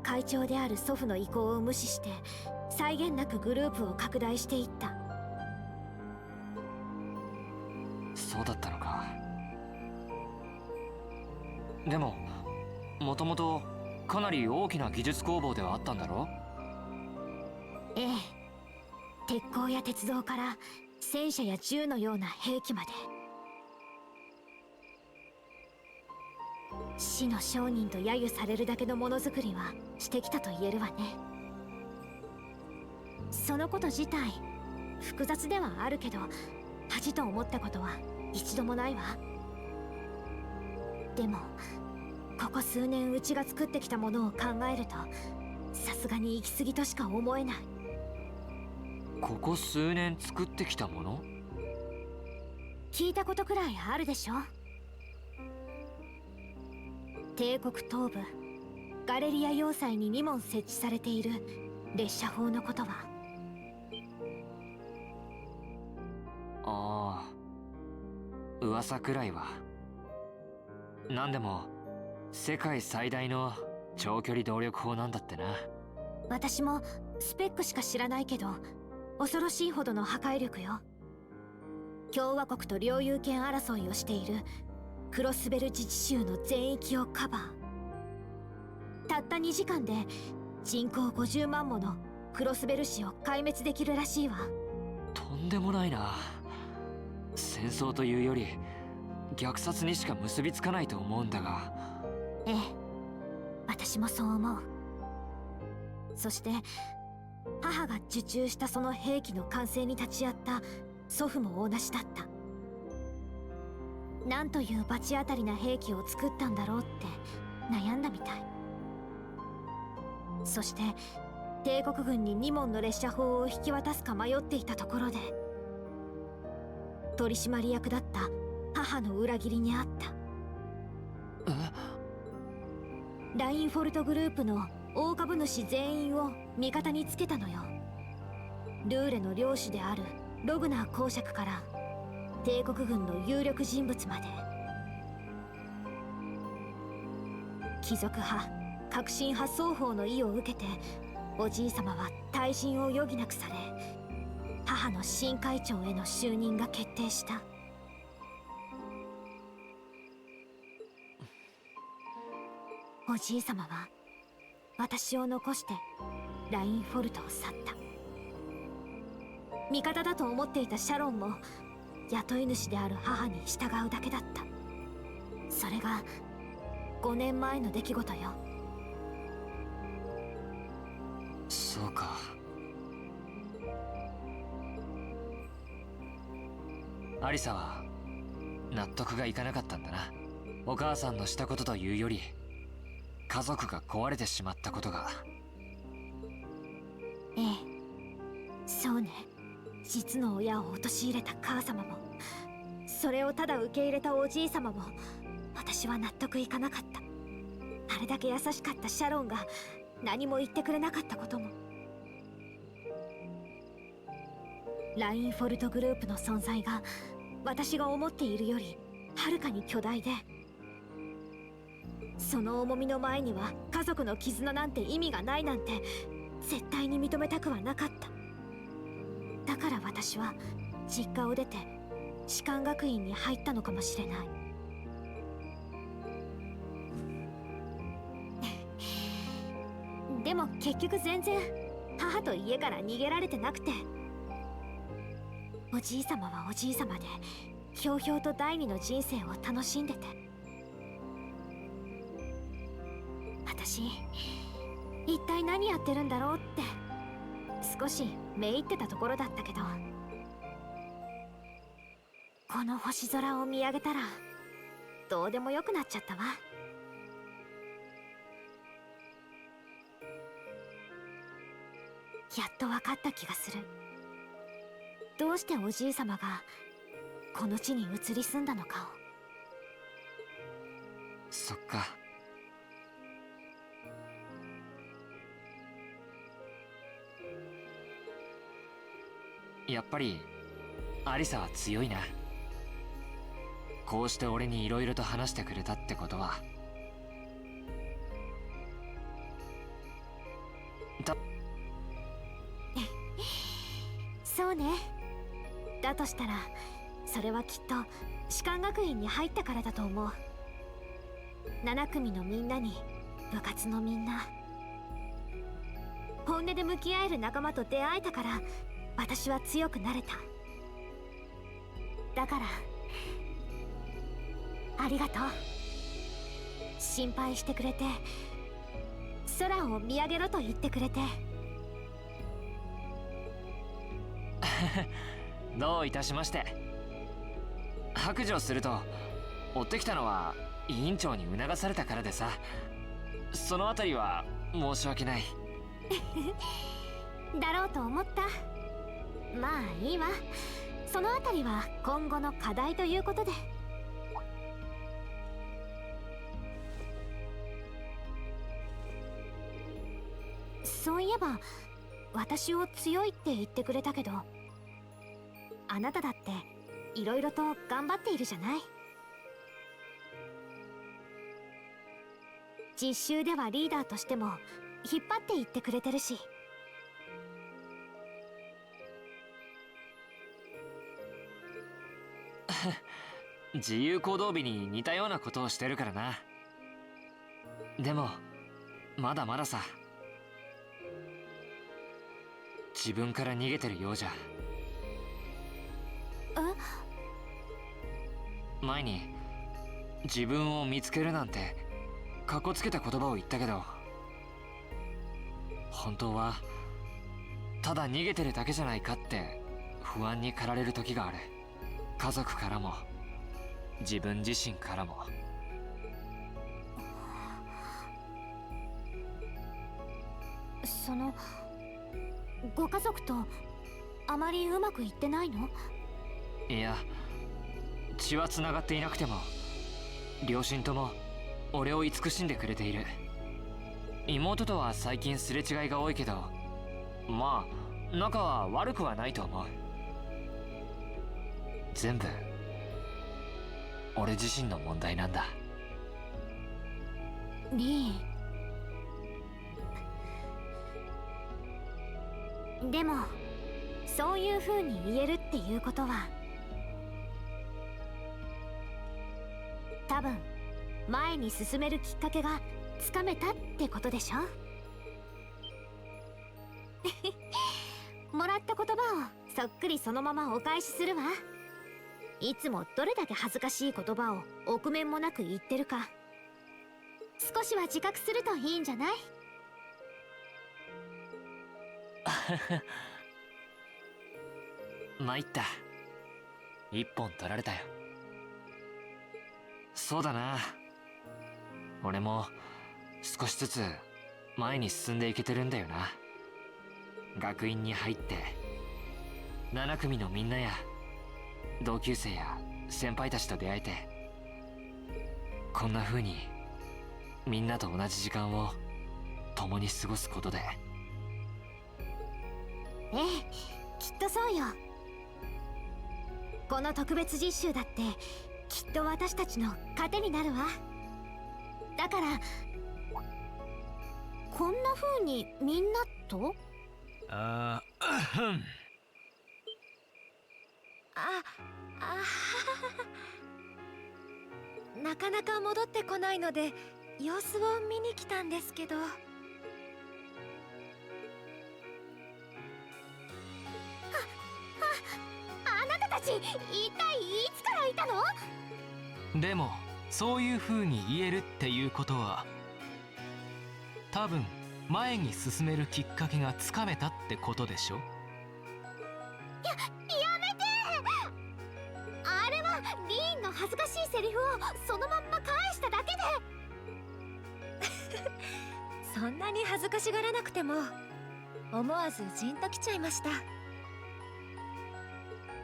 [SPEAKER 4] 会長である祖父の意向を無視して際限なくグループを拡大していった。
[SPEAKER 2] そうだったのか。でももともとかなり大きな技術工房ではあったんだろ？
[SPEAKER 4] ええ、鉄鋼や鉄道から戦車や銃のような兵器まで。死の商人と揶揄されるだけのものづくりはしてきたと言えるわね。そのこと自体複雑ではあるけど恥と思ったことは一度もないわ。でもここ数年うちが作ってきたものを考えるとさすがに行き過ぎとしか思えない。
[SPEAKER 2] ここ数年作ってきたもの？
[SPEAKER 4] 聞いたことくらいあるでしょ。帝国東部ガレリア要塞に2門設置されている列車砲のことは。
[SPEAKER 2] ああ、噂くらいは。なんでも世界最大の長距離動力砲なんだってな。
[SPEAKER 4] 私もスペックしか知らないけど恐ろしいほどの破壊力よ。共和国と領有権争いをしているクロスベル自治州の全域をカバー。たった2時間で人口50万ものクロスベル市を壊滅できるらしいわ。
[SPEAKER 2] とんでもないな。戦争というより虐殺にしか結びつかないと思うんだが。
[SPEAKER 4] ええ、私もそう思う。そして母が受注したその兵器の完成に立ち会った祖父も同じだった。なんという罰当たりな兵器を作ったんだろうって悩んだみたい。そして帝国軍に2門の列車砲を引き渡すか迷っていたところで取締役だった母の裏切りにあった。ラインフォルトグループの大株主全員を味方につけたのよ。ルーレの領主であるログナー公爵から帝国軍の有力人物まで。貴族派革新派双方の意を受けておじい様は退陣を余儀なくされ、母の新会長への就任が決定した。おじい様は私を残してラインフォルトを去った。味方だと思っていたシャロンも雇い主である母に従うだけだった。それが5年前の出来事よ。
[SPEAKER 2] そうか。アリサは納得がいかなかったんだな。お母さんのしたことというより家族が壊れてしまったことが。
[SPEAKER 4] ええ、そうね。実の親を陥れた母様もそれをただ受け入れたおじい様も私は納得いかなかった。あれだけ優しかったシャロンが何も言ってくれなかったことも。ラインフォルトグループの存在が私が思っているよりはるかに巨大で、その重みの前には家族の絆なんて意味がないなんて絶対に認めたくはなかった。だから私は実家を出て士官学院に入ったのかもしれない。でも結局全然母と家から逃げられてなくて、おじい様はおじい様でひょうひょうと第二の人生を楽しんでて、私一体何やってるんだろうって少しめいってたところだったけど、この星空を見上げたらどうでもよくなっちゃったわ。やっと分かった気がする。どうしておじい様がこの地に移り住んだのかを。
[SPEAKER 2] そっか。やっぱりアリサは強いな。こうして俺に色々と話してくれたってことは
[SPEAKER 4] そうね。だとしたらそれはきっと士官学院に入ったからだと思う。7組のみんなに部活のみんな、本音で向き合える仲間と出会えたから私は強くなれた。だからありがとう。心配してくれて空を見上げろと言ってくれて。
[SPEAKER 2] どういたしまして。白状すると追ってきたのは委員長に促されたからでさ、そのあたりは申し訳ない。
[SPEAKER 4] だろうと思った。まあいいわ。そのあたりは今後の課題ということで。そういえば私を強いって言ってくれたけど、あなただっていろいろと頑張っているじゃない。実習ではリーダーとしても引っ張っていってくれてるし。
[SPEAKER 2] 自由行動日に似たようなことをしてるからな。でもまだまださ。自分から逃げてるようじゃ。前に自分を見つけるなんてかっこつけた言葉を言ったけど、本当はただ逃げてるだけじゃないかって不安に駆られる時がある。家族からも自分自身からも。
[SPEAKER 4] そのご家族とあまりうまくいってないの？
[SPEAKER 2] いや、血はつながっていなくても両親とも俺を慈しんでくれている。妹とは最近すれ違いが多いけど、まあ仲は悪くはないと思う。全部俺自身の問題なんだ。
[SPEAKER 4] リー、でもそういう風に言えるっていうことは、多分前に進めるきっかけがつかめたってことでしょ。もらった言葉をそっくりそのままお返しするわ。いつもどれだけ恥ずかしい言葉を臆面もなく言ってるか、少しは自覚するといいんじゃない？
[SPEAKER 2] 参った。一本取られたよ。そうだな、俺も少しずつ前に進んでいけてるんだよな。学院に入って7組のみんなや同級生や先輩たちと出会えて、こんな風にみんなと同じ時間を共に過ごすことで。
[SPEAKER 4] ええ、きっとそうよ。この特別実習だってきっと私たちの糧になるわ。だからこんな風にみんなと
[SPEAKER 5] なかなか戻ってこないので様子を見に来たんですけど。
[SPEAKER 4] あなたたち一体いつからいたの？
[SPEAKER 6] でもそういう風に言えるっていうことは、多分前に進めるきっかけがつかめたってことでしょ。
[SPEAKER 4] やめて！あれはリーンの恥ずかしいセリフをそのまんま返しただけで。
[SPEAKER 5] そんなに恥ずかしがらなくても思わずジンときちゃいました。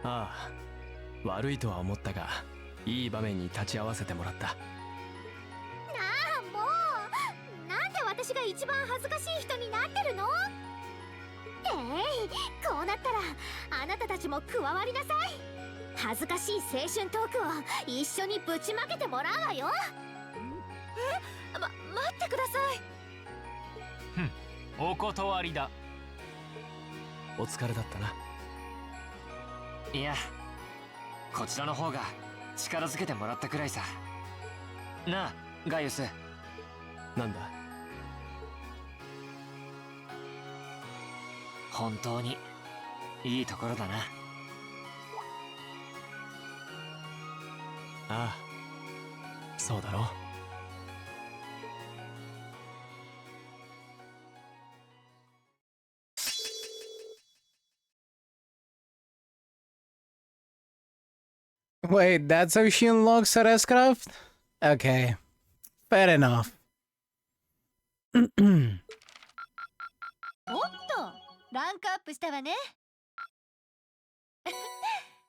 [SPEAKER 3] ああ、悪いとは思ったがいい場面に立ち会わせてもらった。
[SPEAKER 4] なあ、もうなんで私が一番恥ずかしい人になってるの？こうなったらあなたたちも加わりなさい。恥ずかしい青春トークを一緒にぶちまけてもらうわよ。
[SPEAKER 5] 待ってください。
[SPEAKER 6] お断りだ。
[SPEAKER 3] お疲れだったな。
[SPEAKER 2] いや、こちらの方が力づけてもらったくらいさ。なあガイウス。
[SPEAKER 3] なんだ？
[SPEAKER 2] 本当にいいところだな。
[SPEAKER 3] ああ、そうだろう。
[SPEAKER 1] Wait, that's how she unlocks her S-Craft? Okay. Fair enough.
[SPEAKER 5] おっと、ランクアップしたわね。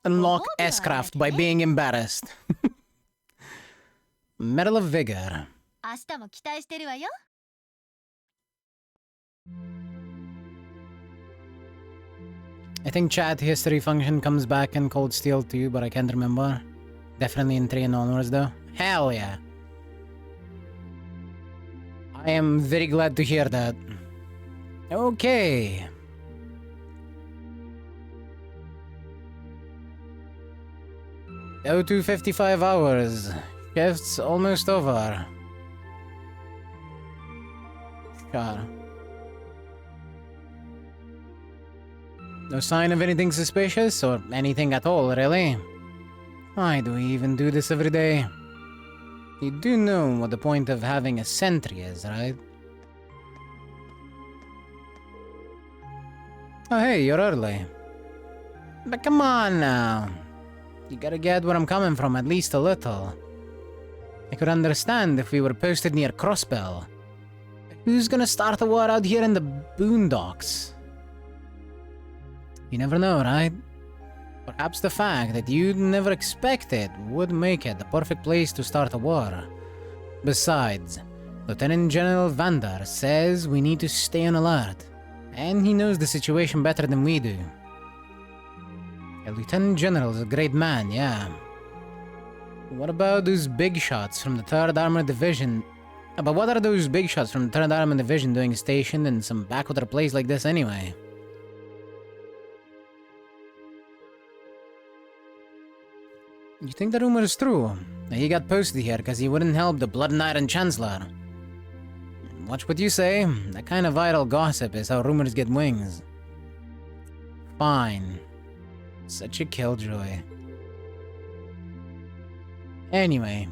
[SPEAKER 1] Unlock S-Craft by being embarrassed. Medal of Vigor.
[SPEAKER 5] 明日も期待してるわよ。
[SPEAKER 1] I think chat history function comes back in Cold Steel too, but I can't remember. Definitely in 3 and onwards though. Hell yeah. I am very glad to hear that. Okay. Go to 55 hours. Shift's almost over. Sure. No sign of anything suspicious, or anything at all, really. Why do we even do this every day? You do know what the point of having a sentry is, right? Oh hey, you're early. But come on now. You gotta get where I'm coming from at least a little. I could understand if we were posted near Crossbell. Who's gonna start a war out here in the boondocks? You never know, right? Perhaps the fact that you'd never expect it would make it the perfect place to start a war. Besides, Lieutenant General Vander says we need to stay on alert, and he knows the situation better than we do. A Lieutenant General is a great man, yeah. What about those big shots from the 3rd Armored Division? But what are those big shots from the 3rd Armored Division doing stationed in some backwater place like this anyway? You think the rumor is true? That he got posted here because he wouldn't help the Blood and Iron Chancellor? Watch what you say. That kind of viral gossip is how rumors get wings. Fine. Such a killjoy. Anyway,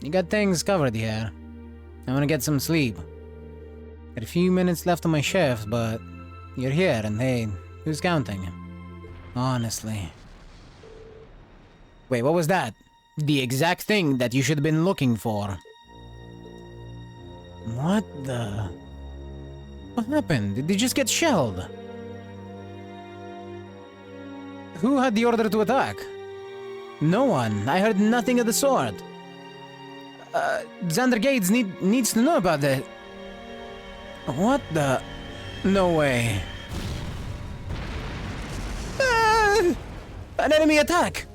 [SPEAKER 1] you got things covered here. I want to get some sleep. Got a few minutes left on my shift, but you're here, and hey, who's counting? Honestly. Wait, what was that? The exact thing that you should have been looking for. What the... What happened? Did they just get shelled? Who had the order to attack? No one. I heard nothing of the sort. Xander Gates needs to know about that. What the... No way. Ah! An enemy attack!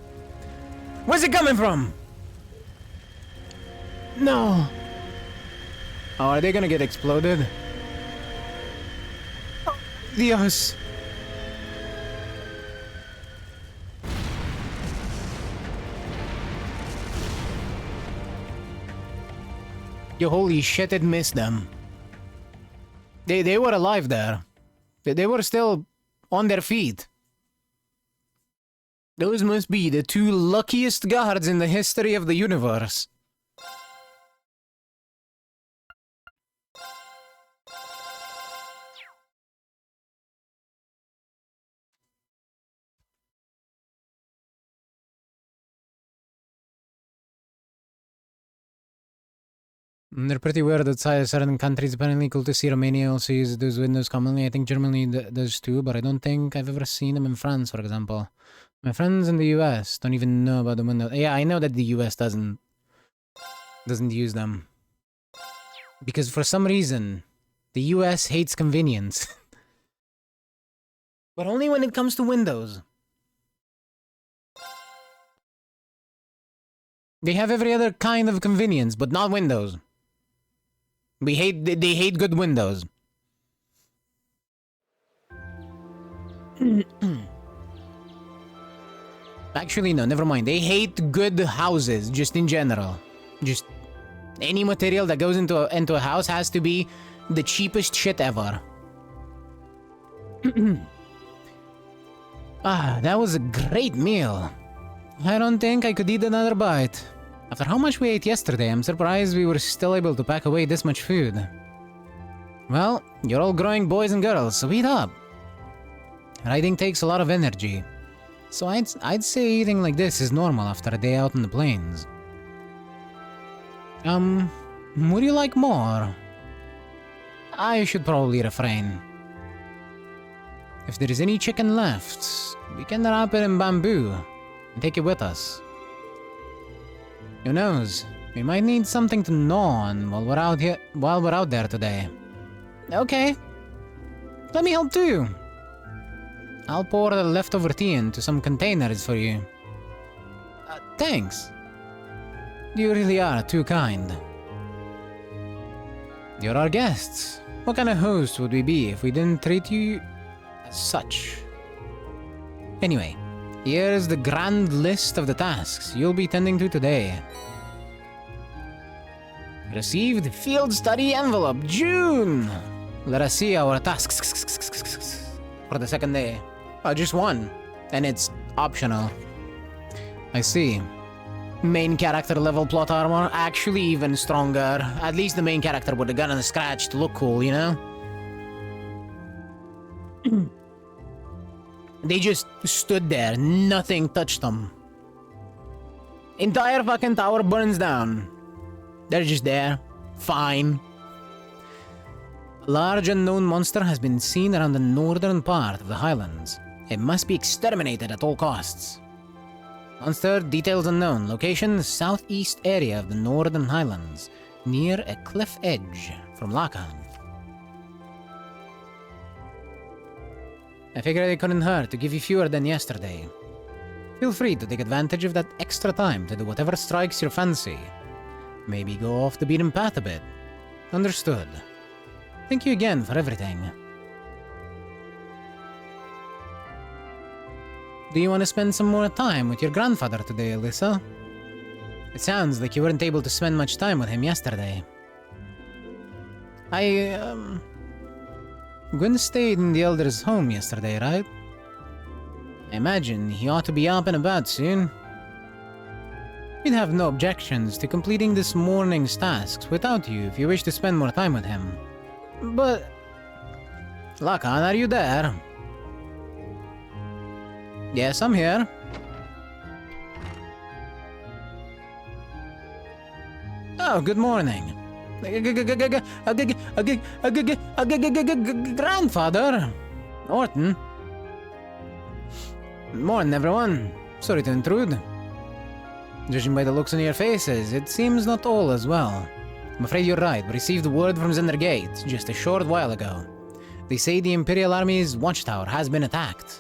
[SPEAKER 1] Where's it coming from? No. Oh, are they gonna get exploded? Oh, Dios. Yo, holy shit, it missed them. They were alive there. They were still on their feet. Those must be the 2 luckiest guards in the history of the universe. They're pretty weird outside certain countries. Apparently cool to see Romania also uses those windows commonly. I think Germany does too, but I don't think I've ever seen them in France, for example. My friends in the US don't even know about the window. Yeah, I know that the US doesn't use them. Because for some reason, the US hates convenience. But only when it comes to Windows. They have every other kind of convenience, but not Windows. They hate good Windows. Actually, no, never mind. They hate good houses, just in general. Just any material that goes into a house has to be the cheapest shit ever. Ah, that was a great meal. I don't think I could eat another bite. After how much we ate yesterday, I'm surprised we were still able to pack away this much food. Well, you're all growing boys and girls, so eat up. Riding takes a lot of energy. So I'd say eating like this is normal after a day out in the plains. Would you like more? I should probably refrain. If there is any chicken left, we can wrap it in bamboo and take it with us. Who knows? We might need something to gnaw on while we're out there today. Okay. Let me help too. I'll pour the leftover tea into some containers for you. Thanks. You really are too kind. You're our guests. What kind of host would we be if we didn't treat you as such? Anyway, Here's the grand list of the tasks you'll be tending to today. Received field study envelope, June! Let us see our tasks for the second day. Oh, just one. And it's optional. I see. Main character level plot armor, actually even stronger. At least the main character with the gun and the scratch to look cool, you know? They just stood there, nothing touched them. Entire fucking tower burns down. They're just there. Fine. A large unknown monster has been seen around the northern part of the highlands. It must be exterminated at all costs. Monster, details unknown. Location, southeast area of the northern highlands, near a cliff edge from Lakan. I figured it couldn't hurt to give you fewer than yesterday. Feel free to take advantage of that extra time to do whatever strikes your fancy. Maybe go off the beaten path a bit. Understood. Thank you again for everything. Do you want to spend some more time with your grandfather today, Alyssa? It sounds like you weren't able to spend much time with him yesterday. Gwen stayed in the Elder's home yesterday, right? I imagine he ought to be up and about soon. We'd have no objections to completing this morning's tasks without you if you wish to spend more time with him. But... Lakan, are you there? Yes, I'm here. Oh, good morning. Grandfather? Norton? Morning, everyone. Sorry to intrude. Judging by the looks on your faces, it seems not all as well. I'm afraid you're right. We received word from Zendergate just a short while ago. They say the Imperial Army's watchtower has been attacked.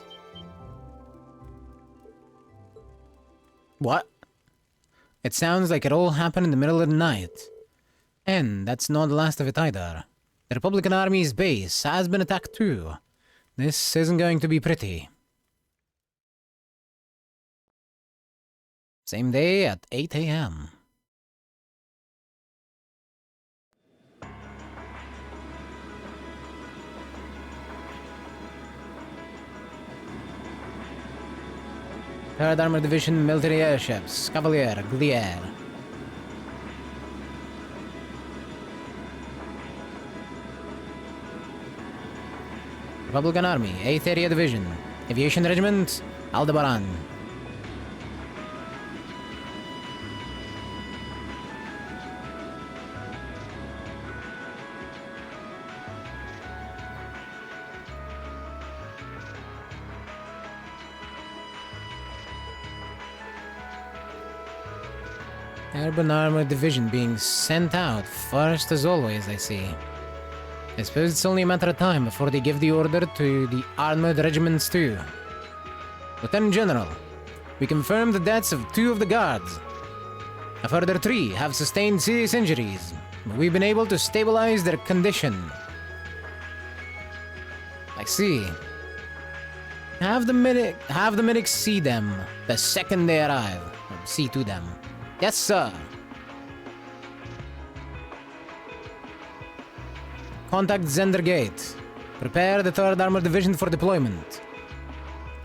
[SPEAKER 1] What? It sounds like it all happened in the middle of the night. And that's not the last of it either. The Republican Army's base has been attacked too. This isn't going to be pretty. Same day at 8 a.m. Third Armored Division military airships, Cavalier, Glier. Republican Army, 8th Area Division, Aviation Regiment, Aldebaran. Urban Armored Division being sent out first as always, I see. I suppose it's only a matter of time before they give the order to the armored regiments too. Lieutenant General, we confirm the deaths of 2 of the guards. A further 3 have sustained serious injuries, but we've been able to stabilize their condition. I see. Have the medics see them the second they arrive. Or see to them. Yes, sir. Contact Zendergate. Prepare the 3rd Armored Division for deployment.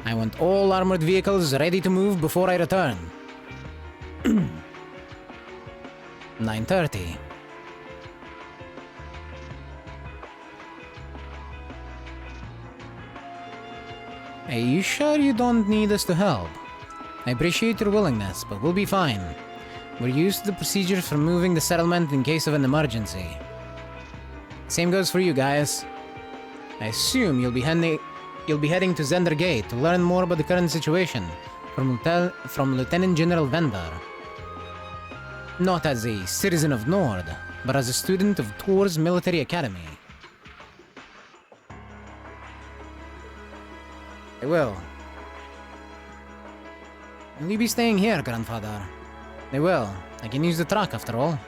[SPEAKER 1] I want all armored vehicles ready to move before I return. 9:30. Are you sure you don't need us to help? I appreciate your willingness, but we'll be fine. We're used to the procedures for moving the settlement in case of an emergency. Same goes for you guys. I assume you'll be heading to Zendergate to learn more about the current situation from Lieutenant General Vendor. Not as a citizen of Nord, but as a student of Tor's military academy. I will. Will you be staying here, grandfather? I will. I can use the truck after all.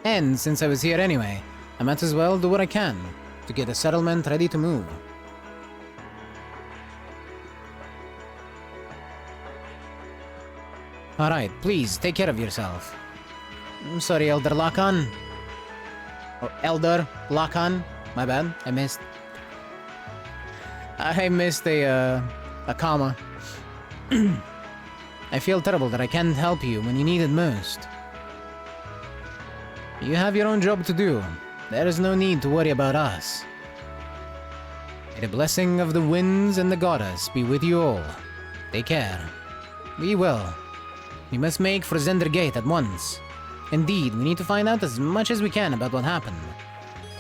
[SPEAKER 1] And since I was here anyway, I might as well do what I can to get the settlement ready to move. Alright, please, take care of yourself. I'm sorry, Elder Lakan. Or Elder Lakan. My bad, I missed a comma. I feel terrible that I can't help you when you need it most. You have your own job to do. There is no need to worry about us. May the blessing of the winds and the goddess be with you all. Take care. We will. We must make for Zender Gate at once. Indeed, we need to find out as much as we can about what happened.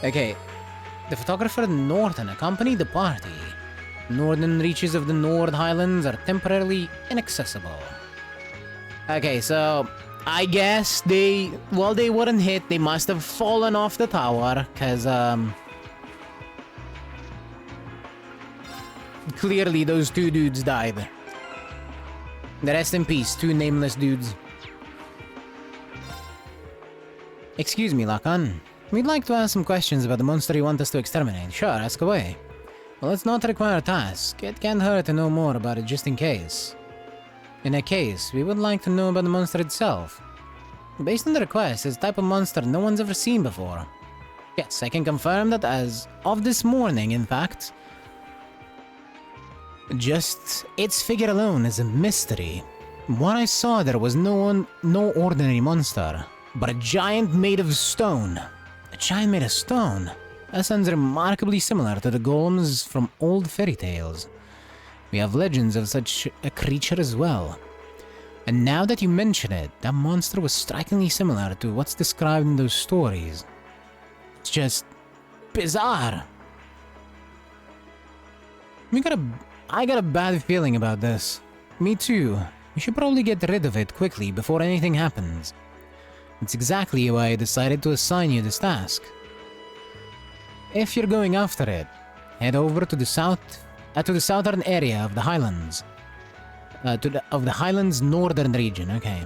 [SPEAKER 1] Okay. The photographer Norton accompanied the party. Northern reaches of the Nord Highlands are temporarily inaccessible. Okay, so I guess while they weren't hit, they must have fallen off the tower, cause clearly those two dudes died. Rest in peace, two nameless dudes. Excuse me, Lakan. We'd like to ask some questions about the monster you want us to exterminate. Sure, ask away. Well, it's not a required task. It can't hurt to know more about it just in case. In a case, we would like to know about the monster itself. Based on the request, it's a type of monster no one's ever seen before. Yes, I can confirm that as of this morning, in fact. Just its figure alone is a mystery. What I saw there was no ordinary monster, but a giant made of stone. A giant made of stone? That sounds remarkably similar to the golems from old fairy tales. We have legends of such a creature as well. And now that you mention it, that monster was strikingly similar to what's described in those stories. It's just bizarre. I got a bad feeling about this. Me too. We should probably get rid of it quickly before anything happens. It's exactly why I decided to assign you this task. If you're going after it, head over to the southern area of the Highlands. Of the Highlands northern region, okay.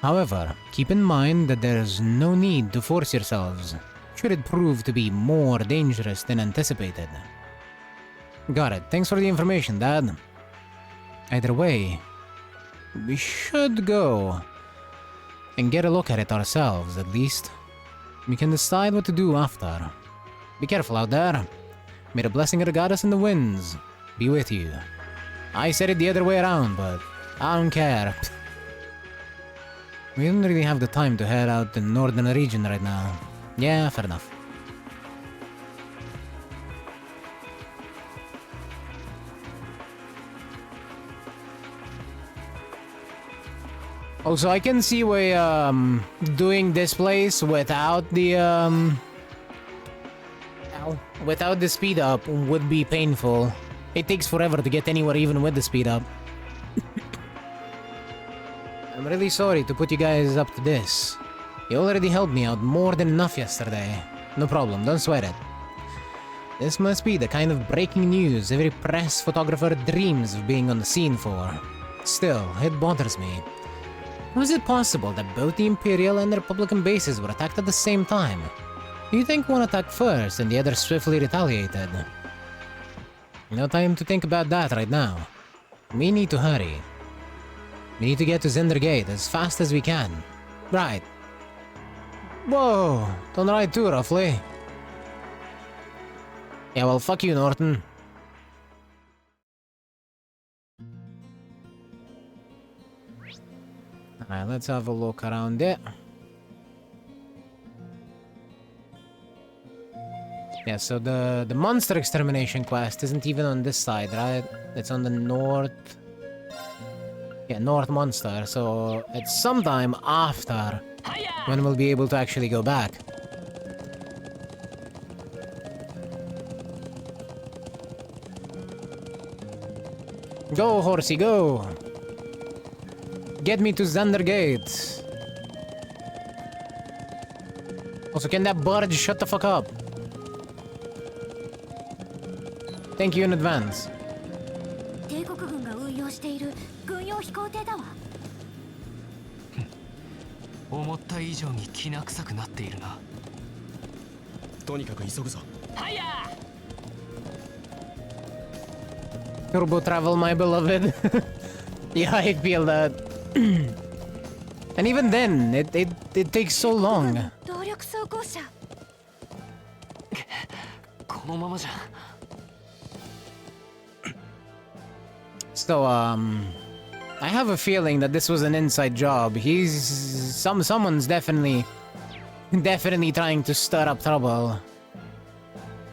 [SPEAKER 1] However, keep in mind that there's no need to force yourselves, should it prove to be more dangerous than anticipated. Got it. Thanks for the information, Dad. Either way, we should go and get a look at it ourselves, at least. We can decide what to do after. Be careful out there. May the blessing of the goddess and the winds be with you. I said it the other way around, but I don't care. We don't really have the time to head out the northern region right now. Yeah, fair enough. Also, I can see why doing this place without the without the speed up would be painful. It takes forever to get anywhere even with the speed up. I'm really sorry to put you guys up to this. You already helped me out more than enough yesterday. No problem, don't sweat it. This must be the kind of breaking news every press photographer dreams of being on the scene for. Still, it bothers me. How is it possible that both the Imperial and the Republican bases were attacked at the same time? You think one attacked first and the other swiftly retaliated? No time to think about that right now. We need to hurry. We need to get to Zender Gate as fast as we can. Right. Whoa, don't ride too roughly. Yeah, well, fuck you, Norton. Alright, let's have a look around it. Yeah, so the monster extermination quest isn't even on this side, right? It's on the north... Yeah, north monster, so it's sometime after when we'll be able to actually go back. Go, horsey, go! Get me to Zender Gate. Also, can that barge shut the fuck up? Thank you in advance.
[SPEAKER 4] 帝国軍が運用している軍用飛行艇だわ。
[SPEAKER 6] 思った以上にきな臭くなっているな。
[SPEAKER 3] とにかく急ぐぞ。
[SPEAKER 6] はや
[SPEAKER 1] Turbo travel, my beloved. Yeah, I feel that. And even then, it takes so long.
[SPEAKER 5] 動力装甲車。
[SPEAKER 2] このままじゃ
[SPEAKER 1] So, I have a feeling that this was an inside job. Someone's definitely trying to stir up trouble.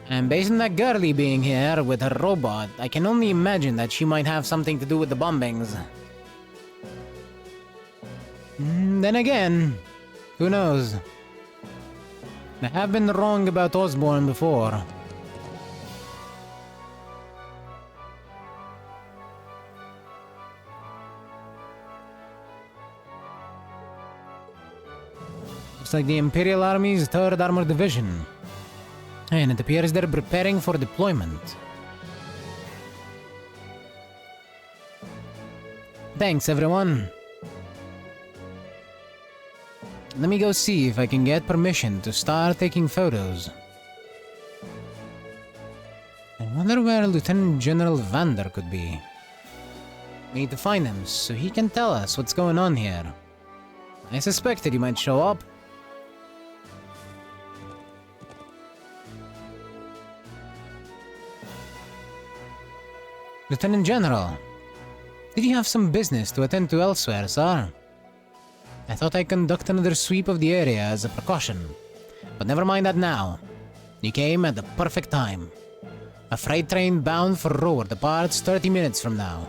[SPEAKER 1] And based on that girlie being here with her robot, I can only imagine that she might have something to do with the bombings. Then again, who knows? I have been wrong about Osborne before. Looks like the Imperial Army's 3rd Armored Division. And it appears they're preparing for deployment. Thanks, everyone. Let me go see if I can get permission to start taking photos. I wonder where Lieutenant General Vander could be. We need to find him so he can tell us what's going on here. I suspected he might show up. Lieutenant General, did you have some business to attend to elsewhere, sir? I thought I'd conduct another sweep of the area as a precaution, but never mind that now. You came at the perfect time. A freight train bound for Roar departs 30 minutes from now.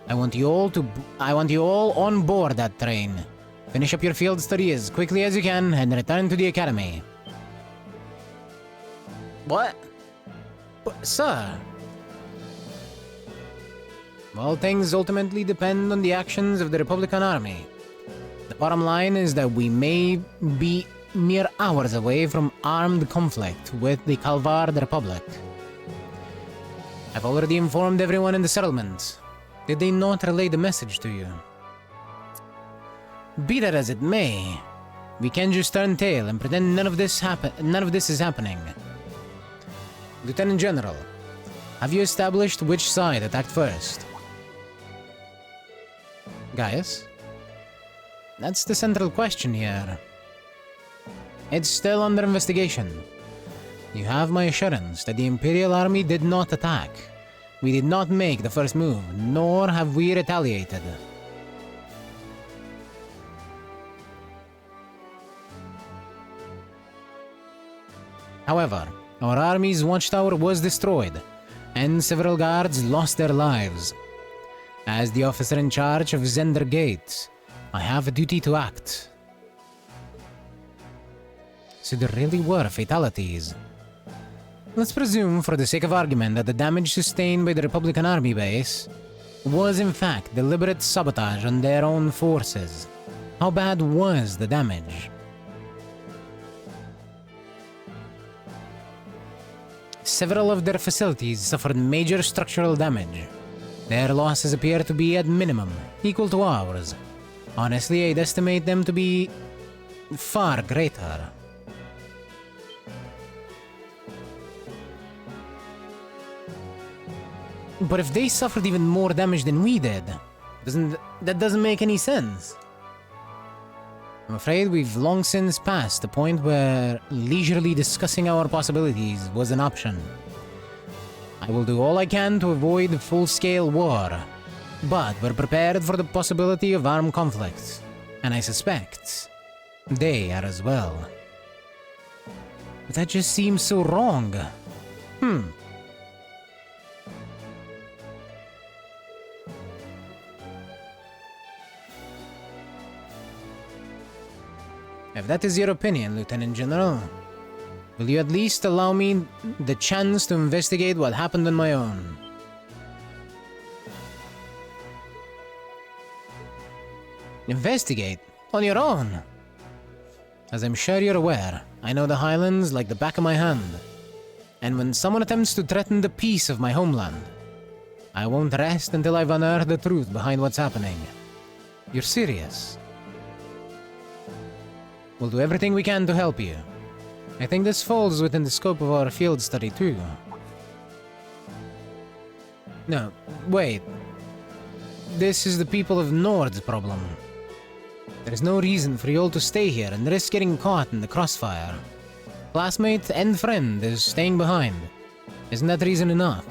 [SPEAKER 1] I want you all on board that train. Finish up your field study as quickly as you can and return to the academy. What? Sir? Well, things ultimately depend on the actions of the Republican Army. The bottom line is that we may be mere hours away from armed conflict with the Calvard Republic. I've already informed everyone in the settlement. Did they not relay the message to you? Be that as it may, we can just turn tail and pretend none of this is happening. Lieutenant General, have you established which side attacked first? Gaius? That's the central question here. It's still under investigation. You have my assurance that the Imperial Army did not attack. We did not make the first move, nor have we retaliated. However, our army's watchtower was destroyed, and several guards lost their lives. As the officer in charge of Zender Gate, I have a duty to act. So there really were fatalities. Let's presume, for the sake of argument, that the damage sustained by the Republican Army base was in fact deliberate sabotage on their own forces. How bad was the damage? Several of their facilities suffered major structural damage. Their losses appear to be at minimum, equal to ours. Honestly, I'd estimate them to be far greater. But if they suffered even more damage than we did, that doesn't make any sense. I'm afraid we've long since passed the point where leisurely discussing our possibilities was an option. I will do all I can to avoid full-scale war, but we're prepared for the possibility of armed conflict, and I suspect they are as well. But that just seems so wrong. If that is your opinion, Lieutenant General, will you at least allow me the chance to investigate what happened on my own? Investigate? On your own? As I'm sure you're aware, I know the Highlands like the back of my hand. And when someone attempts to threaten the peace of my homeland, I won't rest until I've unearthed the truth behind what's happening. You're serious? We'll do everything we can to help you. I think this falls within the scope of our field study too. No, wait. this is the people of Nord's problem. There is no reason for you all to stay here and risk getting caught in the crossfire. Classmate and friend is staying behind. Isn't that reason enough?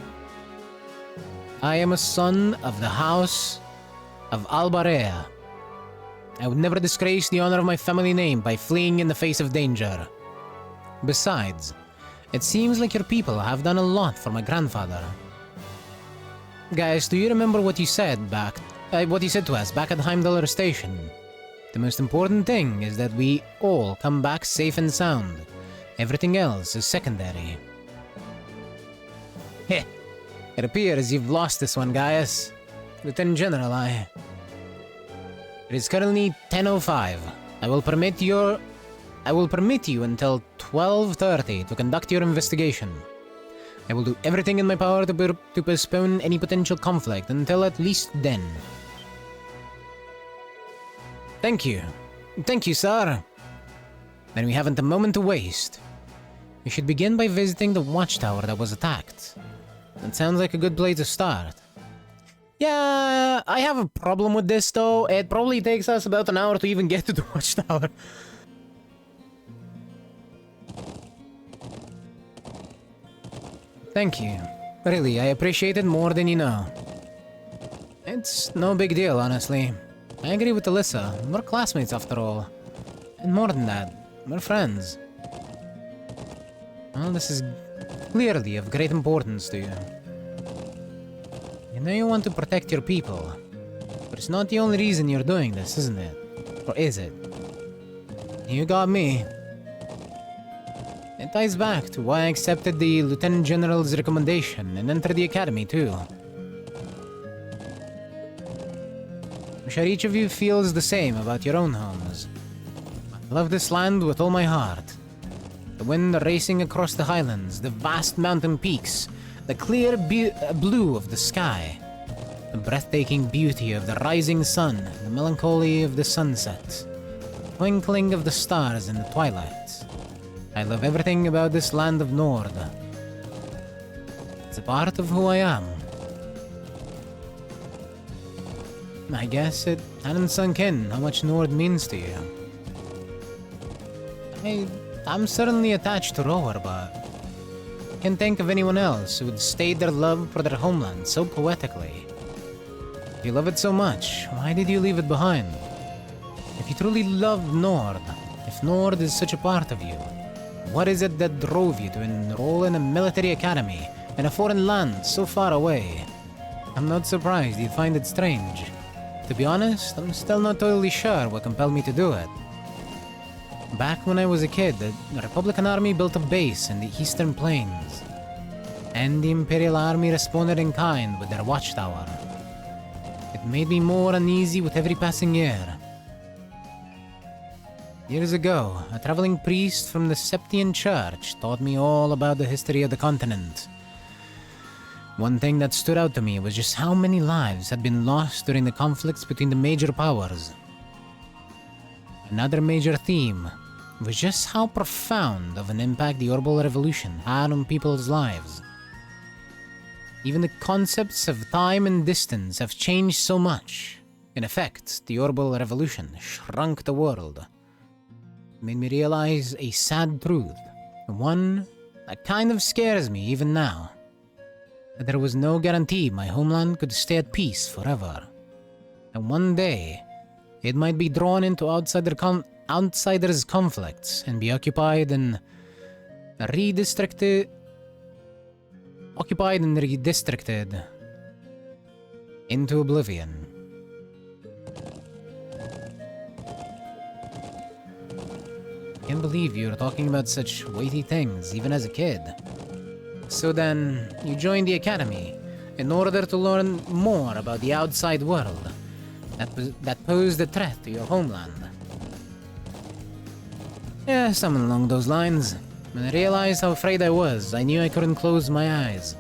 [SPEAKER 1] I am a son of the House of Albarea. I would never disgrace the honor of my family name by fleeing in the face of danger. Besides, it seems like your people have done a lot for my grandfather. Guys, do you remember what you said to us back at Heimdallr Station? The most important thing is that we all come back safe and sound. Everything else is secondary. Heh. It appears you've lost this one, Gaius. Lieutenant General, It is currently 10:05. I will permit you until 12:30 to conduct your investigation. I will do everything in my power to postpone any potential conflict until at least then. Thank you. Thank you, sir. Then we haven't a moment to waste. We should begin by visiting the watchtower that was attacked. That sounds like a good place to start. Yeah, I have a problem with this though. It probably takes us about an hour to even get to the watchtower. Thank you. Really, I appreciate it more than you know. It's no big deal, honestly. I agree with Alyssa. We're classmates after all. And more than that, we're friends. Well, this is clearly of great importance to you. You know you want to protect your people. But it's not the only reason you're doing this, isn't it? Or is it? You got me. It ties back to why I accepted the Lieutenant General's recommendation and entered the academy too. I'm sure each of you feels the same about your own homes. I love this land with all my heart. The wind racing across the highlands, the vast mountain peaks, the clear blue of the sky, the breathtaking beauty of the rising sun, the melancholy of the sunset, the twinkling of the stars in the twilight. I love everything about this land of Nord. It's a part of who I am. I guess it hadn't sunk in how much Nord means to you. I'm certainly attached to Roar, but I can't think of anyone else who would state their love for their homeland so poetically. If you love it so much, why did you leave it behind? If you truly love Nord, if Nord is such a part of you, what is it that drove you to enroll in a military academy in a foreign land so far away? I'm not surprised you'd find it strange. To be honest, I'm still not totally sure what compelled me to do it. Back when I was a kid, the Republican Army built a base in the Eastern Plains, and the Imperial Army responded in kind with their watchtower. It made me more uneasy with every passing year. Years ago, a traveling priest from the Septian Church taught me all about the history of the continent. One thing that stood out to me was just how many lives had been lost during the conflicts between the major powers. Another major theme was just how profound of an impact the Orbital Revolution had on people's lives. Even the concepts of time and distance have changed so much. In effect, the Orbital Revolution shrunk the world. It made me realize a sad truth, one that kind of scares me even now. That there was no guarantee my homeland could stay at peace forever. And one day, it might be drawn into outsiders' conflicts and be occupied and redistricted into oblivion. I can't believe you're talking about such weighty things, even as a kid. So then, you joined the academy in order to learn more about the outside world that posed a threat to your homeland. Yeah, something along those lines. When I realized how afraid I was, I knew I couldn't close my eyes.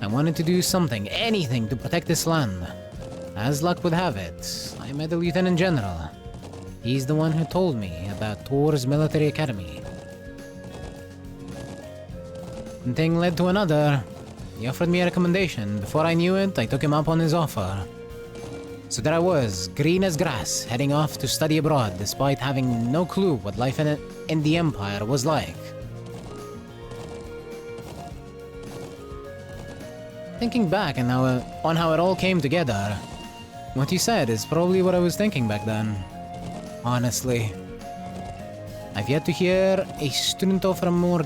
[SPEAKER 1] I wanted to do something, anything to protect this land. As luck would have it, I met the Lieutenant General. He's the one who told me about Thor's military academy. One thing led to another. He offered me a recommendation. Before I knew it, I took him up on his offer. So there I was, green as grass, heading off to study abroad despite having no clue what life in the Empire was like. Thinking back on how it all came together, what you said is probably what I was thinking back then. Honestly. I've yet to hear a student offer a more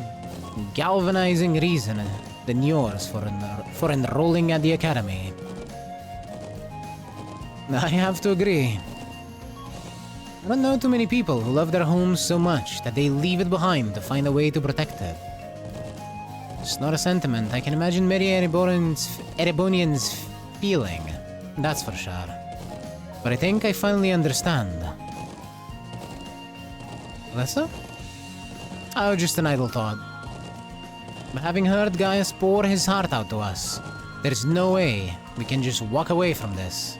[SPEAKER 1] galvanizing reason than yours for enrolling at the academy. I have to agree. I don't know too many people who love their homes so much that they leave it behind to find a way to protect it. It's not a sentiment I can imagine many Erebonians feeling, that's for sure. But I think I finally understand. Alyssa? Oh, just an idle thought. But having heard Gaius pour his heart out to us, there's no way we can just walk away from this.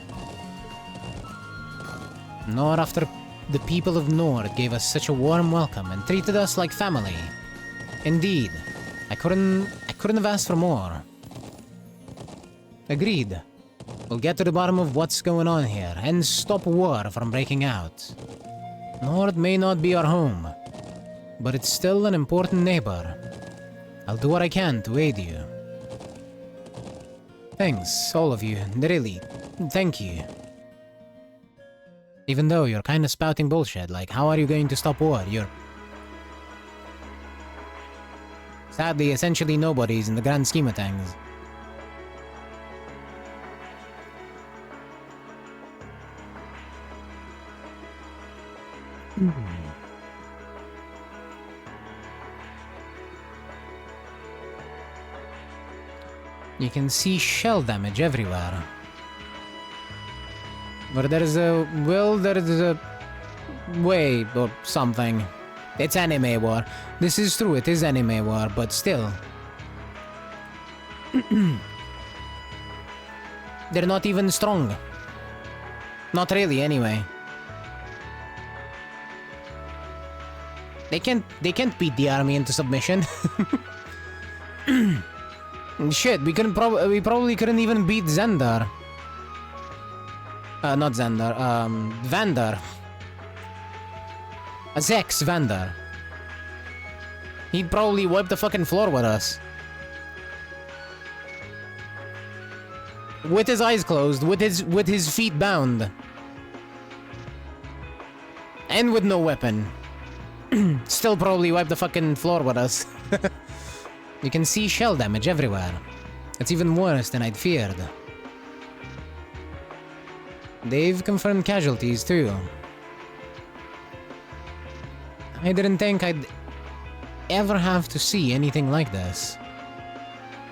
[SPEAKER 1] Not after the people of Nord gave us such a warm welcome and treated us like family. Indeed, I couldn't have asked for more. Agreed. We'll get to the bottom of what's going on here and stop war from breaking out. Nord may not be our home, but it's still an important neighbor. I'll do what I can to aid you. Thanks, all of you. Really, thank you. Even though you're kinda spouting bullshit, like how are you going to stop war? You're... sadly, essentially nobodies in the grand scheme of things. You can see shell damage everywhere. Where there is a will, there is a way or something. It's anime war. This is true, it is anime war, but still. They're not even strong. Not really, anyway. They can't beat the army into submission. Shit, we probably couldn't even beat Zendar. Not Zendar, Vander. Zex Vander. He'd probably wipe the fucking floor with us. With his eyes closed, with his feet bound. And with no weapon. Still probably wipe the fucking floor with us. You can see shell damage everywhere. It's even worse than I'd feared. They've confirmed casualties too. I didn't think I'd ever have to see anything like this.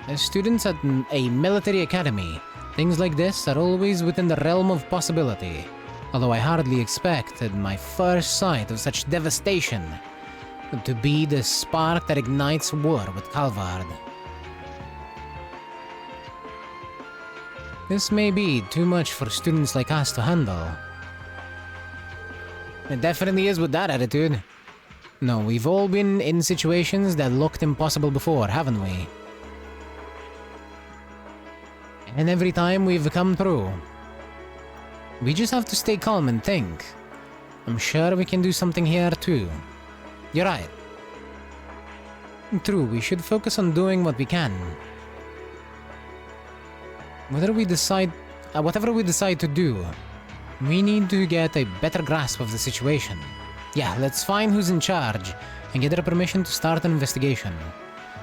[SPEAKER 1] As students at a military academy, things like this are always within the realm of possibility. Although I hardly expected my first sight of such devastation to be the spark that ignites war with Calvard. This may be too much for students like us to handle. It definitely is with that attitude. No, we've all been in situations that looked impossible before, haven't we? And every time we've come through. We just have to stay calm and think. I'm sure we can do something here too. You're right. True, we should focus on doing what we can. Whatever we decide to do, we need to get a better grasp of the situation. Yeah, let's find who's in charge and get their permission to start an investigation.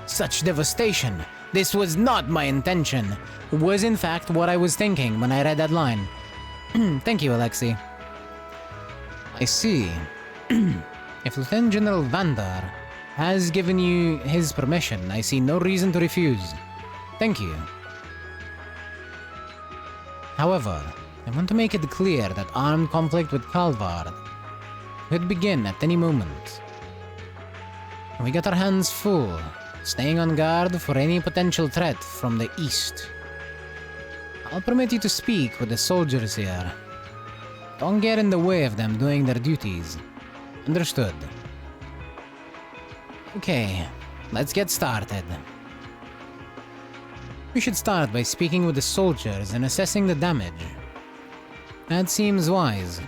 [SPEAKER 1] Such devastation! This was not my intention. Was in fact what I was thinking when I read that line. Thank you, Alexei. I see. If Lieutenant General Vander has given you his permission, I see no reason to refuse. Thank you. However, I want to make it clear that armed conflict with Calvard could begin at any moment. We got our hands full, staying on guard for any potential threat from the east. I'll permit you to speak with the soldiers here. Don't get in the way of them doing their duties. Understood. Okay, let's get started. We should start by speaking with the soldiers and assessing the damage. That seems wise.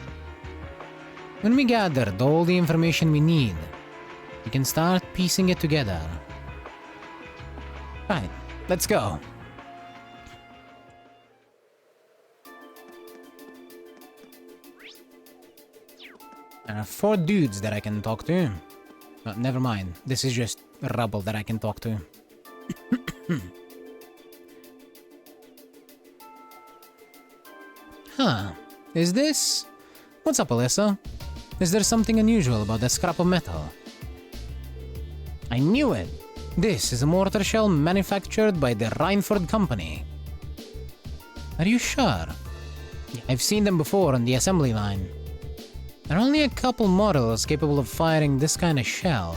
[SPEAKER 1] When we gathered all the information we need, we can start piecing it together. Right, let's go. There are 4 dudes that I can talk to. But never mind, this is just rubble that I can talk to. Huh, is this... What's up, Alyssa? Is there something unusual about that scrap of metal? I knew it! This is a mortar shell manufactured by the Reinford Company. Are you sure? I've seen them before on the assembly line. There are only a couple models capable of firing this kind of shell.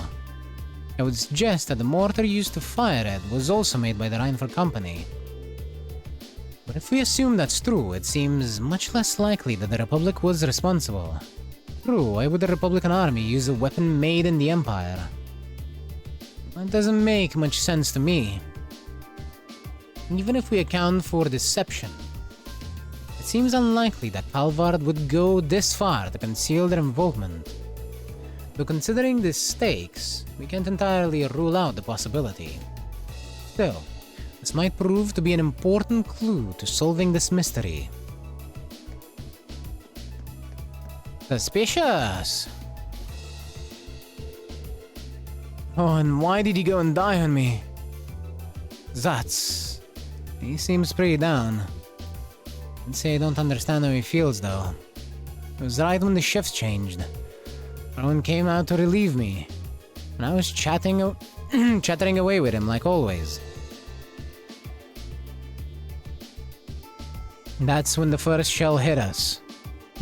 [SPEAKER 1] I would suggest that the mortar used to fire it was also made by the Reinford Company. But if we assume that's true, it seems much less likely that the Republic was responsible. True, why would the Republican Army use a weapon made in the Empire? That doesn't make much sense to me. Even if we account for deception, it seems unlikely that Calvard would go this far to conceal their involvement. Though considering the stakes, we can't entirely rule out the possibility. Still, this might prove to be an important clue to solving this mystery. Suspicious! Oh, and why did he go and die on me? Zats. He seems pretty down. I'd say I don't understand how he feels, though. It was right when the shifts changed. Rowan came out to relieve me, and I was chattering away with him like always. That's when the first shell hit us.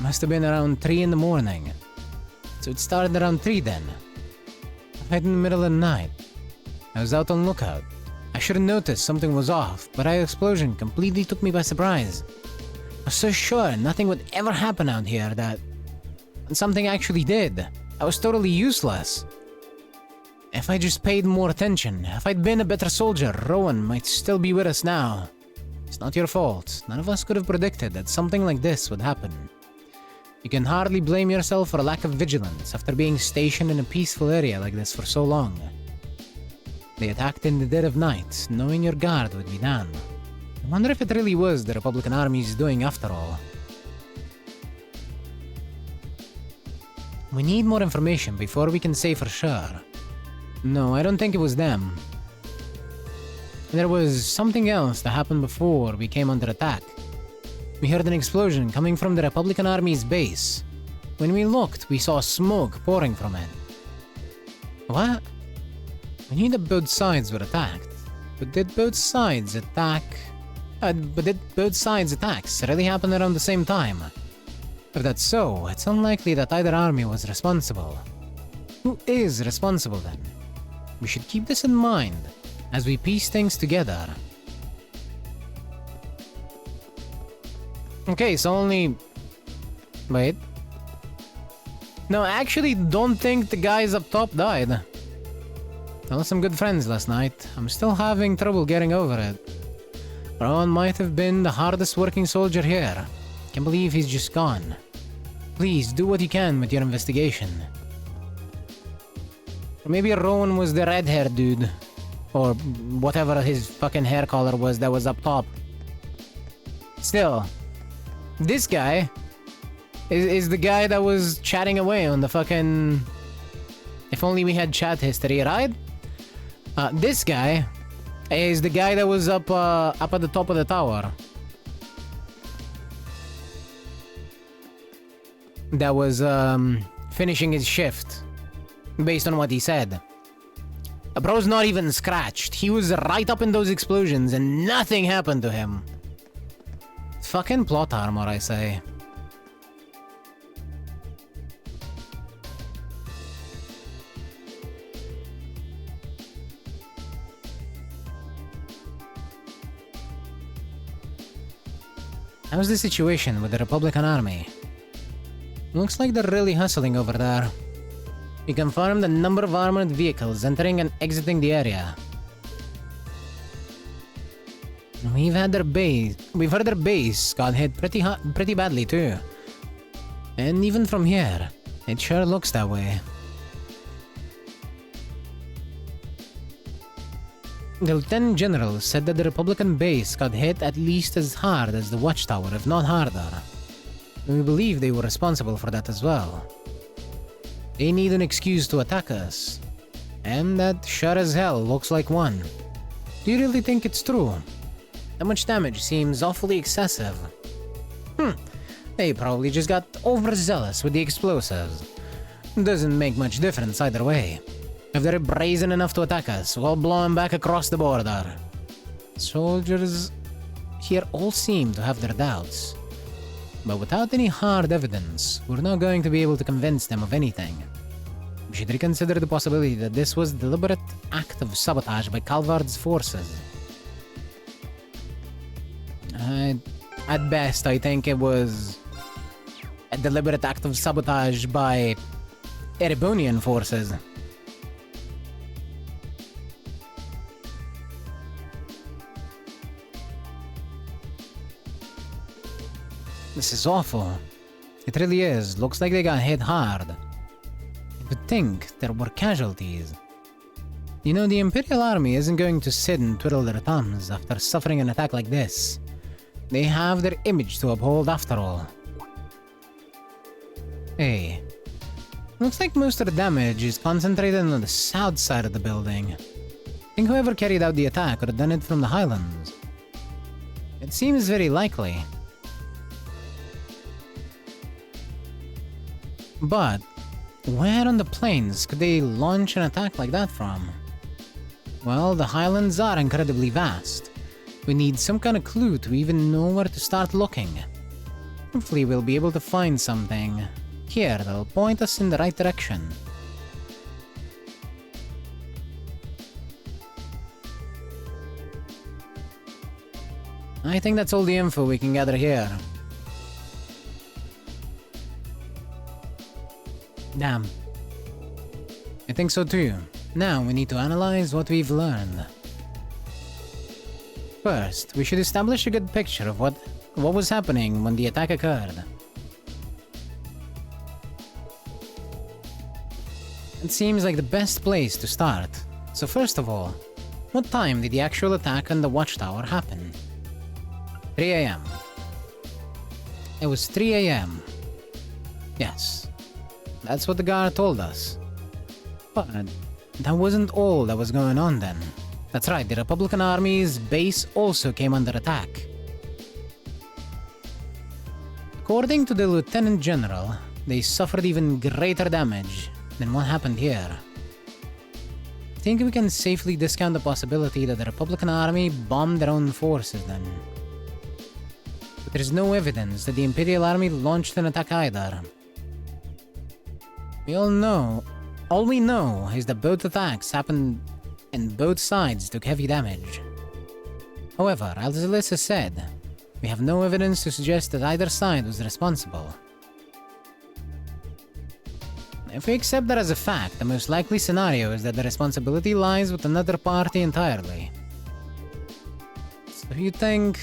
[SPEAKER 1] Must have been around 3 in the morning. So it started around 3 then. Right in the middle of the night. I was out on lookout. I should have noticed something was off, but our explosion completely took me by surprise. I was so sure nothing would ever happen out here that... And something actually did. I was totally useless. If I just paid more attention, if I'd been a better soldier, Rowan might still be with us now. It's not your fault. None of us could have predicted that something like this would happen. You can hardly blame yourself for a lack of vigilance after being stationed in a peaceful area like this for so long. They attacked in the dead of night, knowing your guard would be down. I wonder if it really was the Republican Army's doing after all. We need more information before we can say for sure. No, I don't think it was them. There was something else that happened before we came under attack. We heard an explosion coming from the Republican Army's base. When we looked, we saw smoke pouring from it. What? We knew that both sides were attacked. But did both sides attacks really happen around the same time? If that's so, it's unlikely that either army was responsible. Who is responsible then? We should keep this in mind as we piece things together. Okay, so only... Wait. No, I actually don't think the guys up top died. I lost some good friends last night. I'm still having trouble getting over it. Rowan might have been the hardest working soldier here. Can't believe he's just gone. Please, do what you can with your investigation. Or maybe Rowan was the red-haired dude. Or whatever his fucking hair color was that was up top. Still, this guy is the guy that was chatting away on the fucking... If only we had chat history, right? This guy is the guy that was up at the top of the tower. That was finishing his shift, based on what he said. Bro's not even scratched. He was right up in those explosions and nothing happened to him. Fucking plot armor, I say. How's the situation with the Republican Army? Looks like they're really hustling over there. We confirmed the number of armored vehicles entering and exiting the area. We've heard their base got hit pretty badly too. And even from here, it sure looks that way. The Lieutenant General said that the Republican base got hit at least as hard as the Watchtower, if not harder. We believe they were responsible for that as well. They need an excuse to attack us. And that sure as hell looks like one. Do you really think it's true? That much damage seems awfully excessive. They probably just got overzealous with the explosives. Doesn't make much difference either way. If they're brazen enough to attack us, we'll blow them back across the border. Soldiers here all seem to have their doubts. But without any hard evidence, we're not going to be able to convince them of anything. We should reconsider the possibility that this was a deliberate act of sabotage by Calvard's forces. At best, I think it was a deliberate act of sabotage by Erebonian forces. This is awful. It really is. Looks like they got hit hard. You would think there were casualties. You know, the Imperial Army isn't going to sit and twiddle their thumbs after suffering an attack like this. They have their image to uphold after all. Hey. Looks like most of the damage is concentrated on the south side of the building. I think whoever carried out the attack could have done it from the highlands. It seems very likely. But where on the plains could they launch an attack like that from? Well, the highlands are incredibly vast. We need some kind of clue to even know where to start looking. Hopefully we'll be able to find something here that'll point us in the right direction. I think that's all the info we can gather here. Damn. I think so too. Now we need to analyze what we've learned. First, we should establish a good picture of what was happening when the attack occurred. It seems like the best place to start. So first of all, what time did the actual attack on the Watchtower happen? 3 AM. It was 3 AM. Yes. That's what the guard told us. But that wasn't all that was going on then. That's right, the Republican Army's base also came under attack. According to the Lieutenant General, they suffered even greater damage than what happened here. I think we can safely discount the possibility that the Republican Army bombed their own forces then. But there's no evidence that the Imperial Army launched an attack either. All we know is that both attacks happened and both sides took heavy damage. However, as Alyssa said, we have no evidence to suggest that either side was responsible. If we accept that as a fact, the most likely scenario is that the responsibility lies with another party entirely. So you think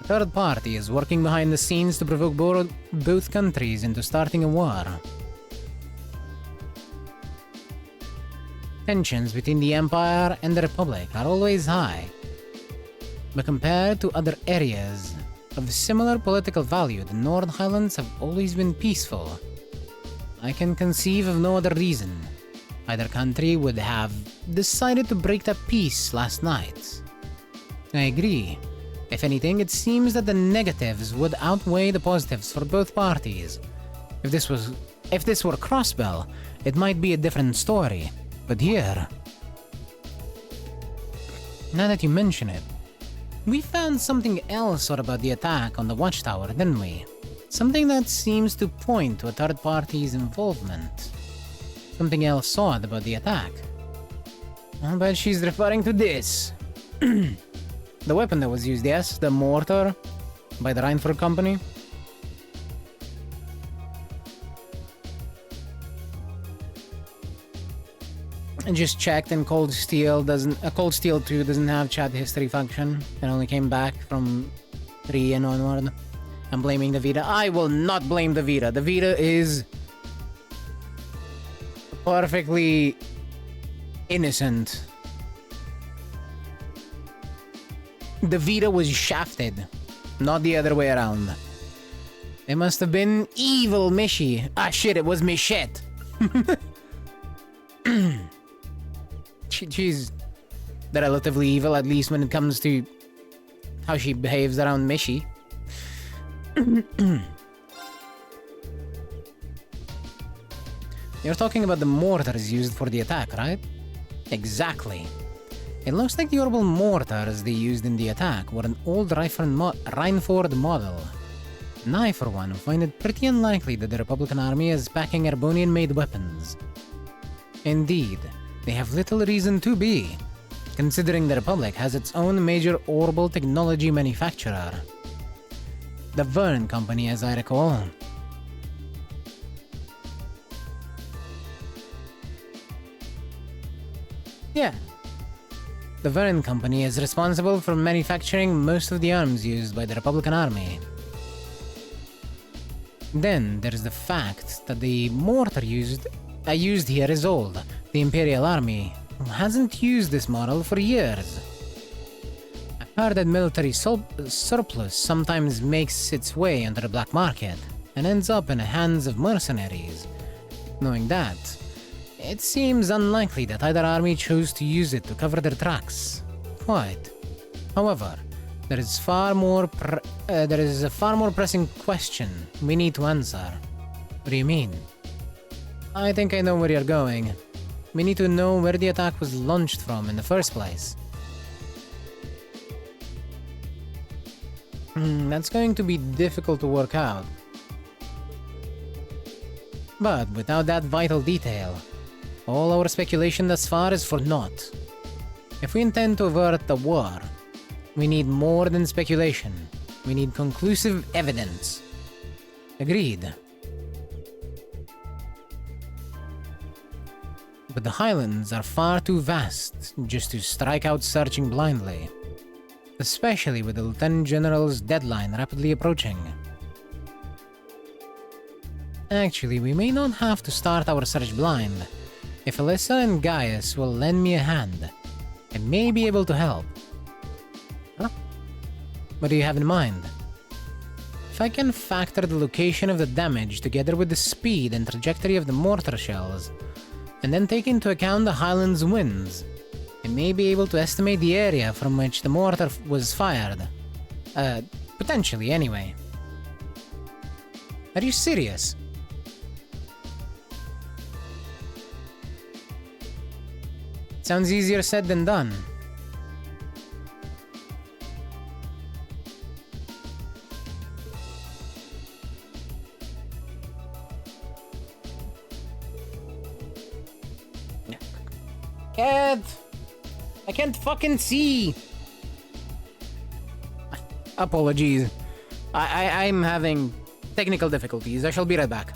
[SPEAKER 1] a third party is working behind the scenes to provoke both countries into starting a war? Tensions between the Empire and the Republic are always high, but compared to other areas of similar political value, the North Highlands have always been peaceful. I can conceive of no other reason either country would have decided to break that peace last night. I agree. If anything, it seems that the negatives would outweigh the positives for both parties. If this were Crossbell, it might be a different story. But here, now that you mention it, we found something else out about the attack on the Watchtower, didn't we? Something that seems to point to a third party's involvement. Something else odd about the attack. I bet she's referring to this. The weapon that was used, yes, the mortar by the Reinford Company. I just checked, and Cold Steel 2 doesn't have chat history function. It only came back from 3 and onward. I'm blaming the Vita. I will not blame the Vita. The Vita is perfectly innocent. The Vita was shafted, not the other way around. It must have been evil Mishi. Ah shit, it was Michette. She's relatively evil, at least when it comes to how she behaves around Mishi. You're talking about the mortars used for the attack, right? Exactly. It looks like the orbital mortars they used in the attack were an old Reinford model. And I, for one, find it pretty unlikely that the Republican Army is packing Arbonian-made weapons. Indeed, they have little reason to be, considering the Republic has its own major orbital technology manufacturer. The Verne Company, as I recall. Yeah. The Verne Company is responsible for manufacturing most of the arms used by the Republican Army. Then there's the fact that the mortar used here is old. The Imperial Army hasn't used this model for years. I've heard that military surplus sometimes makes its way onto the black market and ends up in the hands of mercenaries. Knowing that, it seems unlikely that either army chose to use it to cover their tracks. Quite. However, there is a far more pressing question we need to answer. What do you mean? I think I know where you're going. We need to know where the attack was launched from in the first place. That's going to be difficult to work out. But without that vital detail, all our speculation thus far is for naught. If we intend to avert the war, we need more than speculation. We need conclusive evidence. Agreed. But the Highlands are far too vast just to strike out searching blindly, especially with the Lieutenant General's deadline rapidly approaching. Actually, we may not have to start our search blind. If Alyssa and Gaius will lend me a hand, I may be able to help. Huh? What do you have in mind? If I can factor the location of the damage together with the speed and trajectory of the mortar shells, and then take into account the Highlands' winds, I may be able to estimate the area from which the mortar was fired. Potentially, anyway. Are you serious? Sounds easier said than done. I can't fucking see. Apologies. I'm having technical difficulties. I shall be right back.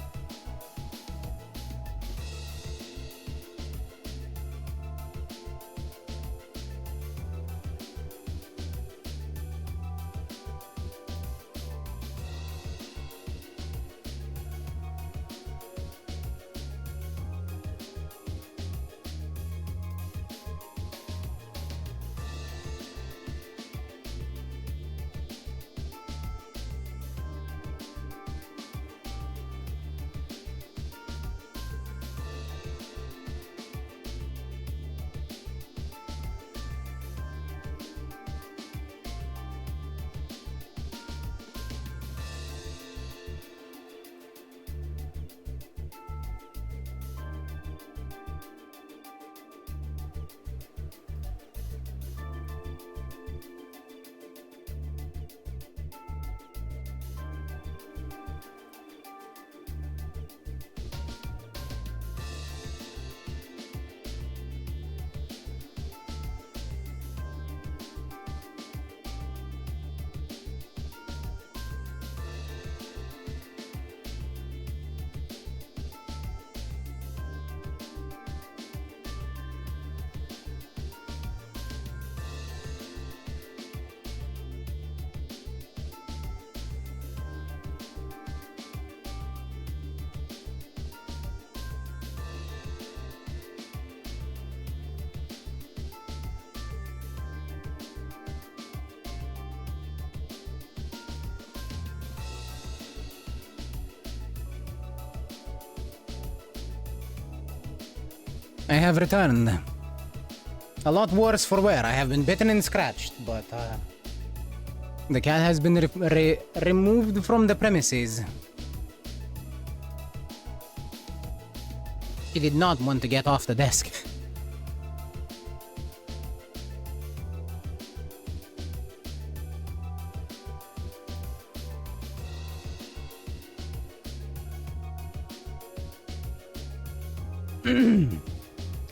[SPEAKER 1] I have returned. A lot worse for wear. I have been bitten and scratched, but the cat has been removed from the premises. He did not want to get off the desk.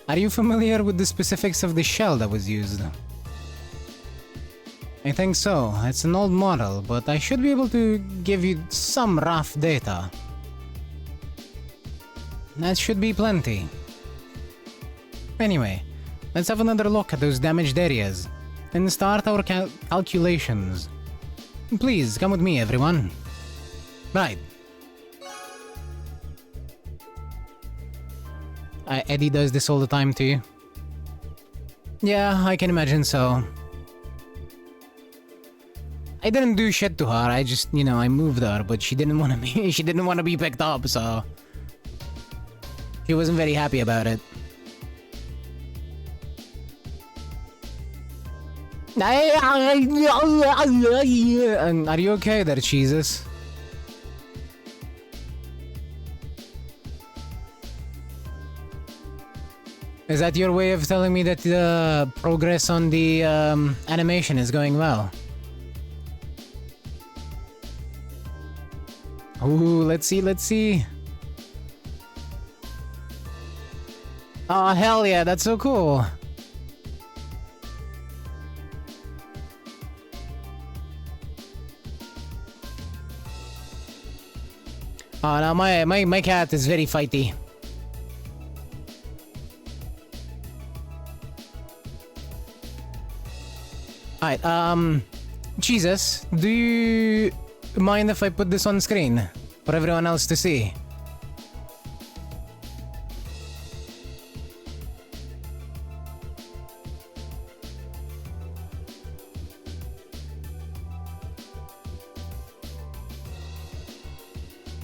[SPEAKER 1] Are you familiar with the specifics of the shell that was used? I think so. It's an old model, but I should be able to give you some rough data. That should be plenty. Anyway, let's have another look at those damaged areas and start our calculations. Please, come with me, everyone. Right. Eddie does this all the time too. Yeah, I can imagine so. I didn't do shit to her. I just, you know, I moved her, but she didn't want to be. She didn't want to be picked up, so she wasn't very happy about it. Are you okay there, Jesus? Is that your way of telling me that the progress on the animation is going well? Ooh, let's see, let's see. Oh, hell yeah, that's so cool. Oh, no, my cat is very fighty. Alright, Jesus, do you mind if I put this on screen for everyone else to see?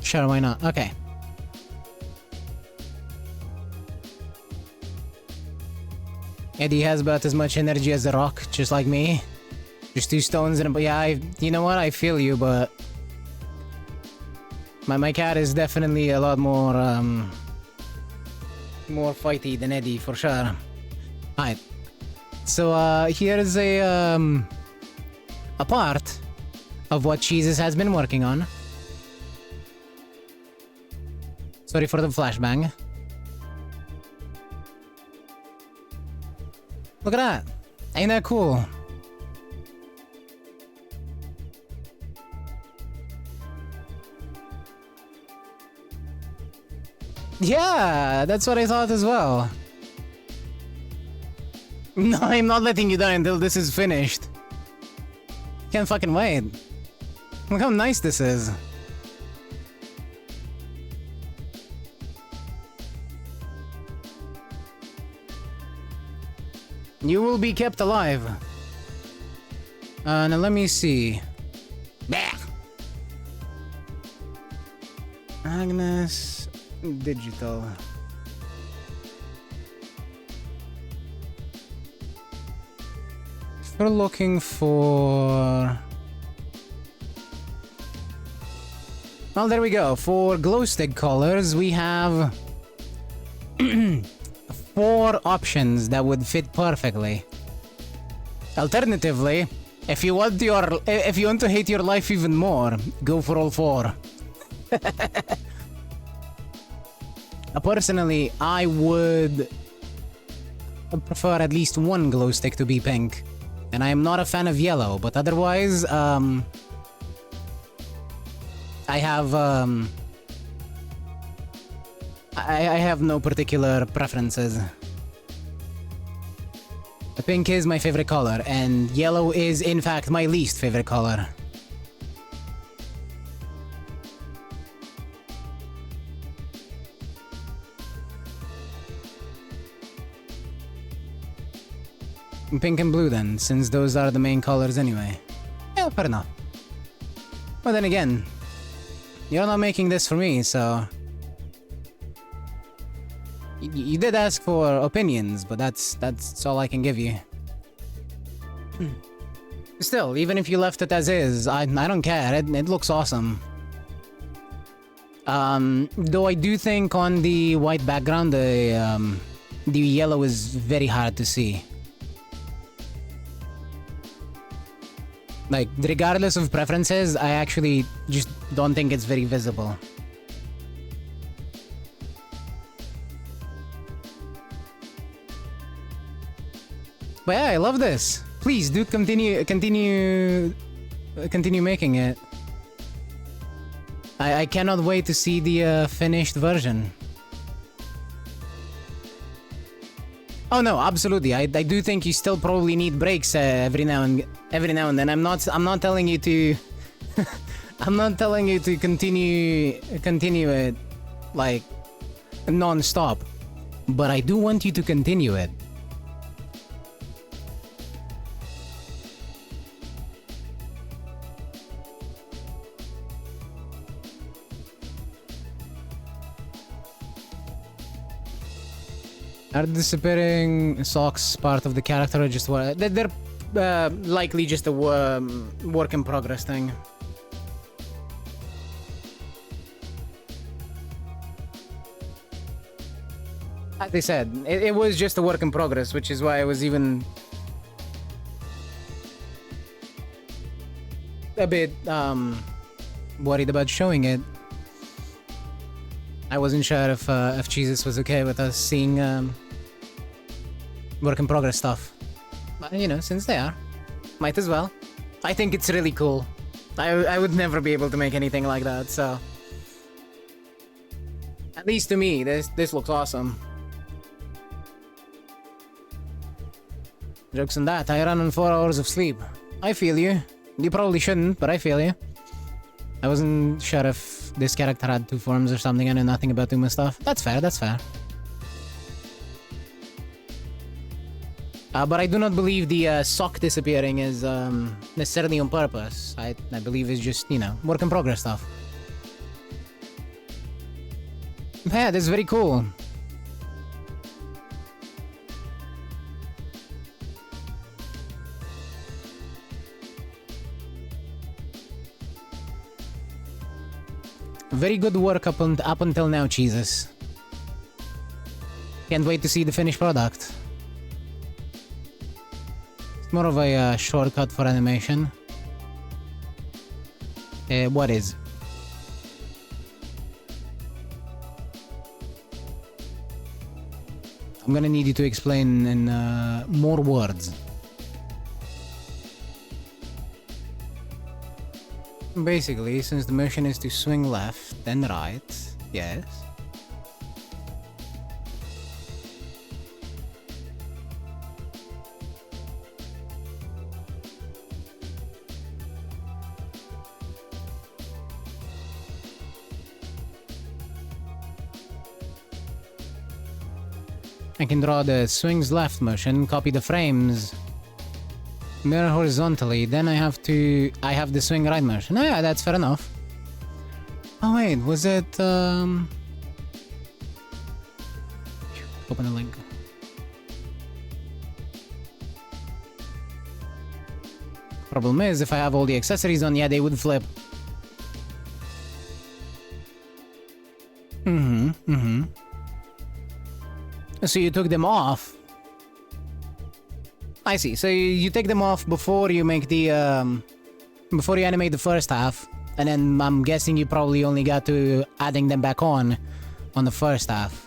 [SPEAKER 1] Sure, why not? Okay. Eddie has about as much energy as a rock, just like me. Just 2 stones and a... Yeah, you know what? I feel you, but... My cat is definitely a lot more, more fighty than Eddie, for sure. Alright. So, here's a part of what Jesus has been working on. Sorry for the flashbang. Look at that. Ain't that cool? Yeah, that's what I thought as well. No, I'm not letting you die until this is finished. Can't fucking wait. Look how nice this is. You will be kept alive. Now let me see. Bah! Agnes Digital. We're looking for... Well, there we go. For glow stick colors, we have 4 options that would fit perfectly. Alternatively, if you want to hate your life even more, go for all 4. Personally, I would prefer at least one glow stick to be pink. And I am not a fan of yellow, but otherwise, I have no particular preferences. The pink is my favorite color, and yellow is in fact my least favorite color. Pink and blue then, since those are the main colors anyway. Yeah, fair enough. But then again, you're not making this for me, so... You did ask for opinions, but that's all I can give you. Still, even if you left it as is, I don't care. It looks awesome. Though I do think on the white background, the yellow is very hard to see. Like, regardless of preferences, I actually just don't think it's very visible. But yeah, I love this. Please do continue making it. I cannot wait to see the finished version. Oh no, absolutely. I do think you still probably need breaks every now and then. I'm not telling you to I'm not telling you to continue it like non-stop, but I do want you to continue it. Are disappearing socks part of the character or just what? They're likely just a work in progress thing. Like they said, it was just a work in progress, which is why I was even a bit worried about showing it. I wasn't sure if Jesus was okay with us seeing work in progress stuff. But, you know, since they are, might as well. I think it's really cool. I would never be able to make anything like that, so... At least to me, this looks awesome. Jokes on that, I run on 4 hours of sleep. I feel you. You probably shouldn't, but I feel you. I wasn't sure if this character had 2 forms or something. I know nothing about Uma stuff. That's fair, that's fair. But I do not believe the sock disappearing is necessarily on purpose. I believe it's just, you know, work in progress stuff. Yeah, that's very cool. Very good work up until now, Jesus. Can't wait to see the finished product. It's more of a shortcut for animation. What is? I'm gonna need you to explain in more words. Basically, since the motion is to swing left, then right, yes. I can draw the swings left motion, copy the frames, mirror horizontally, then I have the swing right motion. Oh yeah, that's fair enough. Oh wait, was it open a link. Problem is, if I have all the accessories on, yeah, they would flip. So you took them off. I see. So you take them off before you make the before you animate the first half, and then I'm guessing you probably only got to adding them back on the first half.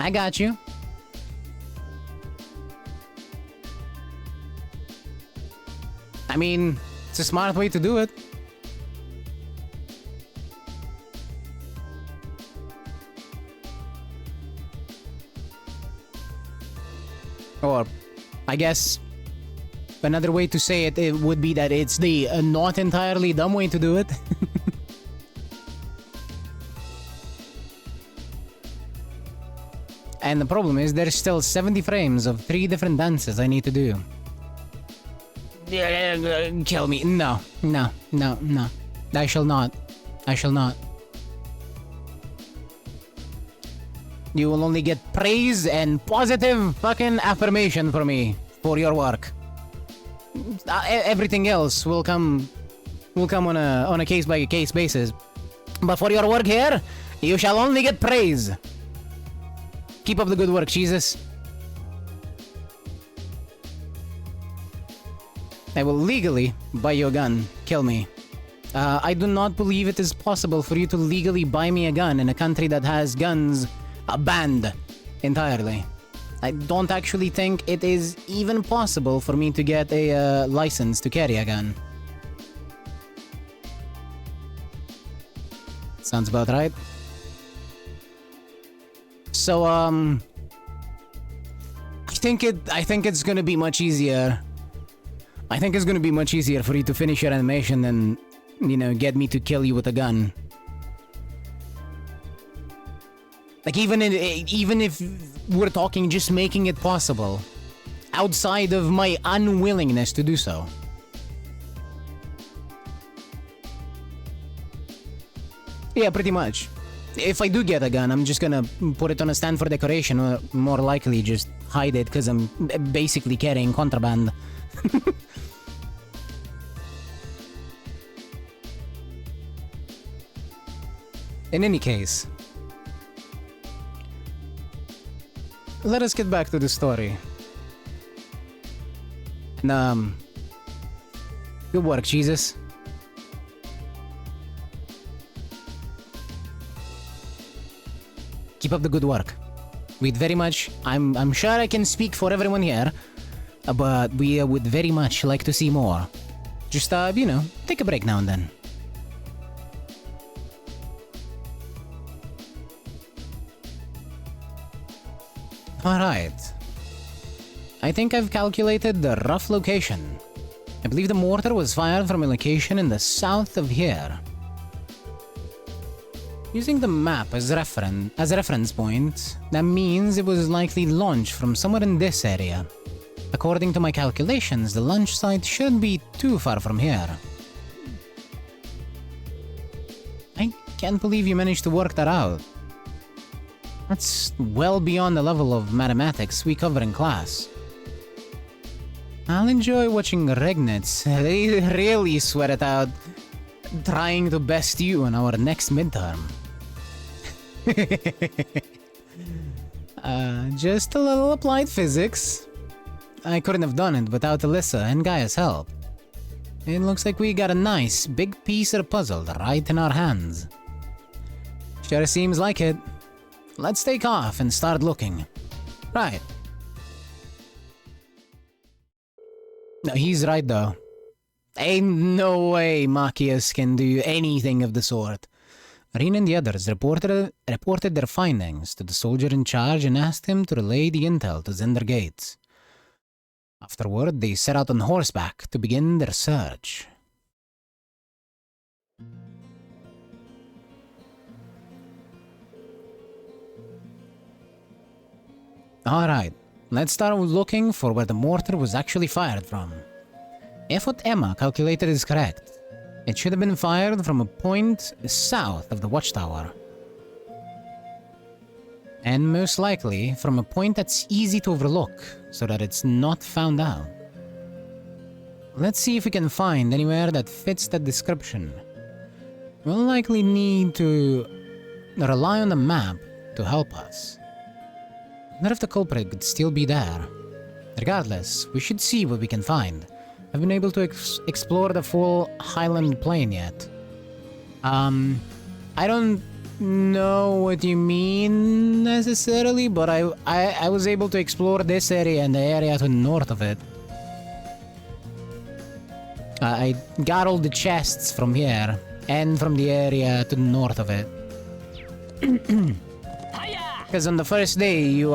[SPEAKER 1] I got you. I mean, it's a smart way to do it. Or, I guess, another way to say it, it would be that it's the not entirely dumb way to do it. And the problem is there's still 70 frames of 3 different dances I need to do. Kill me. No. No. No. No. I shall not. I shall not. You will only get praise and positive fucking affirmation for me for your work. Everything else will come on a case by case basis. But for your work here, you shall only get praise. Keep up the good work, Jesus. I will legally buy you a gun. Kill me. I do not believe it is possible for you to legally buy me a gun in a country that has guns banned entirely. I don't actually think it is even possible for me to get a license to carry a gun. Sounds about right. So, I think it's gonna be much easier. I think it's gonna be much easier for you to finish your animation than, you know, get me to kill you with a gun. Like, even if we're talking just making it possible, outside of my unwillingness to do so. Yeah, pretty much. If I do get a gun, I'm just gonna put it on a stand for decoration, or more likely just hide it, because I'm basically carrying contraband. In any case, let us get back to the story. And, good work, Jesus. Keep up the good work. We'd very much... I'm sure I can speak for everyone here, but we would very much like to see more. Just, you know, take a break now and then. Alright. I think I've calculated the rough location. I believe the mortar was fired from a location in the south of here. Using the map as a reference point, that means it was likely launched from somewhere in this area. According to my calculations, the launch site shouldn't be too far from here. I can't believe you managed to work that out. That's well beyond the level of mathematics we cover in class. I'll enjoy watching Regnitz really sweat it out trying to best you in our next midterm. Just a little applied physics. I couldn't have done it without Alyssa and Gaia's help. It looks like we got a nice big piece of the puzzle right in our hands. Sure seems like it. Let's take off and start looking. Right. No, he's right though. Ain't no way Machias can do anything of the sort. Rin and the others reported their findings to the soldier in charge and asked him to relay the intel to Zender Gates. Afterward, they set out on horseback to begin their search. Alright, let's start looking for where the mortar was actually fired from. If what Emma calculated is correct, it should have been fired from a point south of the watchtower. And most likely from a point that's easy to overlook, so that it's not found out. Let's see if we can find anywhere that fits that description. We'll likely need to rely on the map to help us. What if the culprit could still be there? Regardless, we should see what we can find. I've been able to explore the full Highland Plain yet. I don't know what you mean necessarily, but I was able to explore this area and the area to the north of it. I got all the chests from here and from the area to the north of it. Because on the first day you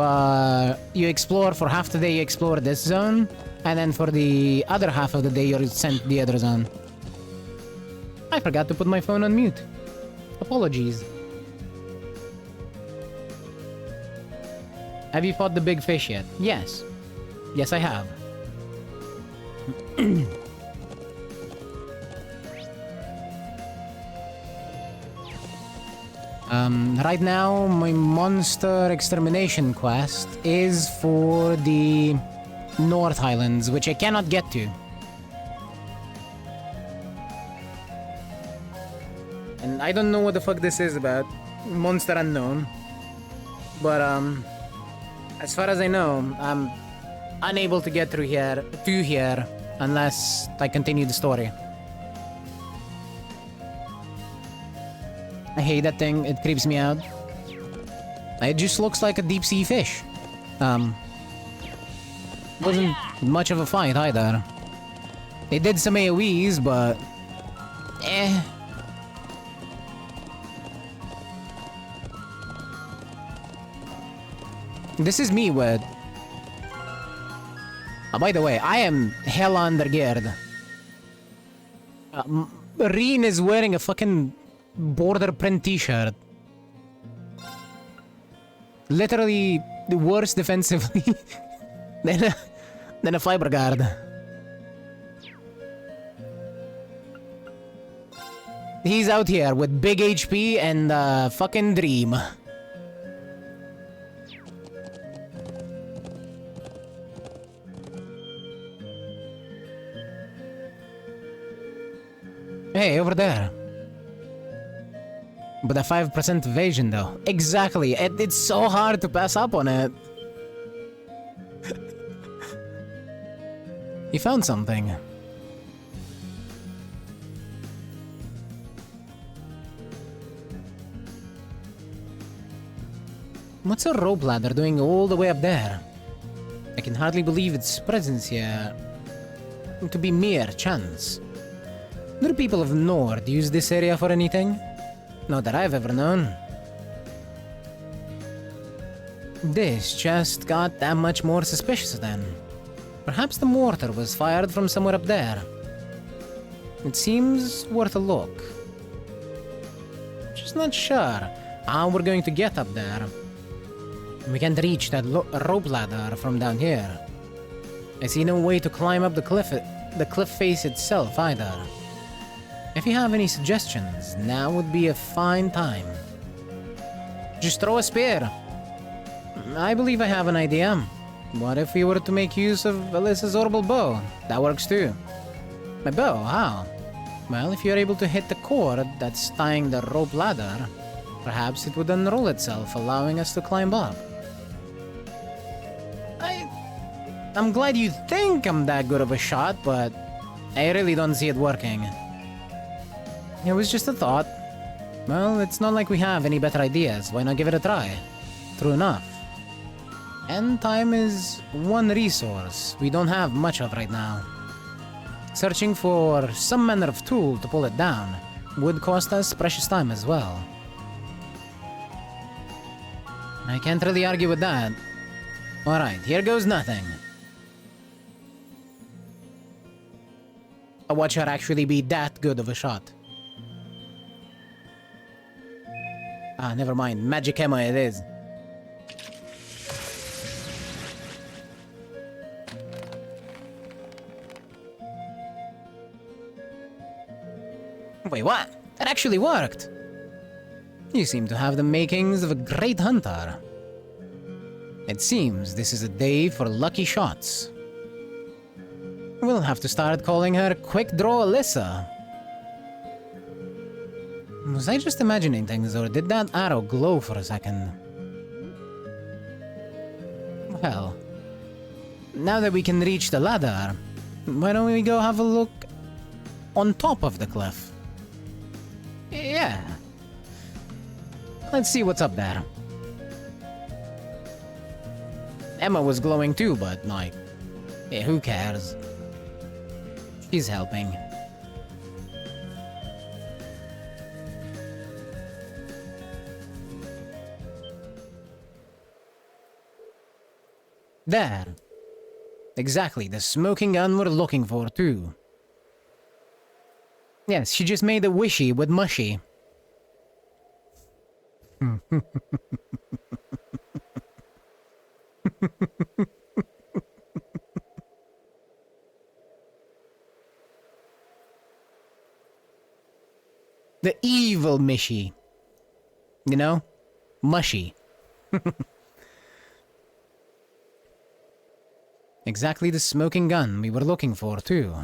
[SPEAKER 1] explore for half the day, you explore this zone, and then for the other half of the day you're sent the other zone. I forgot to put my phone on mute. Apologies. Have you fought the big fish yet? Yes. Yes, I have. Right now, my monster extermination quest is for the North Highlands, which I cannot get to. And I don't know what the fuck this is about. Monster unknown. But, as far as I know, I'm unable to get through here, unless I continue the story. I hate that thing, it creeps me out. It just looks like a deep sea fish. Wasn't much of a fight either. They did some AoEs, but... eh. This is me with... by the way, I am hell under geared. Reen is wearing a fucking border print t-shirt. Literally worse defensively than a fiber guard. He's out here with big HP and fucking dream. Hey, over there. But a 5% evasion, though. Exactly. It's so hard to pass up on it. He found something. What's a rope ladder doing all the way up there? I can hardly believe its presence here. To be mere chance. Do people of Nord use this area for anything? Not that I've ever known. This just got that much more suspicious then. Perhaps the mortar was fired from somewhere up there. It seems worth a look. Just not sure how we're going to get up there. We can't reach that rope ladder from down here. I see no way to climb up the cliff face itself either. If you have any suggestions, now would be a fine time. Just throw a spear. I believe I have an idea. What if we were to make use of Alyssa's orbital bow? That works too. My bow? How? Well, if you're able to hit the cord that's tying the rope ladder, perhaps it would unroll itself, allowing us to climb up. I'm glad you think I'm that good of a shot, but I really don't see it working. It was just a thought. Well, it's not like we have any better ideas. Why not give it a try? True enough. And time is one resource we don't have much of right now. Searching for some manner of tool to pull it down would cost us precious time as well. I can't really argue with that. Alright, here goes nothing. I'll watch her actually be that good of a shot. Ah, never mind. Magic ammo it is. Wait, what? That actually worked! You seem to have the makings of a great hunter. It seems this is a day for lucky shots. We'll have to start calling her Quick Draw Alyssa. Was I just imagining things, or did that arrow glow for a second? Well, now that we can reach the ladder, why don't we go have a look on top of the cliff? Yeah. Let's see what's up there. Emma was glowing too, but like, yeah, who cares? She's helping. There. Exactly, the smoking gun we're looking for, too. Yes, she just made a wishy with mushy. The evil Mishy. You know? Mushy. Exactly the smoking gun we were looking for, too.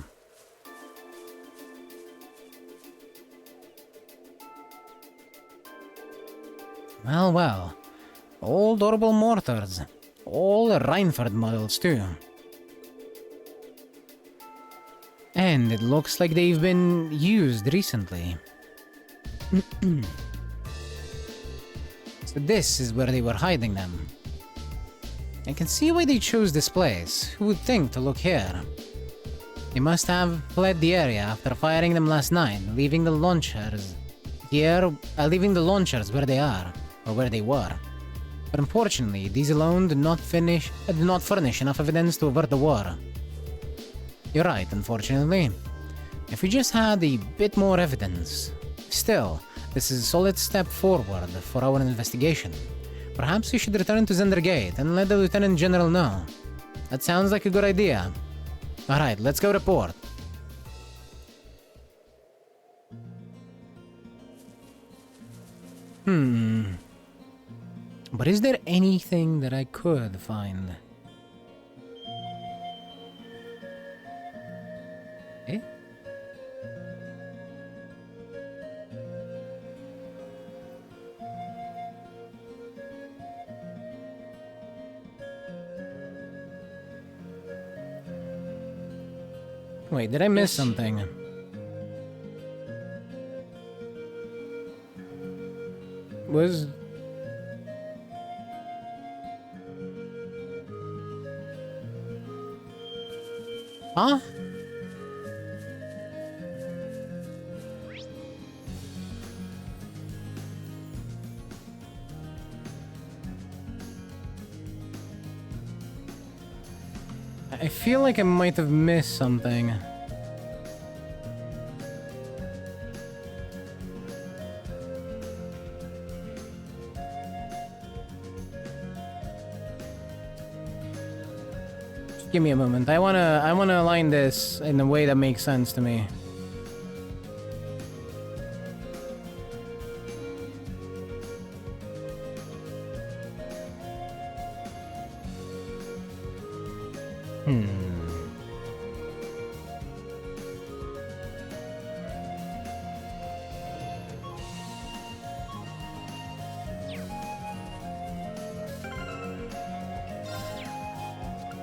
[SPEAKER 1] Well, well. All durable mortars. All Reinford models, too. And it looks like they've been used recently. So this is where they were hiding them. I can see why they chose this place. Who would think to look here? They must have fled the area after firing them last night, leaving the launchers here, leaving the launchers where they are, or where they were. But unfortunately, these alone do not furnish enough evidence to avert the war. You're right, unfortunately. If we just had a bit more evidence. Still, this is a solid step forward for our investigation. Perhaps we should return to Zendergate and let the Lieutenant General know. That sounds like a good idea. Alright, let's go report. But is there anything that I could find? Eh? Wait, did I miss something? Was... Huh? I feel like I might have missed something. Just give me a moment. I wanna align this in a way that makes sense to me.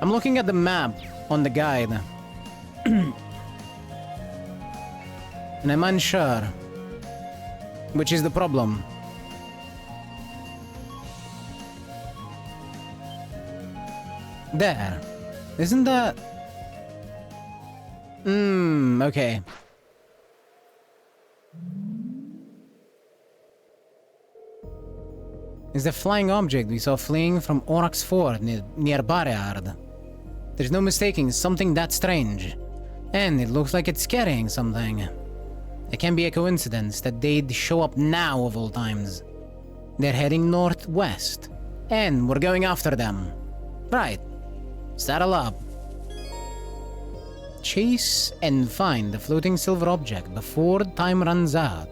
[SPEAKER 1] I'm looking at the map on the guide. And I'm unsure. Which is the problem. There. Isn't that... okay. Is the flying object we saw fleeing from Oryx Ford near Barriard. There's no mistaking something that strange. And it looks like it's carrying something. It can't be a coincidence that they'd show up now of all times. They're heading northwest. And we're going after them. Right. Saddle up. Chase and find the floating silver object before time runs out.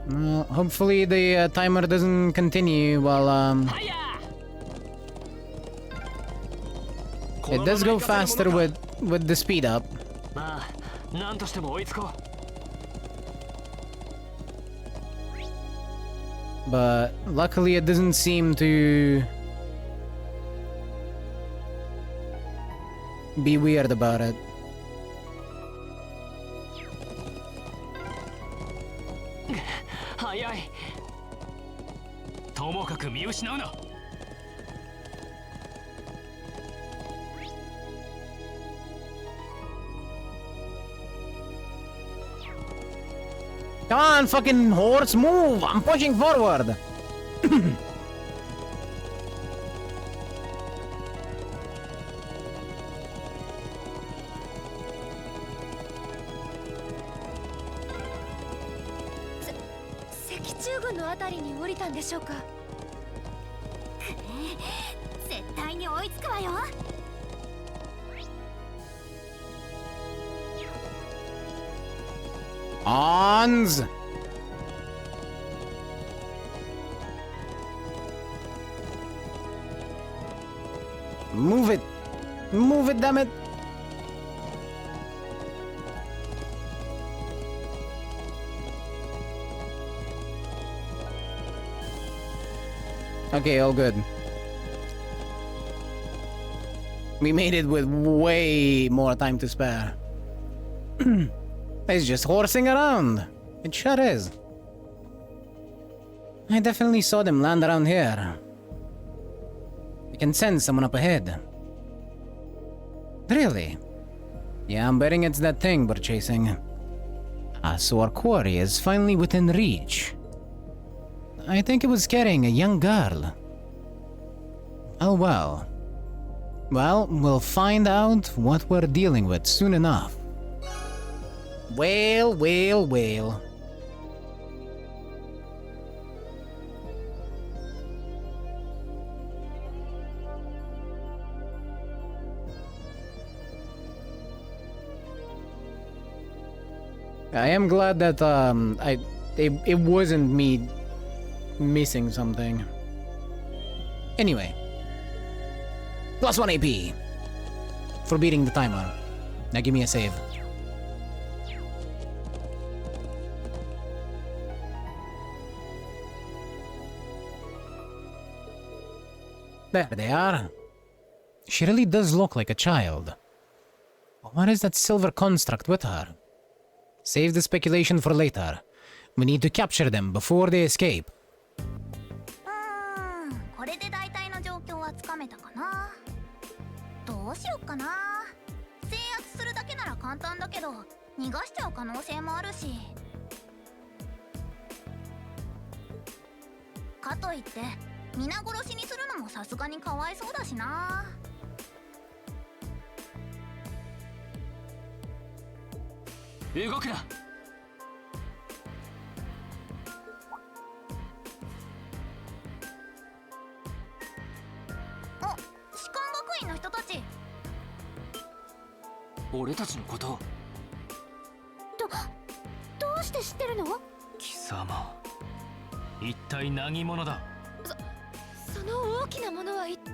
[SPEAKER 1] Well, hopefully the timer doesn't continue while, It does go faster with the speed up. But luckily it doesn't seem to be weird about it. Come on, fucking horse, move! I'm pushing forward!
[SPEAKER 5] 中軍のあたりに降りたんでしょうか。
[SPEAKER 4] 絶対に追いつくわよ。
[SPEAKER 1] Honse! Move it! Move it, damn it! Okay, all good. We made it with way more time to spare. It's just horsing around. It sure is. I definitely saw them land around here. I can sense someone up ahead. Really? Yeah, I'm betting it's that thing we're chasing. Ah, so our quarry is finally within reach. I think it was carrying a young girl. Oh well. Well, we'll find out what we're dealing with soon enough. Well. I am glad that it wasn't me missing something. Anyway, +1 AP for beating the timer. Now give me a save. There they are. She really does look like a child. What is that silver construct with her? Save the speculation for later. We need to capture them before they escape.
[SPEAKER 4] これで大体の状況はつかめたかな。どうしよっかな。制圧するだけなら簡単だけど、逃がしちゃう可能性もあるし。かといって皆殺しにするのもさすがにかわいそうだしな。
[SPEAKER 2] 動くな。
[SPEAKER 4] あ、士官学院の人たち。
[SPEAKER 2] 俺たちのことを。
[SPEAKER 4] どうして知ってるの？
[SPEAKER 6] 貴様、一体何者だ。
[SPEAKER 5] その大きなものは一体。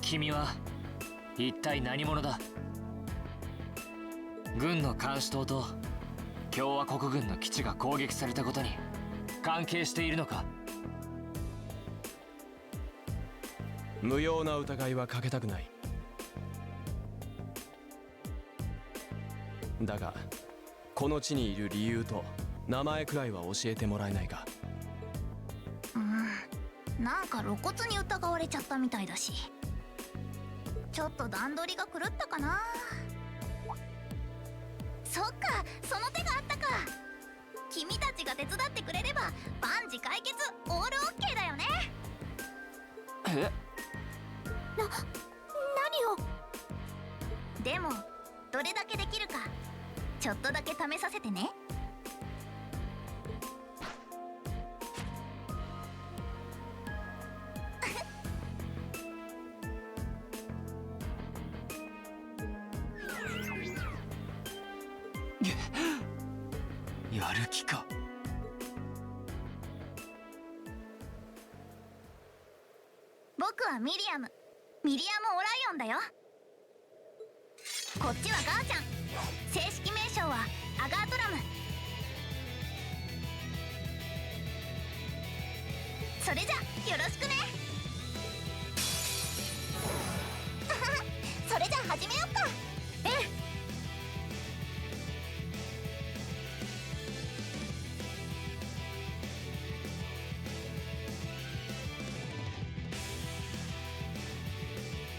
[SPEAKER 2] 君は一体何者だ。軍の監視塔と共和国軍の基地が攻撃されたことに関係しているのか。
[SPEAKER 3] 無用な疑いはかけたくない。だがこの地にいる理由と名前くらいは教えてもらえないか。
[SPEAKER 4] なんか露骨に疑われちゃったみたいだし、ちょっと段取りが狂ったかな。そっか、その手があったか。君たちが手伝ってくれれば万事解決、オールオッケーだよね。何を。でもどれだけできるかちょっとだけ試させてね。
[SPEAKER 6] やる気か。
[SPEAKER 4] 僕はミリアムオライオンだよ。こっちはガーちゃん。正式名称はアガートラム。それじゃよろしくね。それじゃ始めよっか。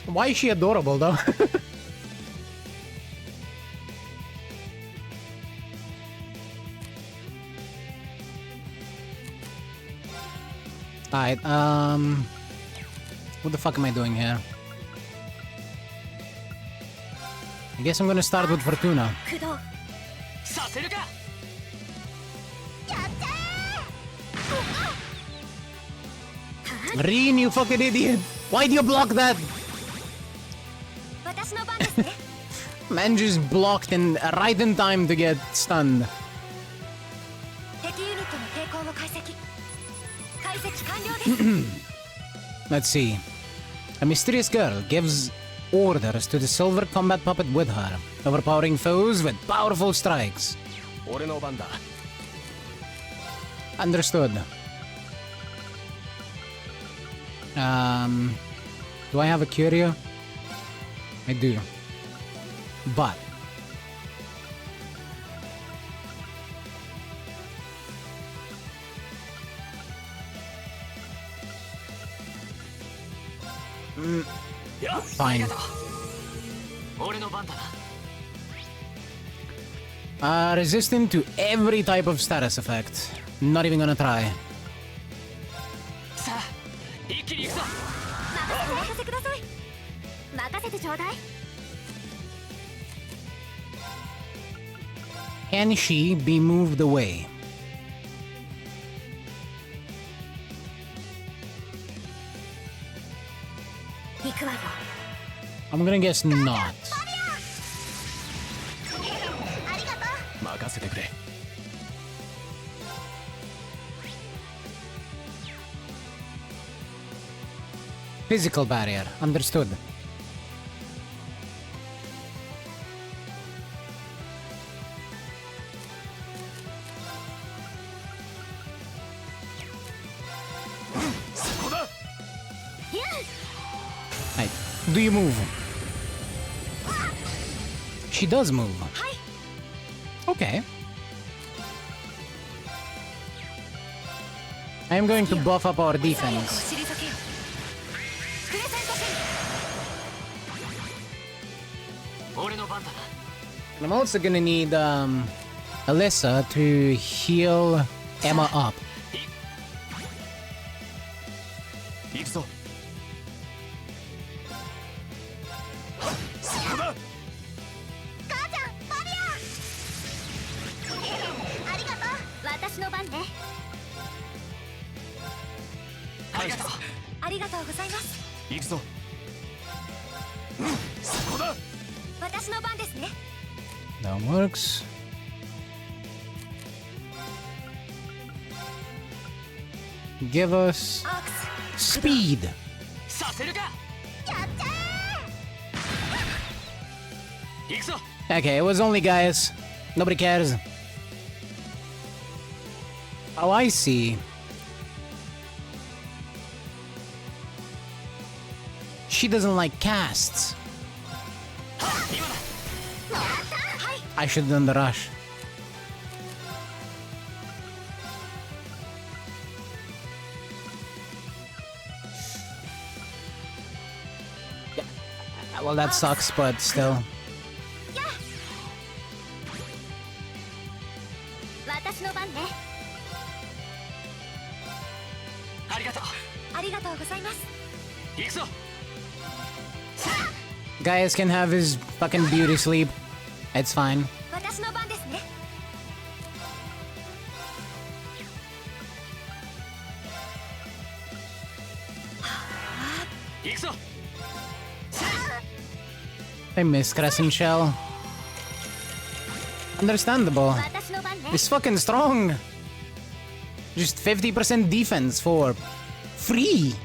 [SPEAKER 1] Why is she adorable though? Alright, what the fuck am I doing here? Guess I'm gonna start with Fortuna.
[SPEAKER 5] 駆動
[SPEAKER 6] させるか。
[SPEAKER 1] Reen, you fucking idiot! Why'd you block that?
[SPEAKER 5] 私の番ですね
[SPEAKER 1] Man just blocked in right in time to get stunned.
[SPEAKER 5] 敵ユニットの抵抗を解析完了です
[SPEAKER 1] Let's see. A mysterious girl gives orders to the silver combat puppet with her, overpowering foes with powerful strikes.
[SPEAKER 3] 俺の番だ。
[SPEAKER 1] Understood. Do I have a curio? I do. But fine.
[SPEAKER 6] 俺の番だな。
[SPEAKER 1] Resistant to every type of status effect. Not even gonna try.
[SPEAKER 6] さあ一気に行くぞ。
[SPEAKER 5] お任せください
[SPEAKER 4] 任せてちょうだい
[SPEAKER 1] Can she be moved away?
[SPEAKER 4] 行くわよ
[SPEAKER 1] I'm gonna guess not.
[SPEAKER 3] 任せてくれ。
[SPEAKER 1] Physical barrier. Understood. Right. Do you move? She does move. Okay. I am going to buff up our defense.
[SPEAKER 5] 退けよクレセント戦
[SPEAKER 6] 俺の番だな。
[SPEAKER 1] I'm also gonna need Alyssa to heal Emma up.
[SPEAKER 3] 行くぞ。そこだ。
[SPEAKER 4] 母ちゃんマリアありがとう私の番ね
[SPEAKER 6] ありがとう。
[SPEAKER 5] ありがとうございます
[SPEAKER 3] 行くぞ。そこだ。
[SPEAKER 5] 私の番ですね
[SPEAKER 1] That works. Give us
[SPEAKER 5] アークス
[SPEAKER 1] speed.
[SPEAKER 6] させるか。行くぞ。
[SPEAKER 1] Okay, it was only guys. Nobody cares. Oh, I see. She doesn't like casts.
[SPEAKER 6] 今だ。
[SPEAKER 1] I should have done the rush. Yeah. Well, that sucks, but still.
[SPEAKER 4] 私の番ね
[SPEAKER 6] ありがとう。
[SPEAKER 5] ありがとうございます
[SPEAKER 6] 行くぞ。
[SPEAKER 1] Gaius can have his fucking beauty sleep. It's fine.
[SPEAKER 5] 私の番ですね
[SPEAKER 6] 行くぞ。
[SPEAKER 1] I miss Crescent Shell. Understandable.
[SPEAKER 4] 私の番ね
[SPEAKER 1] It's fucking strong. Just 50% defense for free.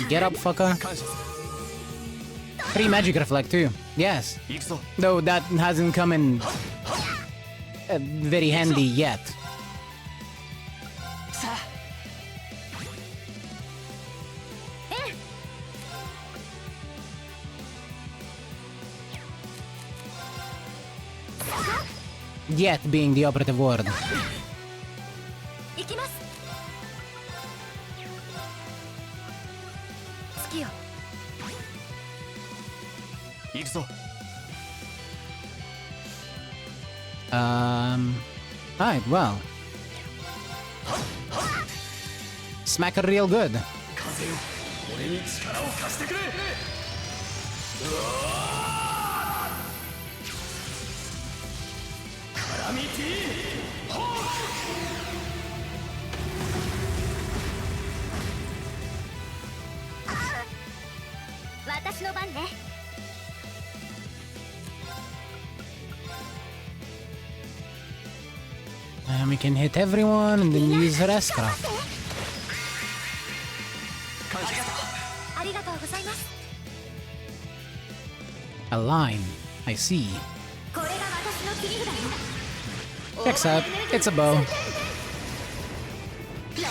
[SPEAKER 1] Get up, fucker.
[SPEAKER 3] 感謝する。
[SPEAKER 1] Free magic reflect too. Yes.
[SPEAKER 3] 行くぞ。
[SPEAKER 1] Though that hasn't come in very handy yet.
[SPEAKER 6] さあ
[SPEAKER 1] Yet being the operative word.
[SPEAKER 5] 行きます月よ
[SPEAKER 3] 行くぞ。
[SPEAKER 1] Alright, well. Smack her real good.
[SPEAKER 3] 風よ俺に力を貸してくれ。カラミティホー
[SPEAKER 4] 私の番ね。
[SPEAKER 1] And we can hit everyone and then use her Escra.
[SPEAKER 5] ありがとうございます。
[SPEAKER 1] A line. I see.
[SPEAKER 4] これが私の切り札よ。
[SPEAKER 1] Except, it's a bow.
[SPEAKER 4] ロゼッ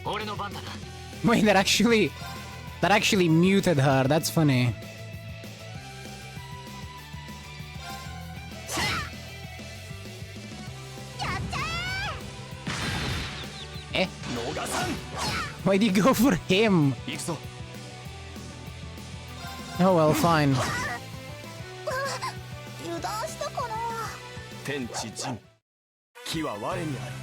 [SPEAKER 4] タ
[SPEAKER 2] 俺の番だな。
[SPEAKER 1] Wait, that actually muted her. That's funny. Eh?
[SPEAKER 3] 逃さん。
[SPEAKER 1] Why'd you go for him?
[SPEAKER 3] 行くぞ。
[SPEAKER 1] Oh well, fine.
[SPEAKER 4] 油断したかな。
[SPEAKER 3] 天地人木は我にあり。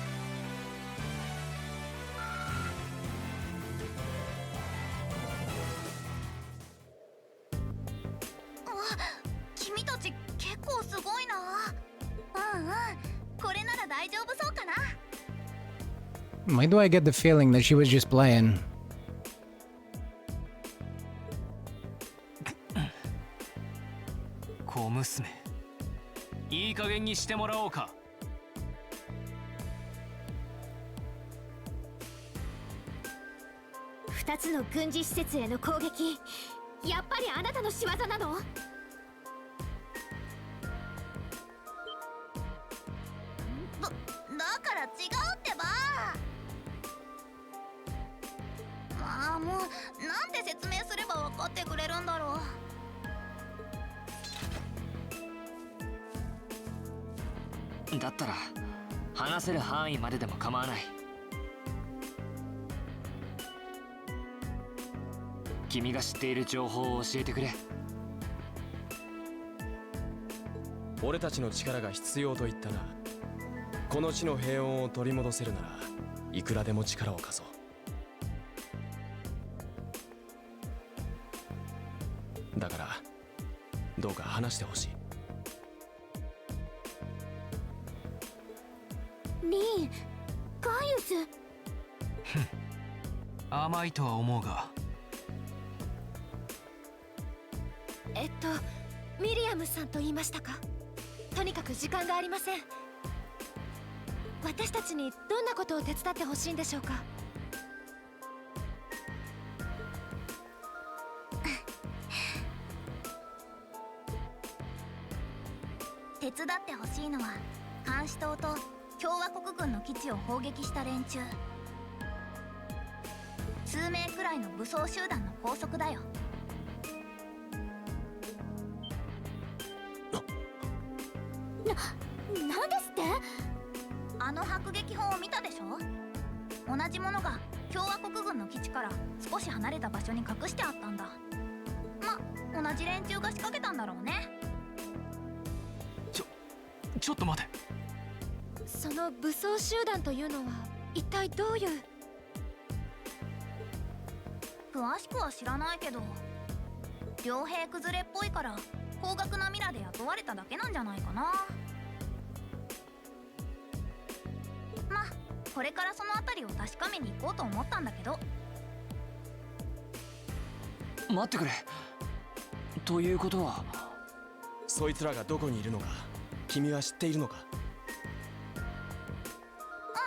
[SPEAKER 4] 君たち結構すごいな。これなら大丈夫そうかな。
[SPEAKER 1] Why do I get the feeling that she was just playing?
[SPEAKER 6] 小娘、いい加減にしてもらおうか。
[SPEAKER 4] 2つの軍事施設への攻撃、やっぱりあなたの仕業なの？だから違うってば。まあもうなんて説明すれば分かってくれるんだろう。
[SPEAKER 2] だったら話せる範囲まででも構わない。君が知っている情報を教えてくれ。
[SPEAKER 3] 俺たちの力が必要と言ったな。この地の平穏を取り戻せるならいくらでも力を貸そう。だからどうか話してほしい。
[SPEAKER 4] リン、ガイウス。
[SPEAKER 6] 甘いとは思うが。
[SPEAKER 5] ミリアムさんと言いましたか。とにかく時間がありません。私たちにどんなことを手伝ってほしいんでしょうか。
[SPEAKER 4] 手伝ってほしいのは監視塔と共和国軍の基地を砲撃した連中。数名くらいの武装集団の拘束だよ。なんですって？あの迫撃砲を見たでしょ？同じものが共和国軍の基地から少し離れた場所に隠してあったんだ。ま、同じ連中が仕掛けたんだろうね。
[SPEAKER 6] ちょっと待て。
[SPEAKER 5] その武装集団というのは一体どういう？
[SPEAKER 4] 詳しくは知らないけど、傭兵崩れっぽいから高額なミラで雇われただけなんじゃないかな。まあこれからその辺りを確かめに行こうと思ったんだけど。
[SPEAKER 2] 待ってくれ。ということは
[SPEAKER 3] そいつらがどこにいるのか君は知っているのか。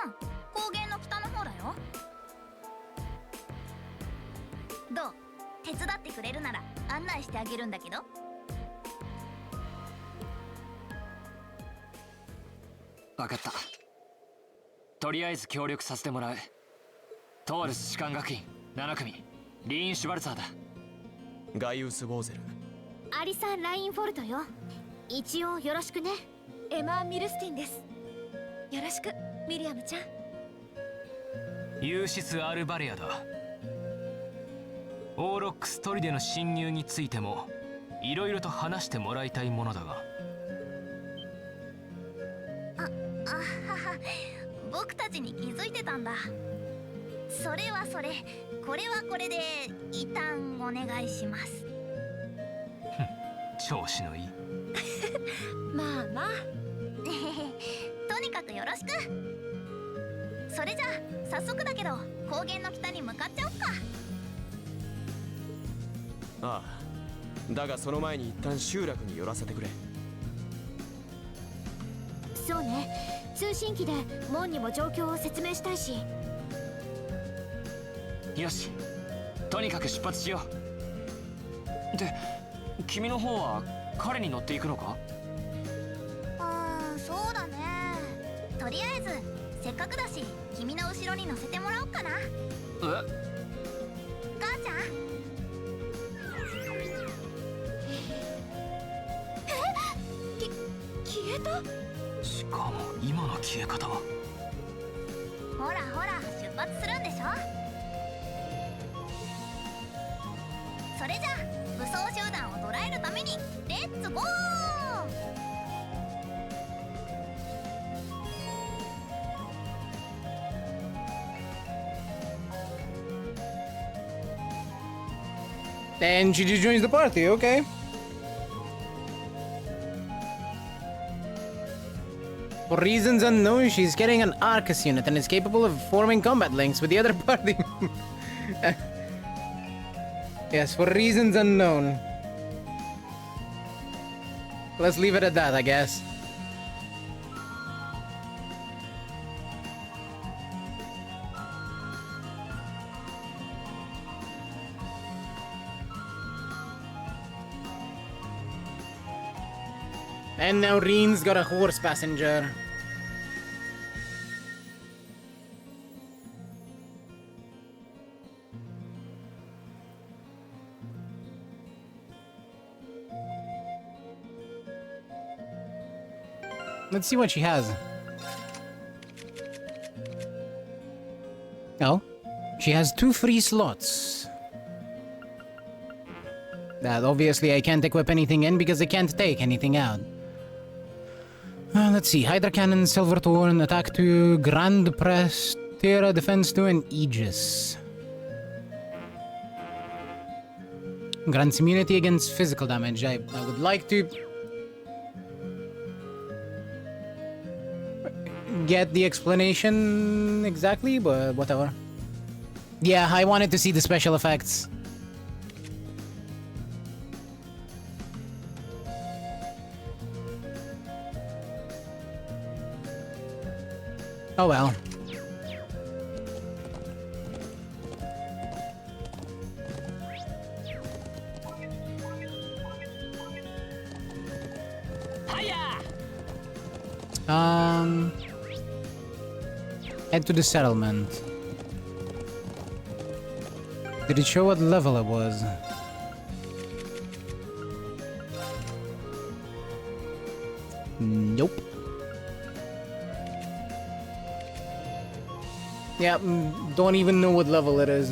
[SPEAKER 4] うん、高原の北の方だよ。どう？手伝ってくれるなら案内してあげるんだけど。
[SPEAKER 2] 分かった。とりあえず協力させてもらう。トールス士官学院7組リーン・シュバルツァーだ。
[SPEAKER 3] ガイウス・ウォーゼル。
[SPEAKER 4] アリサン・ラインフォルトよ。一応よろしくね。
[SPEAKER 5] エマ・ミルスティンです。よろしくミリアムちゃん。
[SPEAKER 6] ユーシス・アルバレアだ。オーロックス砦の侵入についてもいろいろと話してもらいたいものだが。
[SPEAKER 7] あはは、僕たちに気づいてたんだ。それはそれ、これはこれで一旦お願いします。
[SPEAKER 6] 調子のいい。
[SPEAKER 5] まあまあ。
[SPEAKER 7] とにかくよろしく。それじゃあ早速だけど高原の北に向かっちゃおっか。
[SPEAKER 3] ああ、だがその前に一旦集落に寄らせてくれ。
[SPEAKER 4] そうね、通信機でモンにも状況を説明したいし。
[SPEAKER 2] よし、とにかく出発しよう。で、君の方は彼に乗っていくのか？
[SPEAKER 7] そうだね。とりあえずせっかくだし君の後ろに乗せてもらおうかな。母ちゃん。
[SPEAKER 5] 消えた？
[SPEAKER 6] しかも今の消え方は。
[SPEAKER 7] ほらほら、出発するんでしょ。それじゃあ武装集団を捕らえるためにレッツゴー。
[SPEAKER 1] And she just joins the party, okay. For reasons unknown, she's carrying an Arcus unit and is capable of forming combat links with the other party. Yes, for reasons unknown. Let's leave it at that, I guess. And now Reen's got a horse passenger. Let's see what she has. Oh, she has 2 free slots. That obviously I can't equip anything in because I can't take anything out. Let's see. Hydra Cannon, Silver Thorn, Attack 2, Grand Press, Terra, Defense 2, and Aegis. Grants immunity against physical damage. I would like to get the explanation exactly, but whatever. Yeah, I wanted to see the special effects. Oh well. Head to the settlement. Did it show what level it was? Nope. Yeah, don't even know what level it is.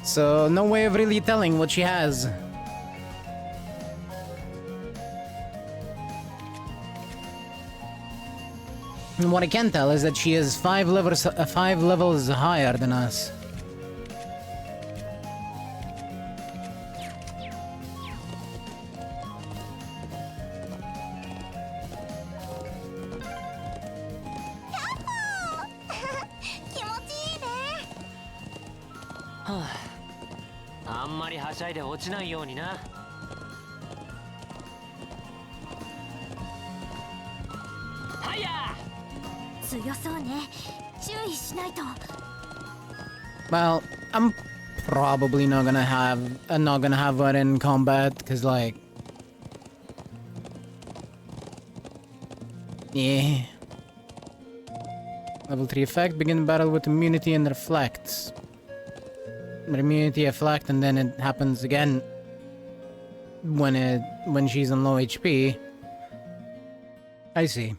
[SPEAKER 1] So, no way of really telling what she has. And what I can tell is that she is 5 levels higher than us. Well, I'm probably not gonna have her in combat, cause like, yeah. Level 3 effect, begin battle with immunity and reflects. Immunity, reflect, and then it happens again when she's on low HP. I see.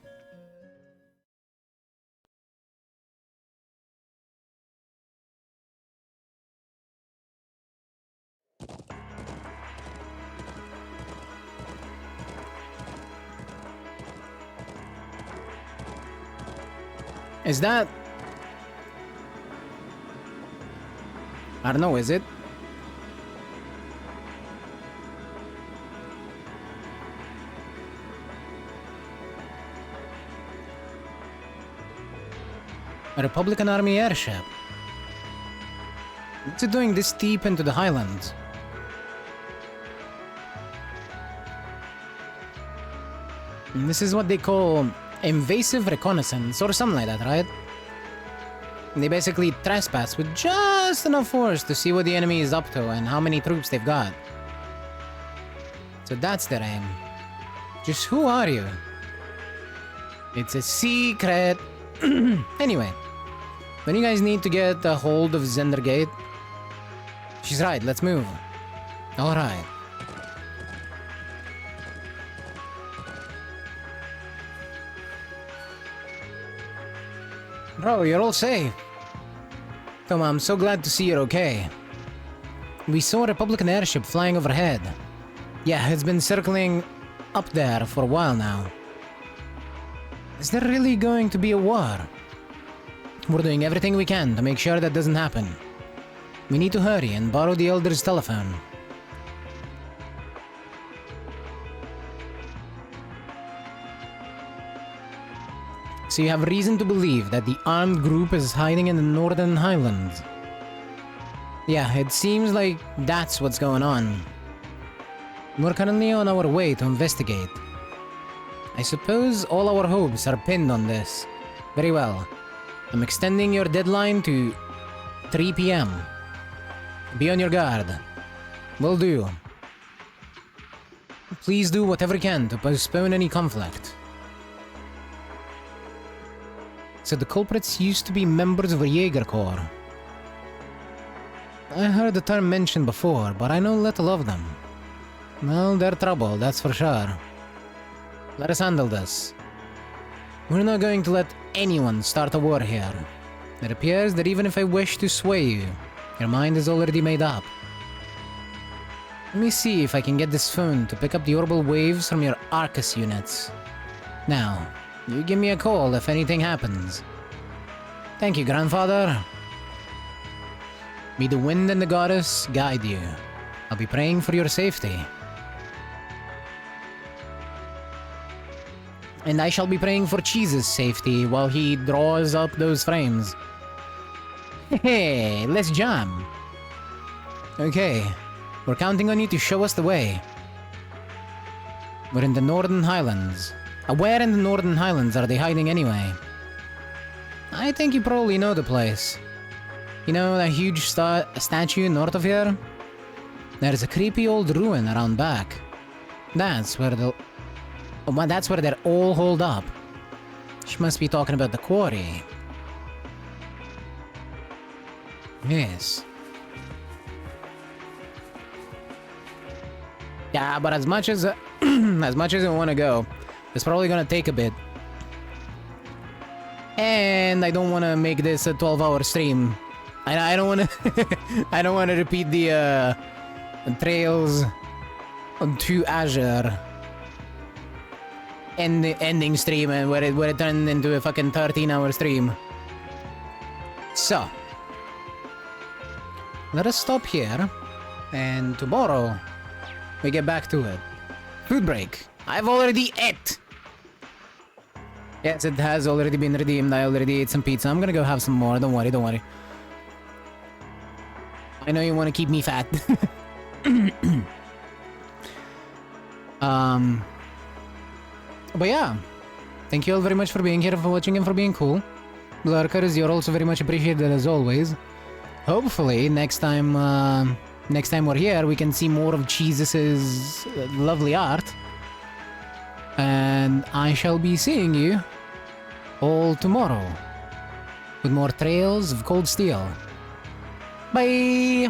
[SPEAKER 1] Is that... I don't know, is it? A Republican Army airship. What's it doing this deep into the highlands? And this is what they call invasive reconnaissance or something like that, right? They basically trespass with just enough force to see what the enemy is up to and how many troops they've got. So that's their aim. Just who are you? It's a secret. Anyway, when you guys need to get a hold of Zendergate, she's right, let's move. Alright. Bro, you're all safe. Tom, I'm so glad to see you're okay. We saw a Republican airship flying overhead. Yeah, it's been circling up there for a while now. Is there really going to be a war? We're doing everything we can to make sure that doesn't happen. We need to hurry and borrow the Elder's telephone. So you have reason to believe that the armed group is hiding in the Northern Highlands. Yeah, it seems like that's what's going on. We're currently on our way to investigate. I suppose all our hopes are pinned on this. Very well. I'm extending your deadline to 3 p.m. Be on your guard. Will do. Please do whatever you can to postpone any conflict. So the culprits used to be members of a Jaeger Corps. I heard the term mentioned before, but I know little of them. Well, they're trouble, that's for sure. Let us handle this. We're not going to let anyone start a war here. It appears that even if I wish to sway you, your mind is already made up. Let me see if I can get this phone to pick up the orbital waves from your Arcus units. Now, you give me a call if anything happens. Thank you, grandfather. May the wind and the goddess guide you. I'll be praying for your safety. And I shall be praying for Cheese's safety while he draws up those frames. Hey, let's jam. Okay, we're counting on you to show us the way. We're in the Northern Highlands. Where in the Northern Highlands are they hiding anyway? I think you probably know the place. You know that huge statue north of here? There's a creepy old ruin around back. That's where they're all holed up. She must be talking about the quarry. Yes. Yeah, but as much as as much as I want to go, it's probably gonna take a bit. And I don't want to make this a 12-hour stream. I don't want to I don't want to repeat the Trails to Azure ending stream and where it turned into a fucking 13-hour stream. So let us stop here, and tomorrow we get back to it. Food break. I've already ate. Yes, it has already been redeemed. I already ate some pizza. I'm gonna go have some more. Don't worry, don't worry. I know you want to keep me fat. But yeah, thank you all very much for being here, for watching, and for being cool. Lurkers, you're also very much appreciated as always. Hopefully, next time we're here, we can see more of Jesus' lovely art. And I shall be seeing you all tomorrow with more Trails of Cold Steel. Bye!